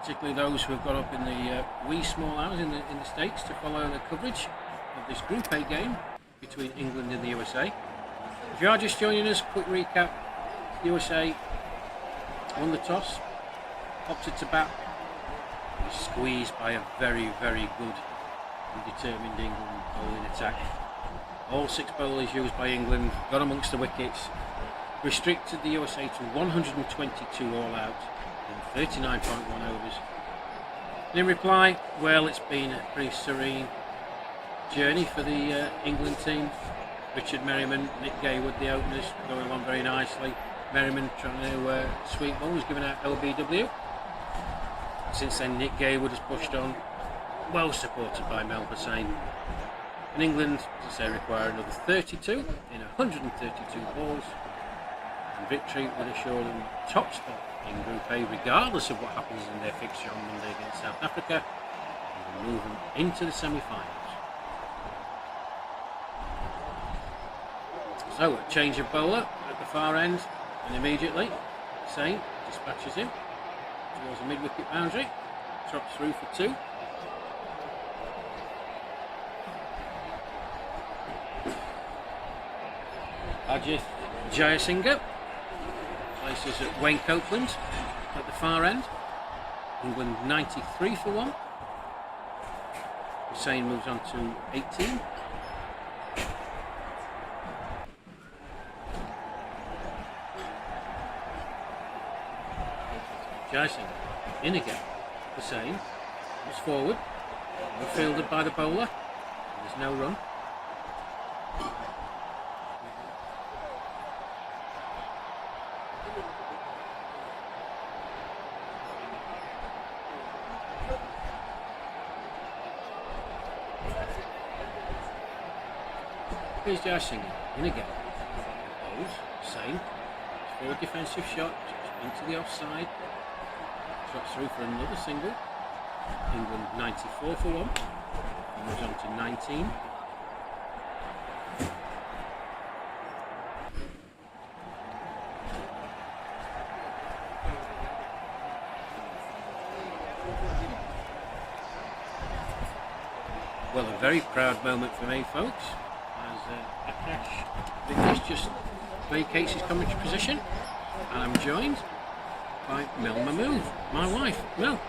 Particularly those who have got up in the wee small hours in the States to follow the coverage of this Group A game between England and the USA. If you are just joining us, quick recap. USA won the toss, opted to bat, was squeezed by a very, very good and determined England bowling attack. All 6 bowlers used by England got amongst the wickets, restricted the USA to 122 all out. 39.1 overs. And in reply, well, it's been a pretty serene journey for the England team. Richard Merriman, Nick Gayward, the openers, going along very nicely. Merriman trying to sweep one, was given out LBW. Since then, Nick Gayward has pushed on, well supported by Mel Hussain. And England, as I say, require another 32 in 132 balls. And victory would assure them top spot in Group A, regardless of what happens in their fixture on Monday against South Africa, and will move them into the semi-finals. So, a change of bowler at the far end, and immediately, Sain dispatches him towards the mid-wicket boundary, drops through for 2. Ajith Jayasinghe places at Wayne Copeland at the far end. England 93 for 1. Hussain moves on to 18. Jayasinghe in again. Hussain moves forward. Fielded by the bowler. There's no run. Here's Jayasinghe in again. Bowls, same. Forward defensive shot into the offside. Drops through for another single. England 94 for 1. And moves on to 19. Well, a very proud moment for me, folks. Akash Vickers just vacates his commentary position, and I'm joined by Mel Mahmood, my wife. Mel,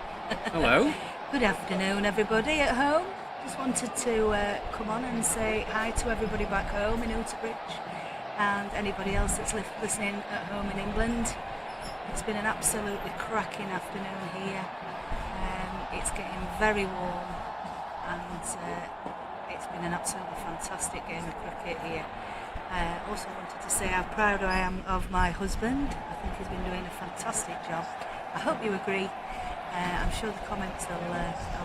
hello. Good afternoon, everybody at home. Just wanted to come on and say hi to everybody back home in Uterbridge and anybody else that's listening at home in England. It's been an absolutely cracking afternoon here. It's getting very warm and it's been an absolutely fantastic game of cricket here. Also wanted to say how proud I am of my husband. I think he's been doing a fantastic job I hope you agree. I'm sure the comments will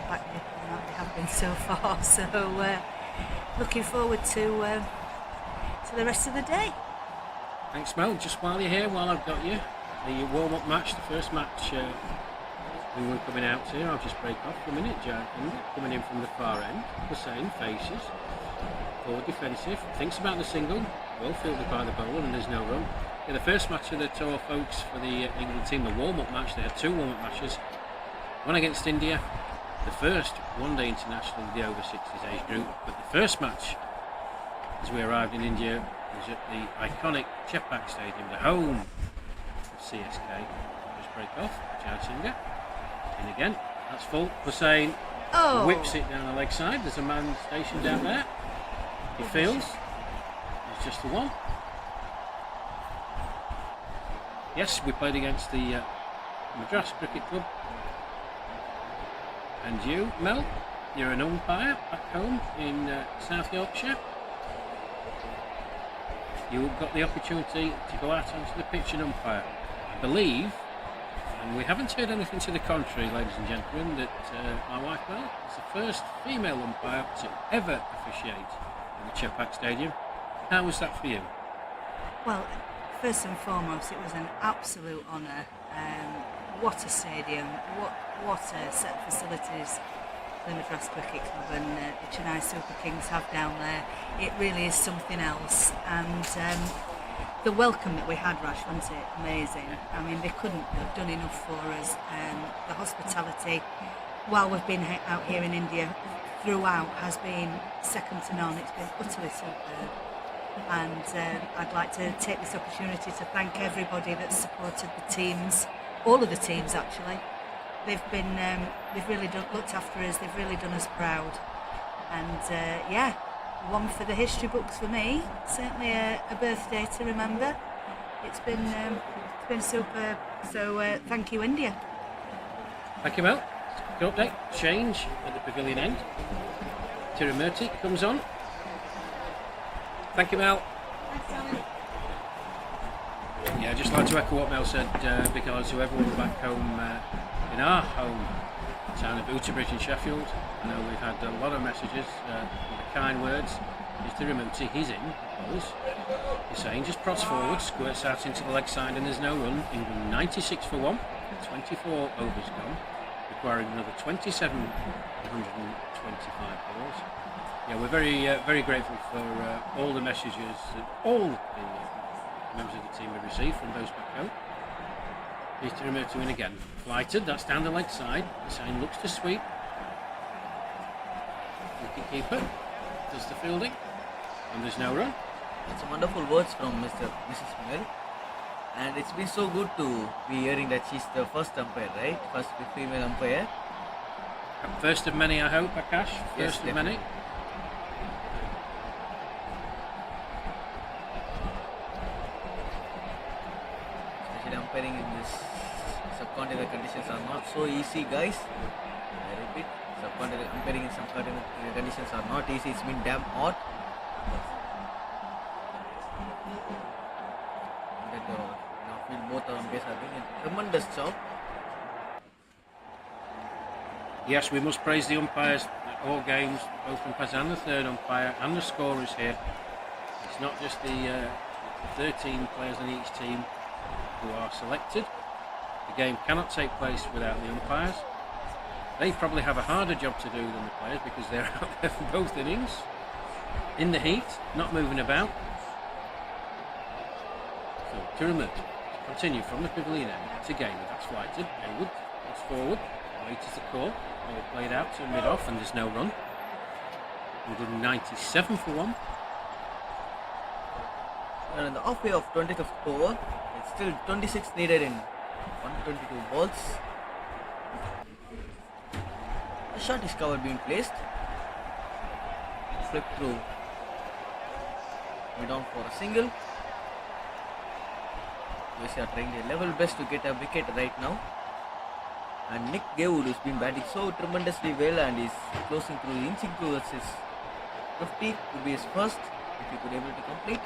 back me up on that. They have been so far. So looking forward to the rest of the day. Thanks, Mel. Just while you're here, while I've got you, the warm-up match, the first match we were coming out to, I'll just break off for a minute. Jack coming in from the far end, Hussein faces, forward defensive, thinks about the single, well fielded by the bowler, and there's no run. Yeah, the first match of the tour, folks, for the England team, the warm-up match, they had 2 warm-up matches. One against India, the first one-day international of the over-60s age group, but the first match, as we arrived in India, was at the iconic Chepak Stadium, the home of CSK. Just break off, Jad Singh, in again, that's full. Hussein whips it down the leg side, there's a man stationed down there, he feels, it's just the one. Yes, we played against the Madras Cricket Club. And you, Mel, you're an umpire back home in South Yorkshire. You got the opportunity to go out onto the pitch and umpire. I believe, and we haven't heard anything to the contrary, ladies and gentlemen, that my wife, Mel, is the first female umpire to ever officiate in the Chepak Stadium. How was that for you? Well, first and foremost, it was an absolute honour. What a stadium, what a set of facilities the Madras Cricket Club and the Chennai Super Kings have down there. It really is something else. And the welcome that we had, Rash, wasn't it? Amazing. I mean, they couldn't have done enough for us. The hospitality, while we've been out here in India, throughout has been second to none. It's been utterly superb. And I'd like to take this opportunity to thank everybody that's supported the teams, all of the teams actually. They've really looked after us. They've really done us proud. And yeah, one for the history books for me. Certainly a birthday to remember. It's been superb. So thank you, India. Thank you, Mel. Good update. Change at the pavilion end. Tirumurti comes on. Thank you, Mel. Thanks, Alan. Yeah, I'd just like to echo what Mel said, because to everyone back home, in our home town of Utterbridge in Sheffield, I know we've had a lot of messages, kind words. He's Tirumurti, he's in, he's saying just prods forward, squirts out into the leg side, and there's no run. England 96 for 1, 24 overs gone, requiring another 27 125 balls. Yeah, we're very grateful for all the messages that all the members of the team have received from those back home. Here's Tirumurti to win again. Flighted, that's down the leg side. Hussein looks to sweep. Wicket keeper does the fielding, and there's no run. That's some wonderful words from Mrs. Mel. And it's been so good to be hearing that she's the first umpire, right? First female umpire. First of many, I hope, Akash. Yes, First of many. Especially umpiring in this subcontinental conditions are not so easy, guys. I repeat, umpiring in subcontinental conditions are not easy. It's been damn hot. And I feel both umpires are doing a tremendous job. Yes, we must praise the umpires at all games, both umpires and the third umpire and the scorers here. It's not just the 13 players on each team who are selected. The game cannot take place without the umpires. They probably have a harder job to do than the players because they're out there for both innings, in the heat, not moving about. So, Tirumurti continue from the pavilion end to Gaynor. That's flighted. Hayward looks forward. Wait is the call. All played out to mid-off and there's no run. 197 for 1. And in the halfway of 25th over, it's still 26 needed in 122 balls. The shot is cover being placed. Flip through mid on for a single. VCI are trying their level best to get a wicket right now. And Nick Gaywood, who's been batting so tremendously well and is closing through, inching towards his 50, would be his first if he could able to complete.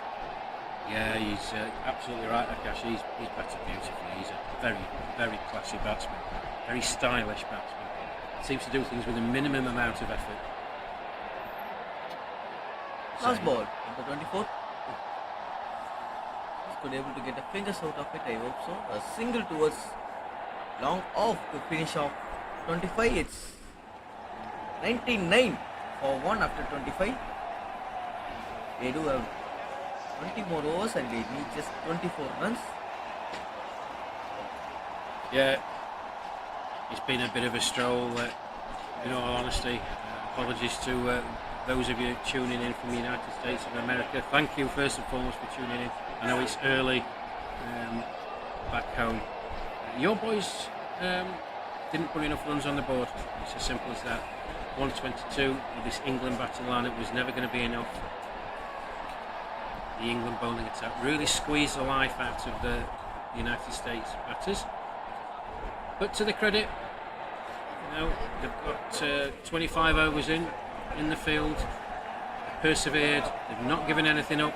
Yeah, he's absolutely right, Akash. He's batted beautifully. He's a very, very classy batsman. Very stylish batsman. Seems to do things with a minimum amount of effort. Last ball, number 24. He's good able to get the fingers out of it, I hope so. A single towards long off to finish off 25. It's 99 for 1 after 25. They do have 20 more overs and they need just 24 runs. Yeah, it's been a bit of a stroll, in all honesty. Apologies to those of you tuning in from the United States of America. Thank you first and foremost for tuning in. I know it's early back home. Your boys didn't put enough runs on the board. It's as simple as that. 122 with this England batting lineup was never going to be enough. The England bowling attack really squeezed the life out of the United States batters. But to the credit, they've got 25 overs in the field, persevered, they've not given anything up.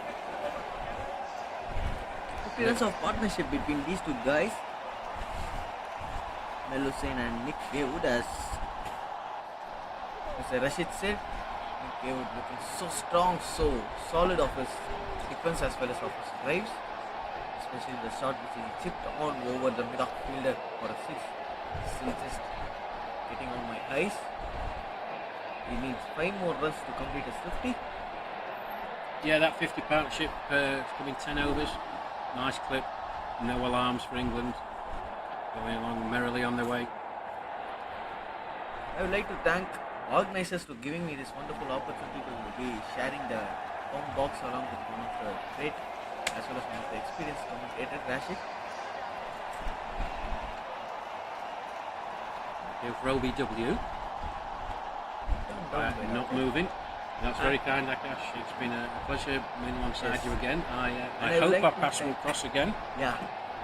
Appearance of partnership between these two guys, Melusen and Nick Haywood, as Mr. Rashid said. Nick Haywood looking so strong, so solid of his defense as well as of his drives, especially the shot which he chipped on over the mid-off fielder for a 6. Still just getting on my eyes. He needs 5 more runs to complete his 50. Yeah, that 50 partnership is coming 10 overs. Nice clip, no alarms for England. Going along merrily on their way. I would like to thank organisers for giving me this wonderful opportunity to be sharing the home box along with one of the great as well as one of the experienced commentators, Rashid. For OBW. Not moving. That's very kind, Akash. It's been a pleasure being alongside you again. I hope like our to paths will thank- cross again. Yeah,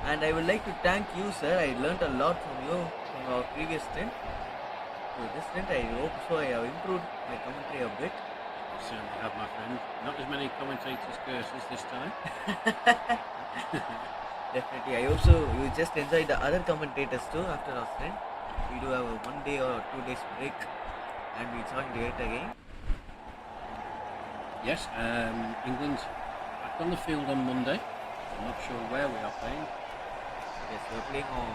and I would like to thank you, sir. I learnt a lot from you from our previous stint. So this stint, I hope so. I have improved my commentary a bit. You certainly have, my friend. Not as many commentators' curses this time. Definitely. I hope so. You just enjoy the other commentators too after our stint. We do have a 1 day or 2 days break, and we join it again. Yes, England back on the field on Monday. I'm not sure where we are playing. Yes, we're playing on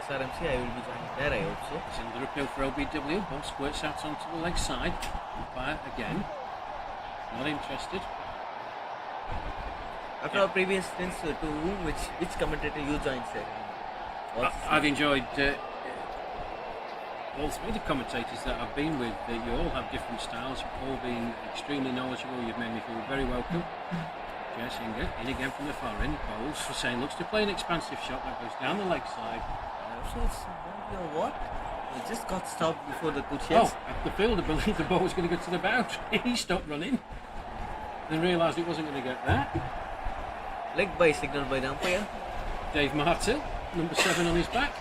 SRMC. I will be joining there. I hope so. It's another appeal for OBW. Ball squirts out onto the leg side. Umpire again. Not interested. After our previous stints, to whom, which commentator you joined, sir? I've enjoyed all 3 of the commentators that I've been with. You all have different styles. You've all been extremely knowledgeable. You've made me feel very welcome. Jessinger in again from the far end. Bowles for saying looks to play an expansive shot that goes down the leg side. So it's what? It just got stopped before the coach Oh, the fielder believed the ball was going to go to the boundary. He stopped running. Then realised it wasn't going to get there. Leg by signal by the umpire. Dave Martin, number 7 on his back.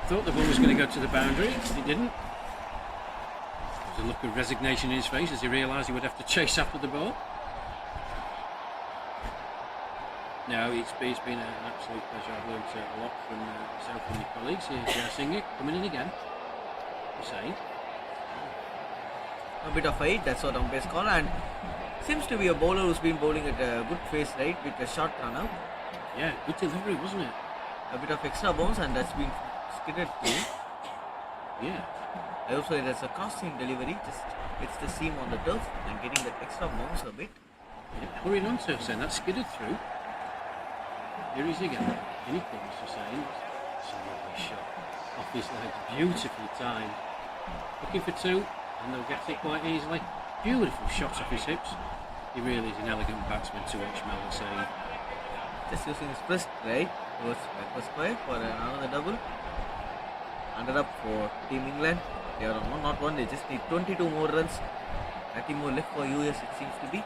Thought the ball was going to go to the boundary. It didn't. There was a look of resignation in his face as he realised he would have to chase after the ball. No, it's been an absolute pleasure. I've learned a lot from yourself and your colleagues. Here's Jessinger coming in again. Hussain. A bit of height, that's what umpires call, and seems to be a bowler who's been bowling at a good pace, right, with a short run up. Yeah, good delivery, wasn't it? A bit of extra bounce, and that's been skidded through. Yeah. I also there's a crossing delivery, just hits the seam on the turf and getting that extra bounce a bit. Yeah, hurrying on to Hussain, that's skidded through. Here he is again. In he comes, Hussain. It's a lovely shot. Off his legs, beautifully timed. Looking for 2, and they'll get it quite easily. Beautiful shots off his hips. He really is an elegant batsman to watch, Mel saying. Just using his wrist, right, towards backward square for another double. Under up for Team England. They are on 1 not 1, they just need 22 more runs. 30 more left for US, it seems to be.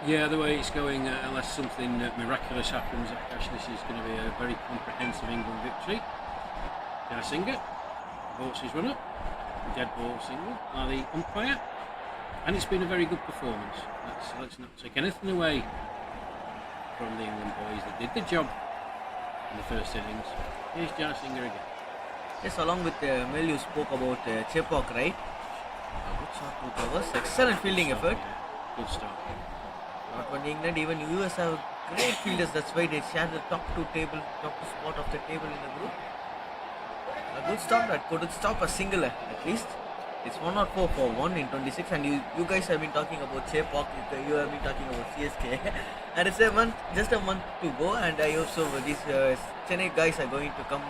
Yeah, the way it's going, unless something miraculous happens, Akash, this is going to be a very comprehensive England victory. Jessinger votes his run up. Dead ball single by the umpire. And it's been a very good performance. Let's not take anything away from the England boys that did the job in the first innings. Here's Jarsinger again. Yes, along with Mel, you spoke about Chepok, right? Good shot, 2 covers. Excellent fielding effort. Yeah, good start. Not only England, even US have great fielders. That's why they share the top 2 spot of the table in the group. A good start that couldn't stop a single at least. It's 104 for 1 in 26, and you guys have been talking about Chepok, you have been talking about CSK, and it's just a month to go, and I hope so these Chennai guys are going to come,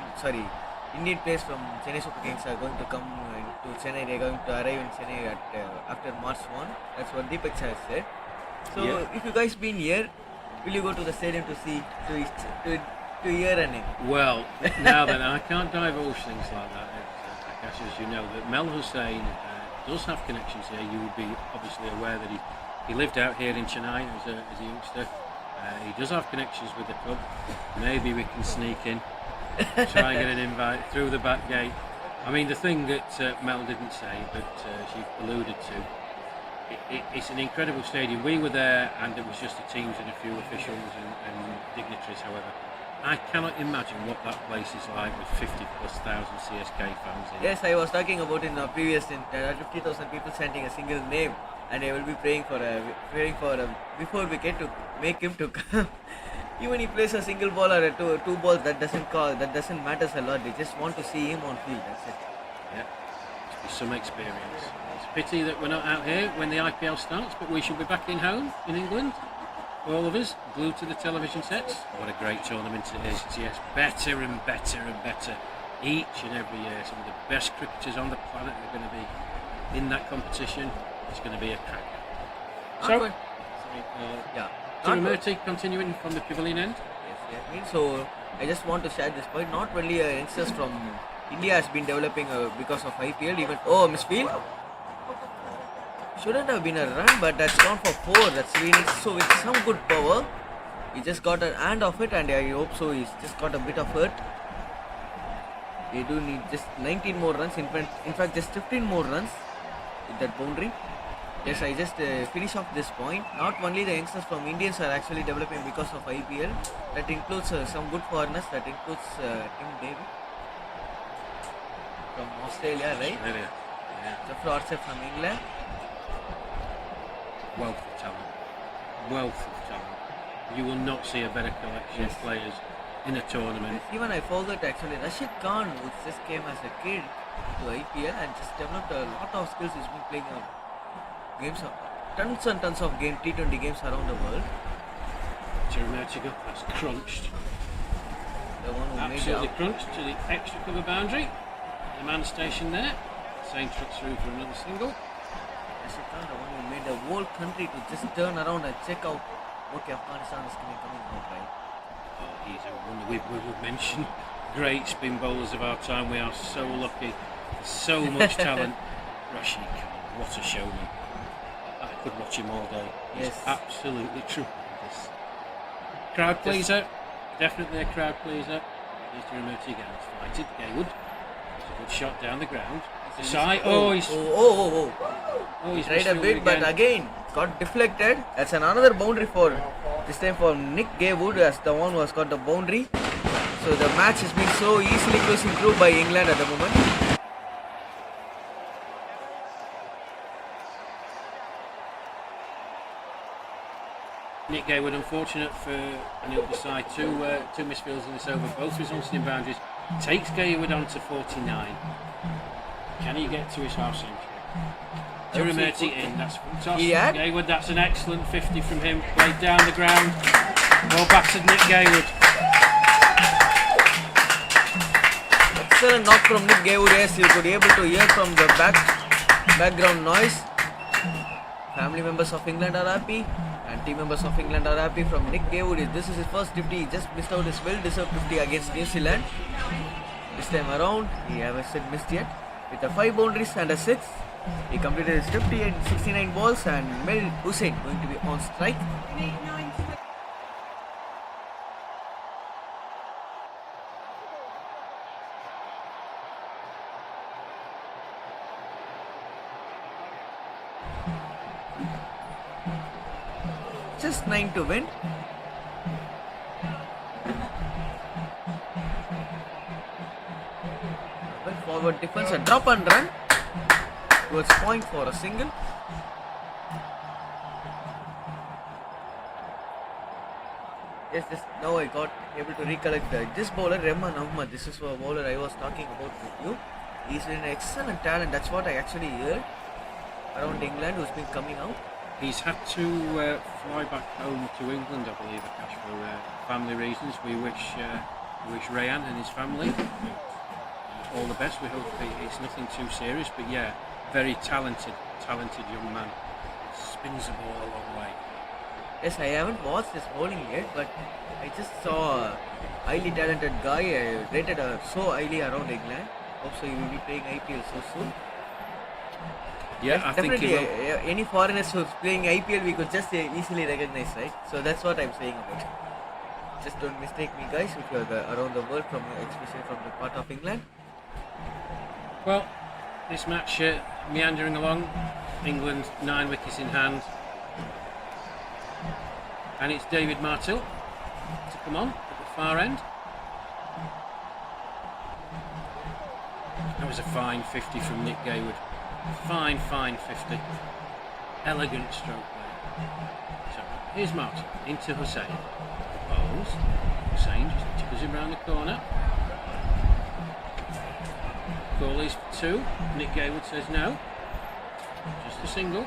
Indian players from Chennai Super Kings are going to come to Chennai, they're going to arrive in Chennai after March 1, that's what Deepak has said. So if you guys been here, will you go to the stadium to see, to hear a name? Well, now then, I can't divulge things like that. As you know, that Mel Hussain does have connections here. You would be obviously aware that he lived out here in Chennai as a youngster. He does have connections with the club. Maybe we can sneak in, try and get an invite through the back gate. I mean, the thing that Mel didn't say, but she alluded to, it's an incredible stadium. We were there, and it was just the teams and a few officials and dignitaries, however. I cannot imagine what that place is like with 50,000+ CSK fans in it. Yes, I was talking about in the previous 50,000 people chanting a single name, and I will be praying for before wicket to make him to come. Even he plays a single ball or two balls, that doesn't matter a lot. They just want to see him on field. That's it. Yeah, must be some experience. It's a pity that we're not out here when the IPL starts, but we shall be back in home in England. All of us glued to the television sets. What a great tournament it is. Yes, better and better and better each and every year. Some of the best cricketers on the planet are going to be in that competition. It's going to be a cracker. So, Tirumurti continuing from the pavilion end. Yes. So I just want to share this point. Not only youngsters from India has been developing because of IPL. Even misfield. Shouldn't have been a run, but that's gone for 4. That's really so with some good power. He just got an hand of it, and I hope so. He's just got a bit of hurt. They do need just 19 more runs. In fact, just 15 more runs with that boundary. Yes, I just finish off this point. Not only the youngsters from Indians are actually developing because of IPL. That includes some good foreigners. That includes Tim David from Australia, right? Australia. Yeah. Jeffrey Archer from England. Wealth of talent. You will not see a better collection of players in a tournament. Even I forgot actually, Rashid Khan, who just came as a kid to IPL and just developed a lot of skills. He's been playing games, tons and tons of T20 games around the world. Tirumurti that's crunched. The one who absolutely crunched to the extra cover boundary. The man stationed there. Same truck through for another single. Rashid Khan, the one who made the whole country to just turn around and check out okay, Afghanistan is coming out, right? Oh, he's a wonder. We've mentioned great spin bowlers of our time. We are so lucky. So much talent. Rashid Khan, what a showman. I could watch him all day. He's absolutely tremendous. Crowd pleaser. Definitely a crowd pleaser. Here's Tirumurti again. It's flighted. Gaywood. It's a good shot down the ground. The side. He's tried a bit, but again got deflected. That's another boundary for this time for Nick Gaywood as the one who has got the boundary. So the match has been so easily closing through by England at the moment. Nick Gaywood, unfortunate for Anil Desai, two misfields in this over, both resulting in boundaries. Takes Gaywood on to 49. Can he get to his half century? Tirumurti in, that's fantastic. Gaywood, that's an excellent 50 from him. Played down the ground. Well battered Nick Gaywood. Excellent knock from Nick Gaywood. Yes, you could be able to hear from the background noise. Family members of England are happy, and team members of England are happy from Nick Gaywood. This is his first 50. He just missed out his well-deserved 50 against New Zealand. This time around, he hasn't missed yet. With a 5 boundaries and a 6, he completed his 50 and 69 balls, and Mel Hussain going to be on strike. Just 9 to win. forward defense, a drop and run towards point for a single. Yes, now I got able to recollect this bowler, Rahman Ahmad. This is a bowler I was talking about with you. He's an excellent talent. That's what I actually heard around England, who's been coming out. He's had to fly back home to England, I believe, Akash, for family reasons. We wish Rayan and his family all the best. We hope it's nothing too serious, but yeah, very talented young man. Spins the ball a long way. Yes, I haven't watched his bowling yet, but I just saw a highly talented guy, rated so highly around England. Hope so he will be playing IPL so soon. Yeah, I think definitely. he will. Any foreigners who's playing IPL, we could just easily recognize, right? So that's what I'm saying about it. Just don't mistake me, guys, if you're around the world, especially from the part of England. Well, this match meandering along. England 9 wickets in hand. And it's David Martill to come on at the far end. That was a fine 50 from Nick Gayward. Fine 50. Elegant stroke there. So here's Martill into Hussain. Bowls. Hussain just tippers him round the corner. Call is for 2. Nick Gayward says no. Just a single.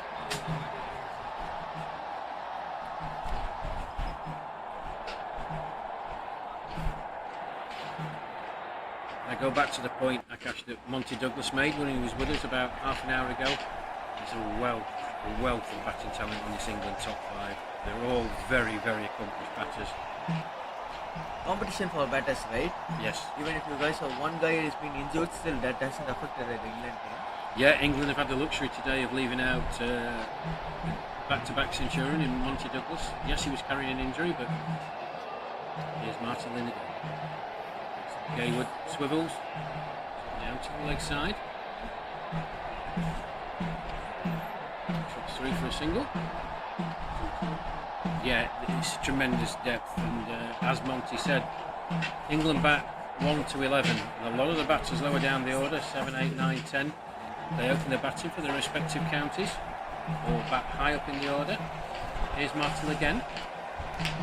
I go back to the point, Akash, that Monty Douglas made when he was with us about half an hour ago. There's a wealth of batting talent in this England top 5. They're all very accomplished batters. Competition for batters, right? Yes. Even if you guys have one guy who's been injured, still that doesn't affect the England team. Yeah, England have had the luxury today of leaving out back-to-back centurion in Monty Douglas. Yes, he was carrying an injury, but here's Martin in again. Gayward swivels down to the leg side. Drops 3 for a single. Yeah, it's tremendous depth, and as Monty said, England bat 1 to 11. And a lot of the batters lower down the order, 7, 8, 9, 10. They open their batting for their respective counties, or bat high up in the order. Here's Martin again.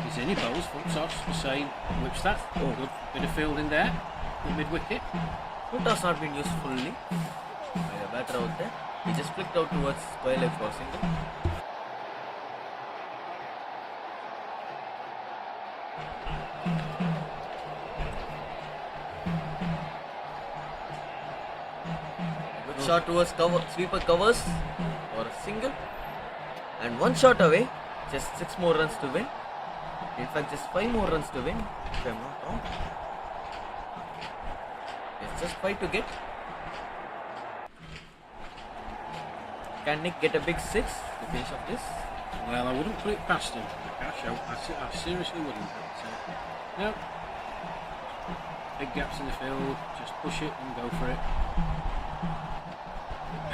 He's in, he bowls, full toss, Hussain whips that. Oh, good bit of fielding there, good mid-wicket. Foot has not been used fully by the batter out there. He just flicked out towards square leg for a single. Good shot towards sweeper covers for a single. And 1 shot away, just 6 more runs to win. In fact, just 5 more runs to win, if I'm not wrong. It's just 5 to get. Can Nick get a big 6 to finish off this? Well, I wouldn't put it past him, Akash. I seriously wouldn't. But, no. Big gaps in the field, just push it and go for it.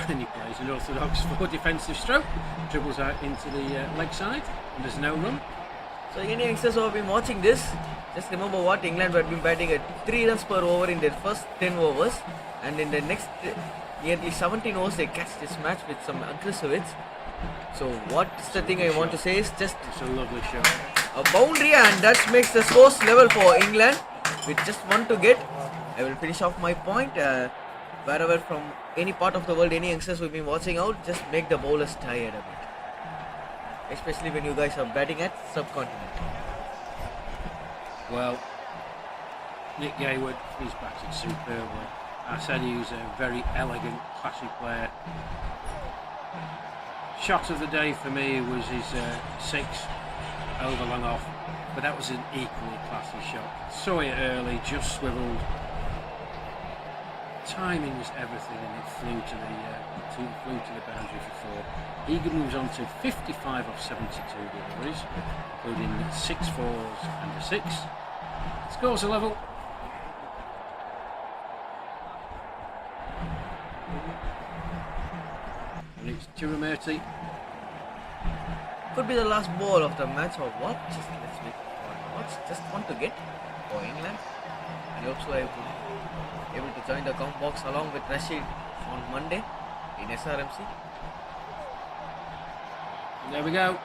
And he plays an orthodox 4 defensive stroke, dribbles out into the leg side, and there's no run. So any youngsters who have been watching this, just remember what England had been batting at 3 runs per over in their first 10 overs, and in the next nearly 17 overs they catch this match with some aggressive hits. So what's the thing I want to say is just It's a lovely shot. a boundary, and that makes the scores level for England with just 1 to get. I will finish off my point. Wherever from any part of the world, any youngsters who have been watching out, just make the bowlers tired a bit. Especially when you guys are batting at subcontinent. Well, Nick Gayward, he's batted superbly. I said he was a very elegant, classy player. Shot of the day for me was his 6 over long off, but that was an equally classy shot. Saw it early, just swivelled. Timing was everything, and it flew to the boundary for 4. Egan moves on to 55 off 72 deliveries, including 6 fours and a 6. Scores are level. And it's Tirumerti. Could be the last ball of the match or what? Just let's wait for watch. Just 1 to get for England. And I hope so I will be able to join the comp box along with Rashid on Monday in SRMC. There we go.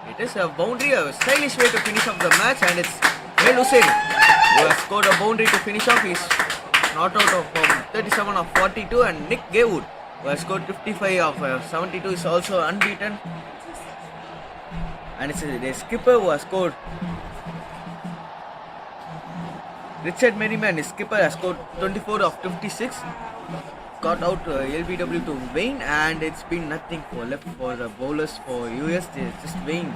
It is a boundary, a stylish way to finish off the match, and it's Mel Hussein who has scored a boundary to finish off. He's not out of 37 of 42, and Nick Gaywood who has scored 55 of 72 is also unbeaten. And it's the skipper who has scored. Richard Merriman, his skipper, has scored 24 of 56. Got out LBW to Wayne, and it's been nothing for left for the bowlers for US. It's just Wayne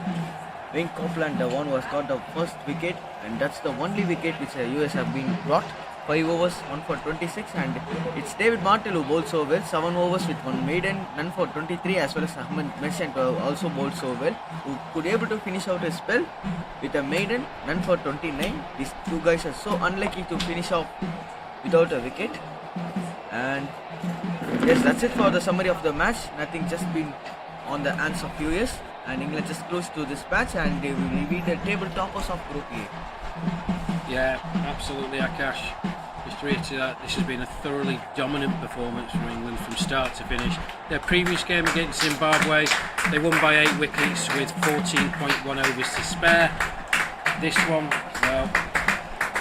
Copeland, the one who has got the first wicket, and that's the only wicket which US have been brought. 5 overs, 1 for 26, and it's David Martell who bowled so well. 7 overs with 1 maiden, none for 23, as well as Ahmed Merchant who also bowled so well, who could able to finish out his spell with a maiden, none for 29. These two guys are so unlucky to finish off without a wicket. And yes, that's it for the summary of the match. Nothing just been on the hands of US, and England just close to this match, and they will be the table toppers of Group A. Yeah, absolutely, Akash. Just to reiterate that this has been a thoroughly dominant performance from England from start to finish. Their previous game against Zimbabwe, they won by 8 wickets with 14.1 overs to spare. This one, well,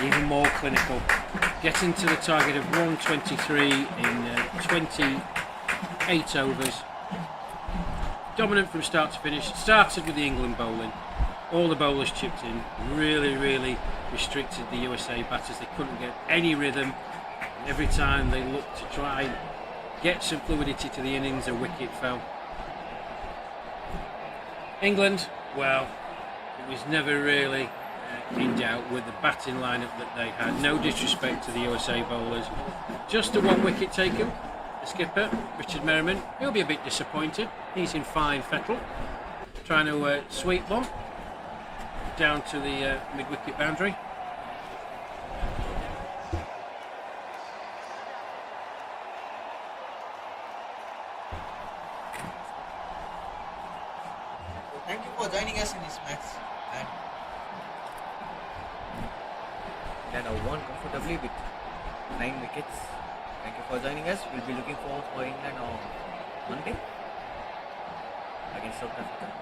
even more clinical. Getting to the target of 123 in 28 overs. Dominant from start to finish. Started with the England bowling. All the bowlers chipped in. Really restricted the USA batters. They couldn't get any rhythm. And every time they looked to try and get some fluidity to the innings, a wicket fell. England, well, it was never really in doubt with the batting lineup that they had. No disrespect to the USA bowlers. Just the 1 wicket taken. The skipper, Richard Merriman, he'll be a bit disappointed. He's in fine fettle, trying to sweep one down to the mid-wicket boundary. Thank you for joining us in this match, and England have won comfortably with 9 wickets. Thank you for joining us. We'll be looking forward for England on Monday against South Africa.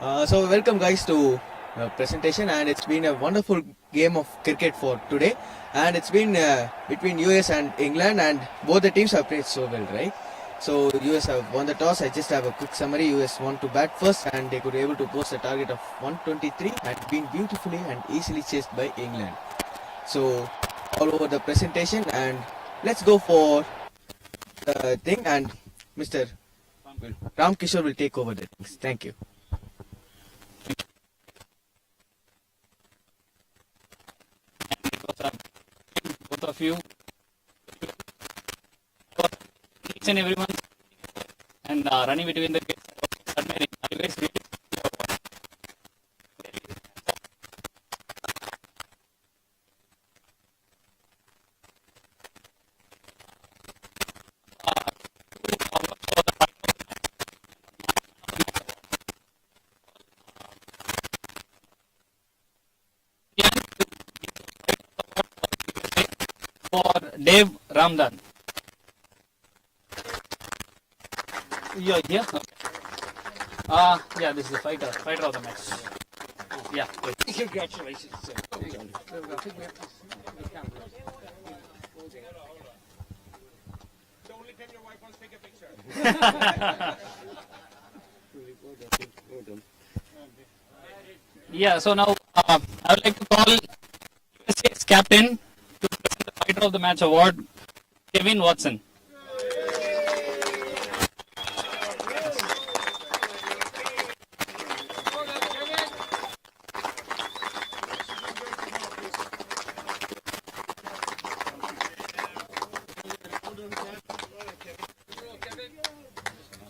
So welcome guys to presentation, and it's been a wonderful game of cricket for today, and it's been between US and England, and both the teams have played so well, right? So US have won the toss. I just have a quick summary. US won to bat first, and they could be able to post a target of 123 and been beautifully and easily chased by England. So all over the presentation, and let's go for the thing, and Mr. Ram Kishore will take over the things. Thank you. Both of you, each and everyone, and running between the gates. Always really for Dave Ramdan. You're here? Okay. Yeah, this is the fighter of the match. Yeah, good. Congratulations, sir. Yeah, so now I would like to call USA's captain to present the fighter of the match award, Kevin Watson.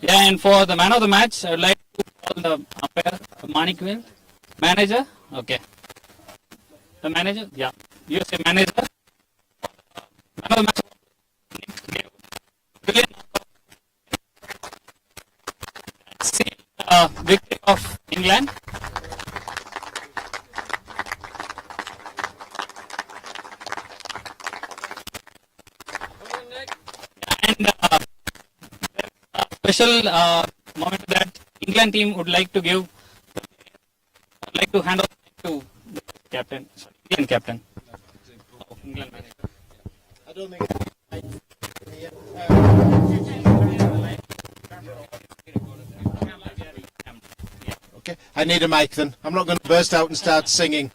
Yeah, and for the man of the match, I would like to call the umpire, Manik Will. Manager? Okay. The manager? Yeah. You say manager. Man of the match. Brilliant. See, victory of England. And special moment that England team would like to give. I'd like to hand over to the captain, sorry, England captain. Oh, England manager. I don't think. Okay, I need a mic then. I'm not going to burst out and start singing.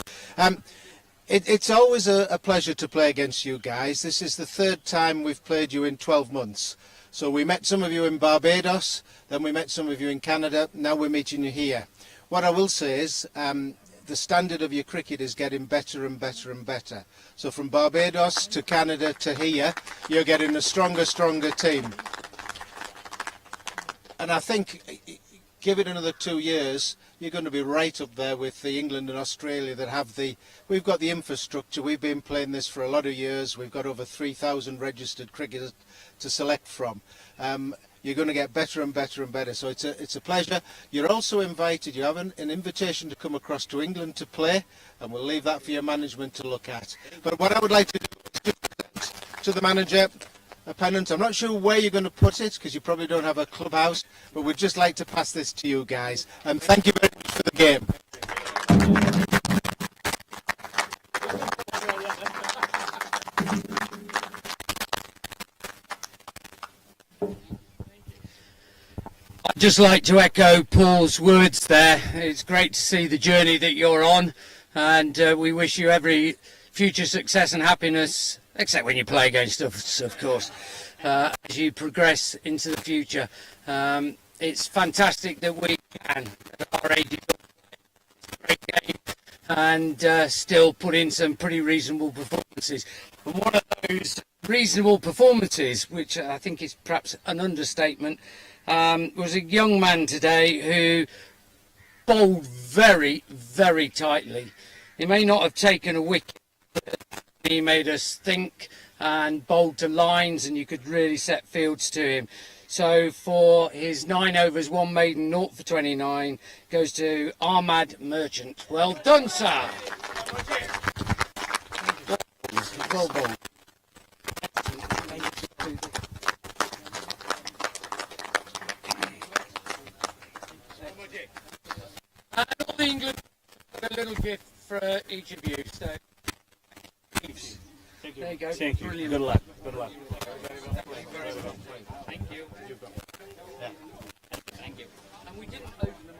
It's always a pleasure to play against you guys. This is the third time we've played you in 12 months. So we met some of you in Barbados, then we met some of you in Canada, now we're meeting you here. What I will say is the standard of your cricket is getting better and better and better. So from Barbados to Canada to here, you're getting a stronger team. And I think, give it another 2 years, you're going to be right up there with the England and Australia that have we've got the infrastructure, we've been playing this for a lot of years, we've got over 3,000 registered cricketers to select from. You're going to get better and better and better, so it's a pleasure. You're also invited, you have an invitation to come across to England to play, and we'll leave that for your management to look at. But what I would like to do is present to the manager a pennant. I'm not sure where you're going to put it, because you probably don't have a clubhouse, but we'd just like to pass this to you guys. And thank you very much for the game. I'd just like to echo Paul's words there. It's great to see the journey that you're on, and we wish you every future success and happiness, except when you play against us, of course, as you progress into the future. It's fantastic that we can, at our age, great game and still put in some pretty reasonable performances. And one of those reasonable performances, which I think is perhaps an understatement, was a young man today who bowled very, very tightly. He may not have taken a wicket, but he made us think and bowled to lines, and you could really set fields to him. So for his 9 overs, 1 maiden, 0 for 29, goes to Ahmad Merchant. Well done, sir. Well bowled. England, a little gift for each of you. So, Thank you. there you go. Thank you. Brilliant. Good luck. Good luck. Thank you. And we didn't open